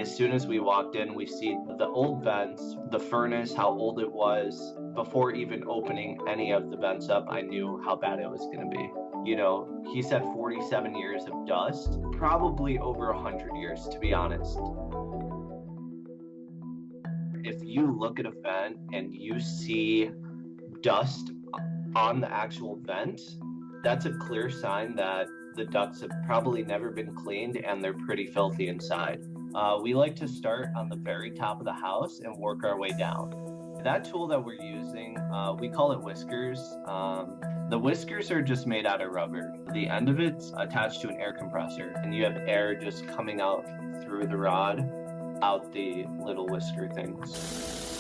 As soon as we walked in, we see the old vents, the furnace, how old it was. Before even opening any of the vents up, I knew how bad it was going to be. You know, he said 47 years of dust, probably over 100 years, to be honest. If you look at a vent and you see dust on the actual vent, that's a clear sign that the ducts have probably never been cleaned and they're pretty filthy inside. We like to start on the very top of the house and work our way down. That tool that we're using, we call it whiskers. The whiskers are just made out of rubber. The end of it's attached to an air compressor, and you have air just coming out through the rod, out the little whisker things.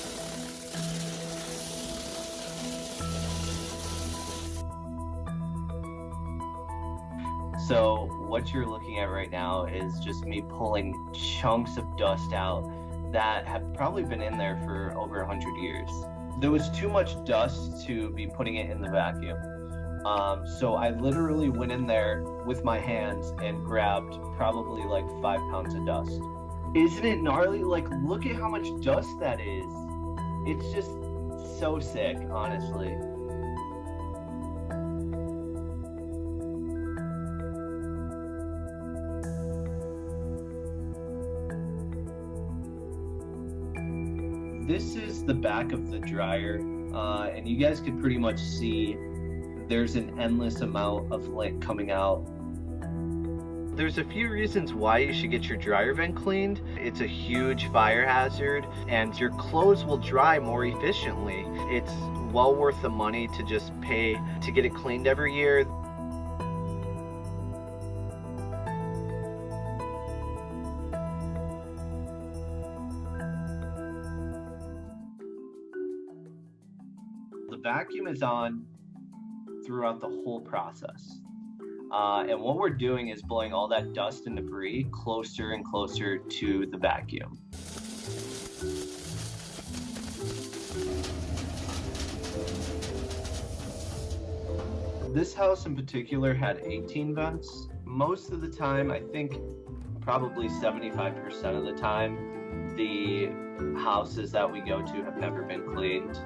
So what you're looking at right now is just me pulling chunks of dust out that have probably been in there for over 100 years. There was too much dust to be putting it in the vacuum. So I literally went in there with my hands and grabbed probably like 5 pounds of dust. Isn't it gnarly? Like, look at how much dust that is. It's just so sick, honestly. This is the back of the dryer, and you guys could pretty much see there's an endless amount of lint coming out. There's a few reasons why you should get your dryer vent cleaned. It's a huge fire hazard, and your clothes will dry more efficiently. It's well worth the money to just pay to get it cleaned every year. The vacuum is on throughout the whole process. And what we're doing is blowing all that dust and debris closer and closer to the vacuum. This house in particular had 18 vents. Most of the time, I think probably 75% of the time, the houses that we go to have never been cleaned.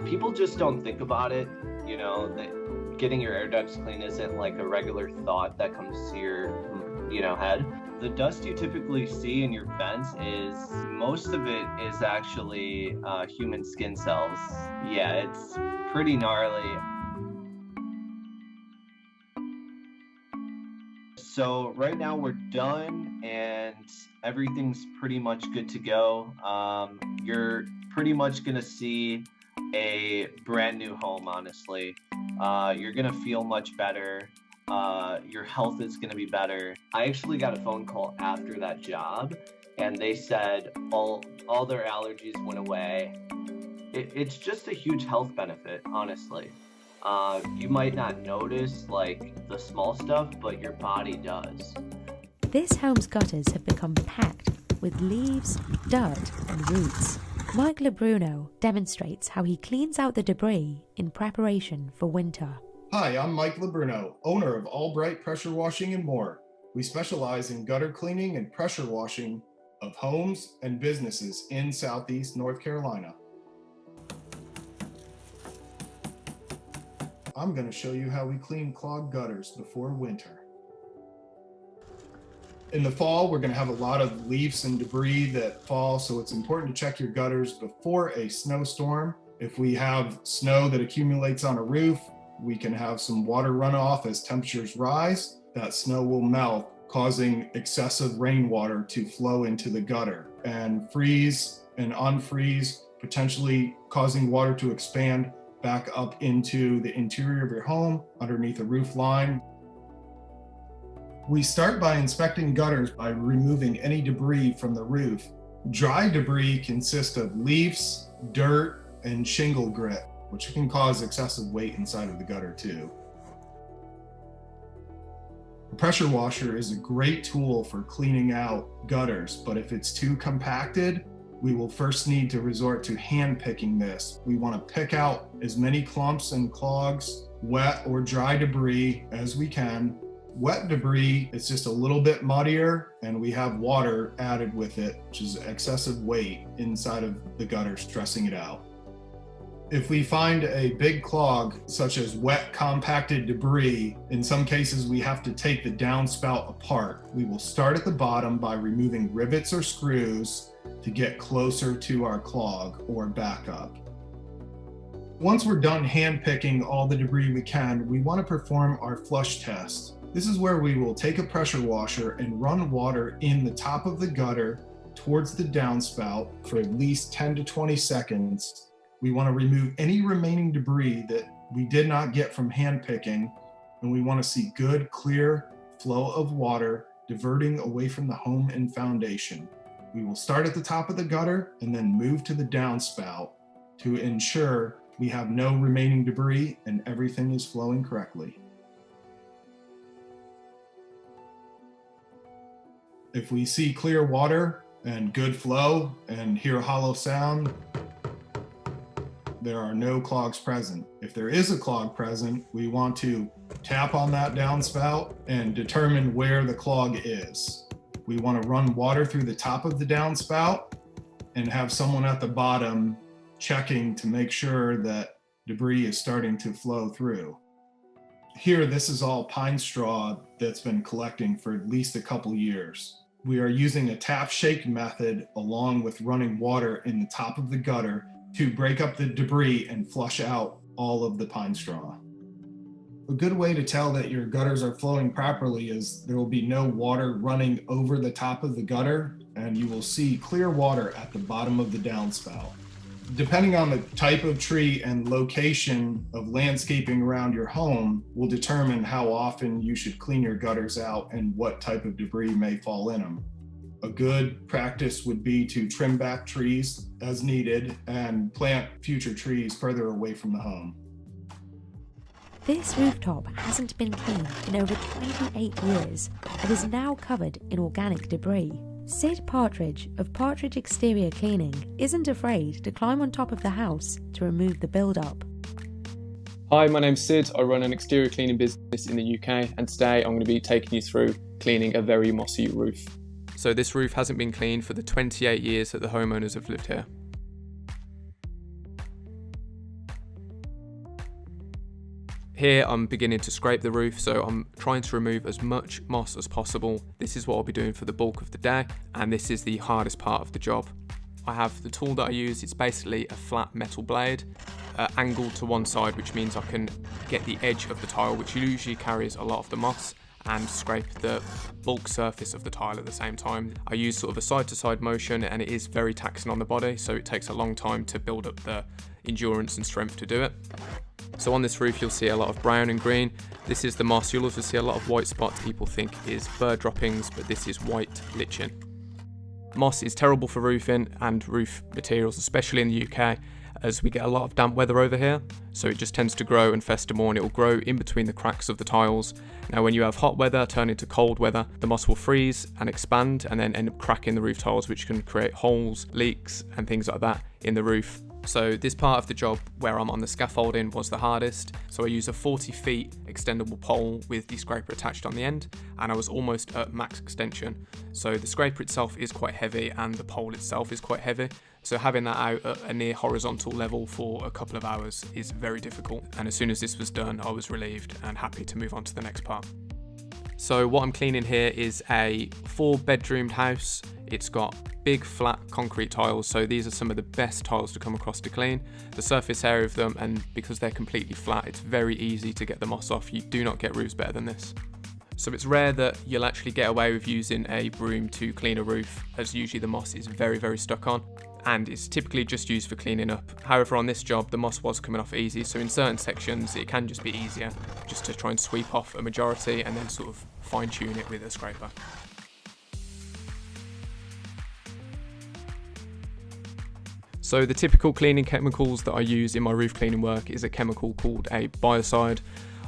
People just don't think about it, you know, that getting your air ducts clean isn't like a regular thought that comes to your, head. The dust you typically see in your vents is, most of it is actually human skin cells. Yeah, it's pretty gnarly. So right now we're done and everything's pretty much good to go. You're pretty much gonna see a brand new home, honestly. You're gonna feel much better. Your health is gonna be better. I actually got a phone call after that job and they said all their allergies went away. It's just a huge health benefit, honestly. You might not notice like the small stuff, but your body does. This home's gutters have become packed with leaves, dirt and roots. Mike LeBruno demonstrates how he cleans out the debris in preparation for winter. Hi, I'm Mike LeBruno, owner of Albright Pressure Washing and More. We specialize in gutter cleaning and pressure washing of homes and businesses in Southeast North Carolina. I'm going to show you how we clean clogged gutters before winter. In the fall, we're going to have a lot of leaves and debris that fall, so it's important to check your gutters before a snowstorm. If we have snow that accumulates on a roof, we can have some water runoff as temperatures rise. That snow will melt, causing excessive rainwater to flow into the gutter and freeze and unfreeze, potentially causing water to expand back up into the interior of your home, underneath a roof line. We start by inspecting gutters by removing any debris from the roof. Dry debris consists of leaves, dirt, and shingle grit, which can cause excessive weight inside of the gutter too. A pressure washer is a great tool for cleaning out gutters, but if it's too compacted, we will first need to resort to hand picking this. We want to pick out as many clumps and clogs, wet or dry debris as we can, Wet debris is just a little bit muddier, and we have water added with it, which is excessive weight inside of the gutter stressing it out. If we find a big clog, such as wet compacted debris, in some cases we have to take the downspout apart. We will start at the bottom by removing rivets or screws to get closer to our clog or backup. Once we're done hand picking all the debris we can, we want to perform our flush test. This is where we will take a pressure washer and run water in the top of the gutter towards the downspout for at least 10 to 20 seconds. We want to remove any remaining debris that we did not get from hand picking, and we want to see good, clear flow of water diverting away from the home and foundation. We will start at the top of the gutter and then move to the downspout to ensure we have no remaining debris and everything is flowing correctly. If we see clear water and good flow and hear a hollow sound, there are no clogs present. If there is a clog present, we want to tap on that downspout and determine where the clog is. We want to run water through the top of the downspout and have someone at the bottom checking to make sure that debris is starting to flow through. Here, this is all pine straw that's been collecting for at least a couple years. We are using a tap shake method along with running water in the top of the gutter to break up the debris and flush out all of the pine straw. A good way to tell that your gutters are flowing properly is there will be no water running over the top of the gutter, and you will see clear water at the bottom of the downspout. Depending on the type of tree and location of landscaping around your home will determine how often you should clean your gutters out and what type of debris may fall in them. A good practice would be to trim back trees as needed and plant future trees further away from the home. This rooftop hasn't been cleaned in over 28 years and is now covered in organic debris. Sid Partridge of Partridge Exterior Cleaning isn't afraid to climb on top of the house to remove the build-up. Hi, my name's Sid. I run an exterior cleaning business in the UK, and today I'm going to be taking you through cleaning a very mossy roof. So this roof hasn't been cleaned for the 28 years that the homeowners have lived here. Here I'm beginning to scrape the roof, so I'm trying to remove as much moss as possible. This is what I'll be doing for the bulk of the day, and this is the hardest part of the job. I have the tool that I use. It's basically a flat metal blade angled to one side, which means I can get the edge of the tile, which usually carries a lot of the moss, and scrape the bulk surface of the tile at the same time. I use sort of a side-to-side motion, and it is very taxing on the body, so it takes a long time to build up the endurance and strength to do it. So on this roof you'll see a lot of brown and green. This is the moss. You'll also see a lot of white spots people think is bird droppings, but this is white lichen. Moss is terrible for roofing and roof materials, especially in the UK, as we get a lot of damp weather over here, so it just tends to grow and fester more, and it will grow in between the cracks of the tiles. Now when you have hot weather turn into cold weather, the moss will freeze and expand and then end up cracking the roof tiles, which can create holes, leaks and things like that in the roof. So this part of the job where I'm on the scaffolding was the hardest. So I use a 40 feet extendable pole with the scraper attached on the end, and I was almost at max extension. So the scraper itself is quite heavy and the pole itself is quite heavy. So having that out at a near horizontal level for a couple of hours is very difficult. And as soon as this was done, I was relieved and happy to move on to the next part. So what I'm cleaning here is a 4-bedroomed house. It's got big flat concrete tiles, so these are some of the best tiles to come across to clean. The surface area of them, and because they're completely flat, it's very easy to get the moss off. You do not get roofs better than this. So it's rare that you'll actually get away with using a broom to clean a roof, as usually the moss is very, very stuck on, and it's typically just used for cleaning up. However, on this job, the moss was coming off easy, so in certain sections it can just be easier just to try and sweep off a majority and then sort of fine tune it with a scraper. So the typical cleaning chemicals that I use in my roof cleaning work is a chemical called a biocide.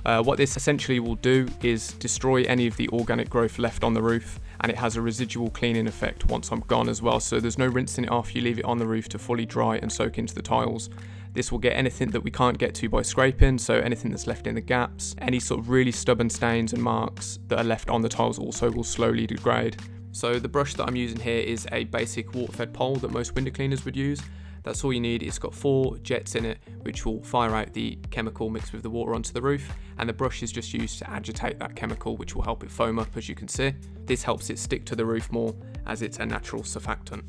What this essentially will do is destroy any of the organic growth left on the roof, and it has a residual cleaning effect once I'm gone as well. So there's no rinsing it off, you leave it on the roof to fully dry and soak into the tiles. This will get anything that we can't get to by scraping, so anything that's left in the gaps, any sort of really stubborn stains and marks that are left on the tiles also will slowly degrade. So the brush that I'm using here is a basic water-fed pole that most window cleaners would use. That's all you need. It's got 4 jets in it which will fire out the chemical mixed with the water onto the roof, and the brush is just used to agitate that chemical, which will help it foam up, as you can see. This helps it stick to the roof more as it's a natural surfactant.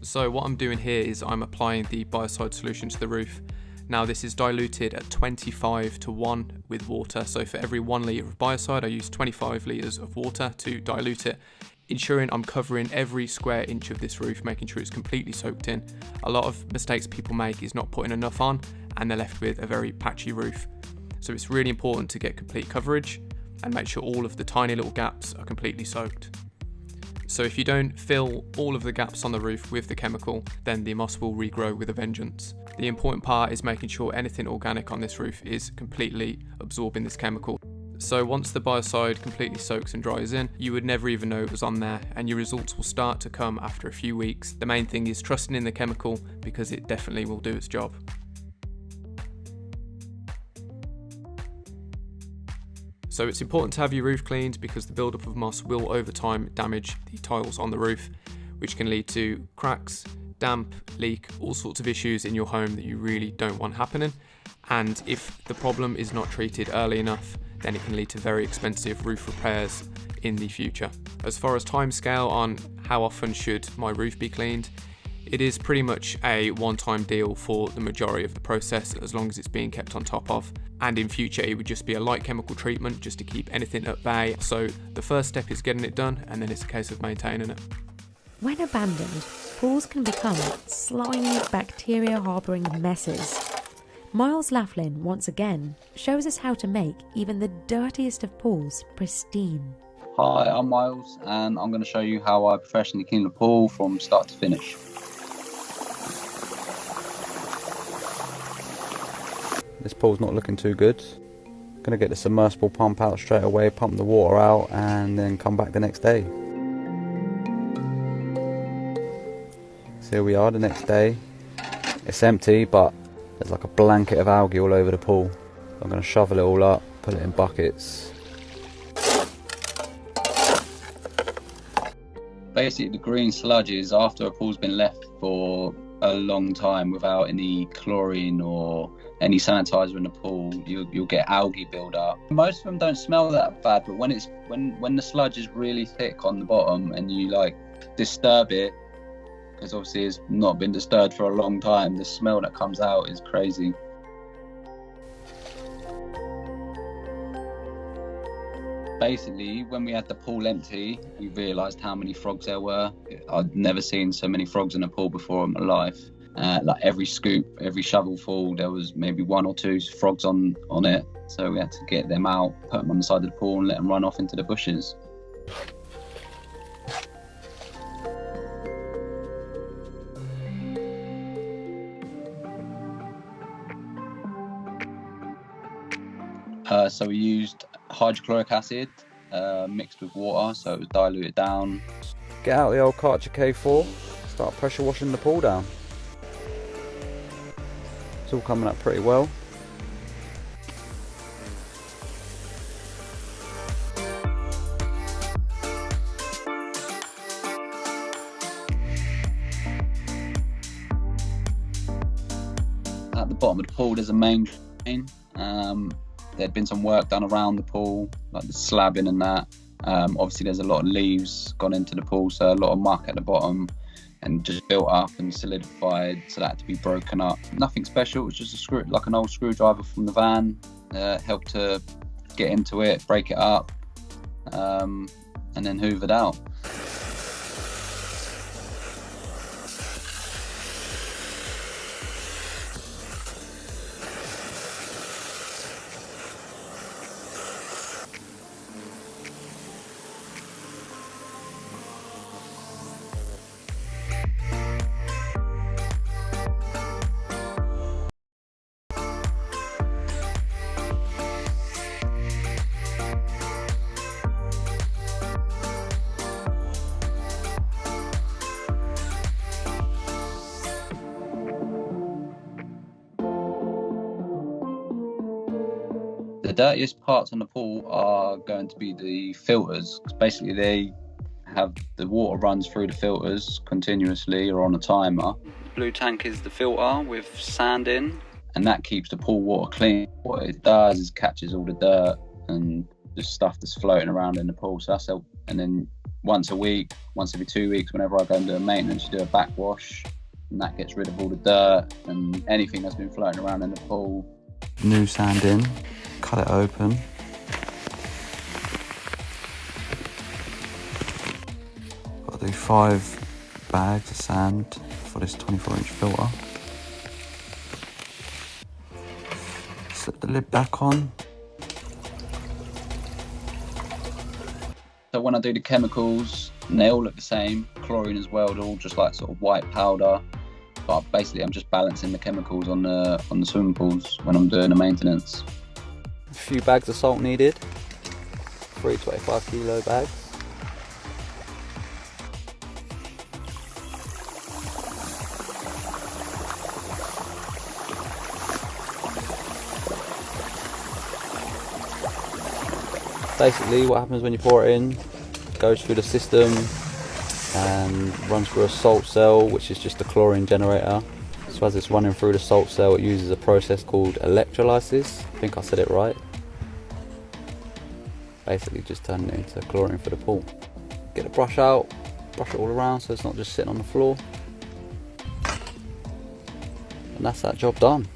So what I'm doing here is I'm applying the biocide solution to the roof. Now this is diluted at 25:1 with water, so for every 1 litre of biocide I use 25 litres of water to dilute it, ensuring I'm covering every square inch of this roof, making sure it's completely soaked in. A lot of mistakes people make is not putting enough on and they're left with a very patchy roof. So it's really important to get complete coverage and make sure all of the tiny little gaps are completely soaked. So if you don't fill all of the gaps on the roof with the chemical, then the moss will regrow with a vengeance. The important part is making sure anything organic on this roof is completely absorbing this chemical. So once the biocide completely soaks and dries in, you would never even know it was on there, and your results will start to come after a few weeks. The main thing is trusting in the chemical because it definitely will do its job. So it's important to have your roof cleaned because the buildup of moss will over time damage the tiles on the roof, which can lead to cracks, damp, leak, all sorts of issues in your home that you really don't want happening. And if the problem is not treated early enough, then it can lead to very expensive roof repairs in the future. As far as timescale on how often should my roof be cleaned, it is pretty much a one-time deal for the majority of the process, as long as it's being kept on top of. And in future it would just be a light chemical treatment just to keep anything at bay. So the first step is getting it done, and then it's a case of maintaining it. When abandoned, pools can become slimy, bacteria-harbouring messes. Miles Laughlin, once again, shows us how to make even the dirtiest of pools pristine. Hi, I'm Miles, and I'm going to show you how I professionally clean the pool from start to finish. This pool's not looking too good. Gonna get the submersible pump out straight away, pump the water out, and then come back the next day. So here we are the next day. It's empty, but there's like a blanket of algae all over the pool. I'm gonna shovel it all up, put it in buckets. Basically, the green sludge is after a pool's been left for a long time without any chlorine or any sanitizer in the pool, you'll get algae build up. Most of them don't smell that bad, but when the sludge is really thick on the bottom and you like disturb it, because obviously it's not been disturbed for a long time, the smell that comes out is crazy. Basically, when we had the pool empty, we realised how many frogs there were. I'd never seen so many frogs in a pool before in my life. Like every scoop, every shovelful, there was maybe 1 or 2 frogs on it. So we had to get them out, put them on the side of the pool and let them run off into the bushes. So we used hydrochloric acid mixed with water, so it was diluted down. Get out the old Karcher K4, start pressure washing the pool down. It's all coming up pretty well. At the bottom of the pool there's a main drain. There'd been some work done around the pool, like the slabbing and that. Obviously there's a lot of leaves gone into the pool, so a lot of muck at the bottom and just built up and solidified, so that had to be broken up. Nothing special, it was just a screw, like an old screwdriver from the van. Helped to get into it, break it up, and then hoovered out. The dirtiest parts on the pool are going to be the filters, because basically they have the water runs through the filters continuously or on a timer. The blue tank is the filter with sand in, and that keeps the pool water clean. What it does is catches all the dirt and the stuff that's floating around in the pool. So that's and then once a week, once every 2 weeks, whenever I go and do a maintenance, you do a backwash, and that gets rid of all the dirt and anything that's been floating around in the pool. New sand in, cut it open. Got to do 5 bags of sand for this 24-inch filter. Slip the lid back on. So when I do the chemicals, and they all look the same, chlorine as well, they're all just like sort of white powder. But basically I'm just balancing the chemicals on the swimming pools when I'm doing the maintenance. A few bags of salt needed, 3 25 kilo bags. Basically what happens when you pour it in, it goes through the system and runs through a salt cell, which is just a chlorine generator. So as it's running through the salt cell, it uses a process called electrolysis. I think I said it right. Basically just turning it into chlorine for the pool. Get the brush out, brush it all around so it's not just sitting on the floor. And that's that job done.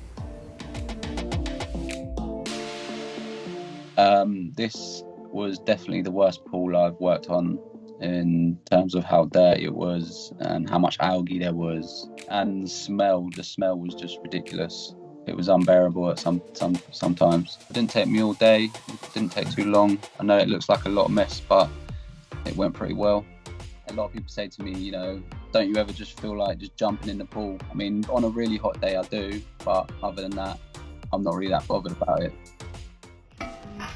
This was definitely the worst pool I've worked on in terms of how dirty it was and how much algae there was, and the smell was just ridiculous. It was unbearable at sometimes. It didn't take me all day, it didn't take too long. I know it looks like a lot of mess, but it went pretty well. A lot of people say to me, you know, don't you ever just feel like just jumping in the pool? I mean, on a really hot day I do, but other than that, I'm not really that bothered about it.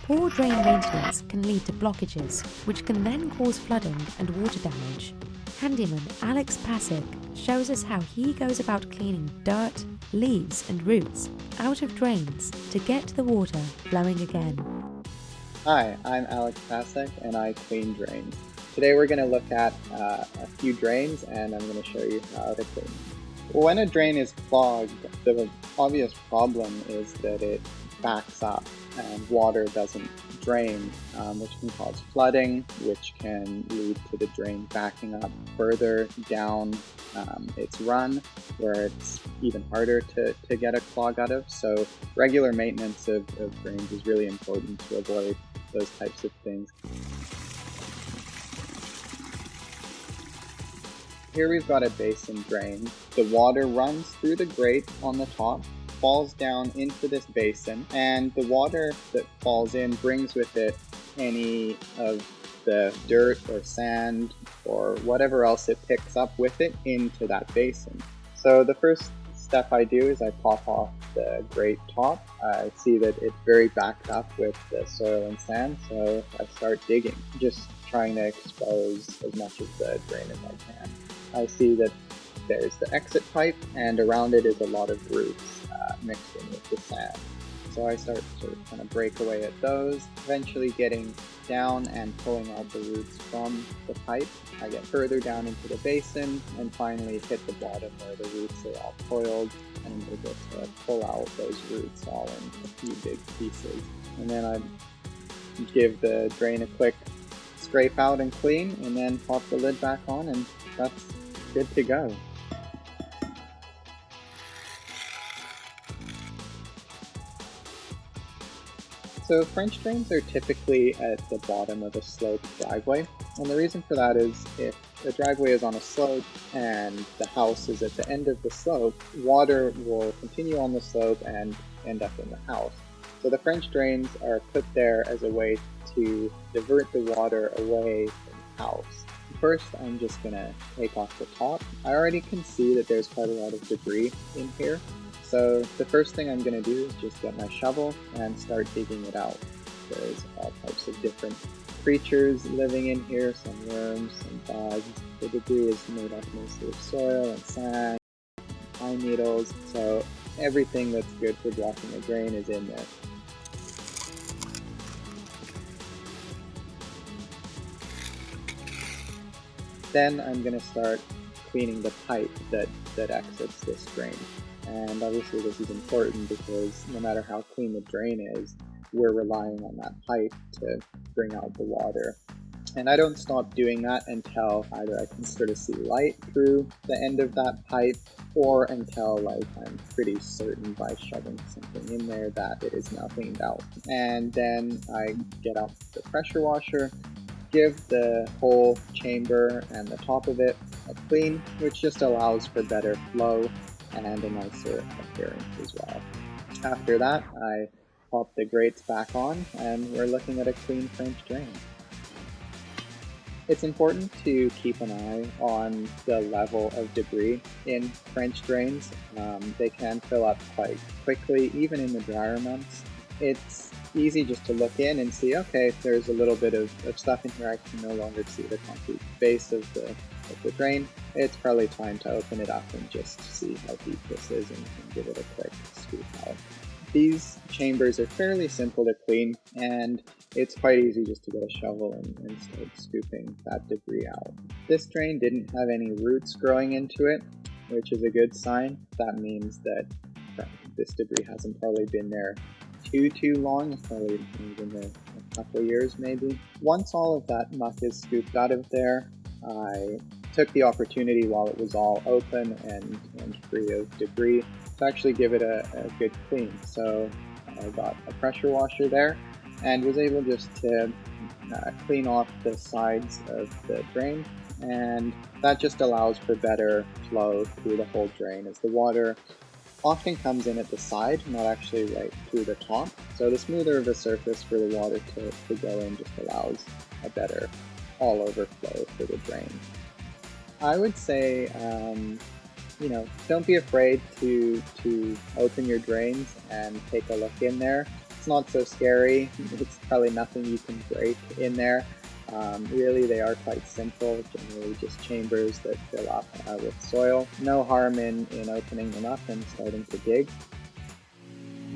Poor drain maintenance can lead to blockages, which can then cause flooding and water damage. Handyman Alex Pasick shows us how he goes about cleaning dirt, leaves and roots out of drains to get the water flowing again. Hi, I'm Alex Pasick and I clean drains. Today we're going to look at a few drains and I'm going to show you how to clean them. When a drain is clogged, the obvious problem is that it backs up and water doesn't drain, which can cause flooding, which can lead to the drain backing up further down its run, where it's even harder to get a clog out of. So regular maintenance of drains is really important to avoid those types of things. Here we've got a basin drain. The water runs through the grate on the top, falls down into this basin, and the water that falls in brings with it any of the dirt or sand or whatever else it picks up with it into that basin. So the first step I do is I pop off the grate top. I see that it's very backed up with the soil and sand, so I start digging, just trying to expose as much of the drain as I can. I see that there's the exit pipe, and around it is a lot of roots mixed in with the sand. So I start to kind of break away at those, eventually getting down and pulling out the roots from the pipe. I get further down into the basin and finally hit the bottom where the roots are all coiled, and I'm able to pull out those roots all in a few big pieces. And then I give the drain a quick scrape out and clean, and then pop the lid back on, and that's good to go. So French drains are typically at the bottom of a sloped driveway, and the reason for that is if the driveway is on a slope and the house is at the end of the slope, water will continue on the slope and end up in the house. So the French drains are put there as a way to divert the water away from the house. First, I'm just going to take off the top. I already can see that there's quite a lot of debris in here. So the first thing I'm going to do is just get my shovel and start digging it out. There's all types of different creatures living in here, some worms, some bugs. The debris is made up mostly of soil and sand, pine needles, so everything that's good for blocking a drain is in there. Then I'm going to start cleaning the pipe that exits this drain. And obviously this is important because no matter how clean the drain is, we're relying on that pipe to bring out the water. And I don't stop doing that until either I can sort of see light through the end of that pipe, or until like I'm pretty certain by shoving something in there that it is now cleaned out. And then I get out the pressure washer, give the whole chamber and the top of it a clean, which just allows for better flow and a nicer appearance as well. After that, I pop the grates back on and we're looking at a clean French drain. It's important to keep an eye on the level of debris in French drains. They can fill up quite quickly, even in the drier months. It's easy just to look in and see, okay, if there's a little bit of stuff in here, I can no longer see the concrete base of the drain. It's probably time to open it up and just see how deep this is and give it a quick scoop out. These chambers are fairly simple to clean, and it's quite easy just to get a shovel and start scooping that debris out. This drain didn't have any roots growing into it, which is a good sign. That means that this debris hasn't probably been there too long. It's probably been there a couple years maybe. Once all of that muck is scooped out of there, I took the opportunity while it was all open and free of debris to actually give it a good clean. So I got a pressure washer there and was able just to clean off the sides of the drain, and that just allows for better flow through the whole drain, as the water often comes in at the side, not actually right through the top. So the smoother of a surface for the water to go in just allows a better all-over flow for the drain. I would say, don't be afraid to open your drains and take a look in there. It's not so scary. It's probably nothing you can break in there. Really, they are quite simple, generally just chambers that fill up with soil. No harm in opening them up and starting to dig.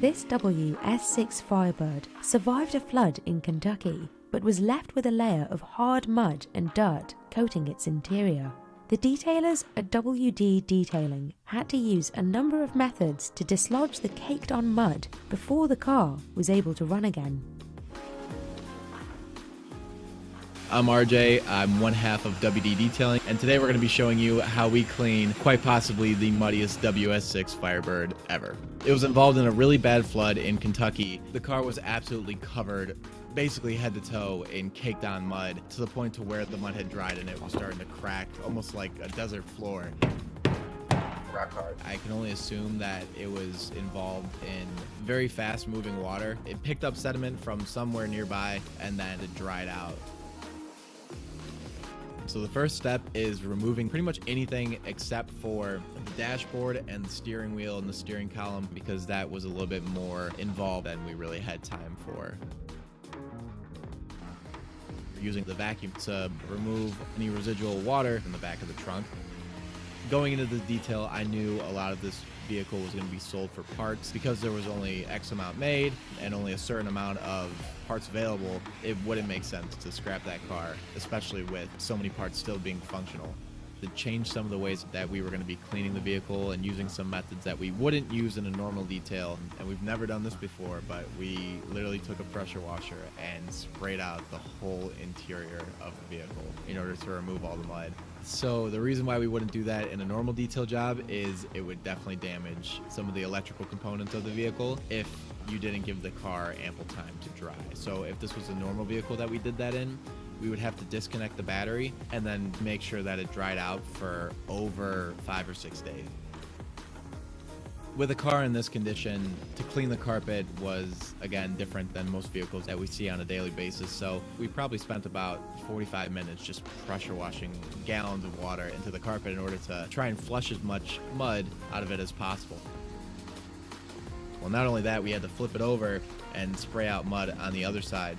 This WS6 Firebird survived a flood in Kentucky, but was left with a layer of hard mud and dirt coating its interior. The detailers at WD Detailing had to use a number of methods to dislodge the caked-on mud before the car was able to run again. I'm RJ, I'm one half of WD Detailing, and today we're going to be showing you how we clean quite possibly the muddiest WS6 Firebird ever. It was involved in a really bad flood in Kentucky. The car was absolutely covered, basically head to toe, in caked on mud, to the point to where the mud had dried and it was starting to crack, almost like a desert floor. Rock hard. I can only assume that it was involved in very fast moving water. It picked up sediment from somewhere nearby and then it dried out. So the first step is removing pretty much anything except for the dashboard and the steering wheel and the steering column, because that was a little bit more involved than we really had time for. We're using the vacuum to remove any residual water in the back of the trunk. Going into the detail, I knew a lot of this vehicle was going to be sold for parts. Because there was only X amount made and only a certain amount of parts available, it wouldn't make sense to scrap that car, especially with so many parts still being functional. To change some of the ways that we were going to be cleaning the vehicle and using some methods that we wouldn't use in a normal detail. And we've never done this before, but we literally took a pressure washer and sprayed out the whole interior of the vehicle in order to remove all the mud. So the reason why we wouldn't do that in a normal detail job is it would definitely damage some of the electrical components of the vehicle if you didn't give the car ample time to dry. So if this was a normal vehicle that we did that in, we would have to disconnect the battery and then make sure that it dried out for over 5 or 6 days. With a car in this condition, to clean the carpet was, again, different than most vehicles that we see on a daily basis. So we probably spent about 45 minutes just pressure washing gallons of water into the carpet in order to try and flush as much mud out of it as possible. Well, not only that, we had to flip it over and spray out mud on the other side.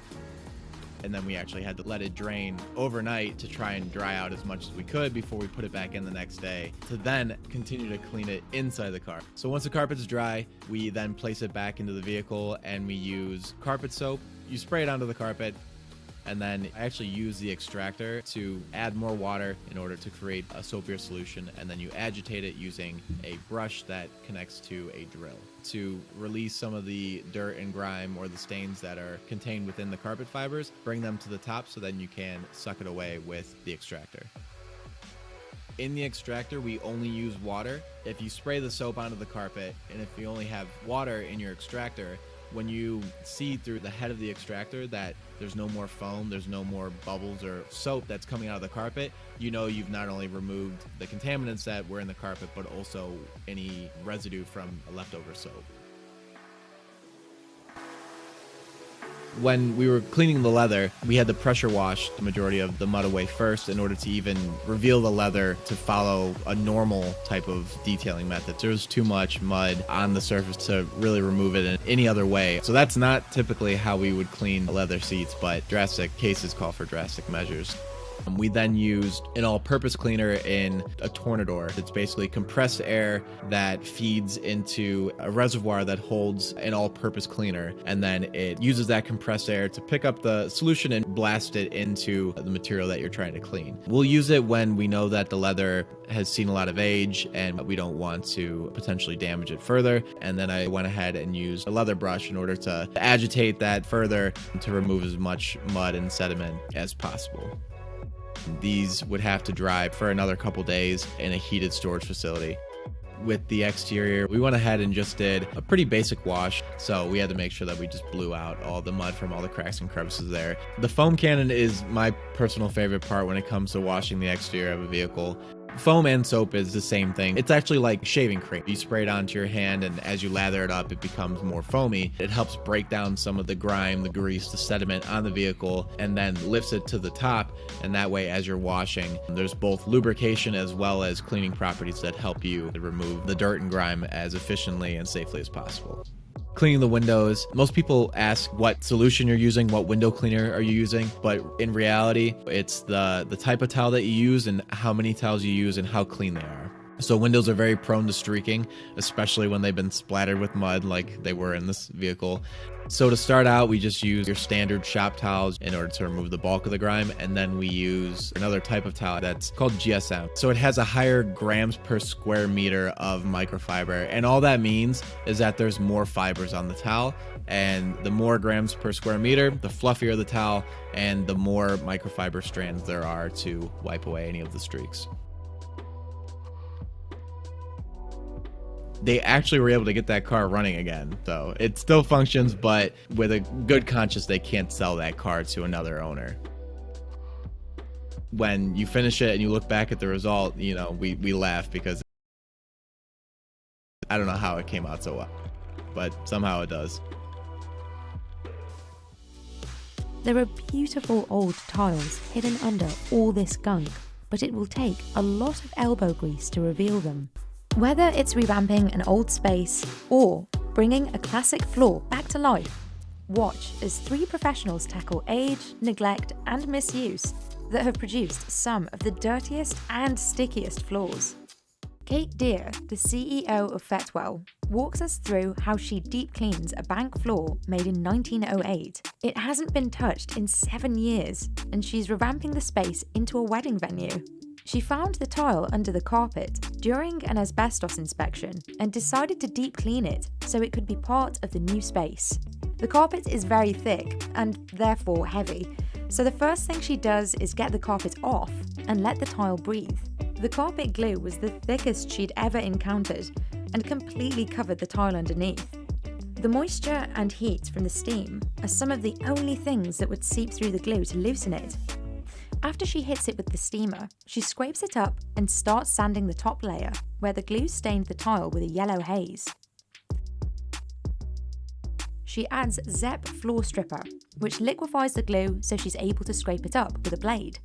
And then we actually had to let it drain overnight to try and dry out as much as we could before we put it back in the next day, to then continue to clean it inside the car. So once the carpet's dry, we then place it back into the vehicle and we use carpet soap. You spray it onto the carpet, And then I actually use the extractor to add more water in order to create a soapier solution, and then you agitate it using a brush that connects to a drill to release some of the dirt and grime or the stains that are contained within the carpet fibers, bring them to the top so then you can suck it away with the extractor. In the extractor, we only use water. If you spray the soap onto the carpet, and if you only have water in your extractor, when you see through the head of the extractor that there's no more foam, there's no more bubbles or soap that's coming out of the carpet, you know you've not only removed the contaminants that were in the carpet, but also any residue from a leftover soap. When we were cleaning the leather, we had to pressure wash the majority of the mud away first in order to even reveal the leather to follow a normal type of detailing method. There was too much mud on the surface to really remove it in any other way. So that's not typically how we would clean leather seats, but drastic cases call for drastic measures. We then used an all-purpose cleaner in a tornador. It's basically compressed air that feeds into a reservoir that holds an all-purpose cleaner, and then it uses that compressed air to pick up the solution and blast it into the material that you're trying to clean. We'll use it when we know that the leather has seen a lot of age and we don't want to potentially damage it further, and then I went ahead and used a leather brush in order to agitate that further to remove as much mud and sediment as possible. These would have to dry for another couple days in a heated storage facility. With the exterior, we went ahead and just did a pretty basic wash, so we had to make sure that we just blew out all the mud from all the cracks and crevices there. The foam cannon is my personal favorite part when it comes to washing the exterior of a vehicle. Foam and soap is the same thing. It's actually like shaving cream. You spray it onto your hand, and as you lather it up, it becomes more foamy. It helps break down some of the grime, the grease, the sediment on the vehicle, and then lifts it to the top. And that way, as you're washing, there's both lubrication as well as cleaning properties that help you to remove the dirt and grime as efficiently and safely as possible. Cleaning the windows, most people ask what solution you're using, what window cleaner are you using, but in reality, it's the type of towel that you use and how many towels you use and how clean they are. So windows are very prone to streaking, especially when they've been splattered with mud like they were in this vehicle. So to start out, we just use your standard shop towels in order to remove the bulk of the grime, and then we use another type of towel that's called GSM. So it has a higher grams per square meter of microfiber, and all that means is that there's more fibers on the towel, and the more grams per square meter, the fluffier the towel, and the more microfiber strands there are to wipe away any of the streaks. They actually were able to get that car running again. So it still functions, but with a good conscience, they can't sell that car to another owner. When you finish it and you look back at the result, you know, we laugh because I don't know how it came out so well, but somehow it does. There are beautiful old tiles hidden under all this gunk, but it will take a lot of elbow grease to reveal them. Whether it's revamping an old space or bringing a classic floor back to life, watch as three professionals tackle age, neglect, and misuse that have produced some of the dirtiest and stickiest floors. Kate Deere, the CEO of Fetwell, walks us through how she deep cleans a bank floor made in 1908. It hasn't been touched in 7 years, and she's revamping the space into a wedding venue. She found the tile under the carpet during an asbestos inspection and decided to deep clean it so it could be part of the new space. The carpet is very thick and therefore heavy, so the first thing she does is get the carpet off and let the tile breathe. The carpet glue was the thickest she'd ever encountered and completely covered the tile underneath. The moisture and heat from the steam are some of the only things that would seep through the glue to loosen it. After she hits it with the steamer, she scrapes it up and starts sanding the top layer where the glue stained the tile with a yellow haze. She adds Zepp floor stripper, which liquefies the glue so she's able to scrape it up with a blade.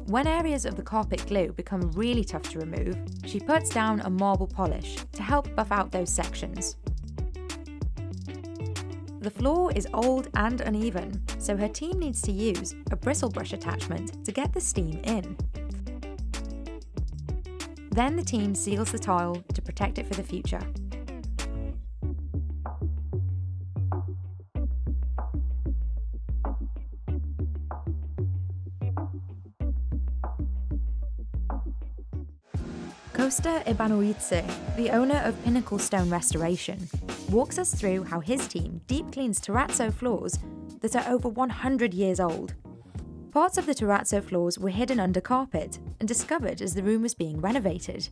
When areas of the carpet glue become really tough to remove, she puts down a marble polish to help buff out those sections. The floor is old and uneven, so her team needs to use a bristle brush attachment to get the steam in. Then the team seals the tile to protect it for the future. Costa Ibanowitze, the owner of Pinnacle Stone Restoration, walks us through how his team deep cleans terrazzo floors that are over 100 years old. Parts of the terrazzo floors were hidden under carpet and discovered as the room was being renovated.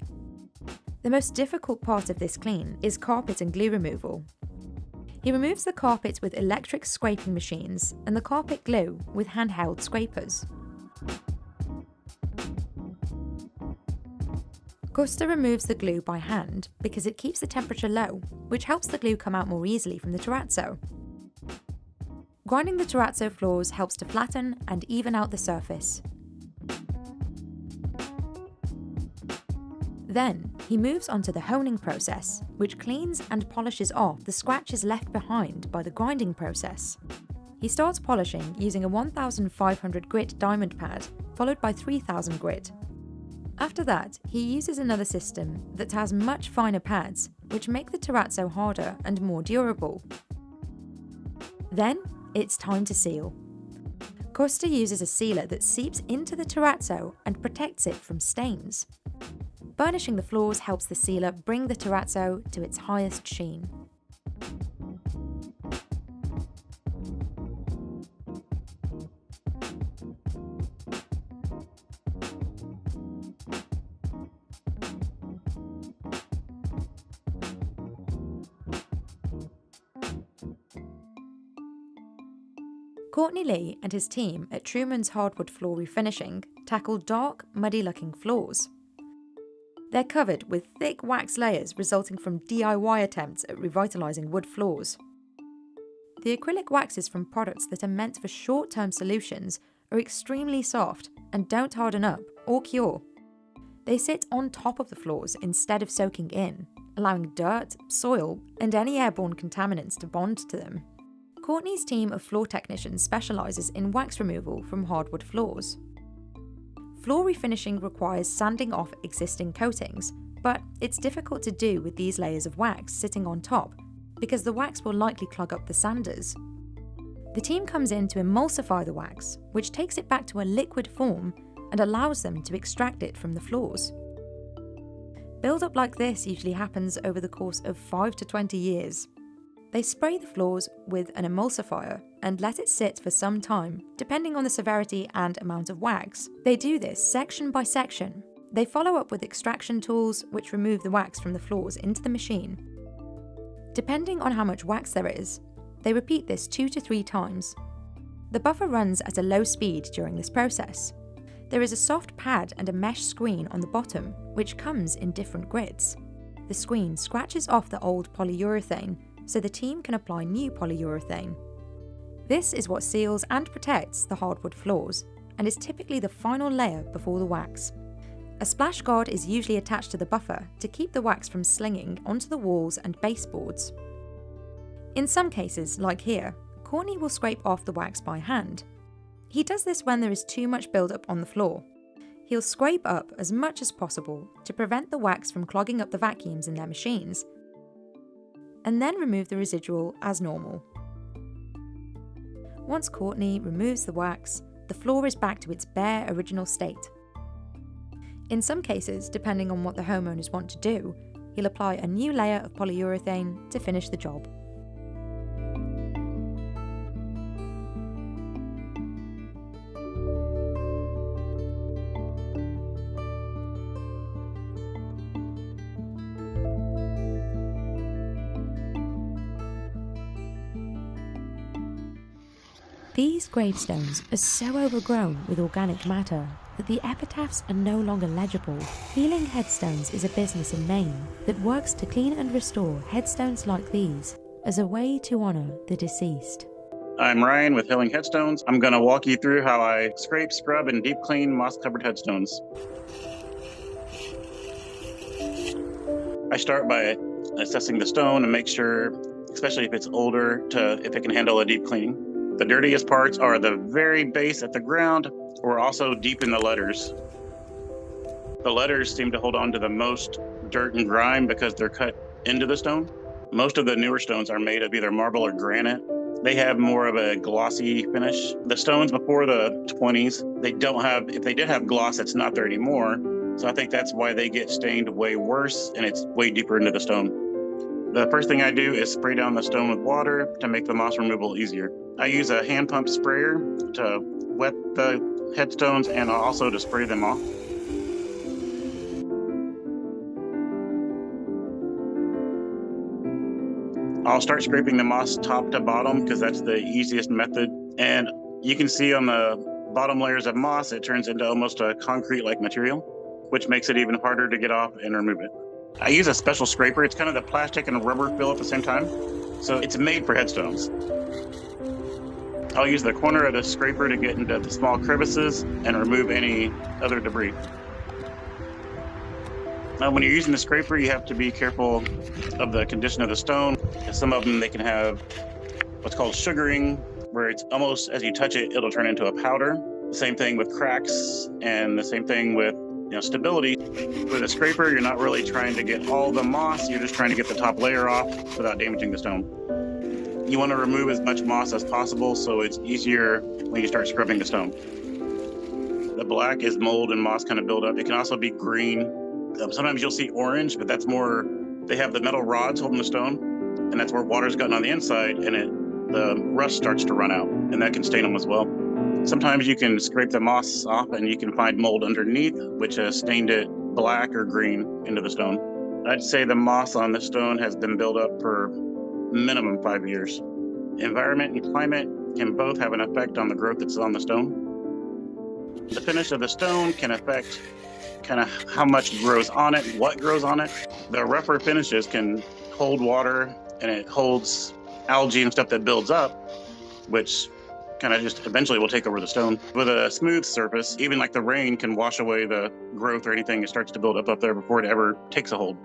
The most difficult part of this clean is carpet and glue removal. He removes the carpet with electric scraping machines and the carpet glue with handheld scrapers. Costa removes the glue by hand because it keeps the temperature low, which helps the glue come out more easily from the terrazzo. Grinding the terrazzo floors helps to flatten and even out the surface. Then, he moves on to the honing process, which cleans and polishes off the scratches left behind by the grinding process. He starts polishing using a 1500 grit diamond pad, followed by 3000 grit. After that, he uses another system that has much finer pads, which make the terrazzo harder and more durable. Then, it's time to seal. Costa uses a sealer that seeps into the terrazzo and protects it from stains. Burnishing the floors helps the sealer bring the terrazzo to its highest sheen. Courtney Lee and his team at Truman's Hardwood Floor Refinishing tackle dark, muddy-looking floors. They're covered with thick wax layers resulting from DIY attempts at revitalising wood floors. The acrylic waxes from products that are meant for short-term solutions are extremely soft and don't harden up or cure. They sit on top of the floors instead of soaking in, allowing dirt, soil, and any airborne contaminants to bond to them. Courtney's team of floor technicians specialises in wax removal from hardwood floors. Floor refinishing requires sanding off existing coatings, but it's difficult to do with these layers of wax sitting on top because the wax will likely clog up the sanders. The team comes in to emulsify the wax, which takes it back to a liquid form and allows them to extract it from the floors. Build-up like this usually happens over the course of 5 to 20 years. They spray the floors with an emulsifier and let it sit for some time, depending on the severity and amount of wax. They do this section by section. They follow up with extraction tools, which remove the wax from the floors into the machine. Depending on how much wax there is, they repeat this 2 to 3 times. The buffer runs at a low speed during this process. There is a soft pad and a mesh screen on the bottom, which comes in different grits. The screen scratches off the old polyurethane, so the team can apply new polyurethane. This is what seals and protects the hardwood floors, and is typically the final layer before the wax. A splash guard is usually attached to the buffer to keep the wax from slinging onto the walls and baseboards. In some cases, like here, Courtney will scrape off the wax by hand. He does this when there is too much build-up on the floor. He'll scrape up as much as possible to prevent the wax from clogging up the vacuums in their machines, and then remove the residual as normal. Once Courtney removes the wax, the floor is back to its bare original state. In some cases, depending on what the homeowners want to do, he'll apply a new layer of polyurethane to finish the job. These gravestones are so overgrown with organic matter that the epitaphs are no longer legible. Healing Headstones is a business in Maine that works to clean and restore headstones like these as a way to honour the deceased. I'm Ryan with Healing Headstones. I'm going to walk you through how I scrape, scrub, and deep clean moss-covered headstones. I start by assessing the stone and make sure, especially if it's older, if it can handle a deep cleaning. The dirtiest parts are the very base at the ground or also deep in the letters. The letters seem to hold on to the most dirt and grime because they're cut into the stone. Most of the newer stones are made of either marble or granite. They have more of a glossy finish. The stones before the 20s, they don't have, if they did have gloss, it's not there anymore. So I think that's why they get stained way worse, and it's way deeper into the stone. The first thing I do is spray down the stone with water to make the moss removal easier. I use a hand pump sprayer to wet the headstones and also to spray them off. I'll start scraping the moss top to bottom because that's the easiest method. And you can see on the bottom layers of moss, it turns into almost a concrete-like material, which makes it even harder to get off and remove it. I use a special scraper. It's kind of the plastic and rubber feel at the same time. So it's made for headstones. I'll use the corner of the scraper to get into the small crevices and remove any other debris. Now, when you're using the scraper, you have to be careful of the condition of the stone. Some of them, they can have what's called sugaring, where it's almost as you touch it, it'll turn into a powder. The same thing with cracks, and the same thing with stability. With a scraper, you're not really trying to get all the moss, you're just trying to get the top layer off without damaging the stone. You want to remove as much moss as possible so it's easier when you start scrubbing the stone. The black is mold and moss kind of build up. It can also be green. Sometimes you'll see orange, but that's more, they have the metal rods holding the stone, and that's where water's gotten on the inside, and the rust starts to run out, and that can stain them as well. Sometimes you can scrape the moss off and you can find mold underneath, which has stained it black or green into the stone. I'd say the moss on the stone has been built up for minimum 5 years. Environment and climate can both have an effect on the growth that's on the stone. The finish of the stone can affect kind of how much grows on it, what grows on it. The rougher finishes can hold water, and it holds algae and stuff that builds up, which kind of just eventually will take over the stone. With a smooth surface, even like the rain can wash away the growth or anything. It starts to build up there before it ever takes a hold.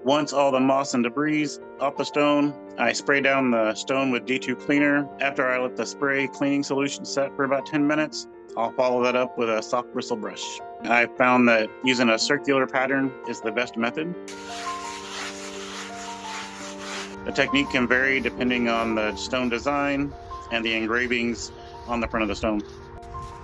Once all the moss and debris off the stone, I spray down the stone with D2 cleaner. After I let the spray cleaning solution set for about 10 minutes, I'll follow that up with a soft bristle brush. I found that using a circular pattern is the best method. The technique can vary depending on the stone design and the engravings on the front of the stone.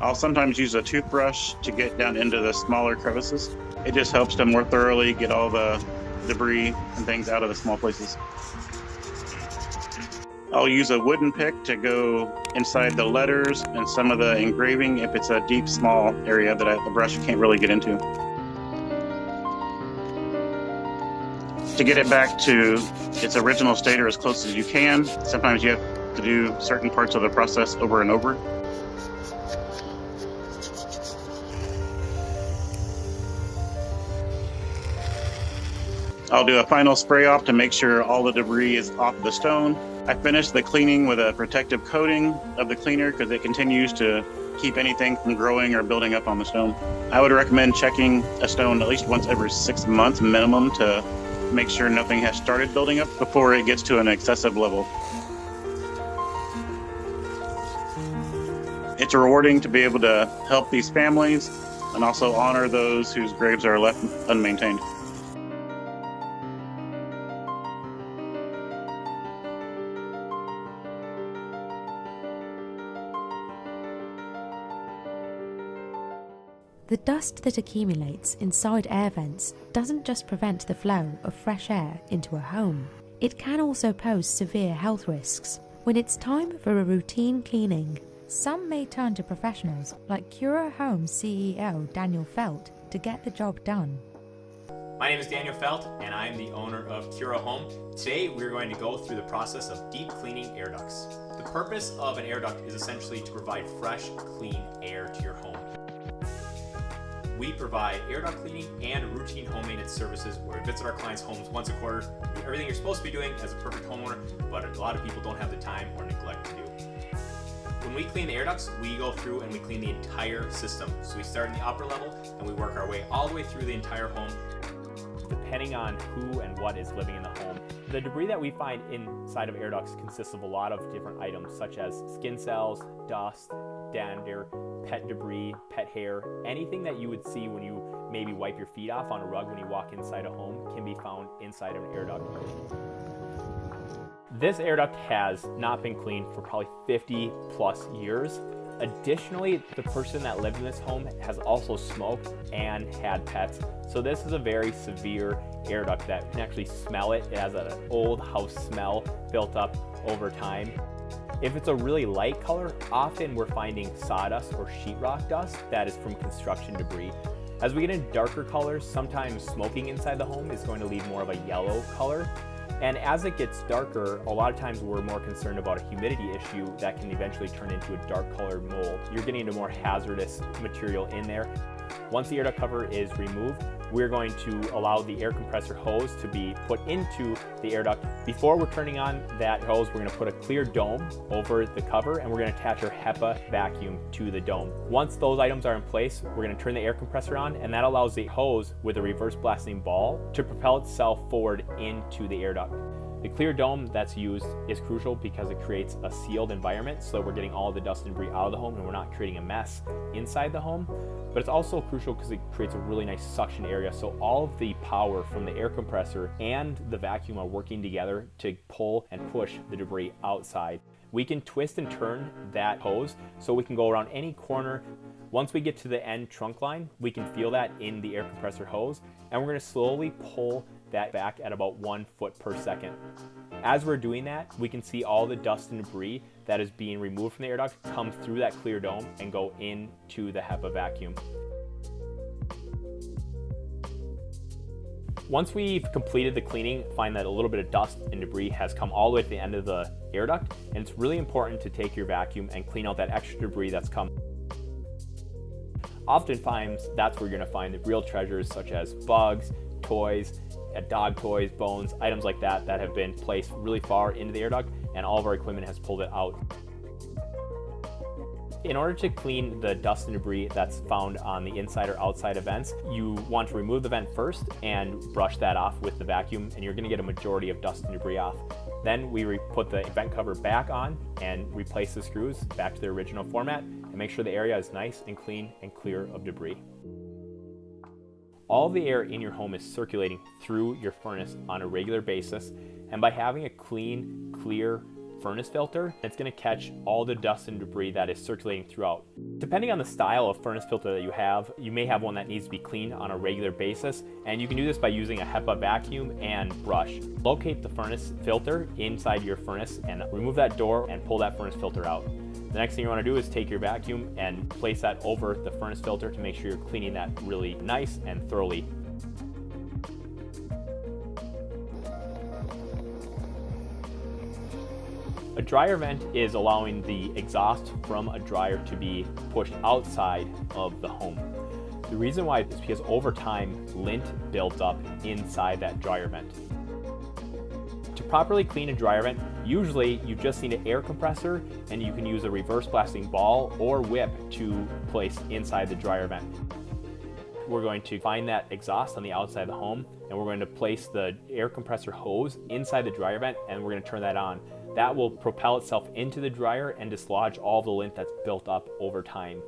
I'll sometimes use a toothbrush to get down into the smaller crevices. It just helps to more thoroughly get all the debris and things out of the small places. I'll use a wooden pick to go inside the letters and some of the engraving if it's a deep, small area that the brush can't really get into. To get it back to its original state or as close as you can, sometimes you have to do certain parts of the process over and over. I'll do a final spray off to make sure all the debris is off the stone. I finish the cleaning with a protective coating of the cleaner because it continues to keep anything from growing or building up on the stone. I would recommend checking a stone at least once every 6 months minimum to make sure nothing has started building up before it gets to an excessive level. It's rewarding to be able to help these families and also honor those whose graves are left unmaintained. The dust that accumulates inside air vents doesn't just prevent the flow of fresh air into a home. It can also pose severe health risks. When it's time for a routine cleaning, some may turn to professionals like Cura Home's CEO Daniel Felt to get the job done. My name is Daniel Felt, and I'm the owner of Cura Home. Today, we're going to go through the process of deep cleaning air ducts. The purpose of an air duct is essentially to provide fresh, clean air to your home. We provide air duct cleaning and routine home maintenance services where we visit our clients' homes once a quarter, do everything you're supposed to be doing as a perfect homeowner, but a lot of people don't have the time or neglect to do. When we clean the air ducts, we go through and we clean the entire system. So we start in the upper level and we work our way all the way through the entire home. Depending on who and what is living in the home, the debris that we find inside of air ducts consists of a lot of different items such as skin cells, dust, dander, pet debris, pet hair. Anything that you would see when you maybe wipe your feet off on a rug when you walk inside a home can be found inside of an air duct. This air duct has not been cleaned for probably 50 plus years. Additionally, the person that lived in this home has also smoked and had pets. So this is a very severe air duct that you can actually smell it. It has an old house smell built up over time. If it's a really light color, often we're finding sawdust or sheetrock dust that is from construction debris. As we get into darker colors, sometimes smoking inside the home is going to leave more of a yellow color. And as it gets darker, a lot of times we're more concerned about a humidity issue that can eventually turn into a dark colored mold. You're getting into more hazardous material in there. Once the air duct cover is removed, we're going to allow the air compressor hose to be put into the air duct. Before we're turning on that hose, we're going to put a clear dome over the cover, and we're going to attach our HEPA vacuum to the dome. Once those items are in place, we're going to turn the air compressor on, and that allows the hose with a reverse blasting ball to propel itself forward into the air duct. The clear dome that's used is crucial because it creates a sealed environment, so we're getting all the dust and debris out of the home and we're not creating a mess inside the home. But it's also crucial because it creates a really nice suction area, so all of the power from the air compressor and the vacuum are working together to pull and push the debris outside. We can twist and turn that hose so we can go around any corner. Once we get to the end trunk line, we can feel that in the air compressor hose, and we're going to slowly pull that back at about 1 foot per second. As we're doing that, we can see all the dust and debris that is being removed from the air duct come through that clear dome and go into the HEPA vacuum. Once we've completed the cleaning, find that a little bit of dust and debris has come all the way to the end of the air duct, and it's really important to take your vacuum and clean out that extra debris that's come. Oftentimes, that's where you're going to find the real treasures such as bugs, toys, dog toys, bones, items like that that have been placed really far into the air duct, and all of our equipment has pulled it out. In order to clean the dust and debris that's found on the inside or outside of vents, you want to remove the vent first and brush that off with the vacuum, and you're going to get a majority of dust and debris off. Then we put the vent cover back on and replace the screws back to their original format and make sure the area is nice and clean and clear of debris. All the air in your home is circulating through your furnace on a regular basis, and by having a clean, clear furnace filter, it's going to catch all the dust and debris that is circulating throughout. Depending on the style of furnace filter that you may have one that needs to be cleaned on a regular basis, and you can do this by using a HEPA vacuum and brush. Locate the furnace filter inside your furnace and remove that door and pull that furnace filter out. The next thing you want to do is take your vacuum and place that over the furnace filter to make sure you're cleaning that really nice and thoroughly. A dryer vent is allowing the exhaust from a dryer to be pushed outside of the home. The reason why is because over time, lint built up inside that dryer vent. To properly clean a dryer vent, usually you just need an air compressor, and you can use a reverse blasting ball or whip to place inside the dryer vent. We're going to find that exhaust on the outside of the home, and we're going to place the air compressor hose inside the dryer vent, and we're going to turn that on. That will propel itself into the dryer and dislodge all the lint that's built up over time.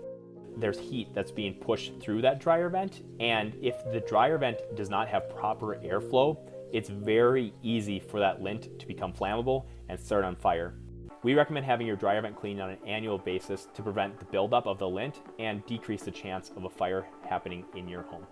There's heat that's being pushed through that dryer vent, and if the dryer vent does not have proper airflow, it's very easy for that lint to become flammable and start on fire. We recommend having your dryer vent cleaned on an annual basis to prevent the buildup of the lint and decrease the chance of a fire happening in your home.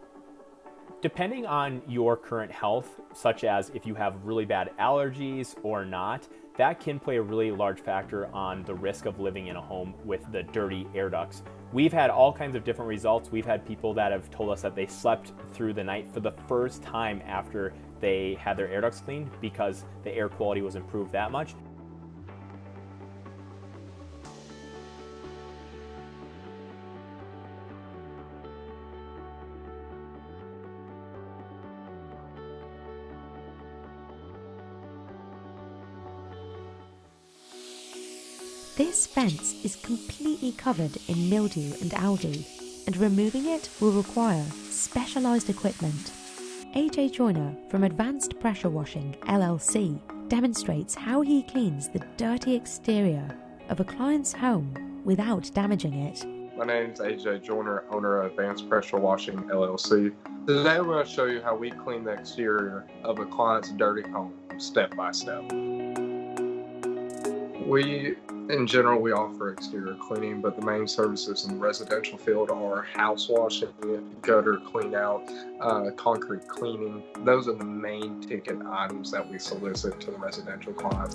Depending on your current health, such as if you have really bad allergies or not, that can play a really large factor on the risk of living in a home with the dirty air ducts. We've had all kinds of different results. We've had people that have told us that they slept through the night for the first time after they had their air ducts cleaned because the air quality was improved that much. This fence is completely covered in mildew and algae, and removing it will require specialised equipment. AJ Joyner from Advanced Pressure Washing LLC demonstrates how he cleans the dirty exterior of a client's home without damaging it. My name is AJ Joyner, owner of Advanced Pressure Washing LLC. Today we're going to show you how we clean the exterior of a client's dirty home, step by step. In general, we offer exterior cleaning, but the main services in the residential field are house washing, gutter clean out, concrete cleaning. Those are the main ticket items that we solicit to the residential client.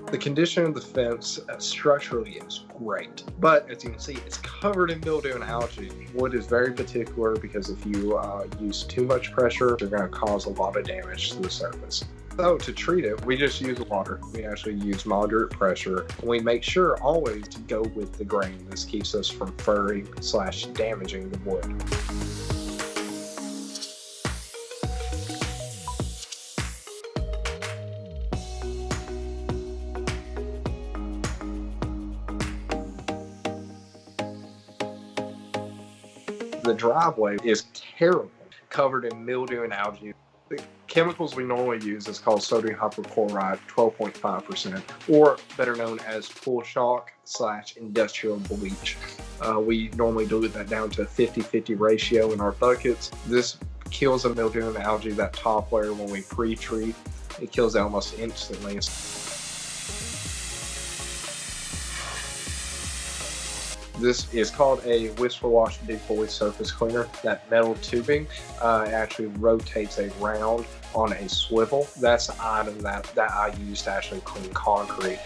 The condition of the fence structurally is great, but as you can see, it's covered in mildew and algae. Wood is very particular because if you use too much pressure, you're going to cause a lot of damage to the surface. So to treat it, we just use water. We actually use moderate pressure. We make sure always to go with the grain. This keeps us from furring/damaging the wood. The driveway is terrible, covered in mildew and algae. The chemicals we normally use is called sodium hypochlorite, 12.5%, or better known as pool shock/industrial bleach. We normally dilute that down to a 50-50 ratio in our buckets. This kills the mildew and algae, that top layer, when we pre-treat. It kills it almost instantly. This is called a whisper wash deep void surface cleaner. That metal tubing actually rotates around on a swivel. That's the item that I use to actually clean concrete.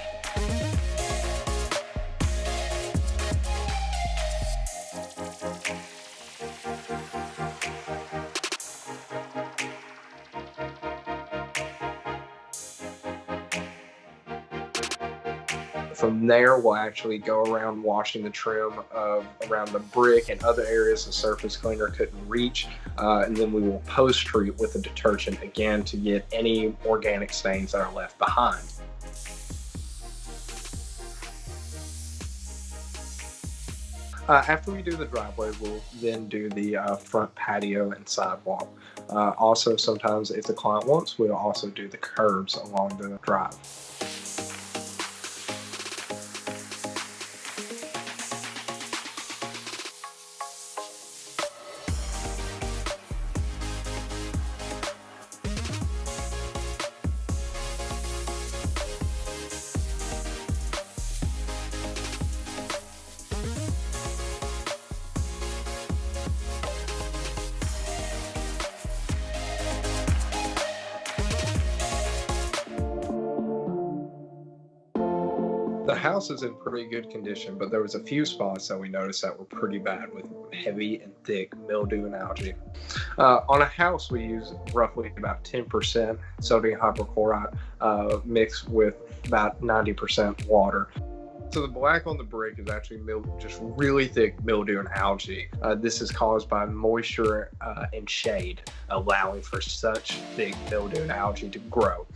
From there, we'll actually go around washing the trim around the brick and other areas the surface cleaner couldn't reach. And then we will post-treat with a detergent again to get any organic stains that are left behind. After we do the driveway, we'll then do the front patio and sidewalk. Also, sometimes if the client wants, we'll also do the curbs along the drive. The house is in pretty good condition, but there was a few spots that we noticed that were pretty bad with heavy and thick mildew and algae. On a house, we use roughly about 10% sodium hypochlorite mixed with about 90% water. So the black on the brick is actually just really thick mildew and algae. This is caused by moisture and shade, allowing for such thick mildew and algae to grow.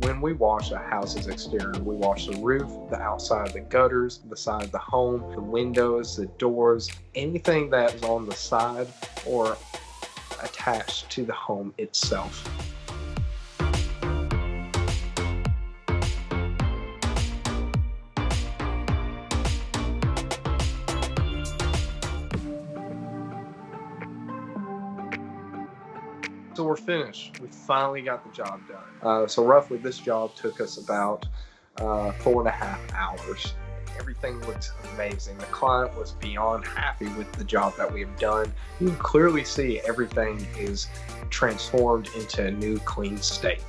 When we wash a house's exterior, we wash the roof, the outside of the gutters, the side of the home, the windows, the doors, anything that is on the side or attached to the home itself. So we're finished. We finally got the job done. So roughly this job took us about 4.5 hours. Everything looks amazing. The client was beyond happy with the job that we have done. You can clearly see everything is transformed into a new clean state.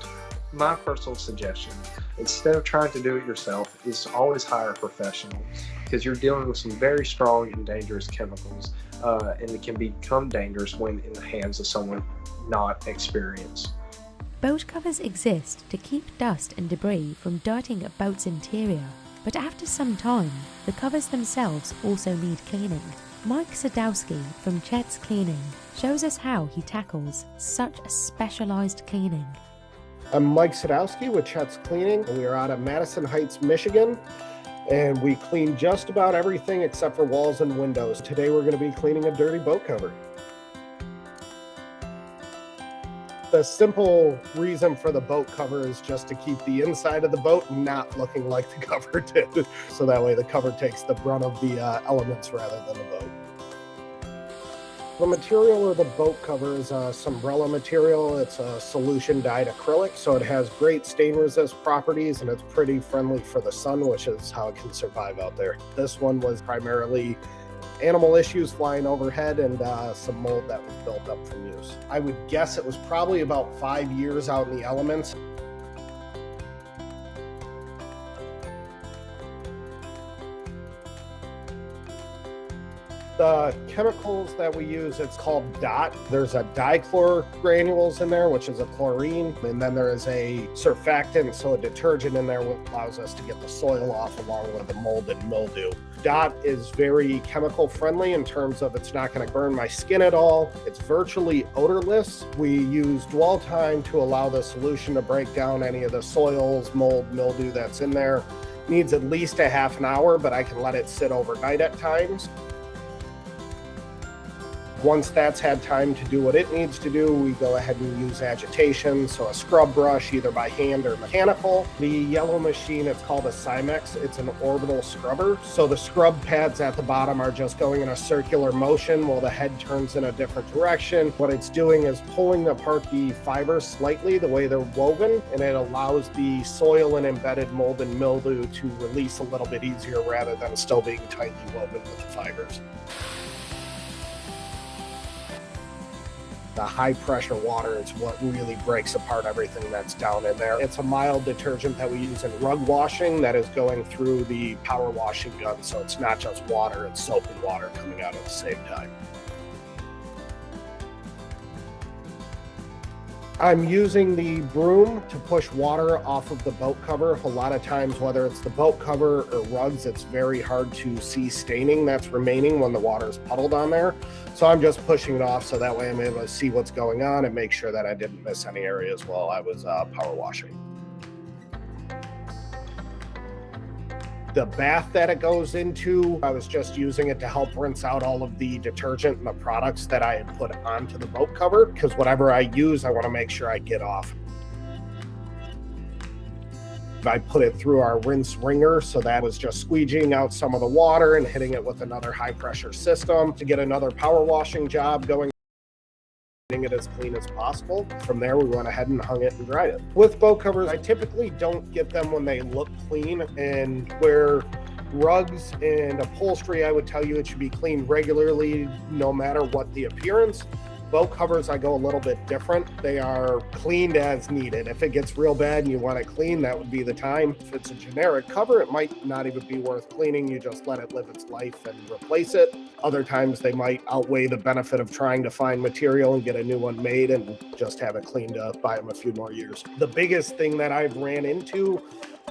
My personal suggestion, instead of trying to do it yourself, is to always hire a professional, because you're dealing with some very strong and dangerous chemicals, and it can become dangerous when in the hands of someone not experienced. Boat covers exist to keep dust and debris from dirtying a boat's interior, but after some time, the covers themselves also need cleaning. Mike Sadowski from Chet's Cleaning shows us how he tackles such a specialized cleaning. I'm Mike Sadowski with Chet's Cleaning, and we are out of Madison Heights, Michigan, and we clean just about everything except for walls and windows. Today we're going to be cleaning a dirty boat cover. The simple reason for the boat cover is just to keep the inside of the boat not looking like the cover did. So that way the cover takes the brunt of the elements rather than the boat. The material of the boat cover is a Sombrella material. It's a solution dyed acrylic, so it has great stain resist properties and it's pretty friendly for the sun, which is how it can survive out there. This one was primarily animal issues flying overhead and some mold that was built up from use. I would guess it was probably about 5 years out in the elements. The chemicals that we use, it's called Duct. There's a dichlor granules in there, which is a chlorine, and then there is a surfactant, so a detergent in there, which allows us to get the soil off along with the mold and mildew. Duct is very chemical friendly in terms of it's not going to burn my skin at all. It's virtually odorless. We use dwell time to allow the solution to break down any of the soils, mold, mildew that's in there. Needs at least a half an hour, but I can let it sit overnight at times. Once that's had time to do what it needs to do, we go ahead and use agitation, so a scrub brush, either by hand or mechanical. The yellow machine, it's called a Cymex. It's an orbital scrubber. So the scrub pads at the bottom are just going in a circular motion while the head turns in a different direction. What it's doing is pulling apart the fibers slightly the way they're woven, and it allows the soil and embedded mold and mildew to release a little bit easier rather than still being tightly woven with the fibers. The high pressure water is what really breaks apart everything that's down in there. It's a mild detergent that we use in rug washing that is going through the power washing gun. So it's not just water, it's soap and water coming out at the same time. I'm using the broom to push water off of the boat cover. A lot of times, whether it's the boat cover or rugs, it's very hard to see staining that's remaining when the water is puddled on there. So I'm just pushing it off so that way I'm able to see what's going on and make sure that I didn't miss any areas while I was power washing. The bath that it goes into, I was just using it to help rinse out all of the detergent and the products that I had put onto the boat cover, because whatever I use, I want to make sure I get off. I put it through our rinse wringer, so that was just squeegeeing out some of the water and hitting it with another high pressure system to get another power washing job going. It as clean as possible. From there, we went ahead and hung it and dried it. With boat covers, I typically don't get them when they look clean, and where rugs and upholstery, I would tell you it should be cleaned regularly no matter what the appearance. Boat covers, I go a little bit different. They are cleaned as needed. If it gets real bad and you want it clean, that would be the time. If it's a generic cover, it might not even be worth cleaning. You just let it live its life and replace it. Other times they might outweigh the benefit of trying to find material and get a new one made and just have it cleaned up, buy them a few more years. The biggest thing that I've ran into,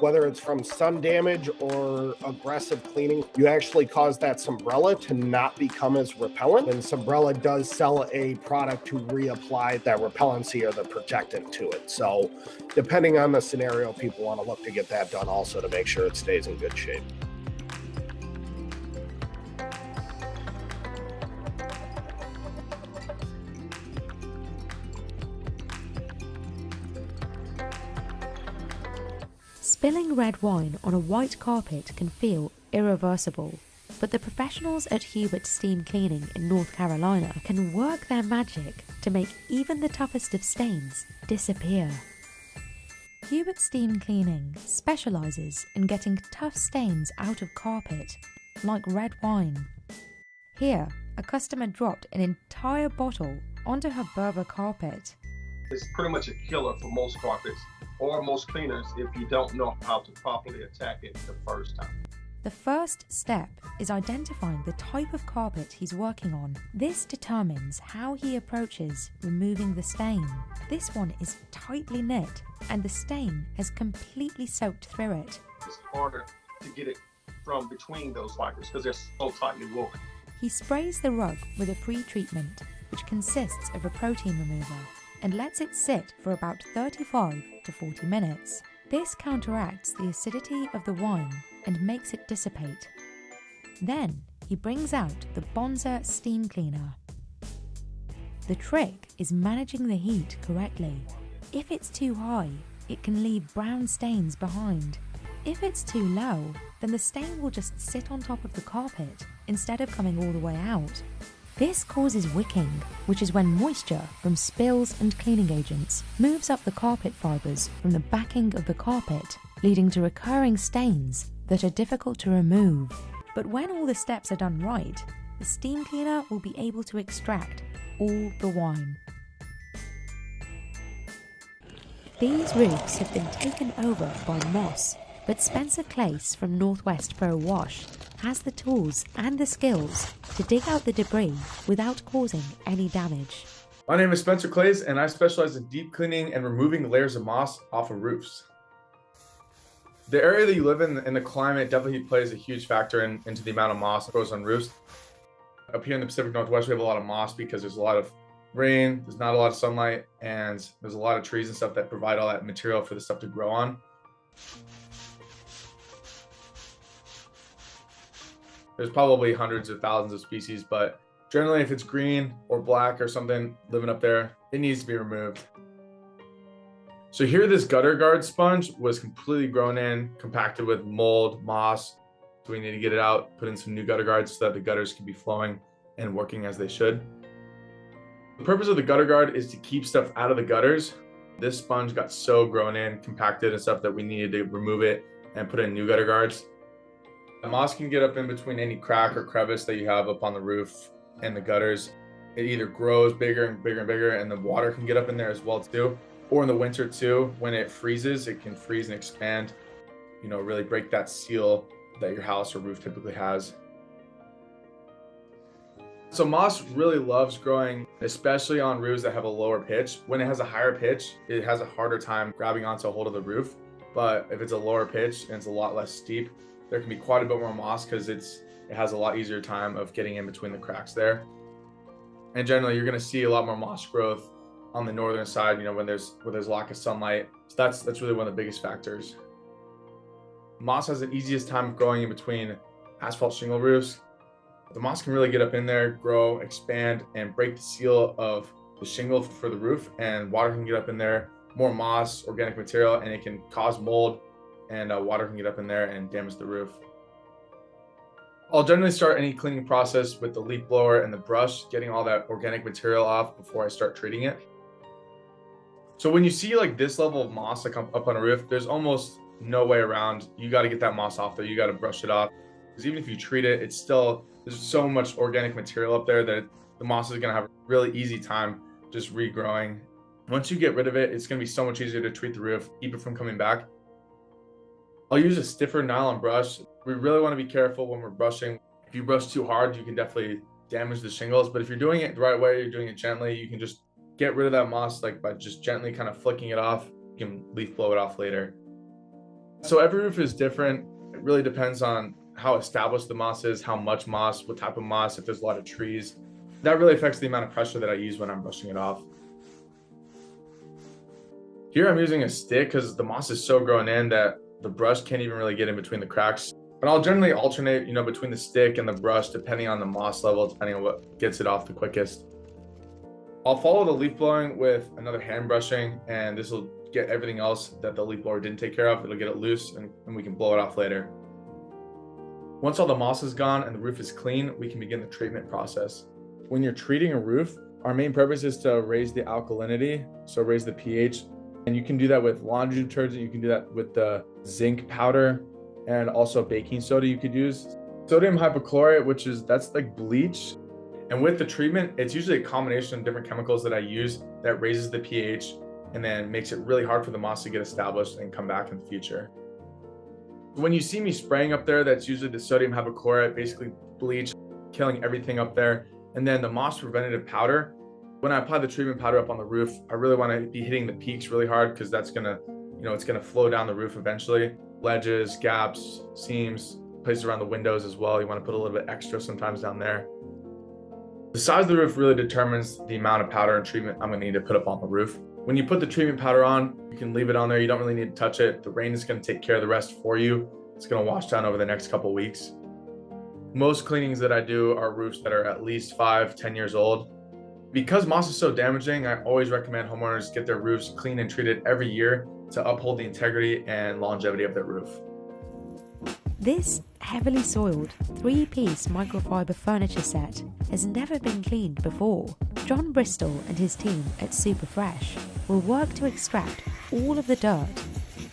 whether it's from sun damage or aggressive cleaning, you actually cause that Sombrella to not become as repellent. And Sombrella does sell a product to reapply that repellency or the protectant to it. So depending on the scenario, people want to look to get that done also to make sure it stays in good shape. Spilling red wine on a white carpet can feel irreversible, but the professionals at Hubert Steam Cleaning in North Carolina can work their magic to make even the toughest of stains disappear. Hubert Steam Cleaning specialises in getting tough stains out of carpet, like red wine. Here, a customer dropped an entire bottle onto her Berber carpet. It's pretty much a killer for most carpets or most cleaners if you don't know how to properly attack it the first time. The first step is identifying the type of carpet he's working on. This determines how he approaches removing the stain. This one is tightly knit and the stain has completely soaked through it. It's harder to get it from between those fibers because they're so tightly woven. He sprays the rug with a pre-treatment, which consists of a protein remover, and lets it sit for about 35 to 40 minutes. This counteracts the acidity of the wine and makes it dissipate. Then he brings out the Bonza steam cleaner. The trick is managing the heat correctly. If it's too high, it can leave brown stains behind. If it's too low, then the stain will just sit on top of the carpet instead of coming all the way out. This causes wicking, which is when moisture from spills and cleaning agents moves up the carpet fibres from the backing of the carpet, leading to recurring stains that are difficult to remove. But when all the steps are done right, the steam cleaner will be able to extract all the wine. These roofs have been taken over by moss, but Spencer Clace from Northwest Pro Wash has the tools and the skills to dig out the debris without causing any damage. My name is Spencer Clace, and I specialize in deep cleaning and removing layers of moss off of roofs. The area that you live in and the climate definitely plays a huge factor into the amount of moss that grows on roofs. Up here in the Pacific Northwest, we have a lot of moss because there's a lot of rain, there's not a lot of sunlight, and there's a lot of trees and stuff that provide all that material for the stuff to grow on. There's probably hundreds of thousands of species, but generally if it's green or black or something living up there, it needs to be removed. So here this gutter guard sponge was completely grown in, compacted with mold, moss. So we need to get it out, put in some new gutter guards so that the gutters can be flowing and working as they should. The purpose of the gutter guard is to keep stuff out of the gutters. This sponge got so grown in, compacted and stuff that we needed to remove it and put in new gutter guards. The moss can get up in between any crack or crevice that you have up on the roof and the gutters. It either grows bigger and bigger and bigger, and the water can get up in there as well too. Or in the winter too, when it freezes, it can freeze and expand, really break that seal that your house or roof typically has. So moss really loves growing, especially on roofs that have a lower pitch. When it has a higher pitch, it has a harder time grabbing onto a hold of the roof. But if it's a lower pitch and it's a lot less steep, there can be quite a bit more moss because it has a lot easier time of getting in between the cracks there. And generally, you're going to see a lot more moss growth on the northern side, when there's lack of sunlight. So that's really one of the biggest factors. Moss has the easiest time growing in between asphalt shingle roofs. The moss can really get up in there, grow, expand, and break the seal of the shingle for the roof, and water can get up in there, more moss, organic material, and it can cause mold, and water can get up in there and damage the roof. I'll generally start any cleaning process with the leaf blower and the brush, getting all that organic material off before I start treating it. So when you see like this level of moss like up on a roof, there's almost no way around. You got to get that moss off there. You got to brush it off, because even if you treat it, there's so much organic material up there that the moss is going to have a really easy time just regrowing. Once you get rid of it, it's going to be so much easier to treat the roof, keep it from coming back. I'll use a stiffer nylon brush. We really want to be careful when we're brushing. If you brush too hard, you can definitely damage the shingles. But if you're doing it the right way, you're doing it gently, you can just get rid of that moss by just gently kind of flicking it off. You can leaf blow it off later. So every roof is different. It really depends on how established the moss is, how much moss, what type of moss, if there's a lot of trees. That really affects the amount of pressure that I use when I'm brushing it off. Here I'm using a stick because the moss is so grown in that the brush can't even really get in between the cracks. But I'll generally alternate, between the stick and the brush depending on the moss level, depending on what gets it off the quickest. I'll follow the leaf blowing with another hand brushing, and this will get everything else that the leaf blower didn't take care of. It'll get it loose and we can blow it off later. Once all the moss is gone and the roof is clean, we can begin the treatment process. When you're treating a roof, our main purpose is to raise the alkalinity, so raise the pH. And you can do that with laundry detergent, you can do that with the zinc powder, and also baking soda you could use. Sodium hypochlorite, that's like bleach. And with the treatment, it's usually a combination of different chemicals that I use that raises the pH and then makes it really hard for the moss to get established and come back in the future. When you see me spraying up there, that's usually the sodium hypochlorite, basically bleach, killing everything up there. And then the moss preventative powder. When I apply the treatment powder up on the roof, I really want to be hitting the peaks really hard because that's gonna, it's gonna flow down the roof eventually. Ledges, gaps, seams, places around the windows as well. You want to put a little bit extra sometimes down there. The size of the roof really determines the amount of powder and treatment I'm gonna need to put up on the roof. When you put the treatment powder on, you can leave it on there. You don't really need to touch it. The rain is gonna take care of the rest for you. It's gonna wash down over the next couple weeks. Most cleanings that I do are roofs that are at least 5-10 years old. Because moss is so damaging, I always recommend homeowners get their roofs cleaned and treated every year to uphold the integrity and longevity of their roof. This heavily soiled 3-piece microfiber furniture set has never been cleaned before. John Bristol and his team at Super Fresh will work to extract all of the dirt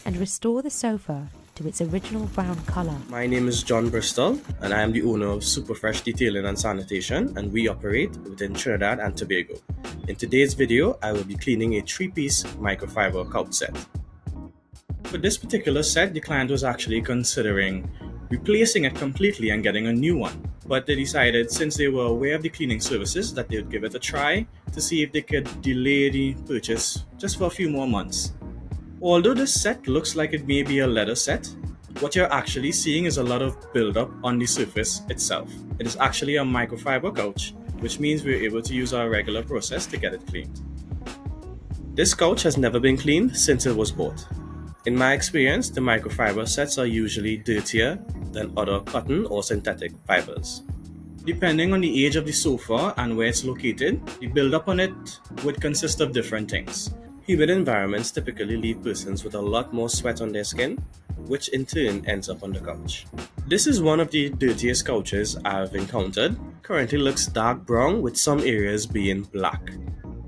and restore the sofa to its original brown colour. My name is John Bristol and I am the owner of Super Fresh Detailing and Sanitation, and we operate within Trinidad and Tobago. In today's video, I will be cleaning a 3-piece microfiber couch set. For this particular set, the client was actually considering replacing it completely and getting a new one. But they decided, since they were aware of the cleaning services, that they would give it a try to see if they could delay the purchase just for a few more months. Although this set looks like it may be a leather set, what you're actually seeing is a lot of buildup on the surface itself. It is actually a microfiber couch, which means we're able to use our regular process to get it cleaned. This couch has never been cleaned since it was bought. In my experience, the microfiber sets are usually dirtier than other cotton or synthetic fibers. Depending on the age of the sofa and where it's located, the buildup on it would consist of different things. Humid environments typically leave persons with a lot more sweat on their skin, which in turn ends up on the couch. This is one of the dirtiest couches I've encountered. Currently looks dark brown with some areas being black.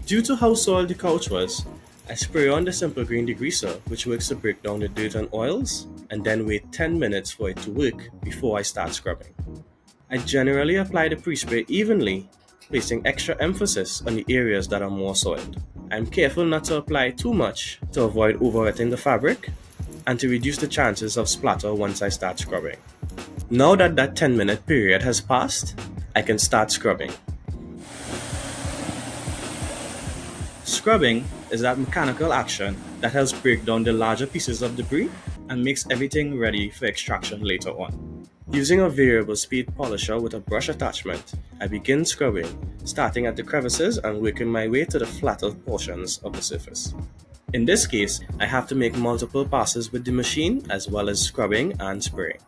Due to how soiled the couch was, I spray on the simple green degreaser, which works to break down the dirt and oils, and then wait 10 minutes for it to work before I start scrubbing. I generally apply the pre-spray evenly, placing extra emphasis on the areas that are more soiled. I'm careful not to apply too much to avoid overwetting the fabric and to reduce the chances of splatter once I start scrubbing. Now that 10-minute period has passed, I can start scrubbing. Scrubbing is that mechanical action that helps break down the larger pieces of debris and makes everything ready for extraction later on. Using a variable speed polisher with a brush attachment, I begin scrubbing, starting at the crevices and working my way to the flatter portions of the surface. In this case, I have to make multiple passes with the machine as well as scrubbing and spraying.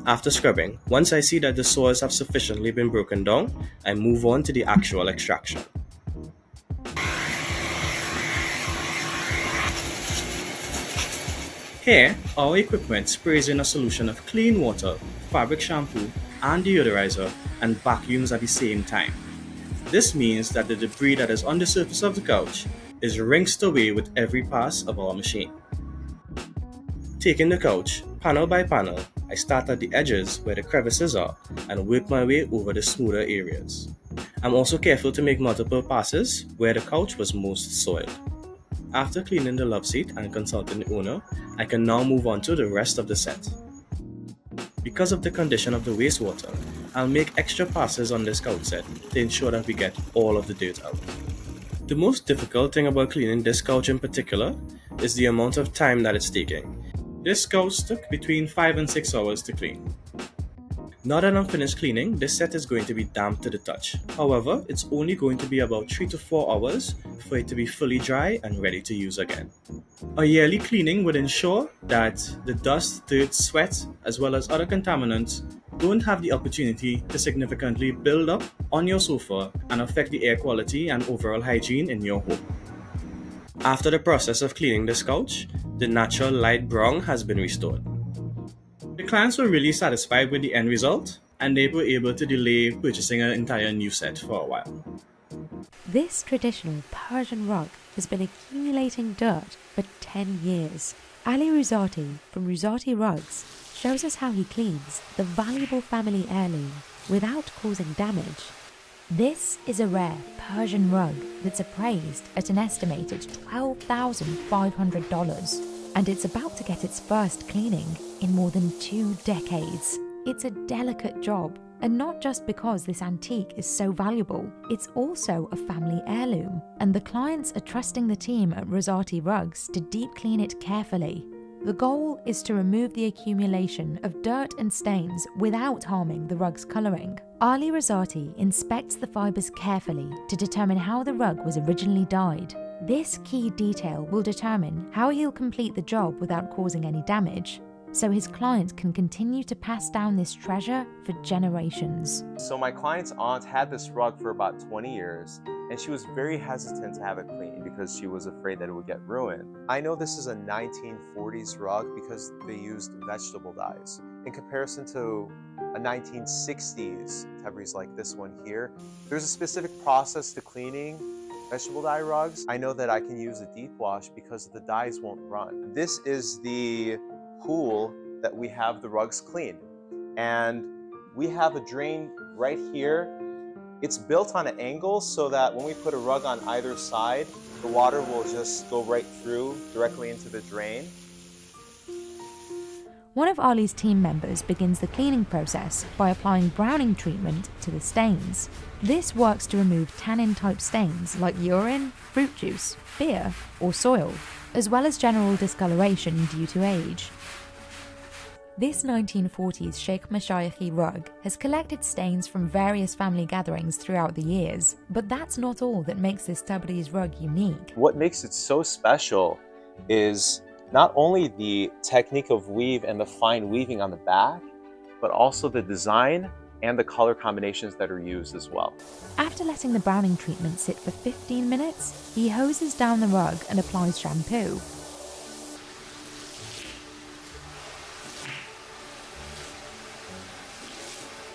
After scrubbing, once I see that the soils have sufficiently been broken down, I move on to the actual extraction. Here, our equipment sprays in a solution of clean water, fabric shampoo, and deodorizer and vacuums at the same time. This means that the debris that is on the surface of the couch is rinsed away with every pass of our machine. Taking the couch, panel by panel, I start at the edges where the crevices are and work my way over the smoother areas. I'm also careful to make multiple passes where the couch was most soiled. After cleaning the love seat and consulting the owner, I can now move on to the rest of the set. Because of the condition of the wastewater, I'll make extra passes on this couch set to ensure that we get all of the dirt out. The most difficult thing about cleaning this couch in particular is the amount of time that it's taking. This couch took between 5 and 6 hours to clean. Now that I'm finished cleaning, this set is going to be damp to the touch. However, it's only going to be about 3 to 4 hours for it to be fully dry and ready to use again. A yearly cleaning would ensure that the dust, dirt, sweat, as well as other contaminants don't have the opportunity to significantly build up on your sofa and affect the air quality and overall hygiene in your home. After the process of cleaning this couch, the natural light brown has been restored. The clients were really satisfied with the end result, and they were able to delay purchasing an entire new set for a while. This traditional Persian rug has been accumulating dirt for 10 years. Ali Ruzati from Ruzati Rugs shows us how he cleans the valuable family heirloom without causing damage. This is a rare Persian rug that's appraised at an estimated $12,500. And it's about to get its first cleaning in more than 2 decades. It's a delicate job, and not just because this antique is so valuable, it's also a family heirloom, and the clients are trusting the team at Ruzati Rugs to deep clean it carefully. The goal is to remove the accumulation of dirt and stains without harming the rug's colouring. Ali Ruzati inspects the fibres carefully to determine how the rug was originally dyed. This key detail will determine how he'll complete the job without causing any damage. so his client can continue to pass down this treasure for generations. So my client's aunt had this rug for about 20 years, and she was very hesitant to have it cleaned because she was afraid that it would get ruined. I know this is a 1940s rug because they used vegetable dyes. In comparison to a 1960s Tabriz like this one here, there's a specific process to cleaning vegetable dye rugs. I know that I can use a deep wash because the dyes won't run. This is the pool that we have the rugs cleaned, and we have a drain right here. It's built on an angle so that when we put a rug on either side, the water will just go right through directly into the drain. One of Ali's team members begins the cleaning process by applying browning treatment to the stains. This works to remove tannin-type stains like urine, fruit juice, beer, or soil, as well as general discoloration due to age. This 1940s Sheikh Mashayikhi rug has collected stains from various family gatherings throughout the years, but that's not all that makes this Tabriz rug unique. What makes it so special is not only the technique of weave and the fine weaving on the back, but also the design and the color combinations that are used as well. After letting the browning treatment sit for 15 minutes, he hoses down the rug and applies shampoo.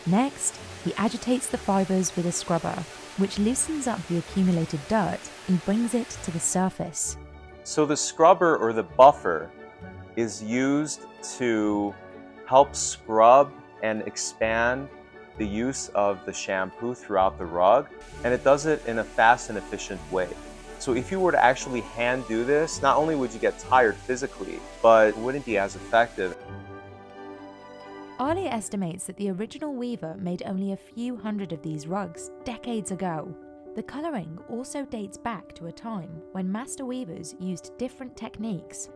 Next, he agitates the fibres with a scrubber, which loosens up the accumulated dirt and brings it to the surface. So the scrubber or the buffer is used to help scrub and expand the use of the shampoo throughout the rug, and it does it in a fast and efficient way. So if you were to actually hand do this, not only would you get tired physically, but it wouldn't be as effective. Ali estimates that the original weaver made only a few hundred of these rugs decades ago. The colouring also dates back to a time when master weavers used different techniques.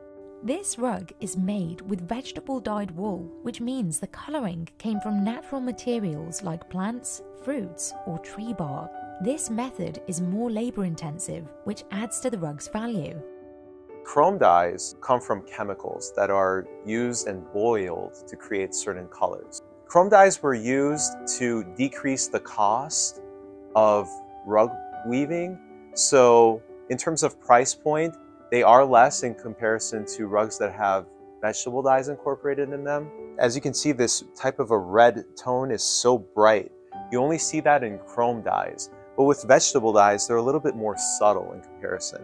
This rug is made with vegetable dyed wool, which means the colouring came from natural materials like plants, fruits, or tree bark. This method is more labour intensive, which adds to the rug's value. Chrome dyes come from chemicals that are used and boiled to create certain colors. Chrome dyes were used to decrease the cost of rug weaving. So in terms of price point, they are less in comparison to rugs that have vegetable dyes incorporated in them. As you can see, this type of a red tone is so bright. You only see that in chrome dyes. But with vegetable dyes, they're a little bit more subtle in comparison.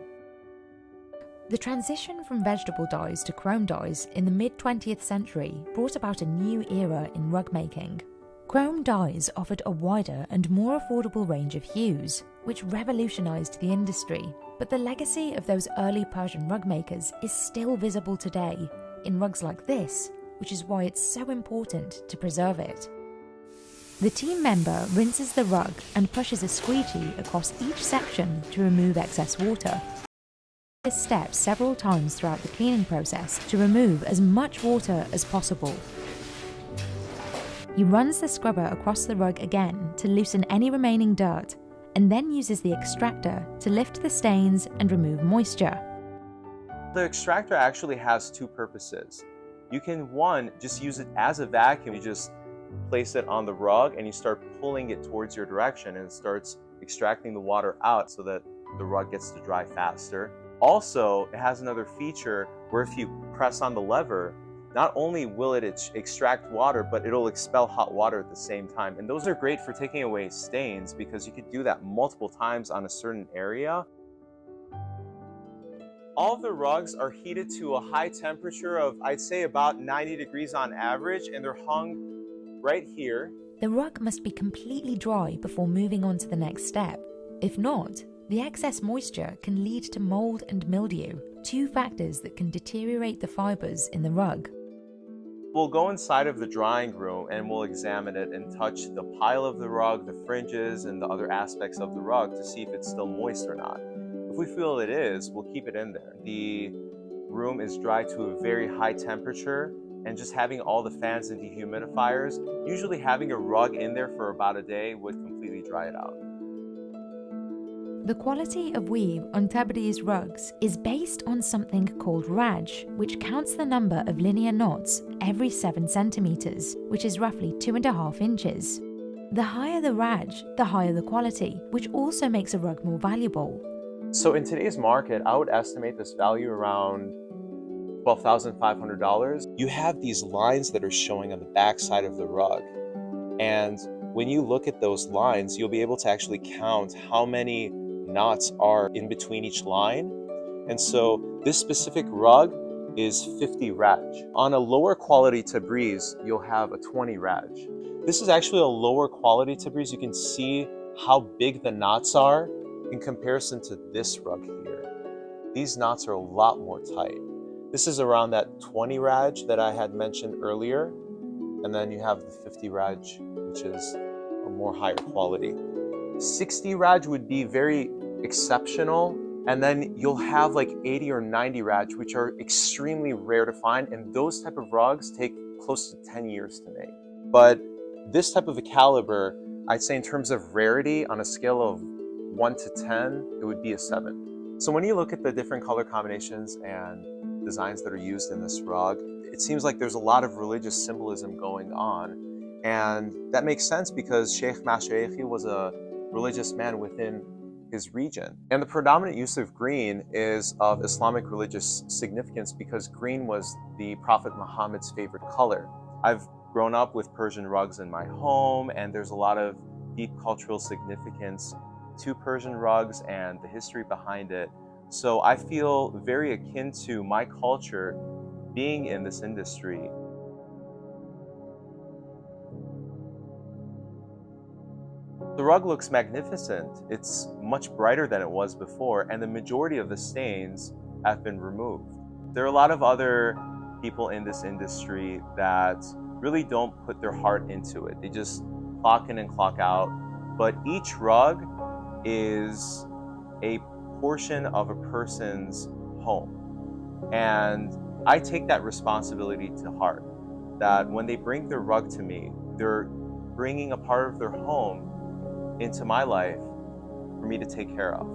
The transition from vegetable dyes to chrome dyes in the mid-20th century brought about a new era in rug making. Chrome dyes offered a wider and more affordable range of hues, which revolutionized the industry. But the legacy of those early Persian rug makers is still visible today in rugs like this, which is why it's so important to preserve it. The team member rinses the rug and pushes a squeegee across each section to remove excess water. This step several times throughout the cleaning process to remove as much water as possible. He runs the scrubber across the rug again to loosen any remaining dirt, and then uses the extractor to lift the stains and remove moisture. The extractor actually has two purposes. You can, one, just use it as a vacuum. You just place it on the rug and you start pulling it towards your direction, and it starts extracting the water out so that the rug gets to dry faster. Also, it has another feature where if you press on the lever, not only will it extract water, but it'll expel hot water at the same time. And those are great for taking away stains because you could do that multiple times on a certain area. All of the rugs are heated to a high temperature of, I'd say, about 90 degrees on average, and they're hung right here. The rug must be completely dry before moving on to the next step. If not, the excess moisture can lead to mold and mildew, two factors that can deteriorate the fibers in the rug. We'll go inside of the drying room and we'll examine it and touch the pile of the rug, the fringes, and the other aspects of the rug to see if it's still moist or not. If we feel it is, we'll keep it in there. The room is dry to a very high temperature, and just having all the fans and dehumidifiers, usually having a rug in there for about a day would completely dry it out. The quality of weave on Tabriz rugs is based on something called raj, which counts the number of linear knots every 7 centimeters, which is roughly 2.5 inches. The higher the raj, the higher the quality, which also makes a rug more valuable. So in today's market, I would estimate this value around $12,500. You have these lines that are showing on the back side of the rug. And when you look at those lines, you'll be able to actually count how many knots are in between each line. And so this specific rug is 50 raj. On a lower quality Tabriz, you'll have a 20 raj. This is actually a lower quality Tabriz. You can see how big the knots are in comparison to this rug here. These knots are a lot more tight. This is around that 20 raj that I had mentioned earlier. And then you have the 50 raj, which is a more higher quality. 60 raj would be very exceptional. And then you'll have like 80 or 90 raj, which are extremely rare to find. And those type of rugs take close to 10 years to make. But this type of a caliber, I'd say in terms of rarity, on a scale of 1 to 10, it would be a 7. So when you look at the different color combinations and designs that are used in this rug, it seems like there's a lot of religious symbolism going on. And that makes sense because Sheikh Mashaykhi was a religious man within his region. And the predominant use of green is of Islamic religious significance because green was the Prophet Muhammad's favorite color. I've grown up with Persian rugs in my home, and there's a lot of deep cultural significance to Persian rugs and the history behind it. So I feel very akin to my culture being in this industry. The rug looks magnificent. It's much brighter than it was before, and the majority of the stains have been removed. There are a lot of other people in this industry that really don't put their heart into it. They just clock in and clock out. But each rug is a portion of a person's home. And I take that responsibility to heart, that when they bring their rug to me, they're bringing a part of their home into my life for me to take care of.